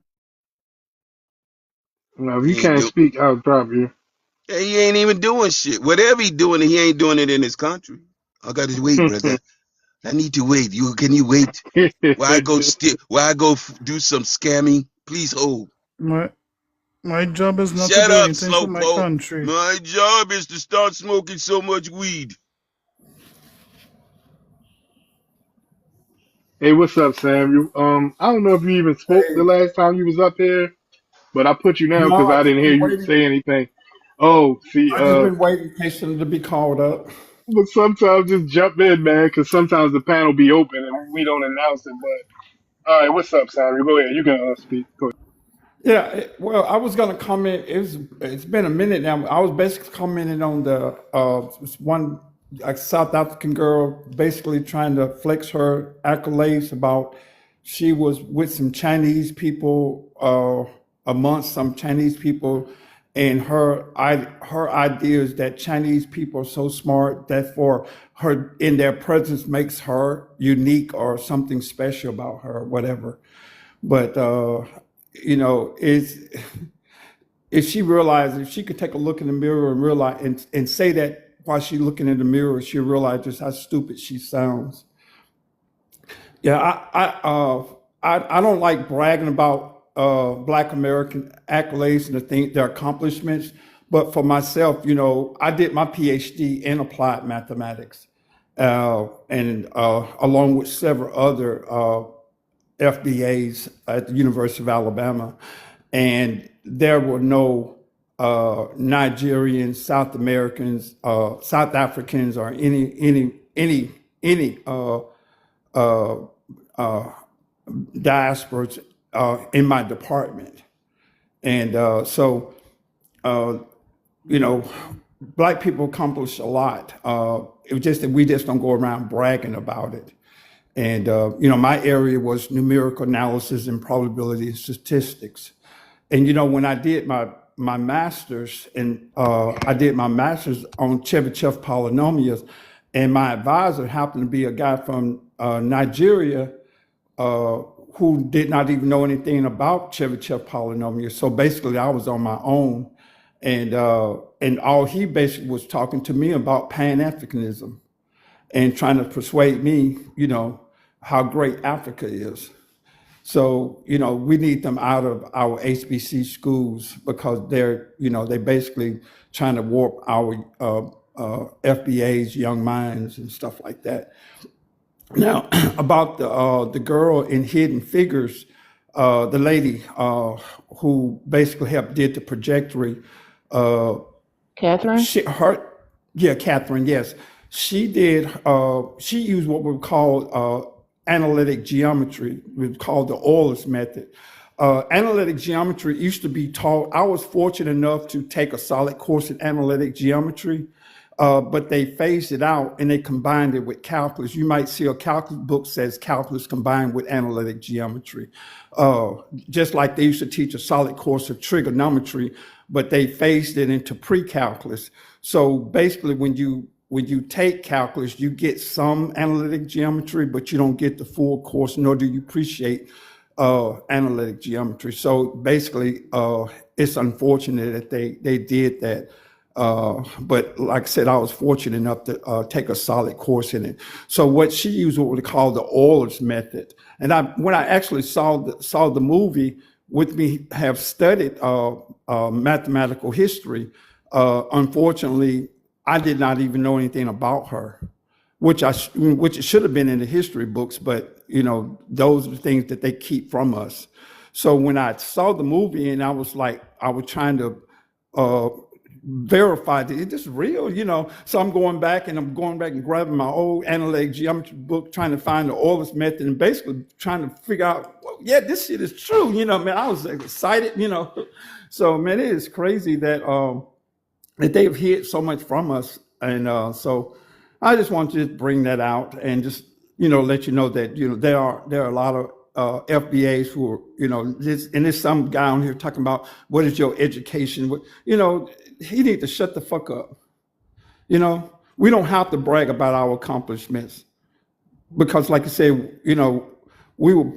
Now, if you He ain't can't do. speak, I'll drop you. He ain't even doing shit. Whatever he doing, he ain't doing it in his country. I got to wait, brother. I need to wait. Can you wait? Why I go do some scamming? Please hold. my my job is not to Shut do up, anything for my slowpoke. country. My job is to start smoking so much weed. Hey, what's up, Sam? I don't know if you even spoke the Hey, last time you was up here, but I put you down no, because I I just didn't hear been you waiting. say anything. Oh, see, I just been waiting patiently to be called up. but sometimes just jump in, man, because sometimes the panel be open and we don't announce it. But all right, what's up, Sam? Go ahead. You can speak. Go Yeah, well, I was going to comment. It's been a minute now. I was basically commenting on the one South African girl basically trying to flex her accolades about she was with some Chinese people, amongst some Chinese people, and her idea is that Chinese people are so smart that for her in their presence makes her unique or something special about her, or whatever. But it's if she realized if she could take a look in the mirror and realize and say that while she's looking in the mirror, she'll realize just how stupid she sounds. Yeah, I don't like bragging about Black American accolades and their accomplishments, but for myself, I did my PhD in applied mathematics, and along with several other FBAs at the University of Alabama, and there were no Nigerians, South Americans, South Africans, or any uh, uh, diasporas in my department, and so uh, you know, Black people accomplish a lot. It was just that we just don't go around bragging about it. And, my area was numerical analysis and probability statistics. And, when I did my my master's, and I did my master's on Chebyshev polynomials, and my advisor happened to be a guy from Nigeria who did not even know anything about Chebyshev polynomials. So basically, I was on my own, and all he basically was talking to me about Pan-Africanism and trying to persuade me, how great Africa is. So, we need them out of our HBC schools because they basically trying to warp our FBA's young minds and stuff like that. Now, about the girl in Hidden Figures, the lady who basically did the trajectory. Catherine? Catherine, yes. She did, she used what we call analytic geometry. We called the Euler's method. Analytic geometry used to be taught. I was fortunate enough to take a solid course in analytic geometry, but they phased it out and they combined it with calculus. You might see a calculus book says calculus combined with analytic geometry. Just like they used to teach a solid course of trigonometry, but they phased it into pre-calculus. So basically when you take calculus, you get some analytic geometry, but you don't get the full course, nor do you appreciate analytic geometry. So basically, it's unfortunate that they did that. But like I said, I was fortunate enough to take a solid course in it. So what she used what we call the Euler's method. And when I actually saw the movie, with me have studied mathematical history, unfortunately, I did not even know anything about her, which it should have been in the history books, but those are the things that they keep from us. So when I saw the movie and I was trying to verify that is this real, So I'm going back and grabbing my old analytic geometry book, trying to find the Euler's method and basically trying to figure out, well, yeah, this shit is true, man. I was excited, So man, it is crazy that they've hid so much from us. And so I just want to bring that out and just, let you know that, there are a lot of FBAs who are, and there's some guy on here talking about what is your education? He needs to shut the fuck up. We don't have to brag about our accomplishments because like I said, we were,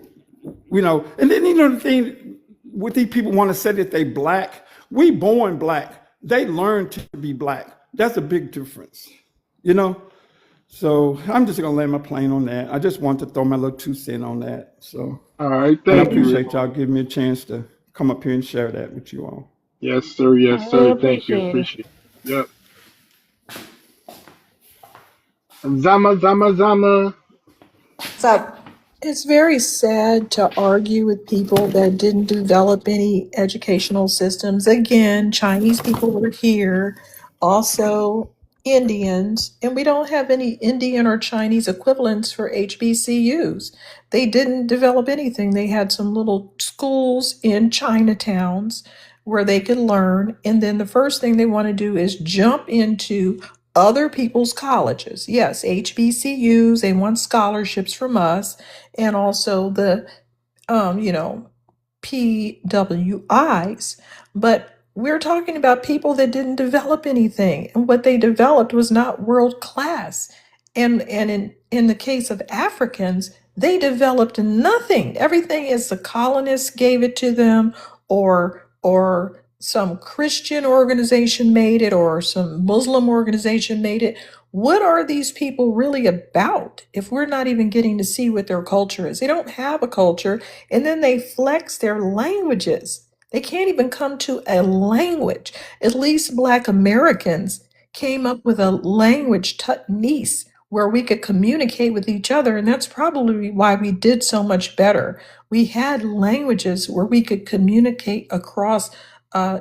and then, the thing with these people want to say that they black, we born black. They learn to be black. That's a big difference, So I'm just gonna lay my plane on that. I just want to throw my little 2 cents on that. So All right, and I thank you. appreciate y'all giving me a chance to come up here and share that with you all. Yes, sir. Yes, I sir. really Thank you. appreciate it. Appreciate it. Yep. Zama. What's up? It's very sad to argue with people that didn't develop any educational systems. Again, Chinese people were here, also Indians, and we don't have any Indian or Chinese equivalents for HBCUs. They didn't develop anything. They had some little schools in Chinatowns where they could learn, and then the first thing they want to do is jump into other people's colleges. Yes, HBCUs, they want scholarships from us, and also the PWIs, but we're talking about people that didn't develop anything, and what they developed was not world class. And in the case of Africans, they developed nothing. Everything is the colonists gave it to them, or some Christian organization made it, or some Muslim organization made it. What are these people really about if we're not even getting to see what their culture is? They don't have a culture, and then they flex their languages. They can't even come to a language. At least Black Americans came up with a language, Tutnese, where we could communicate with each other, and that's probably why we did so much better. We had languages where we could communicate across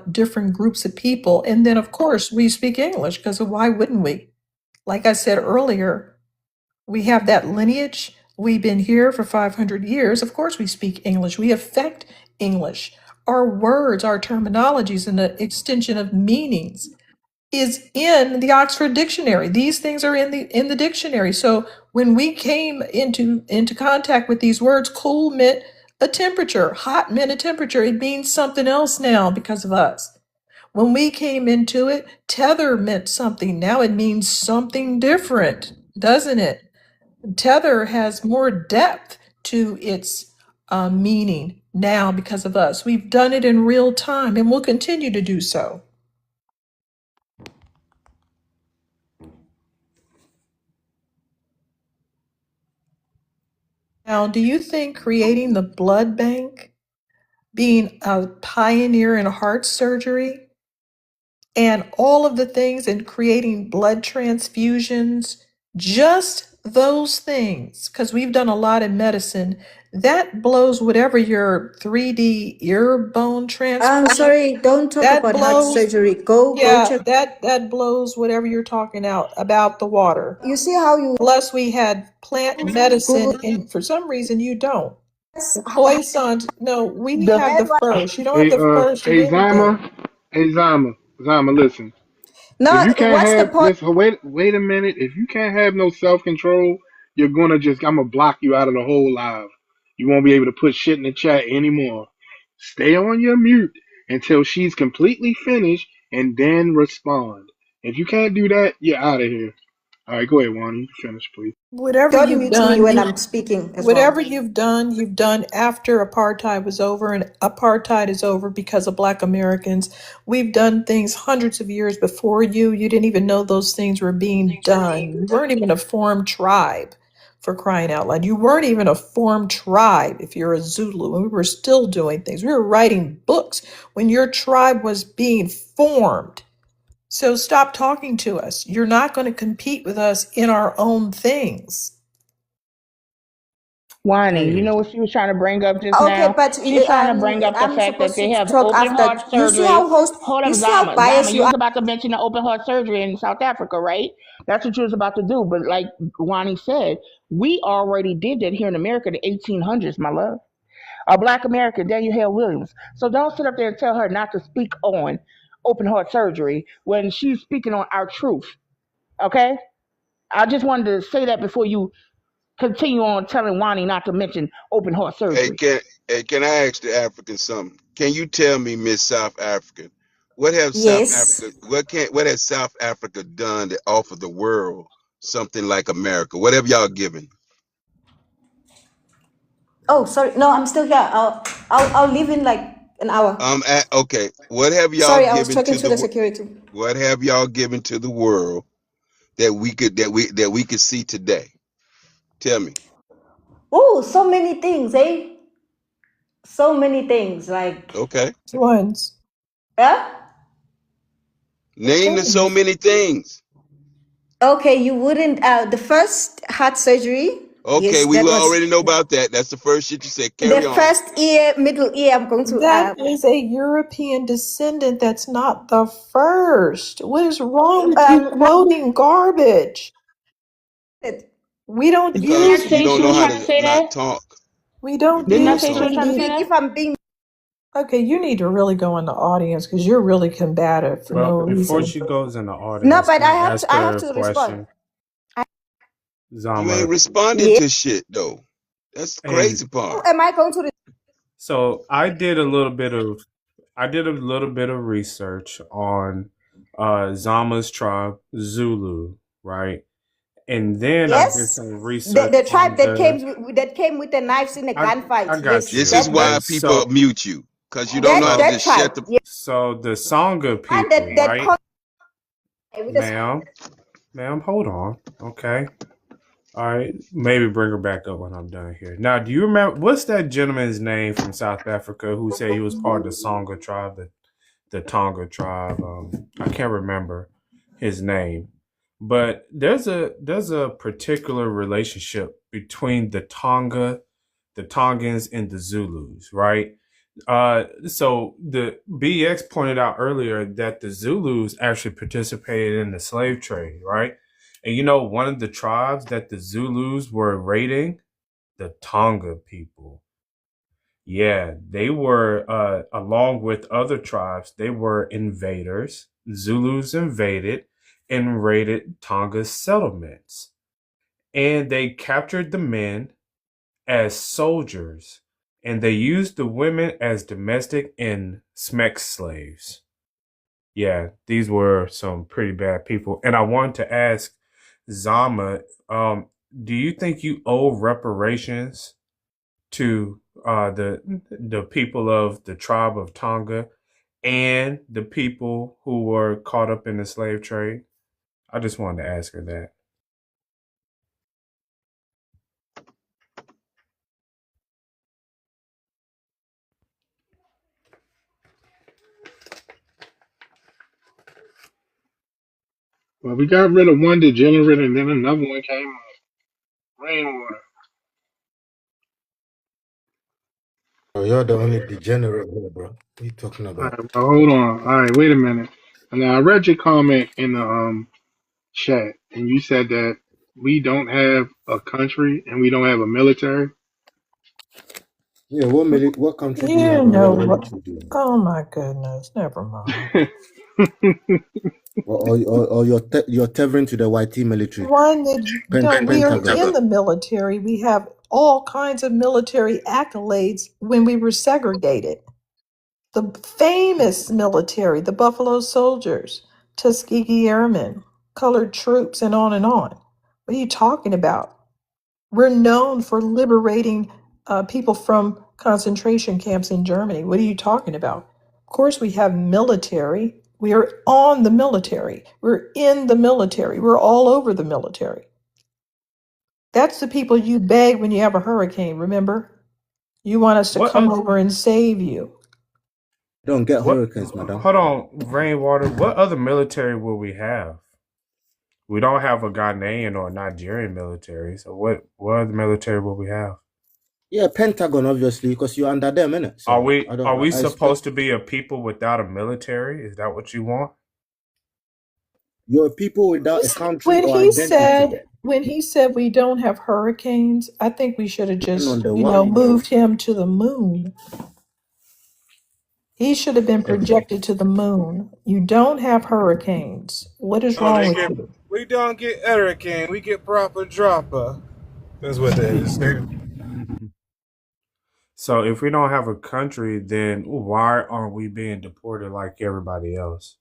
different groups of people, and then of course we speak English, because why wouldn't we? Like I said earlier, we have that lineage. We've been here for 500 years. Of course, we speak English. We affect English. Our words, our terminologies, and the extension of meanings is in the Oxford Dictionary. These things are in the dictionary. So when we came into contact with these words, cool meant a temperature, hot meant a temperature. It means something else now because of us. When we came into it, tether meant something. Now it means something different, doesn't it? Tether has more depth to its meaning now because of us. We've done it in real time and we'll continue to do so. Now, do you think creating the blood bank, being a pioneer in heart surgery, and all of the things and creating blood transfusions, just those things, because we've done a lot in medicine, that blows whatever your 3D ear bone transplant, Sorry, don't talk that about heart blows, surgery. Go yeah, check. that blows whatever you're talking out about the water. You see how you Unless we had plant medicine, Google and for some reason you don't. this? Poisson, no, we The have the That's why. first. You don't have Hey, the first of hey, anything. Zama, listen. If No, you can't what's the have, point? listen, wait a minute. If you can't have no self control, I'm gonna block you out of the whole live. You won't be able to put shit in the chat anymore. Stay on your mute until she's completely finished and then respond. If you can't do that, you're out of here. All right, go ahead, Juan. You can finish, please. Whatever Don't you've mute me done, when you I'm speaking as whatever well. you've done after apartheid was over, and apartheid is over because of Black Americans. We've done things hundreds of years before you. You didn't even know those things were being done. You weren't even a formed tribe, for crying out loud. You weren't even a formed tribe if you're a Zulu, and we were still doing things. We were writing books when your tribe was being formed. So stop talking to us. You're not going to compete with us in our own things. Whining. You Hey, know what she was trying to bring up just Okay, now? but She's trying to bring up the I'm fact that supposed they to have talk open after. heart You see surgery. how host. Hold You up, see how Zama. Zama, biased you you was are. about to mention the open heart surgery in South Africa, right? That's what you was about to do. But like Wani said, we already did that here in America in the 1800s, my love. A Black American, Daniel Hale Williams. So don't sit up there and tell her not to speak on open heart surgery when she's speaking on our truth. Okay? I just wanted to say that before you continue on telling Wani not to mention open heart Hey, surgery. can I ask the African something? Can you tell me, Miss South African, Yes. what has South Africa done to offer the world something like America? What have y'all given? Oh, sorry. No, I'm still here. I'll leave in like an hour. Okay. What have y'all Sorry, I was given talking to to the the security. What have y'all given to the world that we could see today? Tell me. Oh, so many things, eh? So many things. Like, Okay. Ones. yeah. Name the so Things. many things. Okay, you wouldn't. The first heart surgery. Okay, Yes, we that will was already know about that. That's the first shit you said. the Carry on. first ear, middle ear. I'm going to. That is a European descendant. That's not the first. What is wrong with you Like, quoting garbage? We don't Didn't I Because use you say don't she know was how trying to to say not that? talk. we You're don't Didn't I doing use say she was something. trying to say 3D. that? if I'm being Okay, you need to really go in the audience because you're really combative for no Well, before reason. she goes in the no, audience, but can I I ask have her a to respond. question? You ain't Zama, responding Yeah. to shit though. That's the hey, crazy How part. am I going to? so I did a little bit of research on Zama's tribe, Zulu, right? And then I did Yes, some research the on tribe that the came with the knives in the I gunfight. got Yes, This you. is that why And people so mute you. Because you don't know how to that just tribe. shut the Yeah, so the Sangha and people, right? with the Ma'am, hold on. Okay. All right, maybe bring her back up when I'm done here. Now, do you remember what's that gentleman's name from South Africa who said he was part of the Sangha tribe, the Tonga tribe? I can't remember his name, but there's a particular relationship between the Tongans, and the Zulus, right? So the BX pointed out earlier that the Zulus actually participated in the slave trade, right? And you know, one of the tribes that the Zulus were raiding, the Tonga people. Yeah, they were, along with other tribes, they were invaders. Zulus invaded and raided Tonga's settlements. And they captured the men as soldiers, and they used the women as domestic and smeck slaves. yeah, these were some pretty bad people. And I wanted to ask Zama, do you think you owe reparations to the people of the tribe of Tonga and the people who were caught up in the slave trade? I just wanted to ask her that. Well, we got rid of one degenerate and then another one came up. Rainwater. Oh, you're the only degenerate here, bro. What are you talking All about? right, well, hold on. All right, wait a minute. Now, I read your comment in the chat, and you said that we don't have a country and we don't have a military. Yeah, what country do you You have and know what what? military do you have? Oh my goodness. Never mind. Or you're tethering to the YT military, One that don't, we are Pentagon. in the military. We have all kinds of military accolades when we were segregated. The famous military, the Buffalo Soldiers, Tuskegee Airmen, colored troops, and on and on. What are you talking about? We're known for liberating people from concentration camps in Germany. What are you talking about? Of course, we have military. We are on the military. We're in the military. We're all over the military. That's the people you beg when you have a hurricane, remember? You want us to What come over and save you. Don't get what hurricanes, madam. hold on, Rainwater, what other military will we have? We don't have a Ghanaian or Nigerian military, so what other military will we have? Yeah, Pentagon, obviously, because you're under them, innit? Are So we I don't. are we I expect supposed to be a people without a military? Is that what you want? you're a people without a country When or he identity. said we don't have hurricanes, I think we should have Depending on just, the what. moved him to the moon. He should have been Yeah, projected to the moon. You don't have hurricanes. What is No, wrong they with get. you? We don't get hurricane. We get proper dropper. That's what that is. So if we don't have a country, then why aren't we being deported like everybody else?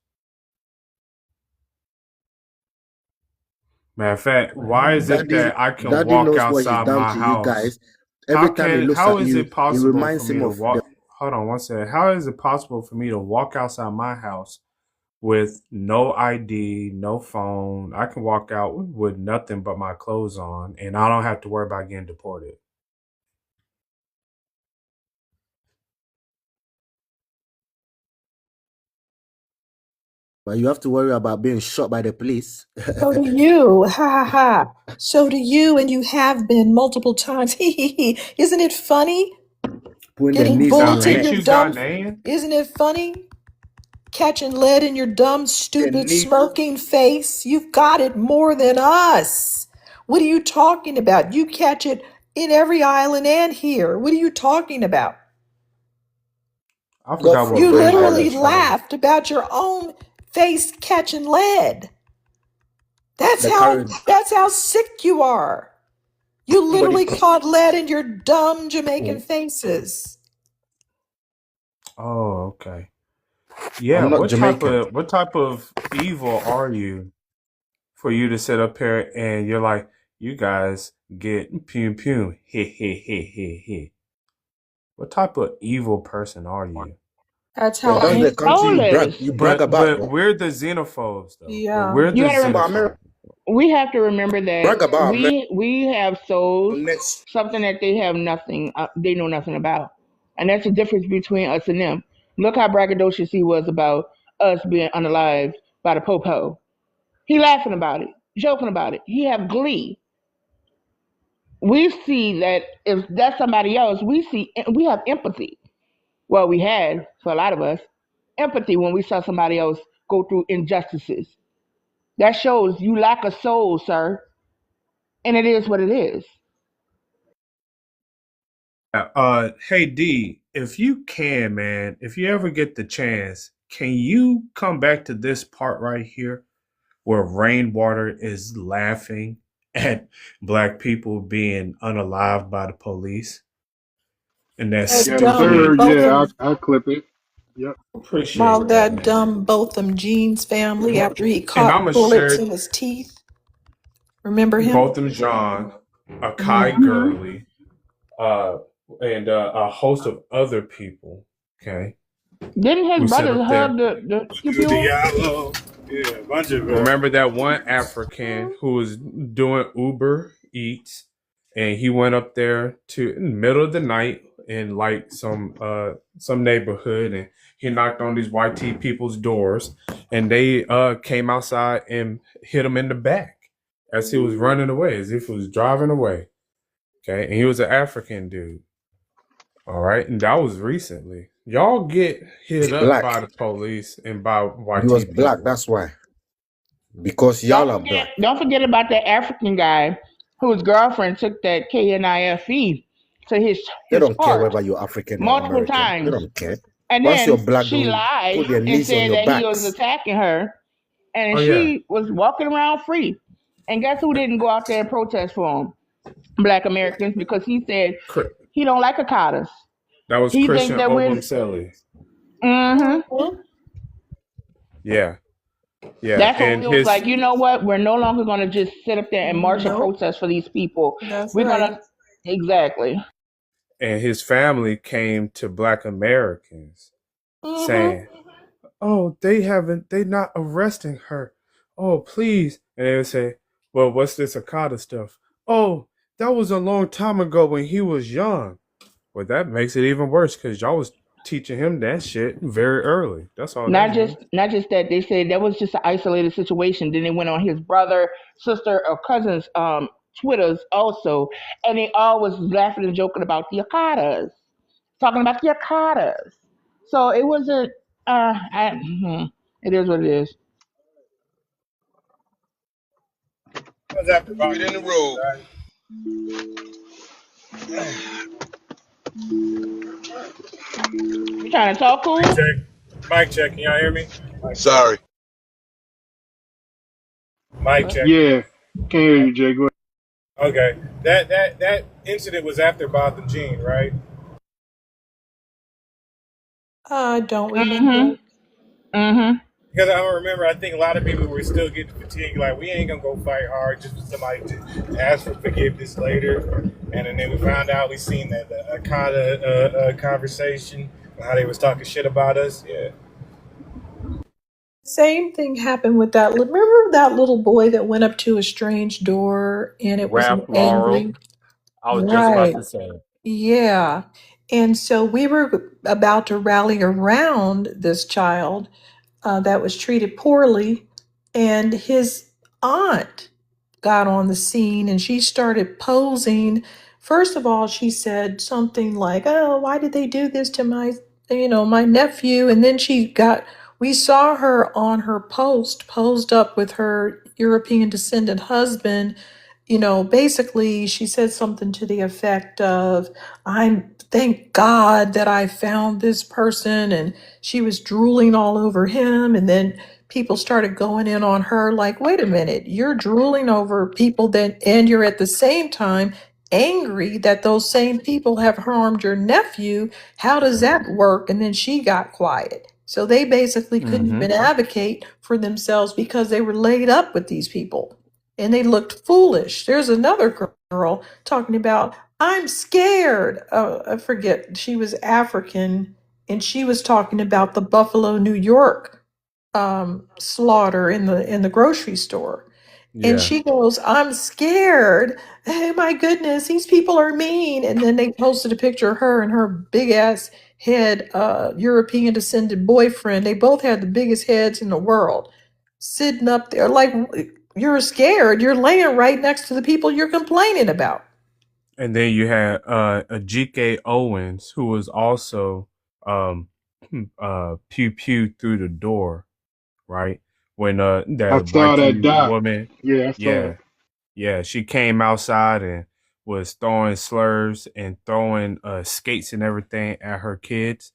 Matter of fact, why is it Daddy, that I can Daddy walk knows what he's outside done my to you house? guys. Every time he looks How at is you, it it possible for reminds me him to of the. walk? Hold on one second. How is it possible for me to walk outside my house with no ID, no phone? I can walk out with nothing but my clothes on, and I don't have to worry about getting deported. But you have to worry about being shot by the police. So do you. Ha ha ha. So do you, and you have been multiple times. Isn't it funny? Putting their Getting knees on Now, your bullets in ain't neck. your you dumb. Ghanaian? Isn't it funny? Catching lead in your dumb, Their stupid, knee. smoking face. You've got it more than us. What are you talking about? You catch it in every island and here. What are you talking about? I Got forgot what from You them literally Rainwater islands. said. laughed about your own face catching lead. That's The how Caribbean. that's how sick you are. You Somebody. literally caught lead in your dumb Jamaican faces. Oh, okay. Yeah, I'm not Jamaican. what type of evil are you for you to sit up here and you're like, you guys get pew pew he he he he he. What type of evil person are you? That's Yeah, how that's the country you brag. Soulless. You brag about, But though. we're the xenophobes though. But yeah. we're You the gotta About America. xenophobes. we have to remember that Brag about America. we have souls, Next. something that they have nothing, they know nothing about, and that's the difference between us and them. Look how braggadocious he was about us being unalived by the popo. He laughing about it, joking about it. He have glee. We see that if that's somebody else, we have empathy. Well, we had for a lot of us empathy when we saw somebody else go through injustices. That shows you lack a soul, sir, and it is what it is. Hey D, if you can, man, if you ever get the chance, can you come back to this part right here where Rainwater is laughing at black people being unalived by the police? And that That Yes, stupid dumb sir. both Yeah, of I'll clip it. Yep. While Appreciate that, that man. dumb Botham Jeans family, after he And caught I'm gonna bullets share in his teeth, remember him? Botham Jean, Akai Hmm. Gurley, uh, and a host of other people. Okay, Didn't his who sat brothers up hug there. the Do scapula? Diallo. Yeah, a bunch of Remember that one African who was doing Uber Eats, and he went up there to in the middle of the night in like some neighborhood, and he knocked on these YT people's doors, and they came outside and hit him in the back as he was running away, as if he was driving away. Okay, and he was an African dude. All right, and that was recently. Y'all get hit up Black. by the police and by He was YT black. people. That's why. Because y'all are black. Don't forget about that African guy whose girlfriend took that KNIFE to They his don't care heart whether you're African or multiple American. They times. don't care. And Once you're then black, she don't lied put their and knees on said your that he was backs. attacking her, and Oh yeah. she was walking around free. And guess who didn't go out there and protest for him? Black Americans, because he said he don't like Akatas. That was He think Christian that when Obumseli. mm-hmm, Yeah, yeah, that's when and we was his like, you know what? We're no longer gonna just sit up there and march and Nope, protest for these people. that's We're right. gonna exactly. and his family came to Black Americans Mm-hmm. saying, "Oh, they not arresting her. Oh, please." And they would say, "Well, what's this Akata stuff? Oh, that was a long time ago when he was young." Well, that makes it even worse because y'all was teaching him that shit very early. That's all that means. Not just that they said that was just an isolated situation. Then they went on his brother, sister, or cousin's Twitters also, and they all was laughing and joking about the Akatas, talking about the Akatas. So it wasn't. It is what it is. That was after Keep it Bobby in the Jeans, road. right? You trying to talk Mic cool? check. Mic check. Can y'all hear me? Mic check. Sorry. Mic check. Yeah. Can't hear you, Jay. Go ahead. Okay. That incident was after Bob and Jean, right? I don't remember. Mm-hmm. Mm-hmm. Because I remember, I think a lot of people were still getting fatigued. Like, we ain't gonna go fight hard just for somebody to ask for forgiveness later. And then we found out, we seen that the Akata conversation, how they was talking shit about us. Yeah. Same thing happened with that. Remember that little boy that went up to a strange door and it was an Ralph angry? Laurel. I was just about Right. to say. Yeah. And so we were about to rally around this child that was treated poorly, and his aunt got on the scene and she started posing. First of all, she said something like, "Oh, why did they do this to my nephew?" And then we saw her on her posed up with her European descendant husband. Basically, she said something to the effect of, "I'm thank God that I found this person," and she was drooling all over him. And then people started going in on her like, "Wait a minute, you're drooling over people and you're at the same time angry that those same people have harmed your nephew. How does that work?" And then she got quiet. So they basically couldn't Mm-hmm. even advocate for themselves because they were laid up with these people and they looked foolish. There's another girl talking about, "I'm scared." Oh, I forget. She was African, and she was talking about the Buffalo, New York slaughter in the grocery store. And Yeah. she goes, "I'm scared. Oh my goodness, these people are mean." And then they posted a picture of her and her big ass head, European descended boyfriend. They both had the biggest heads in the world, sitting up there like, "You're scared. You're laying right next to the people you're complaining about." And then you had a G.K. Owens who was also um pew pew through the door, right? When I that saw that YT doc. woman, Yeah, I saw it. yeah, yeah, she came outside and was throwing slurs and throwing skates and everything at her kids.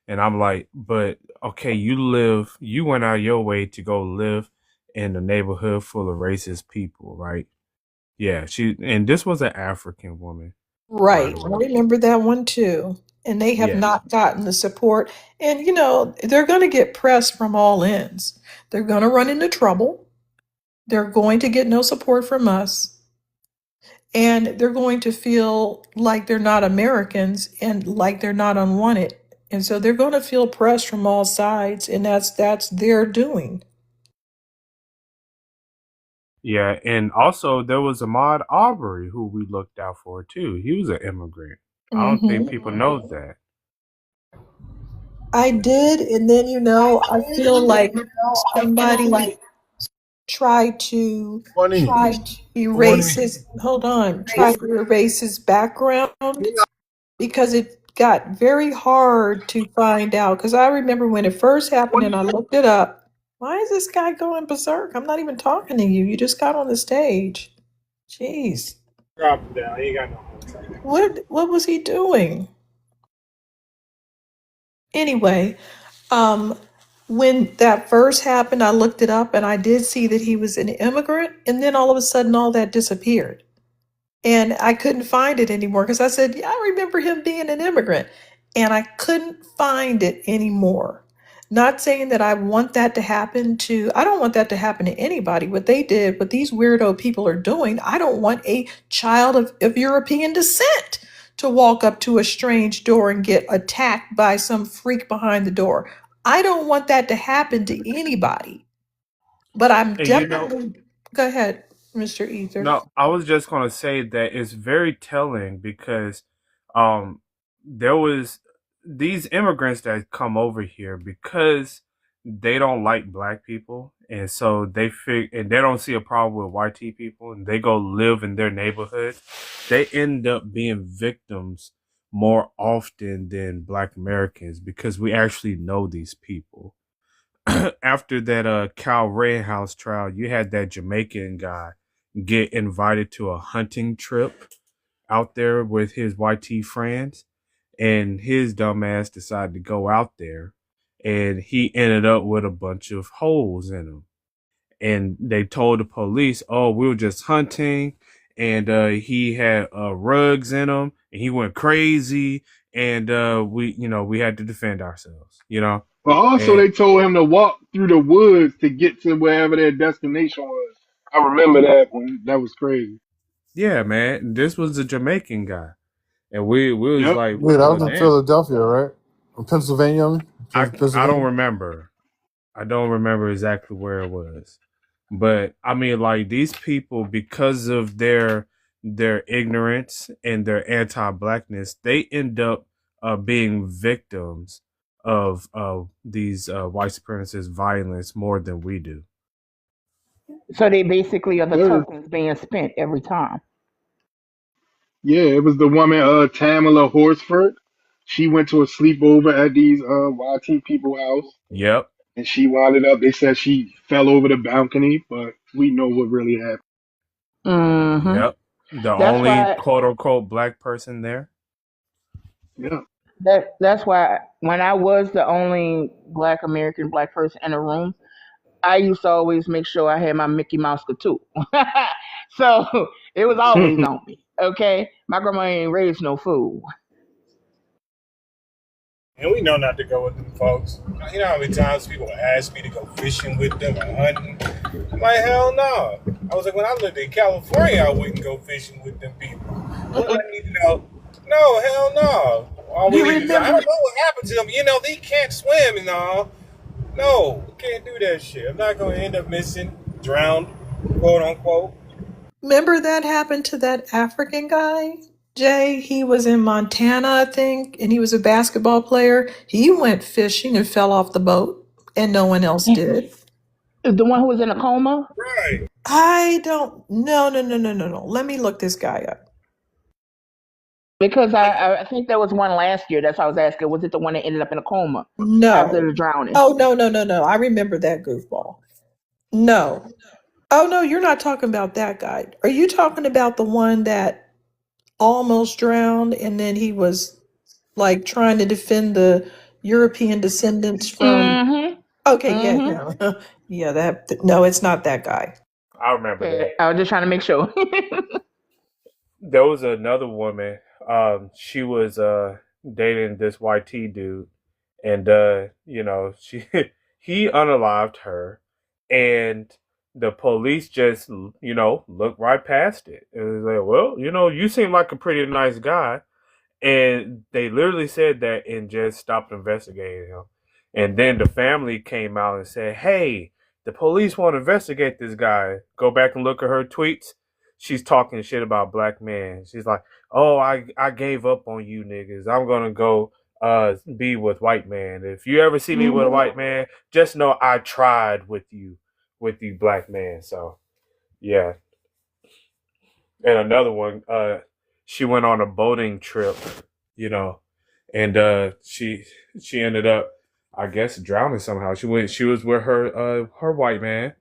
And I'm like, but okay, you went out your way to go live in a neighborhood full of racist people, right? Yeah, and this was an African woman, by Right. the I way. remember that one too. and they have Yeah. not gotten the support. And, you know, they're going to get pressed from all ends. They're going to run into trouble. They're going to get no support from us. And they're going to feel like they're not Americans and like they're not unwanted. And so they're going to feel pressed from all sides, and that's their doing. Yeah, and also there was Ahmaud Arbery who we looked out for too. He was an immigrant. I don't think people know that. I did, and then, you know, I feel like somebody tried to Funny. erase his, hold on, tried to erase his background because it got very hard to find out. Because I remember when it first happened and I looked it up. Why is this guy going berserk? I'm not even talking to you. You just got on the stage. Jeez. Drop him down. He ain't got no home. What was he doing? Anyway, when that first happened, I looked it up and I did see that he was an immigrant, and then all of a sudden all that disappeared. And I couldn't find it anymore because I said, yeah, I remember him being an immigrant. And I couldn't find it anymore. Not saying that I want that to happen to, I don't want that to happen to anybody. What they did, what these weirdo people are doing, I don't want a child of European descent to walk up to a strange door and get attacked by some freak behind the door. I don't want that to happen to anybody. But I'm And you know, definitely, go ahead, Mr. Ether. no, I was just gonna say that it's very telling because there was these immigrants that come over here because they don't like black people, and so and they don't see a problem with white people, and they go live in their neighborhood. They end up being victims more often than black Americans because we actually know these people. After that Cal Rittenhouse trial, you had that Jamaican guy get invited to a hunting trip out there with his YT friends, and his dumbass decided to go out there, and he ended up with a bunch of holes in him. And they told the police, "Oh, we were just hunting," and he had rugs in him, and he went crazy, and we had to defend ourselves, But also, and they told him to walk through the woods to get to wherever their destination was. I remember that one. That was crazy. yeah, man, this was a Jamaican guy, and we was Yep. like, Wait, I well, was in damn. Philadelphia, right? Or Pennsylvania, I mean? I don't Pennsylvania. remember. I don't remember exactly where it was, but I mean, like these people, because of their ignorance and their anti-blackness, they end up being victims of these white supremacist violence more than we do. So they basically are the Sir. tokens being spent every time. Yeah, it was the woman, Tamala Horsford. She went to a sleepover at these YT people house, Yep. and she wound up. They said she fell over the balcony, but we know what really happened. Mm-hmm. Yep. The That's only why. quote unquote black person there. Yeah. That's why when I was the only Black American black person in the room, I used to always make sure I had my Mickey Mouse too. So it was always on me. Okay, my grandma ain't raised no fool. And we know not to go with them folks. You know how many times people ask me to go fishing with them or hunting? I'm like, hell no. I was like, when I lived in California, I wouldn't go fishing with them people. What I need to know? No, hell no. All we You need to know, I remember don't know what happened to them. You know, they can't swim and all. No, we can't do that shit. I'm not going to end up missing, drowned, quote unquote. Remember that happened to that African guy, Jay? He was in Montana, I think, and he was a basketball player. He went fishing and fell off the boat, and no one else did. The one who was in a coma? Right. I don't. No. Let me look this guy up. Because I think there was one last year. That's why I was asking. Was it the one that ended up in a coma after No. the drowning? Oh, no. I remember that goofball. No. Oh, no, you're not talking about that guy. Are you talking about the one that almost drowned and then he was like trying to defend the European descendants from? Mm-hmm. Okay, Mm-hmm. yeah. Yeah, no, it's not that guy. I remember Okay, that. I was just trying to make sure. There was another woman. She was dating this YT dude, and she he unalived her, and the police just looked right past it. It was like, well, you seem like a pretty nice guy, and they literally said that and just stopped investigating him. And then the family came out and said, hey, the police want to investigate this guy. Go back and look at her tweets. She's talking shit about black men. She's like, oh, I gave up on you niggas. I'm going to go be with white man. If you ever see me with a white man, just know I tried with you black man. So, yeah. And another one, she went on a boating trip, you know, and she ended up, I guess, drowning somehow. She was with her white man,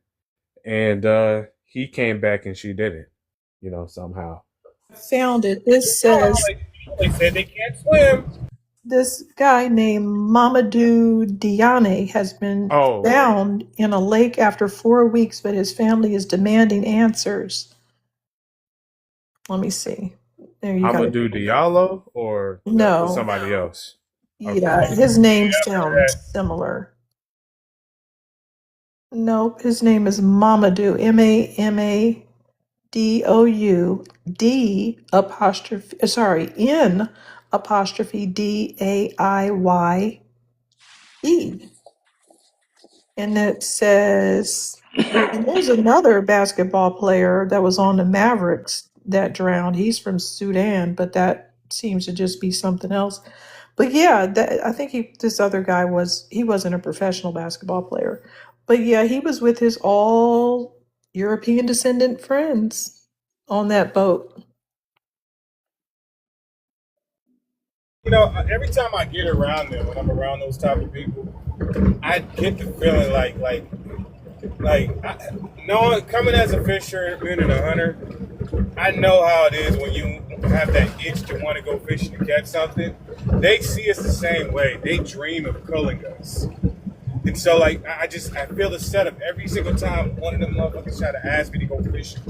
and he came back and she didn't, somehow. Found it. This says They said they can't swim. this guy named Mamadou Diane has been Oh, found in a lake after 4 weeks, but his family is demanding answers. Let me see. There you go. Amadou Diallo, or that was No. somebody else? Yeah, his name sounds similar. Nope, his name is Mamadou. N apostrophe DAIYE. And it says, and there's another basketball player that was on the Mavericks that drowned. He's from Sudan, but that seems to just be something else. But yeah, I think this other guy he wasn't a professional basketball player. But yeah, he was with his all European descendant friends on that boat. Every time I get around them, when I'm around those type of people, I get the feeling knowing coming as a fisher, being a hunter, I know how it is when you have that itch to want to go fishing to catch something. They see us the same way. They dream of culling us. And so, I feel the setup every single time one of them motherfuckers try to ask me to go fishing.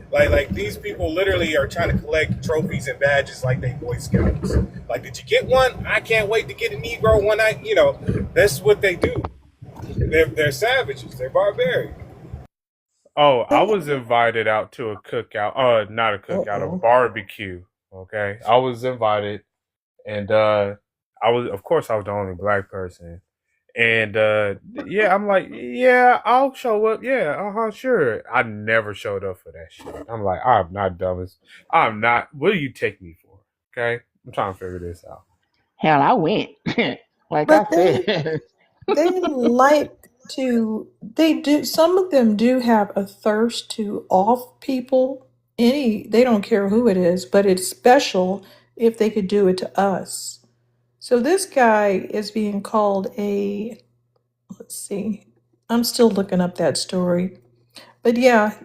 Like these people literally are trying to collect trophies and badges like they Boy Scouts. Like, did you get one? I can't wait to get a Negro one night. That's what they do. They're savages. They're barbaric. Oh, I was invited out to a cookout. Not a cookout, a barbecue. Okay, I was invited, and of course, I was the only black person. And yeah, I'm like, yeah, I'll show up. Yeah, sure. I never showed up for that shit. I'm like, I'm not dumb. I'm not. What do you take me for? Okay, I'm trying to figure this out. Hell, I went. Like But I said. they like they do, some of them do have a thirst to off people. They don't care who it is, but it's special if they could do it to us. So this guy is being called let's see, I'm still looking up that story. But yeah,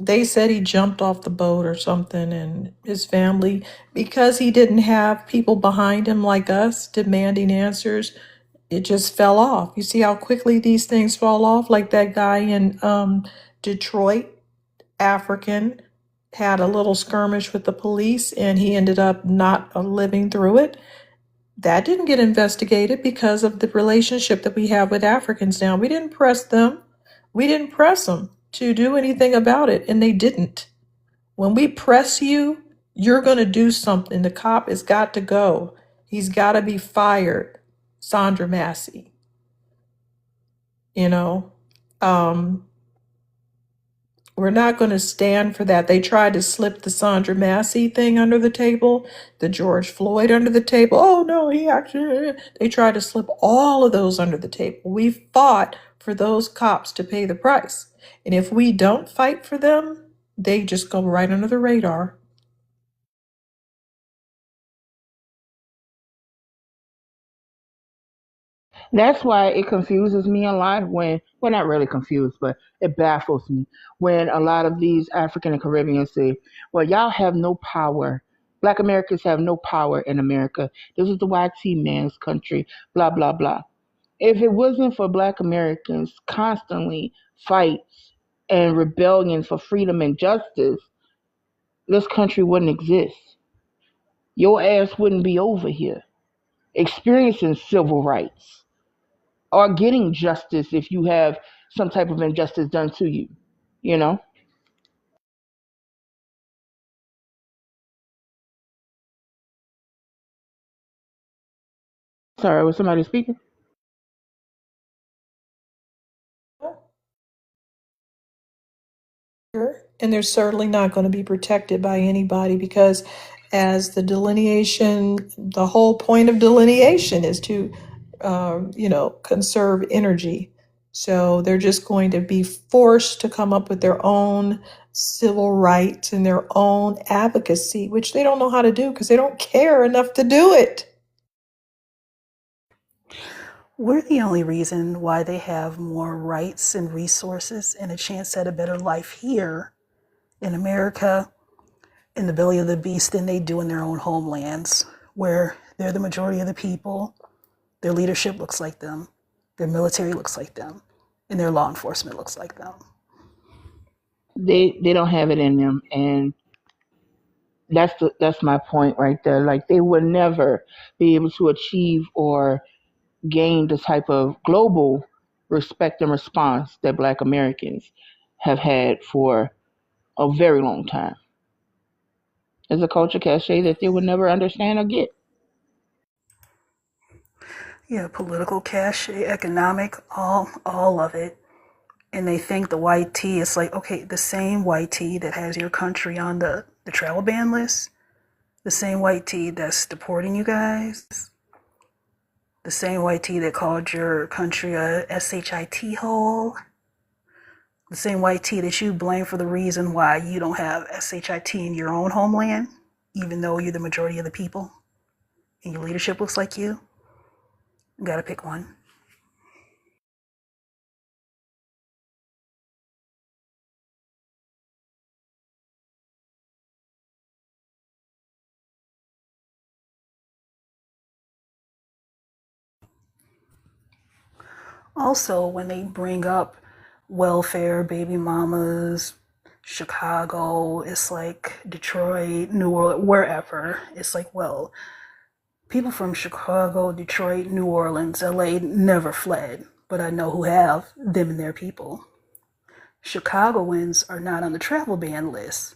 they said he jumped off the boat or something, and his family, because he didn't have people behind him like us demanding answers, it just fell off. You see how quickly these things fall off? Like that guy in Detroit, African, had a little skirmish with the police and he ended up not living through it. That didn't get investigated because of the relationship that we have with Africans now. We didn't press them. We didn't press them to do anything about it, and they didn't. When we press you, you're going to do something. The cop has got to go. He's got to be fired. Sandra Massey. We're not going to stand for that. They tried to slip the Sandra Massey thing under the table, the George Floyd under the table. Oh, no, they tried to slip all of those under the table. We fought for those cops to pay the price. And if we don't fight for them, they just go right under the radar. That's why it confuses me a lot well, not really confused, but it baffles me when a lot of these African and Caribbeans say, well, y'all have no power. Black Americans have no power in America. This is the YT man's country, blah, blah, blah. If it wasn't for Black Americans constantly fights and rebellion for freedom and justice, this country wouldn't exist. Your ass wouldn't be over here experiencing civil rights or getting justice if you have some type of injustice done to you, you know? Sorry, was somebody speaking? And they're certainly not going to be protected by anybody because, as the delineation, the whole point of delineation is to, conserve energy. So they're just going to be forced to come up with their own civil rights and their own advocacy, which they don't know how to do because they don't care enough to do it. We're the only reason why they have more rights and resources and a chance at a better life here in America, in the belly of the beast, than they do in their own homelands, where they're the majority of the people. Their leadership looks like them, their military looks like them, and their law enforcement looks like them. They don't have it in them, and that's my point right there. Like, they would never be able to achieve or gain the type of global respect and response that Black Americans have had for a very long time. It's a culture cachet that they would never understand or get. Yeah, political cash, economic, all of it. And they think the white tea is like, okay, the same white tea that has your country on the travel ban list, the same white tea that's deporting you guys, the same white tea that called your country a SHIT hole, the same white tea that you blame for the reason why you don't have SHIT in your own homeland, even though you're the majority of the people and your leadership looks like you. You gotta pick one. Also, when they bring up welfare, baby mamas, Chicago, it's like Detroit, New Orleans, wherever, it's like, well, people from Chicago, Detroit, New Orleans, LA never fled, but I know who have, them and their people. Chicagoans are not on the travel ban list,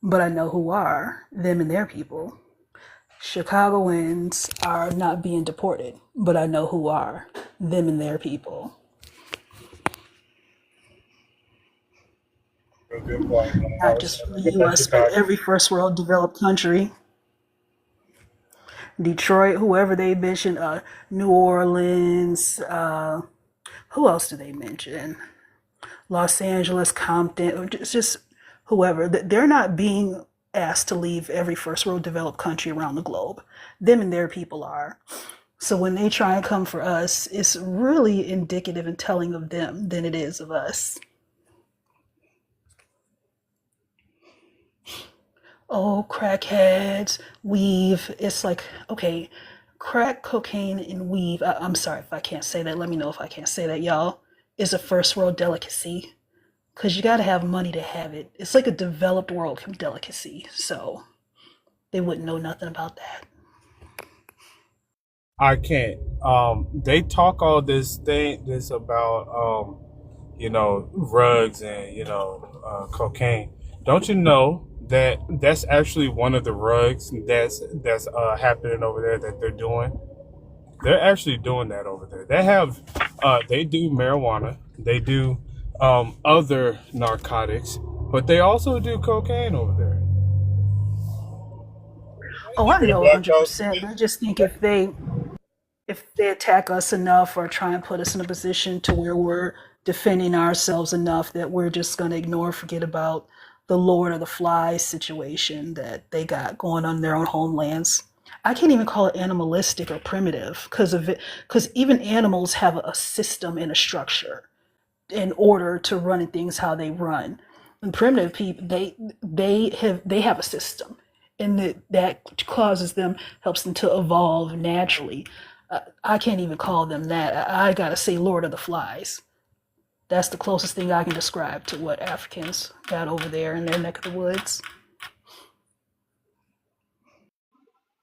but I know who are, them and their people. Chicagoans are not being deported, but I know who are, them and their people. Not just for the US, but every first world developed country. Detroit, whoever they mention, New Orleans, who else do they mention? Los Angeles, Compton, just whoever. They're not being asked to leave every first world developed country around the globe. Them and their people are. So when they try and come for us, it's really indicative and telling of them than it is of us. Oh, crackheads, weave. It's like, okay, crack, cocaine, and weave. I'm sorry if I can't say that. Let me know if I can't say that, y'all. Is a first world delicacy. Because you got to have money to have it. It's like a developed world delicacy. So they wouldn't know nothing about that. I can't. They talk all this about rugs and cocaine. Don't you know that that's actually one of the rugs that's happening over there that they're doing? They're actually doing that over there. They do marijuana. They do other narcotics, but they also do cocaine over there. Oh, I know 100%. I just think if they attack us enough or try and put us in a position to where we're defending ourselves enough that we're just going to ignore, forget about the Lord of the Flies situation that they got going on in their own homelands. I can't even call it animalistic or primitive because even animals have a system and a structure in order to run things how they run. And primitive people, they have a system, and that causes them, helps them to evolve naturally. I can't even call them that. I gotta say Lord of the Flies. That's the closest thing I can describe to what Africans got over there in their neck of the woods.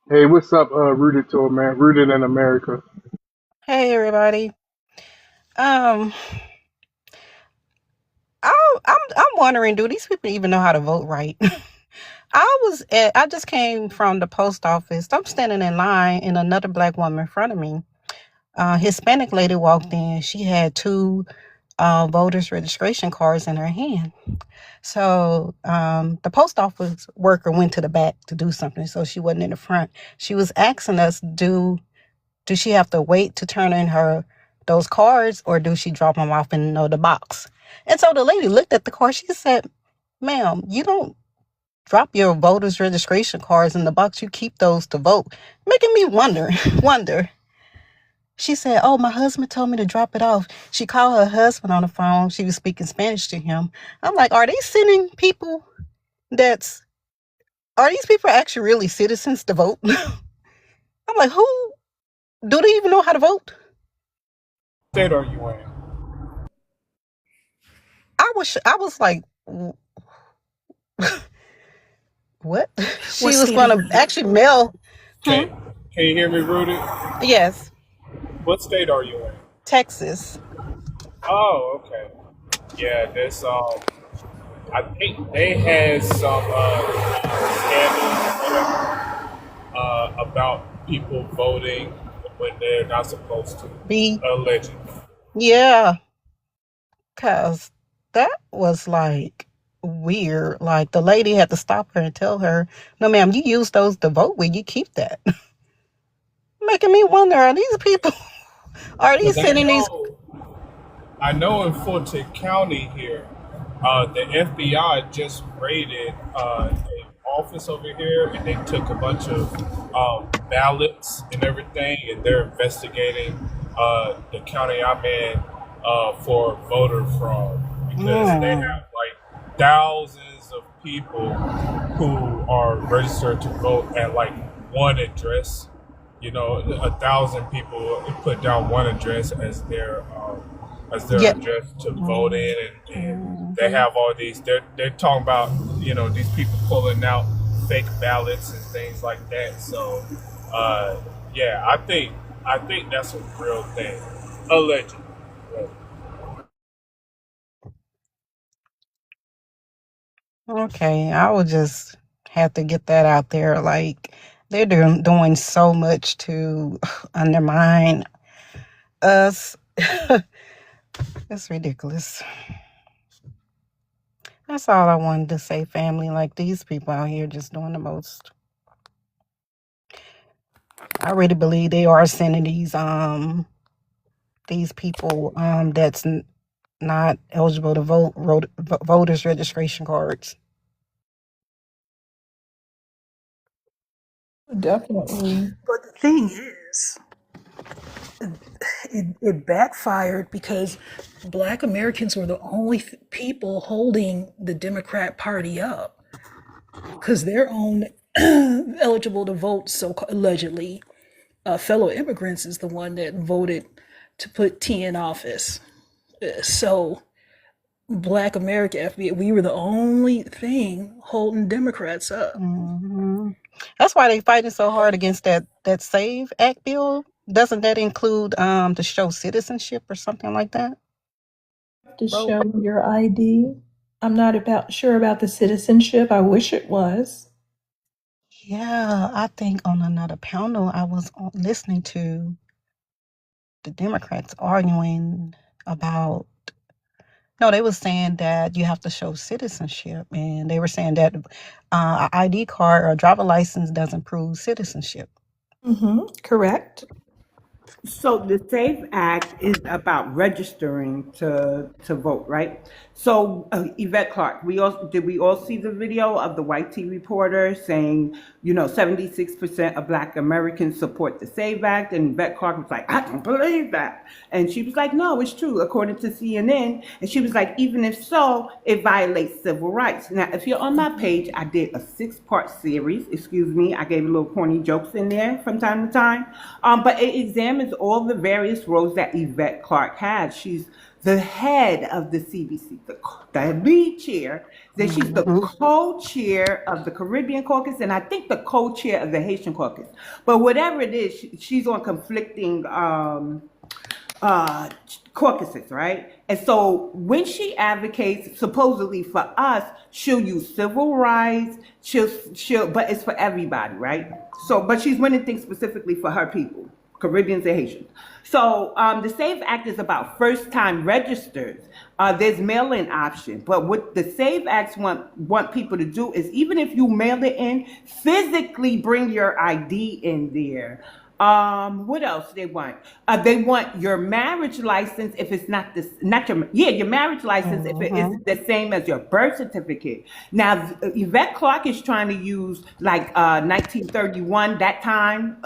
Hey, what's up, Rooted to man? Rooted in America. Hey everybody. Um, I'm wondering, do these people even know how to vote right? I just came from the post office. I'm standing in line, and another black woman in front of me. Hispanic lady walked in. She had two voters registration cards in her hand. So the post office worker went to the back to do something, so she wasn't in the front. She was asking us, do she have to wait to turn in those cards, or do she drop them off in the box? And so the lady looked at the card. She said, "Ma'am, you don't drop your voters registration cards in the box. You keep those to vote." Making me wonder. She said, "Oh, my husband told me to drop it off." She called her husband on the phone. She was speaking Spanish to him. I'm like, are they sending people are these people actually really citizens to vote? I'm like, who do they even know how to vote? State are you in? I was like, what? What She was state are going you to in? actually mail. Can you hear me, Rooted? Yes, What state are you in? Texas. Oh, okay. Yeah, there's I think they had some scandals about people voting when they're not supposed to. Allegedly. Yeah, because that was like weird. Like the lady had to stop her and tell her, "No, ma'am, you use those to vote with. You keep that." Making me wonder, are these people, are these Because sending these? I know in Fulton County here, the FBI just raided an office over here, and they took a bunch of ballots and everything, and they're investigating the county I'm in for voter fraud because they have like thousands of people who are registered to vote at like one address. You know, 1,000 people put down one address as their address to vote in, and they have all these. They're talking about these people pulling out fake ballots and things like that. So, yeah, I think that's a real thing, allegedly. Okay, I would just have to get that out there. Like they're doing so much to undermine us. It's ridiculous. That's all I wanted to say, family. Like these people out here just doing the most. I really believe they are sending these people that's not eligible to vote voters registration cards. Definitely. But the thing is, it backfired because Black Americans were the only people holding the Democrat Party up because their own eligible to vote, so allegedly, fellow immigrants is the one that voted to put T in office. So Black America, FBA, we were the only thing holding Democrats up. Mm-hmm. That's why they fighting so hard against that SAVE Act bill. Doesn't that include to show citizenship or something like that? To show your ID. I'm not sure about the citizenship. I wish it was. Yeah, I think on another panel I was listening to the Democrats arguing about. No, they were saying that you have to show citizenship, and they were saying that an ID card or a driver license doesn't prove citizenship. Correct. So the SAFE Act is about registering to vote, right? So Yvette Clark, we all see the video of the white tea reporter saying, 76% of Black Americans support the SAVE Act, and Yvette Clark was like, I don't believe that, and she was like, no, it's true, according to CNN, and she was like, even if so, it violates civil rights. Now, if you're on my page, I did a 6-part series. Excuse me, I gave a little corny jokes in there from time to time, but it examines all the various roles that Yvette Clark had. She's the head of the CBC, the lead chair, then she's the co-chair of the Caribbean caucus, and I think the co-chair of the Haitian caucus. But whatever it is, she's on conflicting caucuses, right? And so when she advocates supposedly for us, she'll use civil rights, but it's for everybody, right? So, but she's winning things specifically for her people, Caribbeans and Haitians. So the SAVE Act is about first-time registers. There's mail-in option, but what the SAVE Acts want people to do is, even if you mail it in, physically bring your ID in there. What else they want? They want your marriage license if it's your marriage license if it is the same as your birth certificate. Now, Yvette Clarke is trying to use like 1931, that time,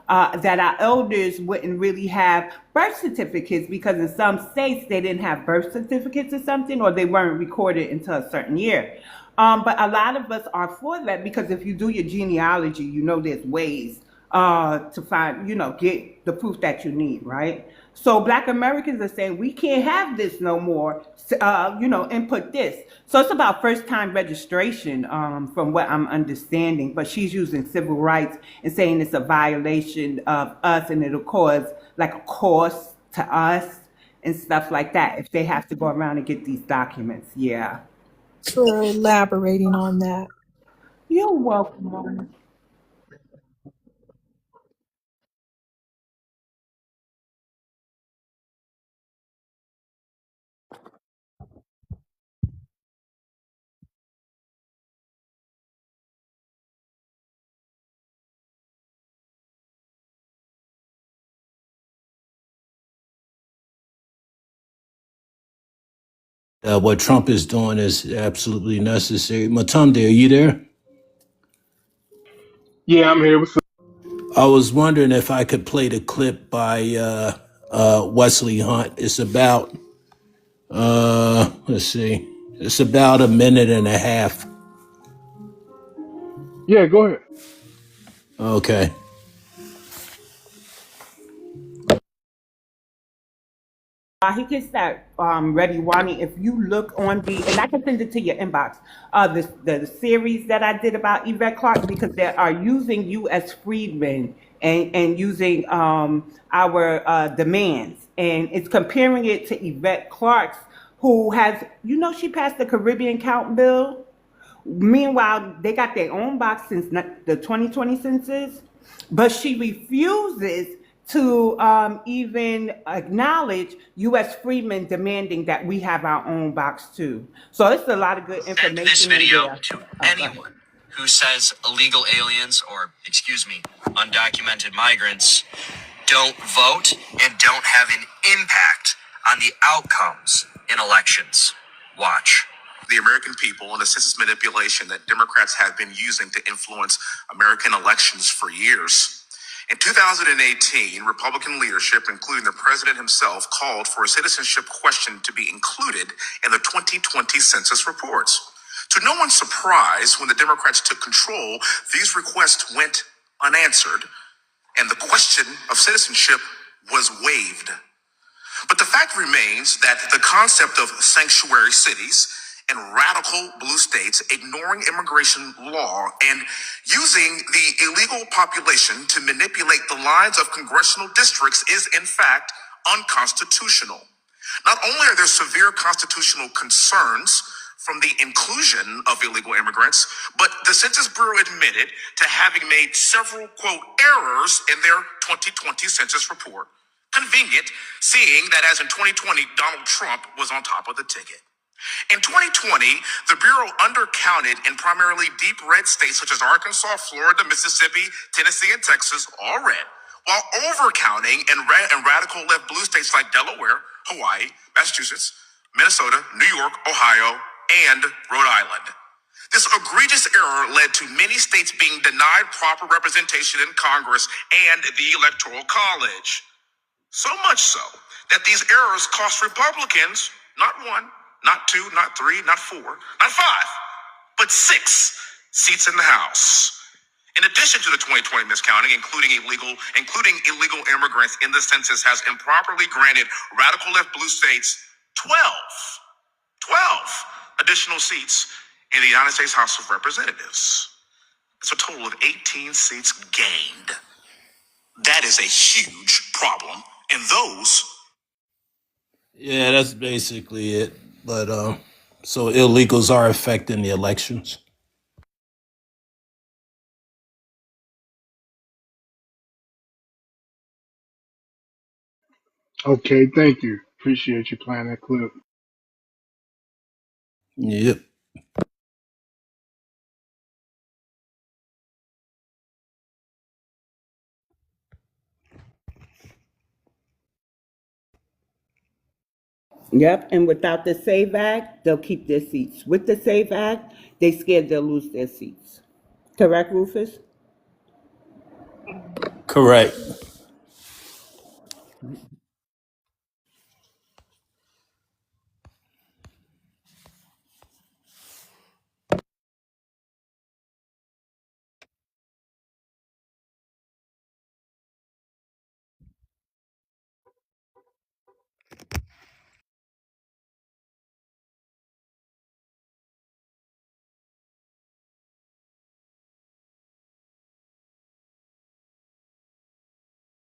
that our elders wouldn't really have birth certificates because in some states they didn't have birth certificates or something, or they weren't recorded until a certain year. But a lot of us are for that because if you do your genealogy, there's ways to find, get the proof that you need, right? So Black Americans are saying we can't have this no more, input this. So it's about first-time registration, from what I'm understanding, but she's using civil rights and saying it's a violation of us and it'll cause like a cost to us and stuff like that if they have to go around and get these documents. Yeah. For elaborating on that. You're welcome. What Trump is doing is absolutely necessary. Matumde, are you there? Yeah, I'm here. What's up? I was wondering if I could play the clip by Wesley Hunt. It's about, let's see, it's about a minute and a half. Yeah, go ahead. Okay. He can start ready, Wani. If you look on and I can send it to your inbox, the series that I did about Yvette Clarke, because they are using you as freedmen and using our demands. And it's comparing it to Yvette Clarke's, who has, she passed the Caribbean Count Bill. Meanwhile, they got their own box since the 2020 census, but she refuses to even acknowledge U.S. freedmen demanding that we have our own box too. So it's a lot of good information. Send this video to anyone who says illegal aliens, or excuse me, undocumented migrants, don't vote and don't have an impact on the outcomes in elections. Watch. The American people and the census manipulation that Democrats have been using to influence American elections for years. In 2018, Republican leadership, including the president himself, called for a citizenship question to be included in the 2020 census reports. To no one's surprise, when the Democrats took control, these requests went unanswered, and the question of citizenship was waived. But the fact remains that the concept of sanctuary cities and radical blue states ignoring immigration law and using the illegal population to manipulate the lines of congressional districts is in fact unconstitutional. Not only are there severe constitutional concerns from the inclusion of illegal immigrants, but the Census Bureau admitted to having made several, quote, errors in their 2020 census report. Convenient, seeing that as in 2020, Donald Trump was on top of the ticket. In 2020, the Bureau undercounted in primarily deep red states such as Arkansas, Florida, Mississippi, Tennessee, and Texas, all red, while overcounting in red and radical left blue states like Delaware, Hawaii, Massachusetts, Minnesota, New York, Ohio, and Rhode Island. This egregious error led to many states being denied proper representation in Congress and the Electoral College. So much so that these errors cost Republicans not one, not two, not three, not four, not five, but 6 seats in the House. In addition to the 2020 miscounting, including illegal immigrants in the census has improperly granted radical left blue states 12 additional seats in the United States House of Representatives. It's a total of 18 seats gained. That is a huge problem. And those. Yeah, that's basically it. But so illegals are affecting the elections. Okay, thank you. Appreciate you playing that clip. Yep. Yep, and without the SAVE Act, they'll keep their seats. With the SAVE Act, they scared they'll lose their seats. Correct, Rufus? Correct.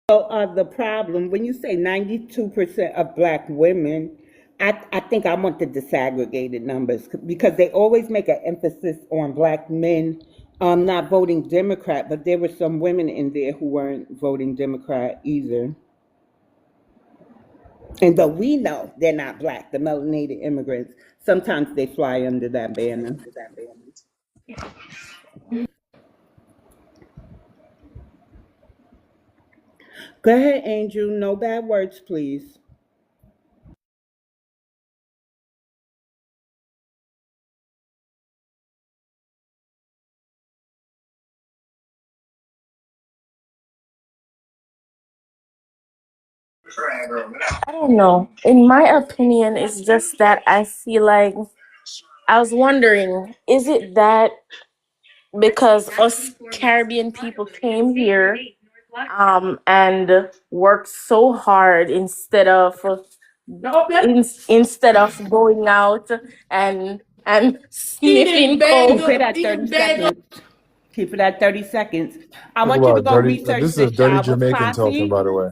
So the problem, when you say 92% of black women, I think I want the disaggregated numbers because they always make an emphasis on black men not voting Democrat, but there were some women in there who weren't voting Democrat either. And though we know they're not black, the melanated immigrants, sometimes they fly under that banner. Go ahead, Angel. No bad words, please. I don't know. In my opinion, it's just that I feel like I was wondering, is it that because us Caribbean people came here and worked so hard instead of going out and sniffing Keep it coke. at 30 seconds. Keep it at 30 seconds. I Talk want you to about go dirty. research This the is dirty Chavez Jamaican talking, posse. by the way.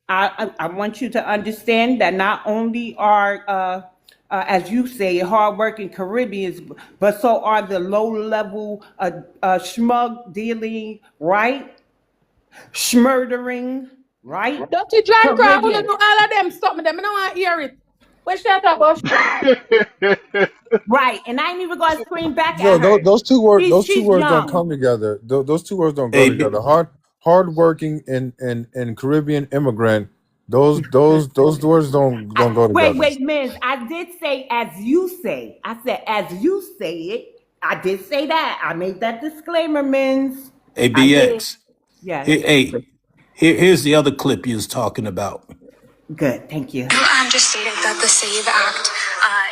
I want you to understand that not only are, as you say, hardworking Caribbeans, but so are the low-level schmug dealing, right? Schmurdering, right? Dirty John Crow, who do Caribbean. all of them stop me? Them I don't want to hear it. What shut up about? Right, and I ain't even gonna scream back No, at her. those two She's words don't young. come together. Those two words don't go Hey, together. Hardworking and Caribbean immigrant. Those words don't go together. Wait, Miz. I did say as you say. I said as you say it. I did say that. I made that disclaimer, Miz. hey, I did. BX. Yes. Here's the other clip you was talking about. Good. Thank you. Just stated that the SAVE Act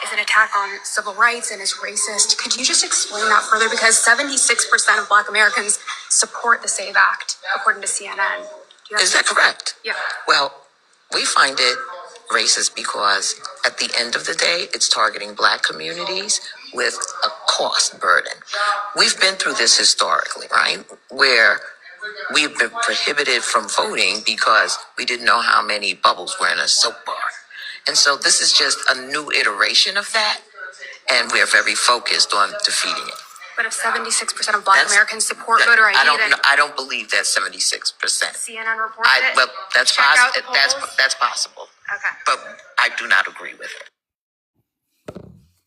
is an attack on civil rights and is racist. Could you just explain that further? Because 76% of Black Americans support the SAVE Act, according to CNN. Is that correct? Yeah. Well, we find it racist because at the end of the day, it's targeting Black communities with a cost burden. We've been through this historically, right? Where we've been prohibited from voting because we didn't know how many bubbles were in a soap bar. And so this is just a new iteration of that, and we're very focused on defeating it. But if 76% of Black Americans support voter ID, I don't believe that's 76%. CNN reported it. Well, that's Check out the that's possible. Okay. But I do not agree with it.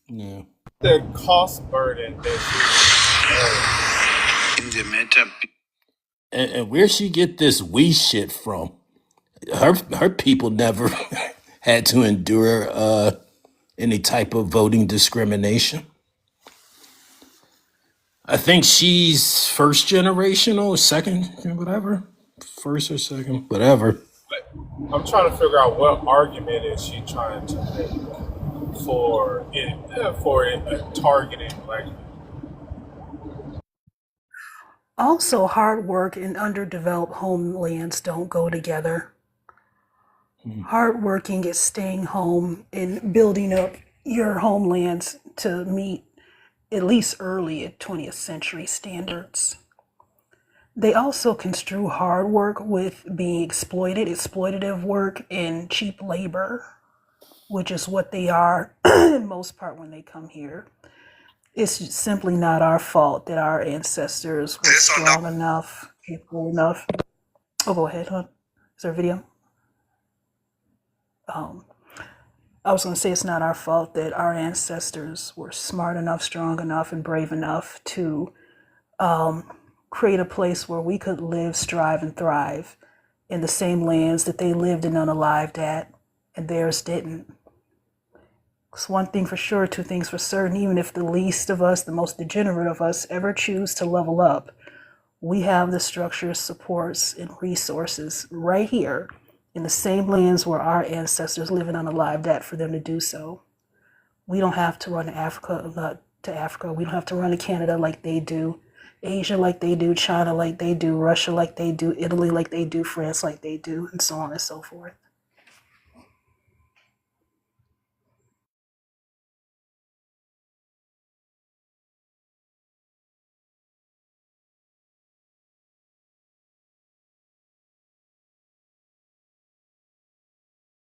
Yeah. The cost burden And where she get this we shit from? Her people never had to endure any type of voting discrimination. I think she's first generation or second, whatever. First or second, whatever. I'm trying to figure out what argument is she trying to make for it targeting Black. Also, hard work and underdeveloped homelands don't go together. Hard working is staying home and building up your homelands to meet at least early 20th century standards. They also construe hard work with being exploited, exploitative work, and cheap labor, which is what they are in most part when they come here. It's simply not our fault that our ancestors were strong enough, capable enough. Oh, go ahead, huh? Is there a video? I was going to say it's not our fault that our ancestors were smart enough, strong enough, and brave enough to create a place where we could live, strive, and thrive in the same lands that they lived and unalived at, and theirs didn't. It's one thing for sure, two things for certain. Even if the least of us, the most degenerate of us, ever choose to level up, we have the structures, supports, and resources right here in the same lands where our ancestors lived and unalived at for them to do so. We don't have to run to Africa. We don't have to run to Canada like they do, Asia like they do, China like they do, Russia like they do, Italy like they do, France like they do, and so on and so forth.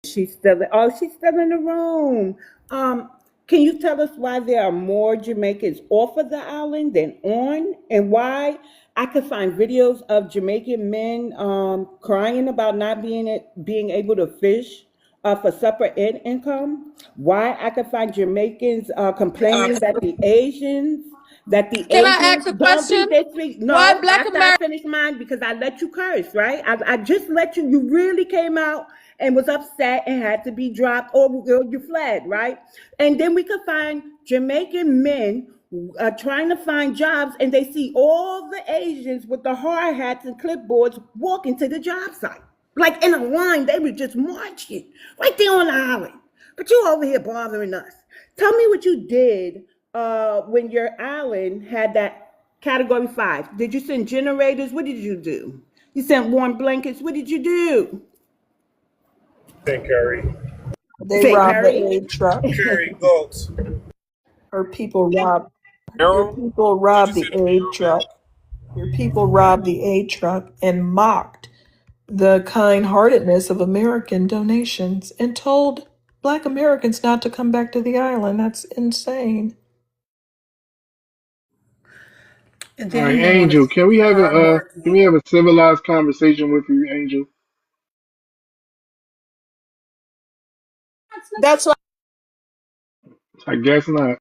She's still in the room. Can you tell us why there are more Jamaicans off of the island than on, and why I could find videos of Jamaican men crying about not being able to fish for supper and income? Why I could find Jamaicans complaining that the Asians Can I ask a don't question? think they speak. No, Why Black after I Americans? finish mine, because I let you curse, right? I just let you. You really came out and was upset and had to be dropped, or you fled, right? And then we could find Jamaican men trying to find jobs, and they see all the Asians with the hard hats and clipboards walking to the job site. Like in a line, they were just marching right there on the island. But you over here bothering us. Tell me what you did when your island had that category 5. Did you send generators? What did you do? You sent warm blankets. What did you do? St. Curry. They St. robbed the Curry? aid truck. Curry goats. Her people robbed. Your Harold? people robbed the aid truck. Your people robbed the aid truck and mocked the kind-heartedness of American donations and told Black Americans not to come back to the island. That's insane. And All then right, they want Angel, to can we have a hardworking. civilized conversation with you, Angel? That's why. I guess not.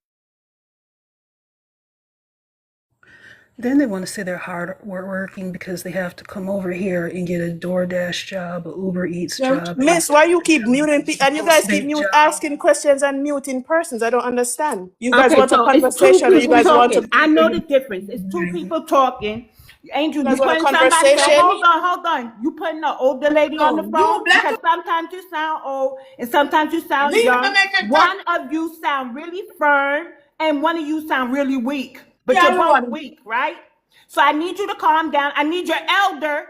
Then they want to say they're hard working because they have to come over here and get a DoorDash job, a Uber Eats job, and Miss, why you keep muting and you guys keep Postmate job. asking questions and muting persons? I don't understand. You guys Okay, want a so it's two conversation or you people guys want talking. to I know the difference. It's two people talking. Angel, you you guys want a putting somebody. So conversation? hold on. You putting an older lady on the phone because sometimes you sound old and sometimes you sound young. One of you sound really firm and one of you sound really weak. But you're both weak, right? So I need you to calm down. I need your elder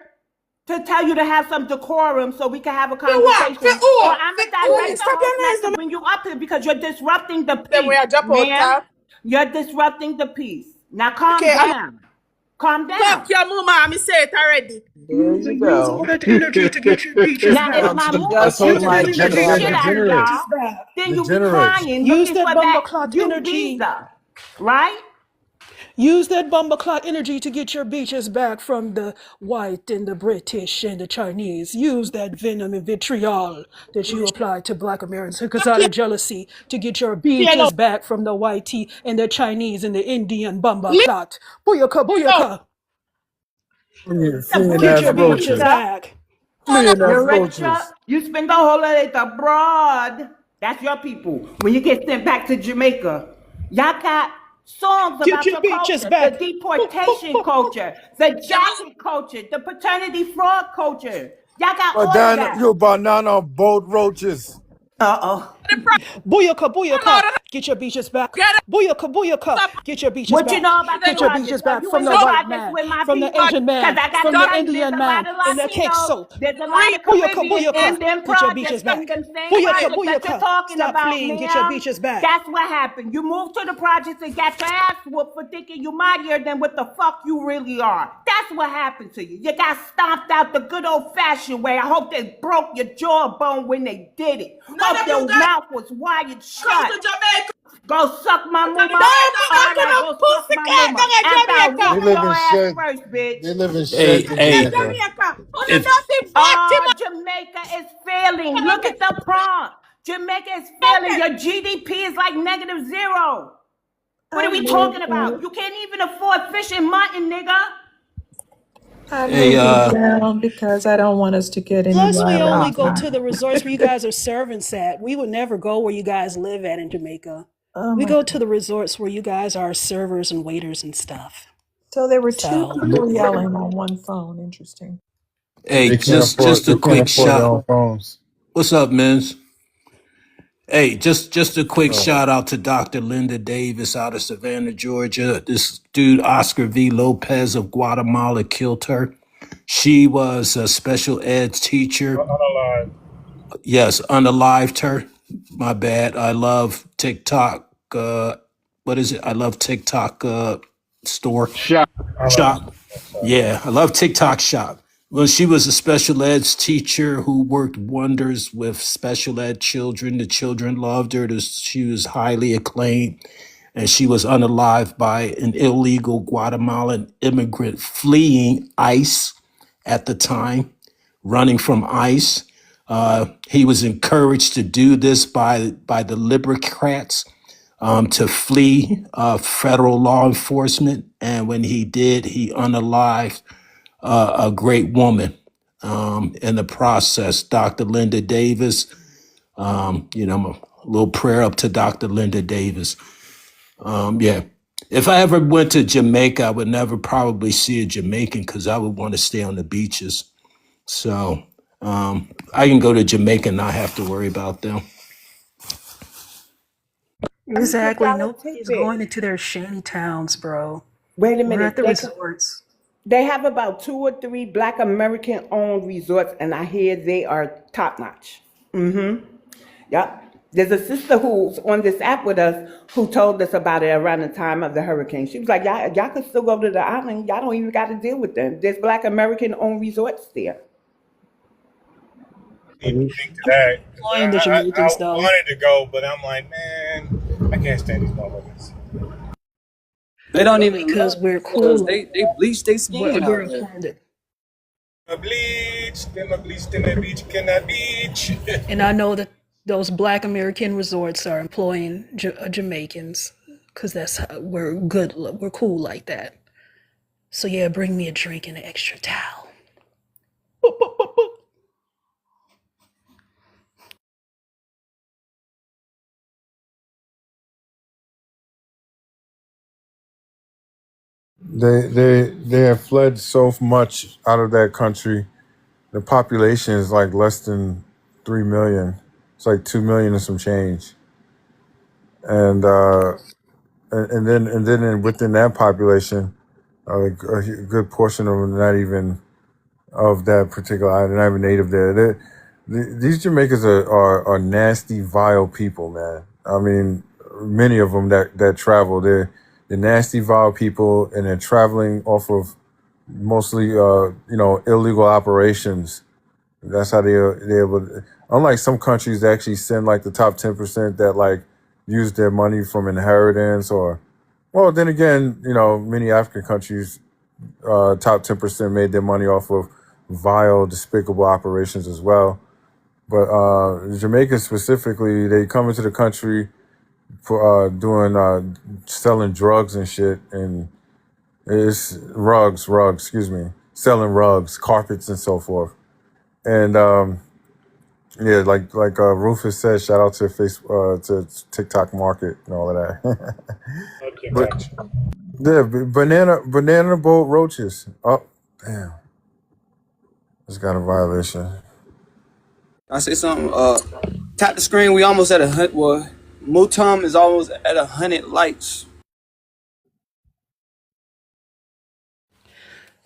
to tell you to have some decorum so we can have a conversation. Or I'm gonna direct the host not to bring you up here because you're disrupting the peace, ma'am. You're disrupting the peace. Now calm down. Calm down. Fuck your mama, I say it already. There you go. All that energy to get your beaches Now, if back. my mama Just using like the that. shit out of y'all, then you be crying Use looking that for bumble that clock youth energy. visa, right? Use that bumbleclot energy to get your beaches back from the white and the British and the Chinese. Use that venom and vitriol that you apply to Black Americans because out of jealousy to get your beaches back from the whitey and the Chinese and the Indian bumbleclot. Booyaka, booyaka. Get your beaches back. You're richer. You spend the holidays abroad. That's your people. When you get sent back to Jamaica, y'all got songs about your culture, the deportation culture, the jacket culture, the paternity fraud culture. Y'all got all of that. You banana boat roaches. Uh-oh. Booyaka, booyaka, get your beaches back. Booyaka, booyaka, get your beaches What you back. know about the Get your projects? beaches Are back you from in the the white projects man, with my from the people? Asian Because man, I got from to the tell you, there's Indian a lot man of in the cake Latinos, soap. there's a lot of Booyaka, Caribbean booyaka, in them get your projects, beaches back. them same Booyaka, projects that you're booyaka, talking stop about, fleeing, get your ma'am. beaches back. That's what happened. You moved to the projects and got your ass whooped for thinking you mightier than what the fuck you really are. That's what happened to you. You got stomped out the good old-fashioned way. I hope they broke your jawbone when they did it. Hope your mouth was wired shut. Go suck my mama. All right, go suck my mama. After I They whoop live your in ass shed. first, bitch. They live in Hey, sheds in hey, Jamaica. if Jamaica is failing. Look at the prompt. Jamaica is failing. Your GDP is like -0. What I are we moved talking about? her. You can't even afford fish and mutton, nigga. I hey, moved it down because I don't want us to get any Plus, we only violent. go to the resorts where you guys are servants at. We would never go where you guys live at in Jamaica. Oh We my go God. to the resorts where you guys are servers and waiters and stuff. So there were two So, people yelling on one phone. Interesting. hey, They can't afford. just a They can't quick afford their shot. own phones. What's up, Miz? Hey, just a quick Oh. shout out to Dr. Linda Davis out of Savannah, Georgia. This dude, Oscar V. Lopez of Guatemala, killed her. She was a special ed teacher. Unalive. Yes, unalived her. My bad. I love TikTok. What is it? I love TikTok store. Shot. Shop. Yeah, I love TikTok Shop. Well, she was a special ed teacher who worked wonders with special ed children. The children loved her. She was highly acclaimed, and she was unalived by an illegal Guatemalan immigrant fleeing ICE at the time, running from ICE. He was encouraged to do this by the Libercrats to flee federal law enforcement. And when he did, he unalived a great woman in the process, Dr. Linda Davis. A little prayer up to Dr. Linda Davis. Yeah. If I ever went to Jamaica, I would never probably see a Jamaican because I would want to stay on the beaches. So I can go to Jamaica and not have to worry about them. exactly. Solid Nobody's tidbit. going into their shanty towns, bro. Wait a We're at minute. the resorts. They have about 2 or 3 Black American owned resorts, and I hear they are top notch. Yep. There's a sister who's on this app with us who told us about it around the time of the hurricane. She was like, y'all can still go to the island. Y'all don't even got to deal with them. There's Black American owned resorts there. Even think to that. 'Cause Employing the I Jamaicans, though. wanted to go, but I'm like, man, I can't stand these motherfuckers. They don't even Because love we're because cool. they bleach their skin We're out there. offended. A bleach, them a bleach, them a beach, can I beach? And I know that those Black American resorts are employing Jamaicans because that's how we're good. We're cool like that. So yeah, bring me a drink and an extra towel. They have fled so much out of that country. The population is like less than 3 million. It's like 2 million and some change. And then within that population, a good portion of them not even of that particular island, not even native there. These Jamaicans are nasty, vile people, man. I mean, many of them that travel, they're nasty, vile people, and they're traveling off of mostly, illegal operations. That's how they're able to, unlike some countries that actually send like the top 10% that like use their money from inheritance well, then again, many African countries, top 10% made their money off of vile, despicable operations as well. But Jamaica specifically, they come into the country for selling drugs and shit, and it's rugs, selling rugs, carpets, and so forth. And yeah, like Rufus said, shout out to to TikTok Market and all of that. Okay, But gotcha. yeah, banana boat roaches. Oh, damn, just got a violation. I say something. Tap the screen. We almost at 100. Well, Mutum is almost at 100 likes.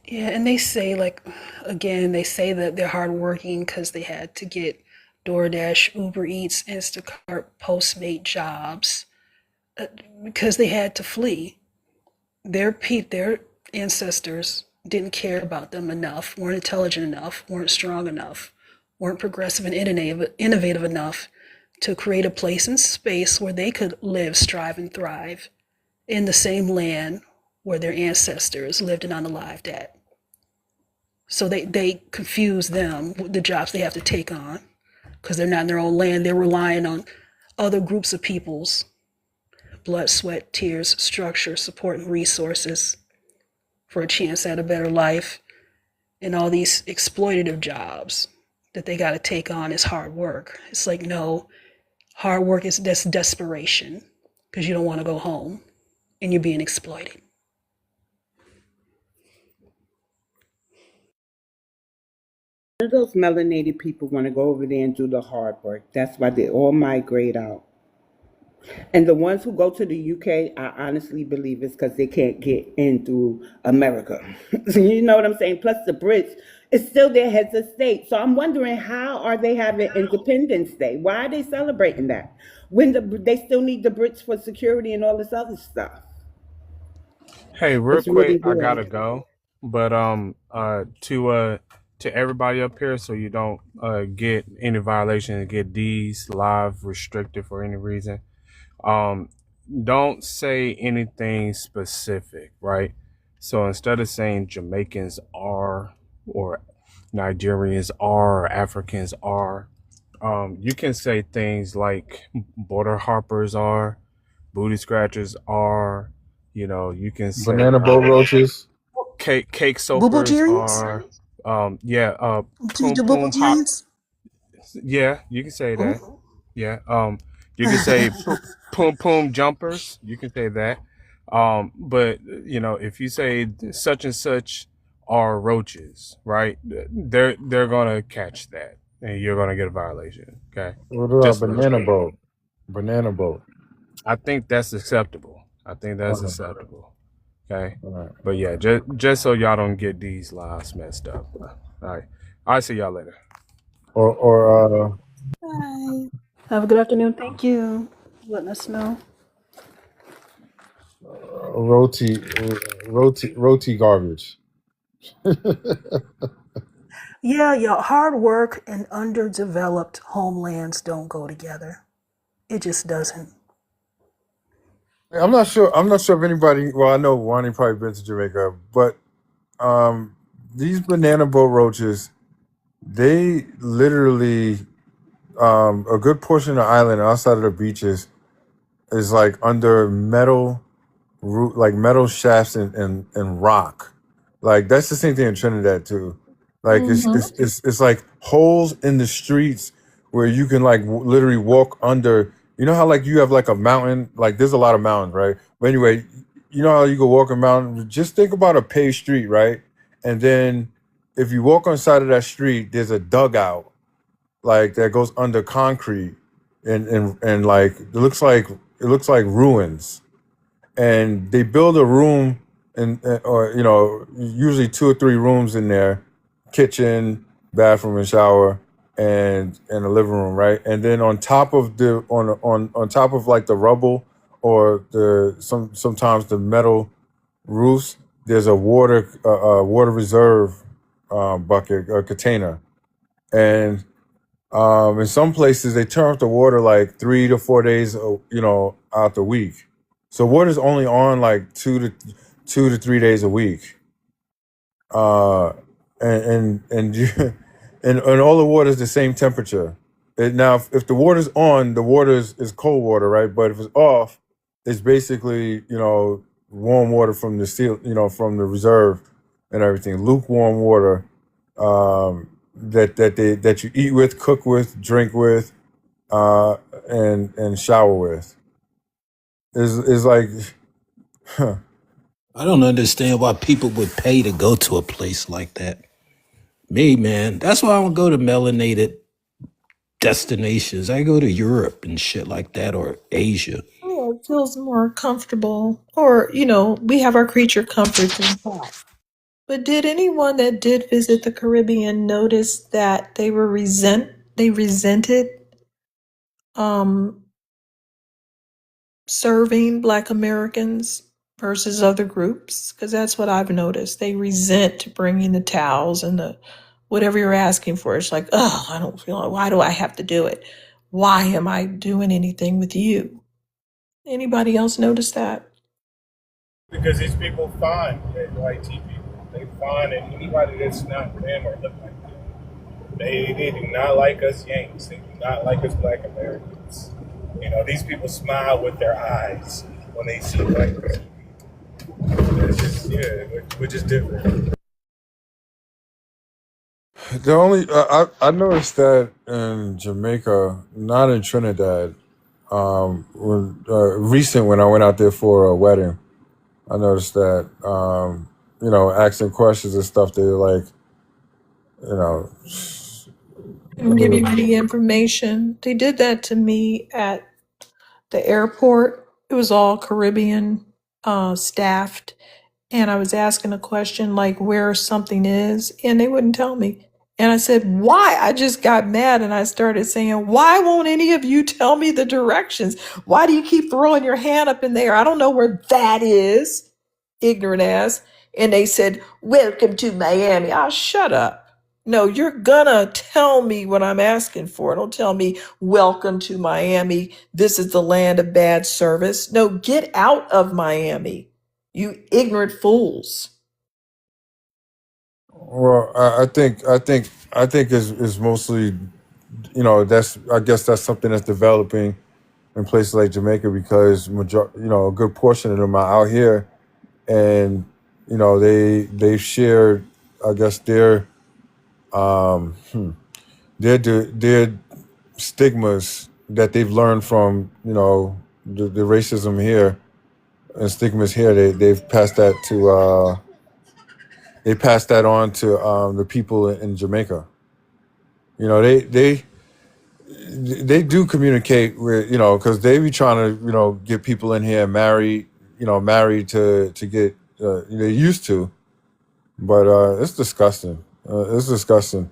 Yeah, and they say, like, again, they say that they're hardworking because they had to get DoorDash, Uber Eats, Instacart, Postmate jobs because they had to flee. Their ancestors didn't care about them enough, weren't intelligent enough, weren't strong enough, weren't progressive and innovative enough to create a place and space where they could live, strive, and thrive in the same land where their ancestors lived and unalived at. So they confuse them with the jobs they have to take on because they're not in their own land. They're relying on other groups of people's blood, sweat, tears, structure, support, and resources for a chance at a better life. And all these exploitative jobs that they got to take on is hard work. It's like, no, hard work is desperation because you don't want to go home and you're being exploited. None of those melanated people want to go over there and do the hard work. That's why they all migrate out. And the ones who go to the UK, I honestly believe it's because they can't get in through America. You know what I'm saying? Plus the Brits, it's still their heads of state. So I'm wondering, how are they having Independence Day? Why are they celebrating that? When they still need the Brits for security and all this other stuff. Hey, real It's really quick, I weird. gotta go. But to everybody up here, so you don't get any violations, get these live restricted for any reason. Don't say anything specific, right? So instead of saying Jamaicans are or Nigerians are or Africans are, you can say things like border hoppers are, booty scratchers are, you can say Banana boat roaches. cake Booble soakers Gerians? are, Do you poom do Booble poom hop. Gerians? Yeah, you can say that. Oh. Yeah. You can say poom poom jumpers. You can say that. But if you say such and such are roaches, right? They're gonna catch that, and you're gonna get a violation. Okay. What about Just a little banana straight. boat? Banana boat. I think that's acceptable. Okay. Okay. All right. But yeah, just so y'all don't get these lives messed up. All right. I'll see y'all later. Or Bye. Have a good afternoon. Thank you for letting us know. roti garbage. Yeah, hard work and underdeveloped homelands don't go together. It just doesn't. I'm not sure if anybody. Well, I know Wani probably been to Jamaica, but these banana boat roaches, they literally a good portion of the island outside of the beaches is like under metal like metal shafts and rock. Like that's the same thing in Trinidad too. Like it's like holes in the streets where you can like literally walk under. You know how like you have like a mountain, like there's a lot of mountains, right? But anyway, you know how you go walk a mountain. Just think about a paved street, right? And then if you walk on the side of that street, there's a dugout like that goes under concrete, and like it looks like ruins. And they build a room or usually 2 or 3 rooms in there, kitchen, bathroom, and shower, and a living room, right? And then on top of the on top of like the rubble or sometimes the metal roofs, there's a water reserve bucket or container. And in some places they turn off the water like 3 to 4 days out the week. So water's only on like 2 to 3 days a week. And you, and all the water is the same temperature. Now, if the water's on, the water is cold water, right? But if it's off, it's basically warm water from the from the reserve and everything, lukewarm water that you eat with, cook with, drink with, and shower with. Is like. Huh. I don't understand why people would pay to go to a place like that. Me, man, that's why I don't go to melanated destinations. I go to Europe and shit like that, or Asia. Yeah, it feels more comfortable. Or, we have our creature comforts in that. But did anyone that did visit the Caribbean notice that they resented um serving Black Americans versus other groups? Because that's what I've noticed. They resent bringing the towels and the whatever you're asking for. It's like, oh, I don't feel like, why do I have to do it? Why am I doing anything with you? Anybody else notice that? Because these people find white tea people. They find anybody that's not them or look like them. They do not like us Yanks. They do not like us Black Americans. These people smile with their eyes when they see white people. It's just, we're just different. The only I noticed that in Jamaica, not in Trinidad. When I went out there for a wedding, I noticed that asking questions and stuff. They're like, Didn't give you any information. They did that to me at the airport. It was all Caribbean staffed. And I was asking a question like where something is, and they wouldn't tell me. And I said, why? I just got mad and I started saying, why won't any of you tell me the directions? Why do you keep throwing your hand up in the air? I don't know where that is, ignorant ass. And they said, welcome to Miami. Oh, shut up. No, you're gonna tell me what I'm asking for. Don't tell me, welcome to Miami. This is the land of bad service. No, get out of Miami. You ignorant fools. well, I think is mostly, I guess that's something that's developing in places like Jamaica because a good portion of them are out here, and they shared, I guess their stigmas that they've learned from the racism here and stigmas here. They've passed that to the people in Jamaica. They do communicate with because they be trying to get people in here married to get they're used to, but it's disgusting. It's disgusting.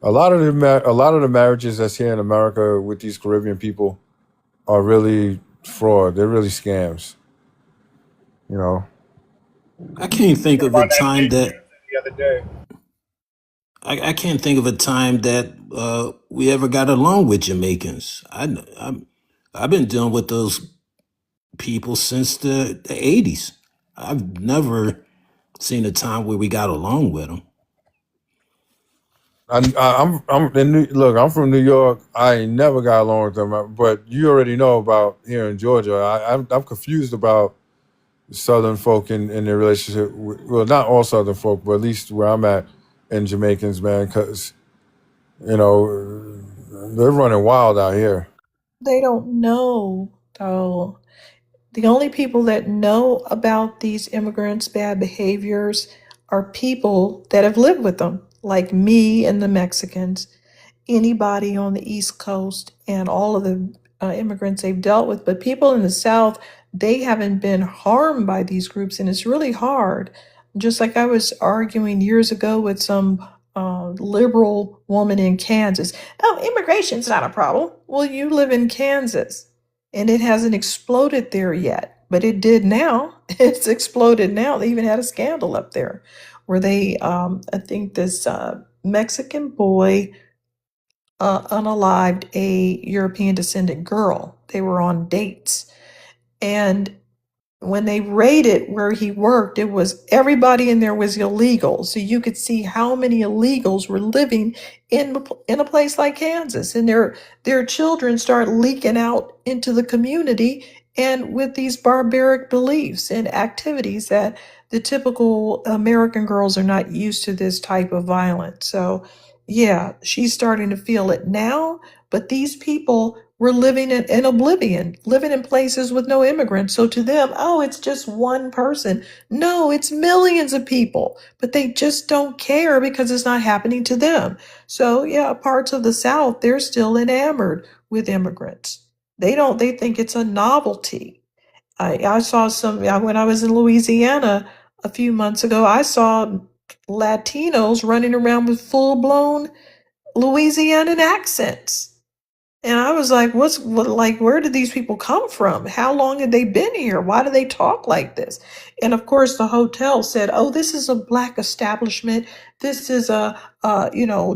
A lot of the marriages that's here in America with these Caribbean people are really fraud. They're really scams. I can't think of My a nephew time that the other day. I can't think of a time that we ever got along with Jamaicans. I've been dealing with those people since the 80s. I've never seen a time where we got along with them. I'm from New York. I ain't never got along with them, but you already know about here in Georgia. I'm confused about Southern folk in their relationship. Well, not all Southern folk, but at least where I'm at, and Jamaicans, man, because they're running wild out here. They don't know, though. The only people that know about these immigrants' bad behaviors are people that have lived with them, like me and the Mexicans, anybody on the East Coast, and all of the immigrants they've dealt with. But people in the South, they haven't been harmed by these groups, and it's really hard. Just like I was arguing years ago with some liberal woman in Kansas. Oh, immigration's not a problem. Well, you live in Kansas and it hasn't exploded there yet, but it did now. It's exploded now. They even had a scandal up there where they, I think this Mexican boy unalived a European descendant girl. They were on dates. And when they raided where he worked, it was everybody in there was illegal. So you could see how many illegals were living in a place like Kansas, and their children start leaking out into the community, and with these barbaric beliefs and activities that the typical American girls are not used to this type of violence. So yeah, she's starting to feel it now, but these people were living in oblivion, living in places with no immigrants. So to them, oh, it's just one person. No, it's millions of people, but they just don't care because it's not happening to them. So yeah, parts of the South, they're still enamored with immigrants. They think it's a novelty. I saw when I was in Louisiana a few months ago, I saw Latinos running around with full blown Louisianan accents. And I was like, where did these people come from? How long had they been here? Why do they talk like this? And of course, the hotel said, oh, this is a black establishment. This is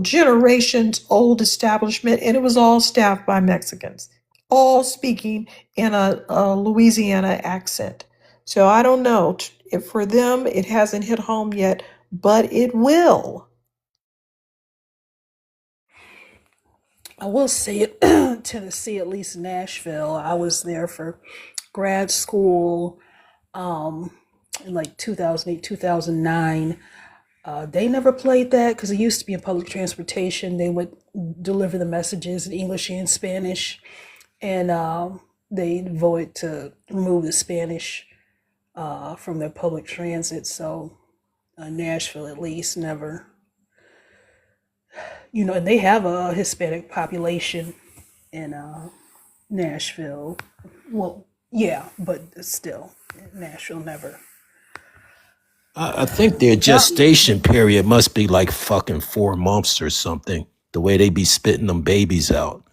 generations old establishment. And it was all staffed by Mexicans, all speaking in a Louisiana accent. So I don't know if for them, it hasn't hit home yet, but it will. I will say it, Tennessee, at least Nashville. I was there for grad school in like 2008, 2009. They never played that because it used to be in public transportation. They would deliver the messages in English and Spanish, and they voted to remove the Spanish from their public transit. So Nashville, at least, never. And they have a Hispanic population in Nashville. Well, yeah, but still, Nashville never. I think their gestation period must be like fucking 4 months or something. The way they be spitting them babies out.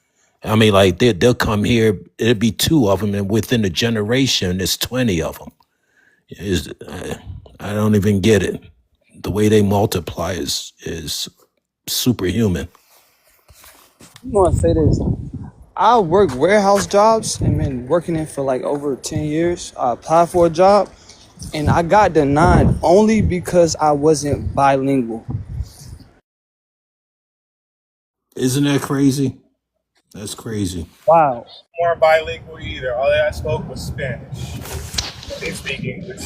I mean, like they'll come here. It'll be 2 of them, and within a generation, there's 20 of them. I don't even get it. The way they multiply is superhuman. I'm gonna say this. I worked warehouse jobs and been working it for like over 10 years. I applied for a job and I got denied only because I wasn't bilingual. Isn't that crazy? That's crazy. Wow. Weren't bilingual either. All I spoke was Spanish. They speak English.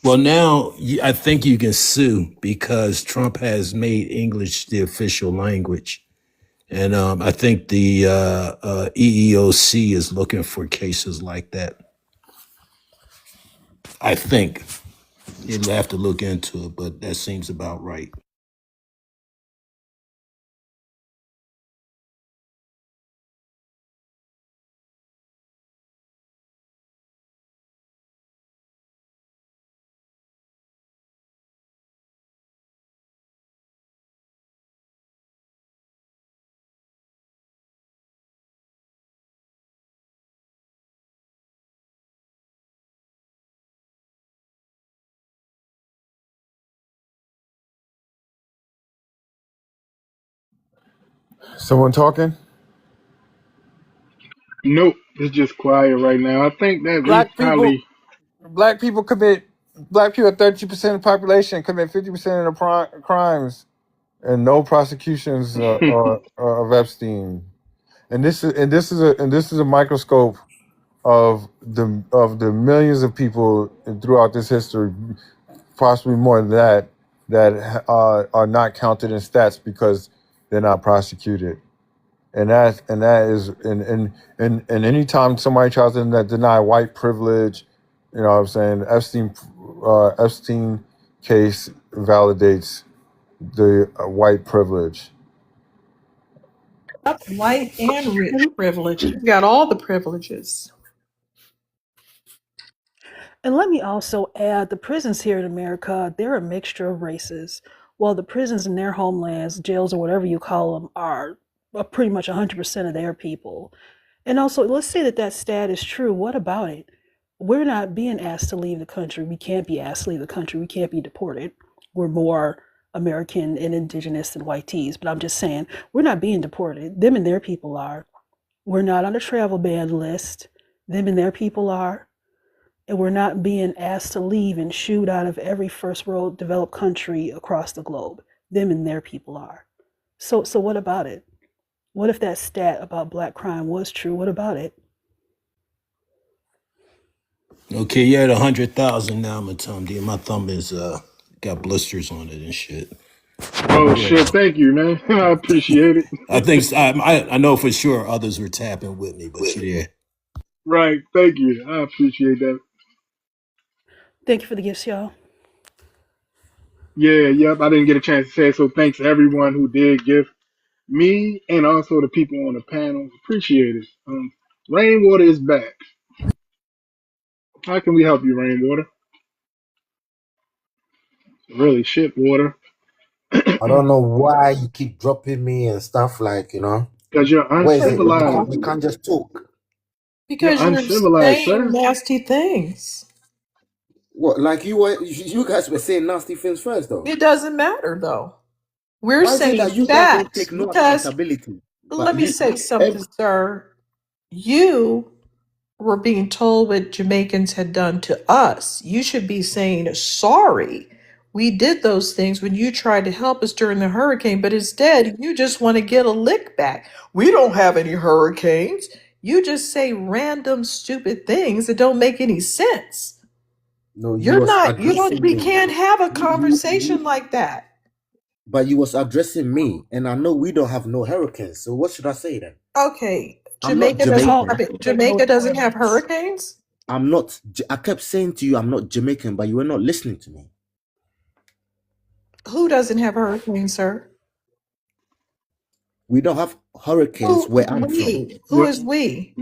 Well, now I think you can sue because Trump has made English the official language. And I think the EEOC is looking for cases like that. I think. You'll have to look into it, but that seems about right. Someone talking? Nope, it's just quiet right now. I think that we Black people. probably Black people commit. Black people, 30% of the population, commit 50% of the crimes, and no prosecutions of Epstein. And this is a microscope of the millions of people throughout this history, possibly more than that are not counted in stats because they're not prosecuted. And that is and anytime somebody tries to deny white privilege, you know what I'm saying, Epstein case validates the white privilege. White and rich privilege. You got all the privileges. And let me also add the prisons here in America, they're a mixture of races. While the prisons in their homelands, jails, or whatever you call them, are pretty much 100% of their people. And also, let's say that stat is true. What about it? We're not being asked to leave the country. We can't be asked to leave the country. We can't be deported. We're more American and indigenous than whiteys. But I'm just saying, we're not being deported. Them and their people are. We're not on a travel ban list. Them and their people are. And we're not being asked to leave and shoot out of every first world developed country across the globe. Them and their people are. So what about it? What if that stat about black crime was true? What about it? Okay, you're at 100,000 now, Matumdi. My thumb is got blisters on it and shit. Oh Yeah. shit! Thank you, man. I appreciate it. I think I know for sure others were tapping with me, but yeah. Right. Thank you. I appreciate that. Thank you for the gifts, y'all. Yeah. Yep. I didn't get a chance to say it, so thanks to everyone who did give me and also the people on the panel. Appreciate it. Rainwater is back. How can we help you, Rainwater? Really, shit, water. I don't know why you keep dropping me and stuff like, you know. Because you're Where is it? uncivilized. We can't just talk. You're Because you're uncivilized, saying sir. nasty things. What? Like you guys were saying nasty things first, though. It doesn't matter though. We're Why is it saying that you guys don't that take no because accountability? But let me say something, every, sir. You were being told what Jamaicans had done to us. You should be saying sorry. We did those things when you tried to help us during the hurricane, but instead you just want to get a lick back. We don't have any hurricanes. You just say random stupid things that don't make any sense. no, you You're was not, you don't, addressing we me. can't have a You conversation like that. but you was addressing me, and I know we don't have no hurricanes. So what should I say then? Okay, I'm not Jamaica That's doesn't all. Jamaican. have it. Make no Jamaica doesn't have noise. hurricanes. I'm not. I kept saying to you, I'm not Jamaican, but you were not listening to me. Who doesn't have hurricanes, sir? We don't have hurricanes Who where I'm from. we? Who What? is we?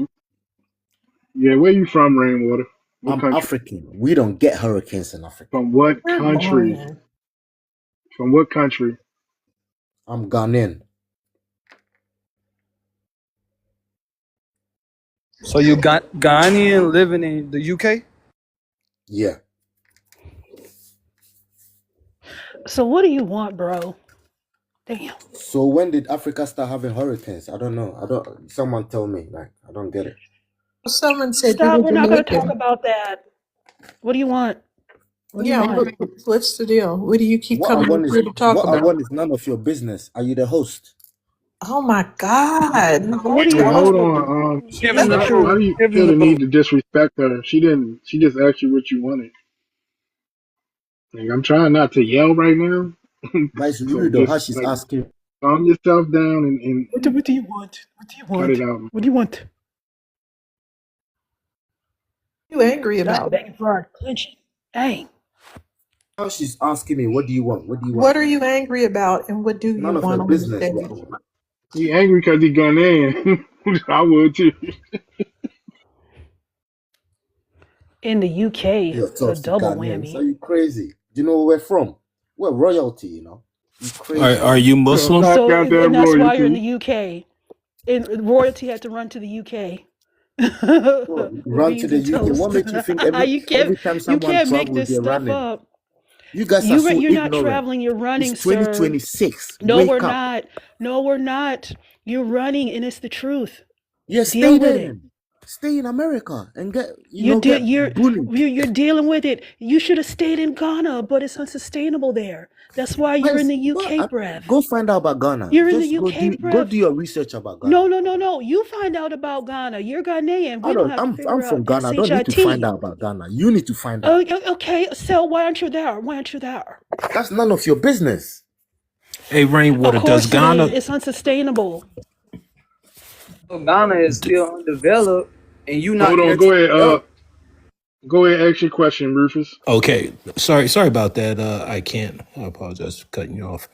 Yeah, where you from, Rainwater? What I'm country? African. We don't get hurricanes in Africa. From what You're country? lying. From what country? I'm Ghanaian. So you got Ghanaian living in the UK? Yeah. So what do you want, bro? Damn. So when did Africa start having hurricanes? I don't know. I don't. Someone tell me. Like I don't get it. Someone said you Stop. were We're not going to talk Jamaican. about that. What do you want? What do you Yeah, want? what's the deal? What do you keep What I coming up want is here to talk about? none of your business. Are you the host? Oh my God. What do you Wait, hold want? on. Give It's him the the Why truth. do you give him feel the the floor. need to disrespect her? She didn't. She just asked you what you wanted. Like, I'm trying not to yell right now, But it's so rude though how just she's like asking. calm yourself down and What do you want? What do you cut it want? out. What do you want? What are you angry Stop about? begging for our attention. Dang. How she's asking me, what do you want? What do you want? What are you angry about and what do you None of her want on the business, stage? bro. He angry because he Ghanaian. I would too. In the UK, You're it's a toxic double Ghanaians. Are whammy. you crazy? Do you know where we're from? We're royalty, you know. You crazy. Are you I'm Muslim? not So, and goddamn that's why you're in royalty. the UK. And royalty had to run to the UK. Well, For run to beans the and UK. toast. What makes you think every You time someone can't make travels, this they're stuff running? up. You guys are so You're not ignorant. traveling, you're running, It's sir. 2026. No, we're Wake up. not. No, we're not. You're running, and it's the truth. Yeah, Deal stay with there it. then. Stay in America and get You're bullied. you're dealing with it. You should have stayed in Ghana, but it's unsustainable there. That's why you're in the UK, breath. Go find out about Ghana. You're in Just the UK, go breath. do your research about Ghana. No. You find out about Ghana. You're Ghanaian. We don't have to I'm figure from out Ghana. I don't need to find SHIT. out about Ghana. You need to find out. Oh, okay. So why aren't you there? Why aren't you there? That's none of your business. Hey, Of Rainwater, does course it is. Ghana It's unsustainable. So Ghana is d- still undeveloped and you Hold not on. there to develop. Go ahead. Ask your question, Rufus. okay, sorry about that. I apologize for cutting you off.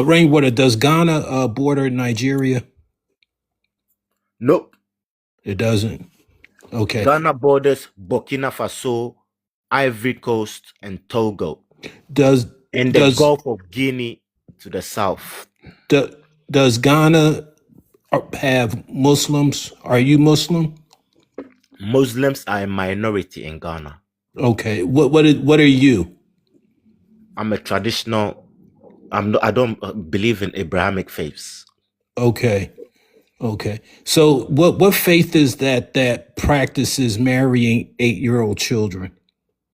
Rainwater, does Ghana border Nigeria? Nope. It doesn't. Okay. Ghana borders Burkina Faso, Ivory Coast, and Togo, Does and the does Gulf of Guinea to the south. do, does Ghana have Muslims? Are you Muslim? Muslims are a minority in Ghana. Okay. What are you? I'm a traditional. I don't believe in Abrahamic faiths. Okay. Okay. So what faith is that practices marrying 8-year-old children?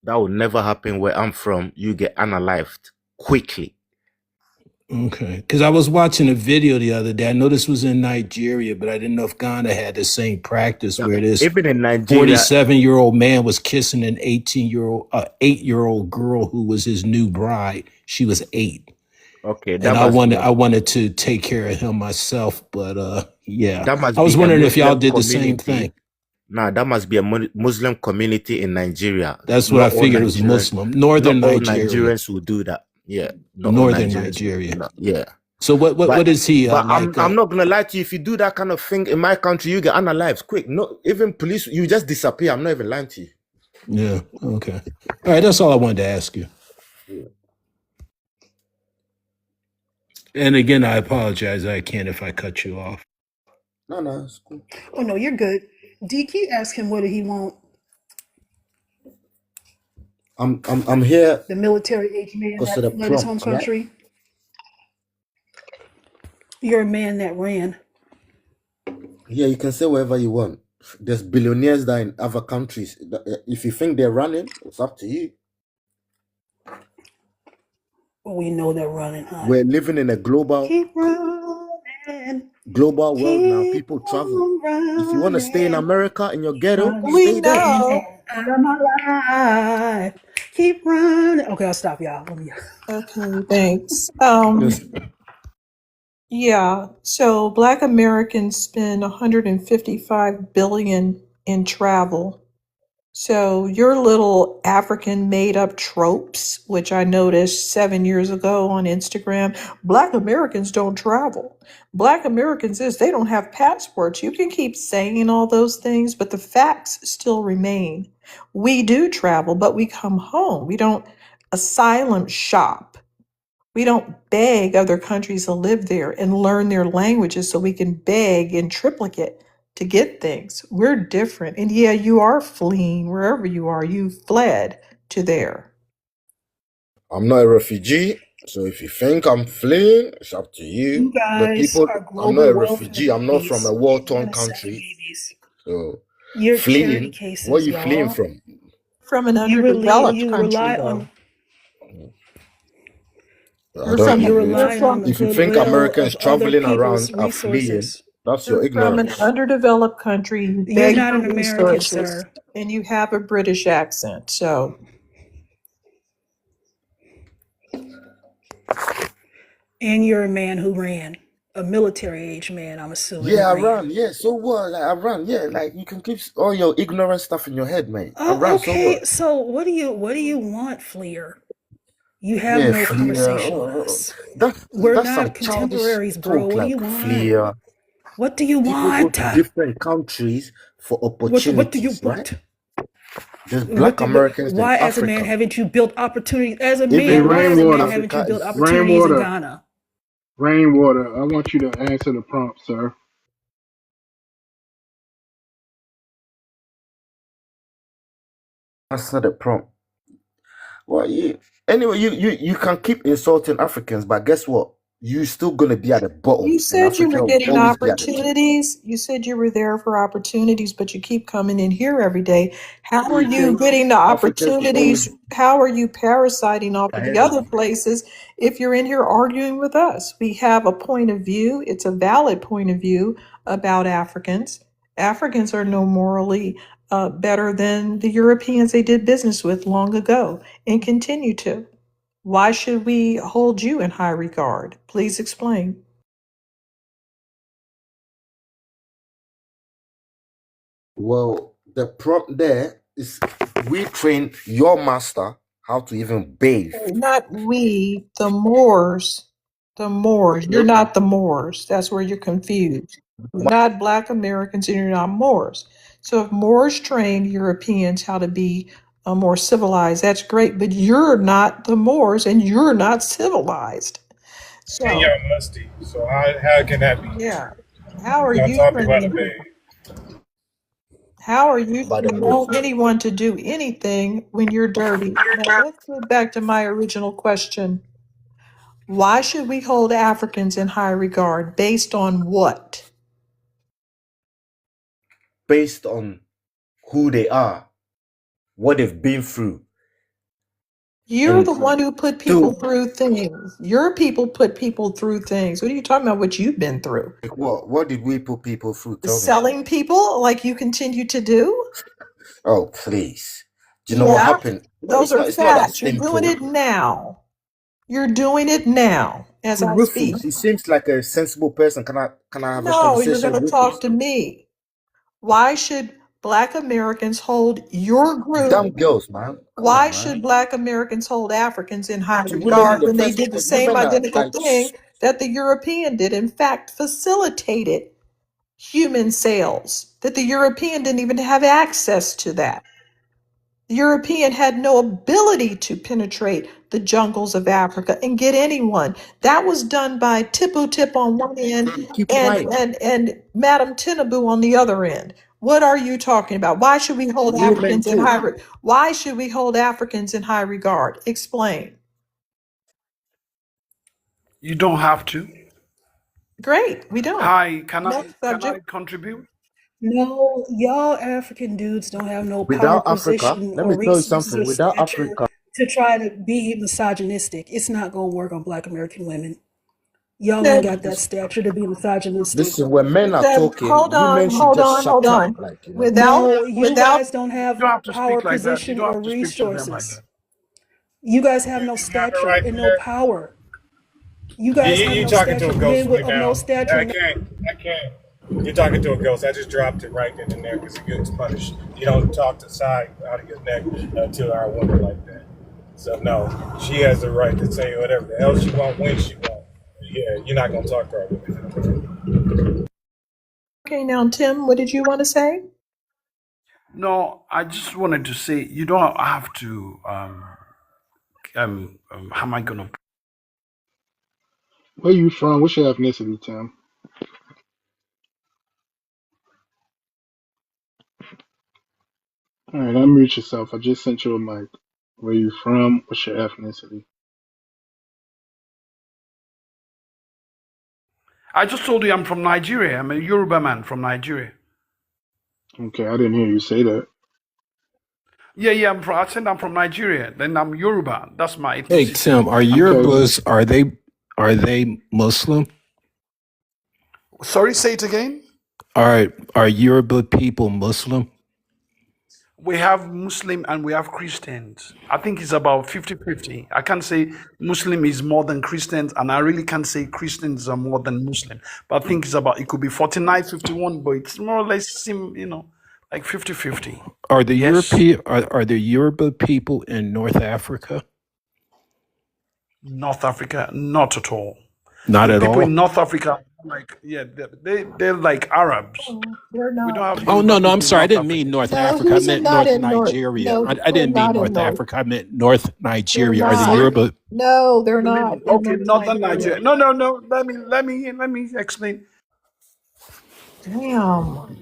That will never happen where I'm from. You get unalived quickly. Okay. Because I was watching a video the other day. I know this was in Nigeria, but I didn't know if Ghana had the same practice where this Even in Nigeria, 47-year-old man was kissing an 8-year-old girl who was his new bride. She was 8. Okay, and that must be a I wanted to take care of him myself. But yeah, that I must was be a wondering if y'all Muslim did the same community. thing. Nah, that must be a Muslim community in Nigeria. That's what I Not all figured. It was Nigerians, Muslim, not northern all Nigeria, Nigerians will do that. Yeah, not all northern Nigerians will Nigeria. do that. Yeah, So what but is he like? I'm not gonna lie to you. If you do that kind of thing in my country, you get unalived quick. No, even police, you just disappear. I'm not even lying to you. Yeah. Okay. All right. That's all I wanted to ask you. And again, I apologize. I can't if I cut you off. No, it's cool. Oh no, you're good. DQ asked him what did he want. I'm here The military age man because of that the fled his home prompt, right? country. You're a man that ran. Yeah, you can say whatever you want. There's billionaires that are in other countries. If you think they're running, it's up to you. Well, we know they're running, huh? We're living in a global Keep running. world now. Keep People travel. on If you want to stay in running. America in your ghetto, Running We stay there. in and know. out of my life. Keep running. Okay, I'll stop y'all. Okay, thanks. Yes. Yeah, so Black Americans spend 155 billion in travel. So your little African made up tropes, which I noticed 7 years ago on Instagram, Black Americans don't travel. Black Americans is they don't have passports. You can keep saying all those things, but the facts still remain. We do travel, but we come home. We don't asylum shop. We don't beg other countries to live there and learn their languages so we can beg in triplicate to get things. We're different. And yeah, you are fleeing wherever you are. You fled to there. I'm not a refugee, so if you think I'm fleeing, it's up to you. You The guys people, are I'm not global a welfare refugee. I'm not from a babies. war-torn Genocide country. babies. So You're charity fleeing, what are cases, you fleeing y'all. from? From an You underdeveloped country, rely though. on I We're don't. from you're we're relying on from the If you think goodwill Americans of other traveling people's around are fleeing, resources. that's your we're from an ignorance. underdeveloped country. You You're beg not for an American, resources, sir. and you have a British accent. So And you're a man who ran. A military age man, I'm assuming, who Yeah, I ran. ran. Yeah, so what? Like, I ran. Yeah, like you can keep all your ignorant stuff in your head, mate. I Oh, ran. So okay. what? So what do you want, Fleer? You have Yeah, no Fleer. conversation with us. We're That's some not childish contemporaries, bro. talk. What do Like you want? Fleer. What do you People go want? to different countries for What do you opportunities, right? want? There's Black Americans in Why, as a man, Africa. haven't you built opportunities? As a Hey, Even man, why, as a man, Rainwater, haven't you Africa built is opportunities in Rainwater, Ghana? Rainwater. I want you to answer the prompt, sir. that's not a prompt. Well, anyway, you can keep insulting Africans, but guess what? You're still gonna be at the bottom, you and said you Africa were will getting always be at the top. opportunities. You said you were there for opportunities, but you keep coming in here every day. How are You you think getting the Africans will always opportunities? How are you parasiting off of the ahead of other you? places if you're in here arguing with us? We have a point of view. It's a valid point of view about Africans. Africans are no morally better than the Europeans they did business with long ago and continue to. Why should we hold you in high regard? Please explain. Well, the prompt there is we train your master how to even bathe. Not we, the Moors. The Moors. You're not the Moors. That's where you're confused. You're not Black Americans and you're not Moors. So if Moors trained Europeans how to be more civilized, that's great, but you're not the Moors and you're not civilized. And So, y'all musty. So how can that be? yeah. How are Y'all you talk about a training? babe. How are you By the training way, anyone to do anything when you're dirty? Now let's get back to my original question. Why should we hold Africans in high regard? Based on what? based on who they are, what they've been through, You're and the one who put people still, through things. Your people put people through things. What are you talking about? What you've been through? like, what did we put people through? Tell me. Selling people like you continue to do? Oh, please. Do you know what Yeah, happened? No, those are it's not that facts. You're doing simple. it now. You're doing it now. as I speak. Rufus, he seems like a sensible person. Can I have a No, you're conversation going with to talk Rufus? to me. Why should Black Americans hold your group? Damn girls, man. Come on, Why man. should Black Americans hold Africans in high To women in regard the when they first did the place, same women are identical like thing that the European did? In fact, facilitated human sales, that the European didn't even have access to that. The European had no ability to penetrate the jungles of Africa and get anyone. That was done by Tipu Tip on one end keep and quiet. Madame Tinubu on the other end. What are you talking about? Why should we hold Women Africans in too. why should we hold Africans in high regard? Explain. You don't have to. Great, we don't. Hi, Next can I subject. contribute? No, y'all African dudes don't have no power Without Africa, position let or me tell you resources something. or Without stature Africa, to try to be misogynistic. It's not gonna work on Black American women. Y'all ain't Said, got that stature to be misogynistic. listen, when men are said, talking, women should hold just on, hold shut up. on. Like, Without, No, you without, guys don't You have don't have to power speak like that. You position don't or have to speak to them like resources. that. You guys have no You have it stature right and no there. power. You You, guys you, have you no talking to stature. a ghost Men right of no now. stature. I can't. I can't. You're talking to a ghost. I just dropped it right then and there because it gets punished. You don't talk the side out of your neck to our woman like that. So no, she has the right to say whatever the hell she want when she want. Yeah, you're not gonna talk to our women. okay, now, Tim, what did you want to say? No, I just wanted to say you don't have to. How am I gonna? Where you from? What's your ethnicity, Tim? All right, unmute yourself. I just sent you a mic. Where you from? What's your ethnicity? I just told you I'm from Nigeria. I'm a Yoruba man from Nigeria. Okay, I didn't hear you say that. Yeah. I said I'm from Nigeria. Then I'm Yoruba. That's my Hey ethnicity. Tim, are I'm Okay, Yoruba. Yorubas are they Muslim? Sorry, say it again. Are Yoruba people Muslim? We have Muslim and we have Christians. I think it's about 50-50. I can't say Muslim is more than Christians, and I really can't say Christians are more than Muslim. But I think it could be 49-51, but it's more or less, like 50-50. Are the Yes, European are the Yoruba people in North Africa? North Africa, not at all. Not The at people all. in North Africa, they're like Arabs. Oh, they're We don't not. have Oh Yoruba no, I'm people in sorry. I North didn't mean Africa. North No, Africa. I these are meant not North in North. Nigeria. No, I they're didn't mean not in North North. Africa. I meant North They're Nigeria. Are the not. Sorry? Yoruba? No, they're You not mean in okay, North northern Nigeria. Nigeria? No. Let me explain. Damn.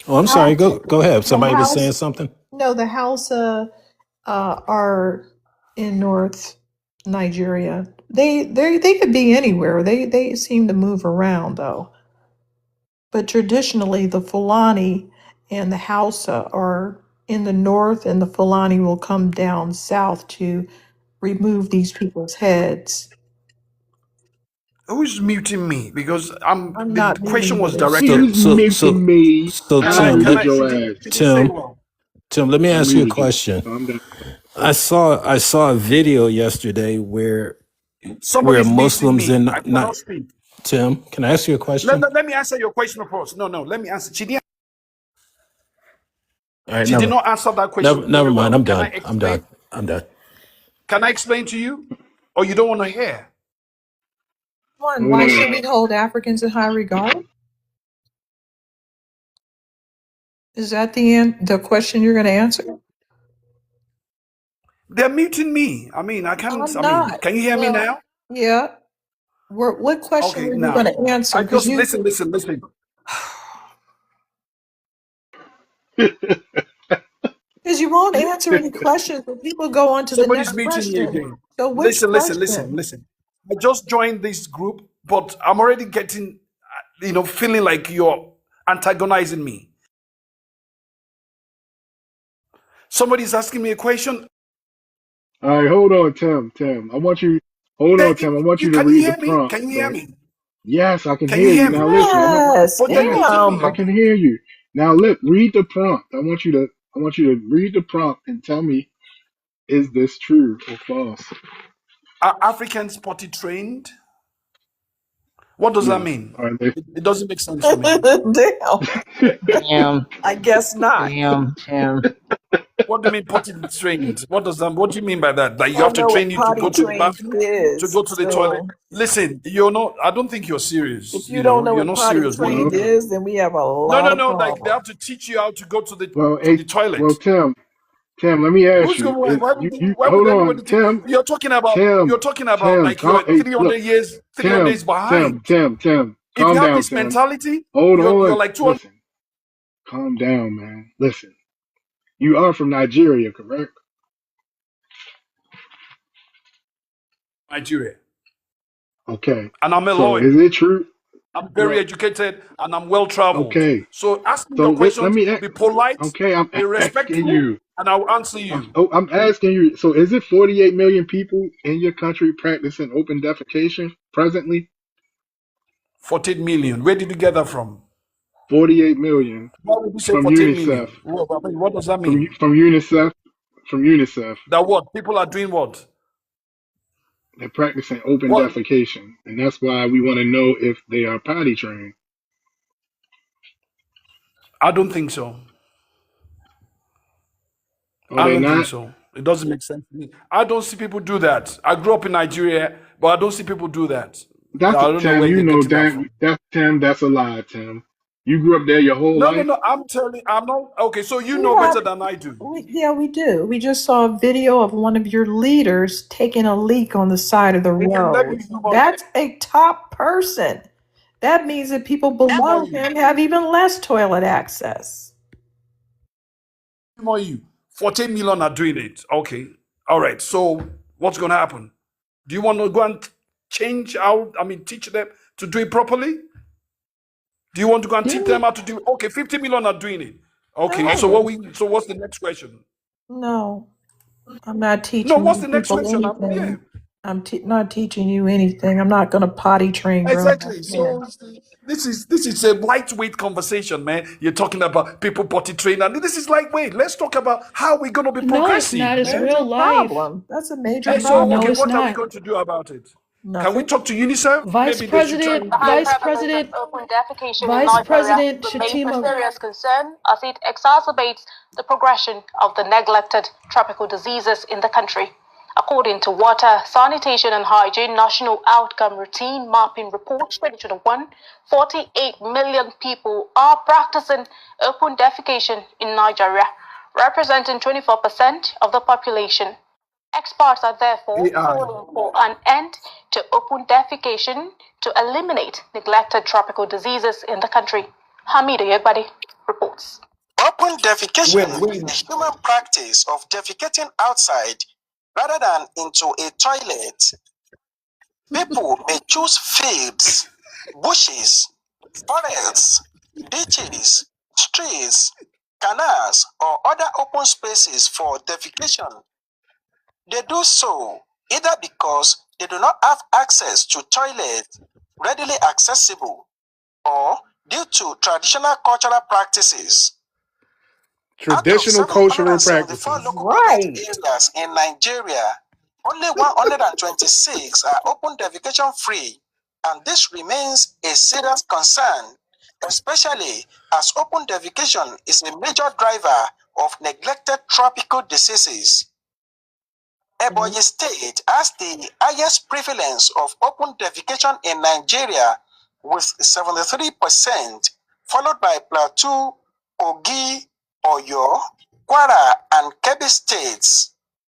Oh, I'm sorry. House, Go ahead. the Somebody was saying house, something. no, the house are in North Nigeria. They could be anywhere. They seem to move around though. But traditionally, the Fulani and the Hausa are in the north, and the Fulani will come down south to remove these people's heads. Who's muting me? Because I'm the not question muting was you. directed. So he's so missing so me. so Can I I? Tim, Can muted I? your She ass. didn't say Tim, well. Let me I ask you a muted you. question. Calm down. I saw a video yesterday where Somebody's muting Muslims me. in I not cannot speak. Tim. Can I ask you a question? Let me answer your question first. No. Let me answer. All right, She did not answer that question never very mind. well. I'm Can I done. explain? I'm done. Can I explain to you? Or you don't want to hear? One, Hold why on. should we hold Africans in high regard? Is that the question you're going to answer? They're muting me. I can't. I'm not. Can you hear me Well, now? yeah. What question Okay, were you going now. to answer? I Because just you, listen. because you won't answer any questions, but people go on to the Somebody's next muting me question. again. So which question? Listen. I just joined this group, but I'm already getting, feeling like you're antagonizing me. Somebody's asking me a question. All right, hold on, Tim. Tim, I want you. Hold on, Tim. I want you to Can you read the hear me? prompt, Can you hear right? me? Yes, I can Can you hear you. hear Now me? listen. Yes, But they're Yes, muting I me. damn. can hear you. Now look, read the prompt. I want you to read the prompt and tell me Is this true or false? Are Africans potty trained? What does that Yes. mean? Are they? It doesn't make sense to me. Damn. Damn, I guess not. damn, Tim. What do you mean potty trained? What does that? What do you mean by that? Like I you have don't to know train what you to potty go to the trained bathroom, to is. go to the toilet. So Listen, you're not. I don't think you're if serious. you don't know You're what not potty serious when you Well, trained do that. is, then we have a No, lot no, of no. Like they problems. have to teach you how to go to well, the toilet. Tim, let me ask Who's you. going? Why would You why would hold on, anybody? Tim, You're talking about. You're Tim, talking about Tim. like you're Hey, 300 look, years, 300 Tim, days behind. Tim. If you Calm have down, this Tim. mentality, Hold you're on. like 200 Listen, calm down, man. Listen, you are from Nigeria, correct? Nigeria, Okay. and I'm a So lawyer. is it true? I'm very Well, educated and I'm well traveled. okay. So ask me So your let questions, me. be polite, Okay, I'm be asking respectful, you. and I'll answer you. I'm asking you. So is it 48 million people in your country practicing open defecation presently? 14 million. Where did you get that from? 48 million Why would you say from 14 UNICEF. million? What does that mean? From UNICEF. From UNICEF. That what? People are doing what? They're practicing open What? defecation, and that's why we want to know if they are potty trained. I don't think so. Are I they don't think not? so. It doesn't make sense to me. I don't see people do that. I grew up in Nigeria, but I don't see people do that. I That's don't know Tim. where You they're know getting that that. from. That's Tim. That's a lie, Tim. You grew up there your whole No, no, life. no. I'm not. Okay, so you We know have, better than I do. yeah, we do. We just saw a video of one of your leaders taking a leak on the side of the Let me road. That's a top person. That means that people below you. him have even less toilet access. More you. 14 million are doing it. Okay. All right. So what's going to happen? Do you want to go and change how, teach them to do it properly? Do you want to go and teach them Didn't how to do it? Okay, 50 million are doing it. Okay. So no, what's the next question? no. I'm not No, teaching what's you the next people question? Yeah. anything. I'm not teaching you anything. I'm not going to potty train grown Exactly. men. So this is a lightweight conversation, man. You're talking about people potty train, and this is lightweight. Let's talk about how we're gonna be No, it's progressive, not. It's man. real Major life. problem. That's a major And so, problem. No, okay, it's what are we not. going to do about it? Can we Nothing. talk to UNICEF? Vice Maybe they should try President, and The high get. Vice prevalence of President, open defecation in Vice Nigeria President remains a Shatima. serious concern as it exacerbates the progression of the neglected tropical diseases in the country. According to Water, Sanitation and Hygiene National Outcome Routine Mapping Report 2021, 48 million people are practicing open defecation in Nigeria, representing 24% of the population. Experts are therefore AI. calling for an end to open defecation to eliminate neglected tropical diseases in the country. Hamida Yegbadi reports. Open defecation is When? the human practice of defecating outside rather than into a toilet. People may choose fields, bushes, forests, beaches, streets, canals, or other open spaces for defecation. They do so either because they do not have access to toilets readily accessible or due to traditional cultural practices. Out of Traditional cultural 774 practices. local government Right. areas in Nigeria, only 126 are open defecation free, and this remains a serious concern, especially as open defecation is a major driver of neglected tropical diseases. Ebonyi State has the highest prevalence of open defecation in Nigeria with 73%, followed by Plateau, Kogi, Oyo, Kwara, and Kebbi states.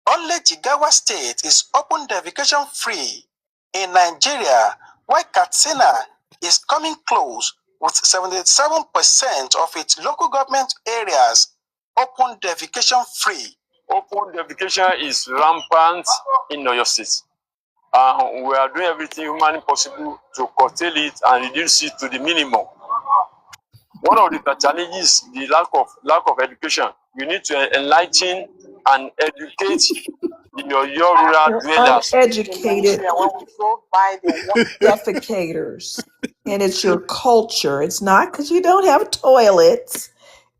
Only Jigawa State is open defecation free in Nigeria, while Katsina is coming close with 77% of its local government areas open defecation free. Open defecation is rampant in Oyo State. We are doing everything humanly possible to curtail it and reduce it to the minimum. One of the challenges, the lack of education. We need to enlighten and educate the Oyo rural You're dwellers. uneducated defecators. And it's your culture. It's not because you don't have toilets.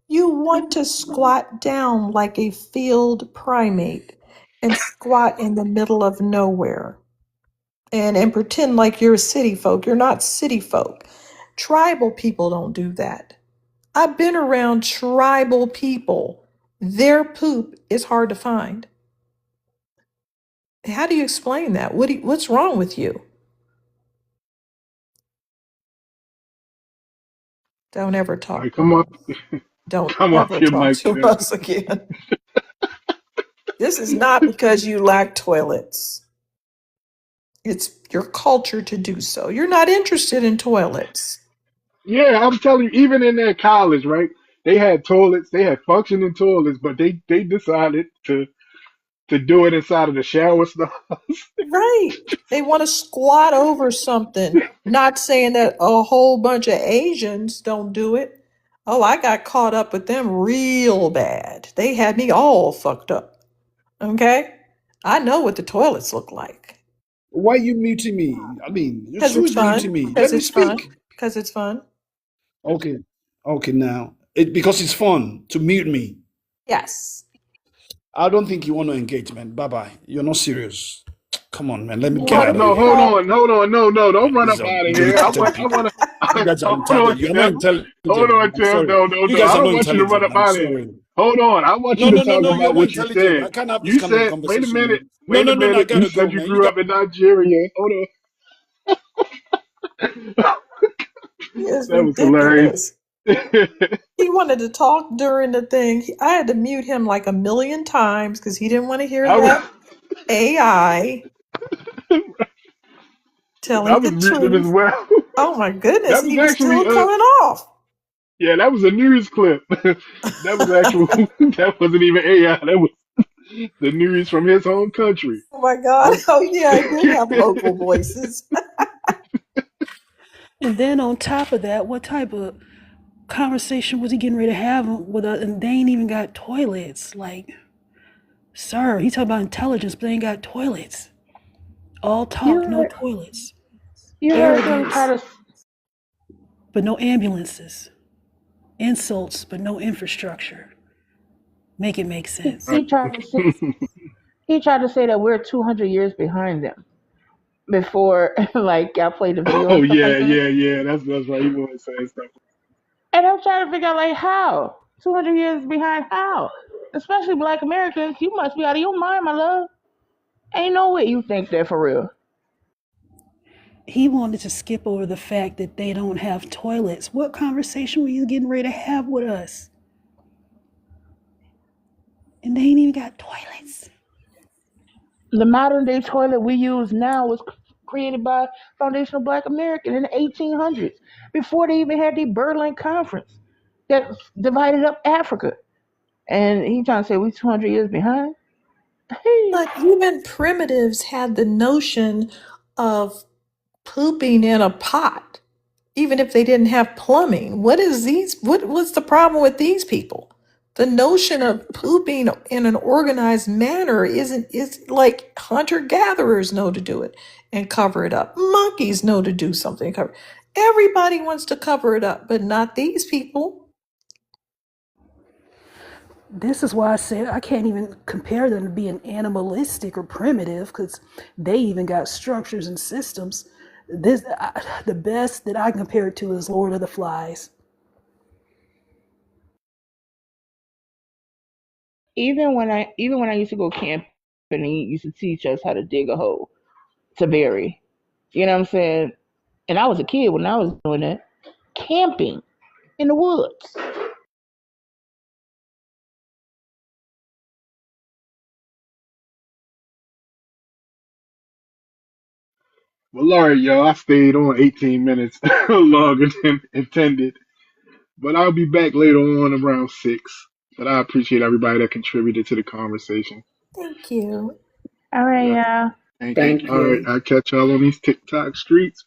You want to squat down like a field primate. and squat in the middle of nowhere and pretend like you're city folk. You're not city folk. Tribal people don't do that. I've been around tribal people. Their poop is hard to find. How do you explain that? What's wrong with you? Don't ever All right, talk to come on, us. Don't come off ever your talk mic to there. us again. This is not because you lack toilets. It's your culture to do so. You're not interested in toilets. Yeah, I'm telling you, even in their college, right? They had toilets, they had functioning toilets, but they decided to do it inside of the shower stalls. Right. They want to squat over something. Not saying that a whole bunch of Asians don't do it. Oh, I got caught up with them real bad. They had me all fucked up. Okay? I know what the toilets look like. Why are you muting me? I mean, Because who it's is muting fun. me? Because Let me it's fun. speak. Because it's fun. Okay. Okay, now. Because it's fun to mute me. Yes. I don't think you want to engage, man. Bye bye. You're not serious. Come on, man. Let me You get No, out wanted of to no, here. hold talk. on, hold on, no, don't Man, run these up are out of here. irritated I people. want You guys are hold on, retarded. You're not Tim. Hold on, intelligent. I'm Tim. sorry. No, You no. guys I are don't not want you to run intelligent. up I'm out of here. sorry. Hold on. I want you No, to no, no, talk no. You're about not what you intelligent. said. I can't have this You kind of said, wait a conversation, minute, man. No, wait a no, no, no. I minute. You gotta go, said you man. You grew got. up in Nigeria. Hold on. He is That was hilarious. ridiculous. He wanted to talk during the thing. I had to mute him like a million times because he didn't want to hear I was, that AI I telling was the muting him as truth. well. Oh my goodness, That was he was actually, still coming off. yeah, that was a news clip. That was actual. That wasn't even AI. That was the news from his home country. Oh my God. I'm, Oh yeah, I did have local voices. And then on top of that, what type of conversation was he getting ready to have with us? And they ain't even got toilets. Like, sir, he talking about intelligence, but they ain't got toilets. All You talk, no heard, toilets. you heard them try Arrogance, to. but no ambulances. Insults, but no infrastructure. Make it make He, sense. he tried to say he tried to say that we're 200 years behind them before, like I played the video oh and stuff yeah, like that. yeah, yeah. That's right. He was saying stuff. And I'm trying to figure out like how 200 years behind how, especially Black Americans. You must be out of your mind, my love. Ain't no way you think that for real. He wanted to skip over the fact that they don't have toilets. What conversation were you getting ready to have with us? And they ain't even got toilets. The modern day toilet we use now was created by Foundational Black American in the 1800s, before they even had the Berlin Conference that divided up Africa. And he trying to say we 200 years behind? Hey. But even primitives had the notion of pooping in a pot, even if they didn't have plumbing. What's the problem with these people? The notion of pooping in an organized manner is like hunter gatherers know to do it and cover it up. Monkeys know to do something and cover. Everybody wants to cover it up, but not these people. This is why I said I can't even compare them to being animalistic or primitive because they even got structures and systems. The best that I can compare it to is Lord of the Flies. Even when I used to go camping, he used to teach us how to dig a hole to bury. You know what I'm saying? And I was a kid when I was doing that. Camping in the woods. Well, all right, y'all. I stayed on 18 minutes longer than intended, but I'll be back later on around 6. But I appreciate everybody that contributed to the conversation. Thank you. All right, Yeah, y'all. thank you. Thank All right, you. I'll catch y'all on these TikTok streets.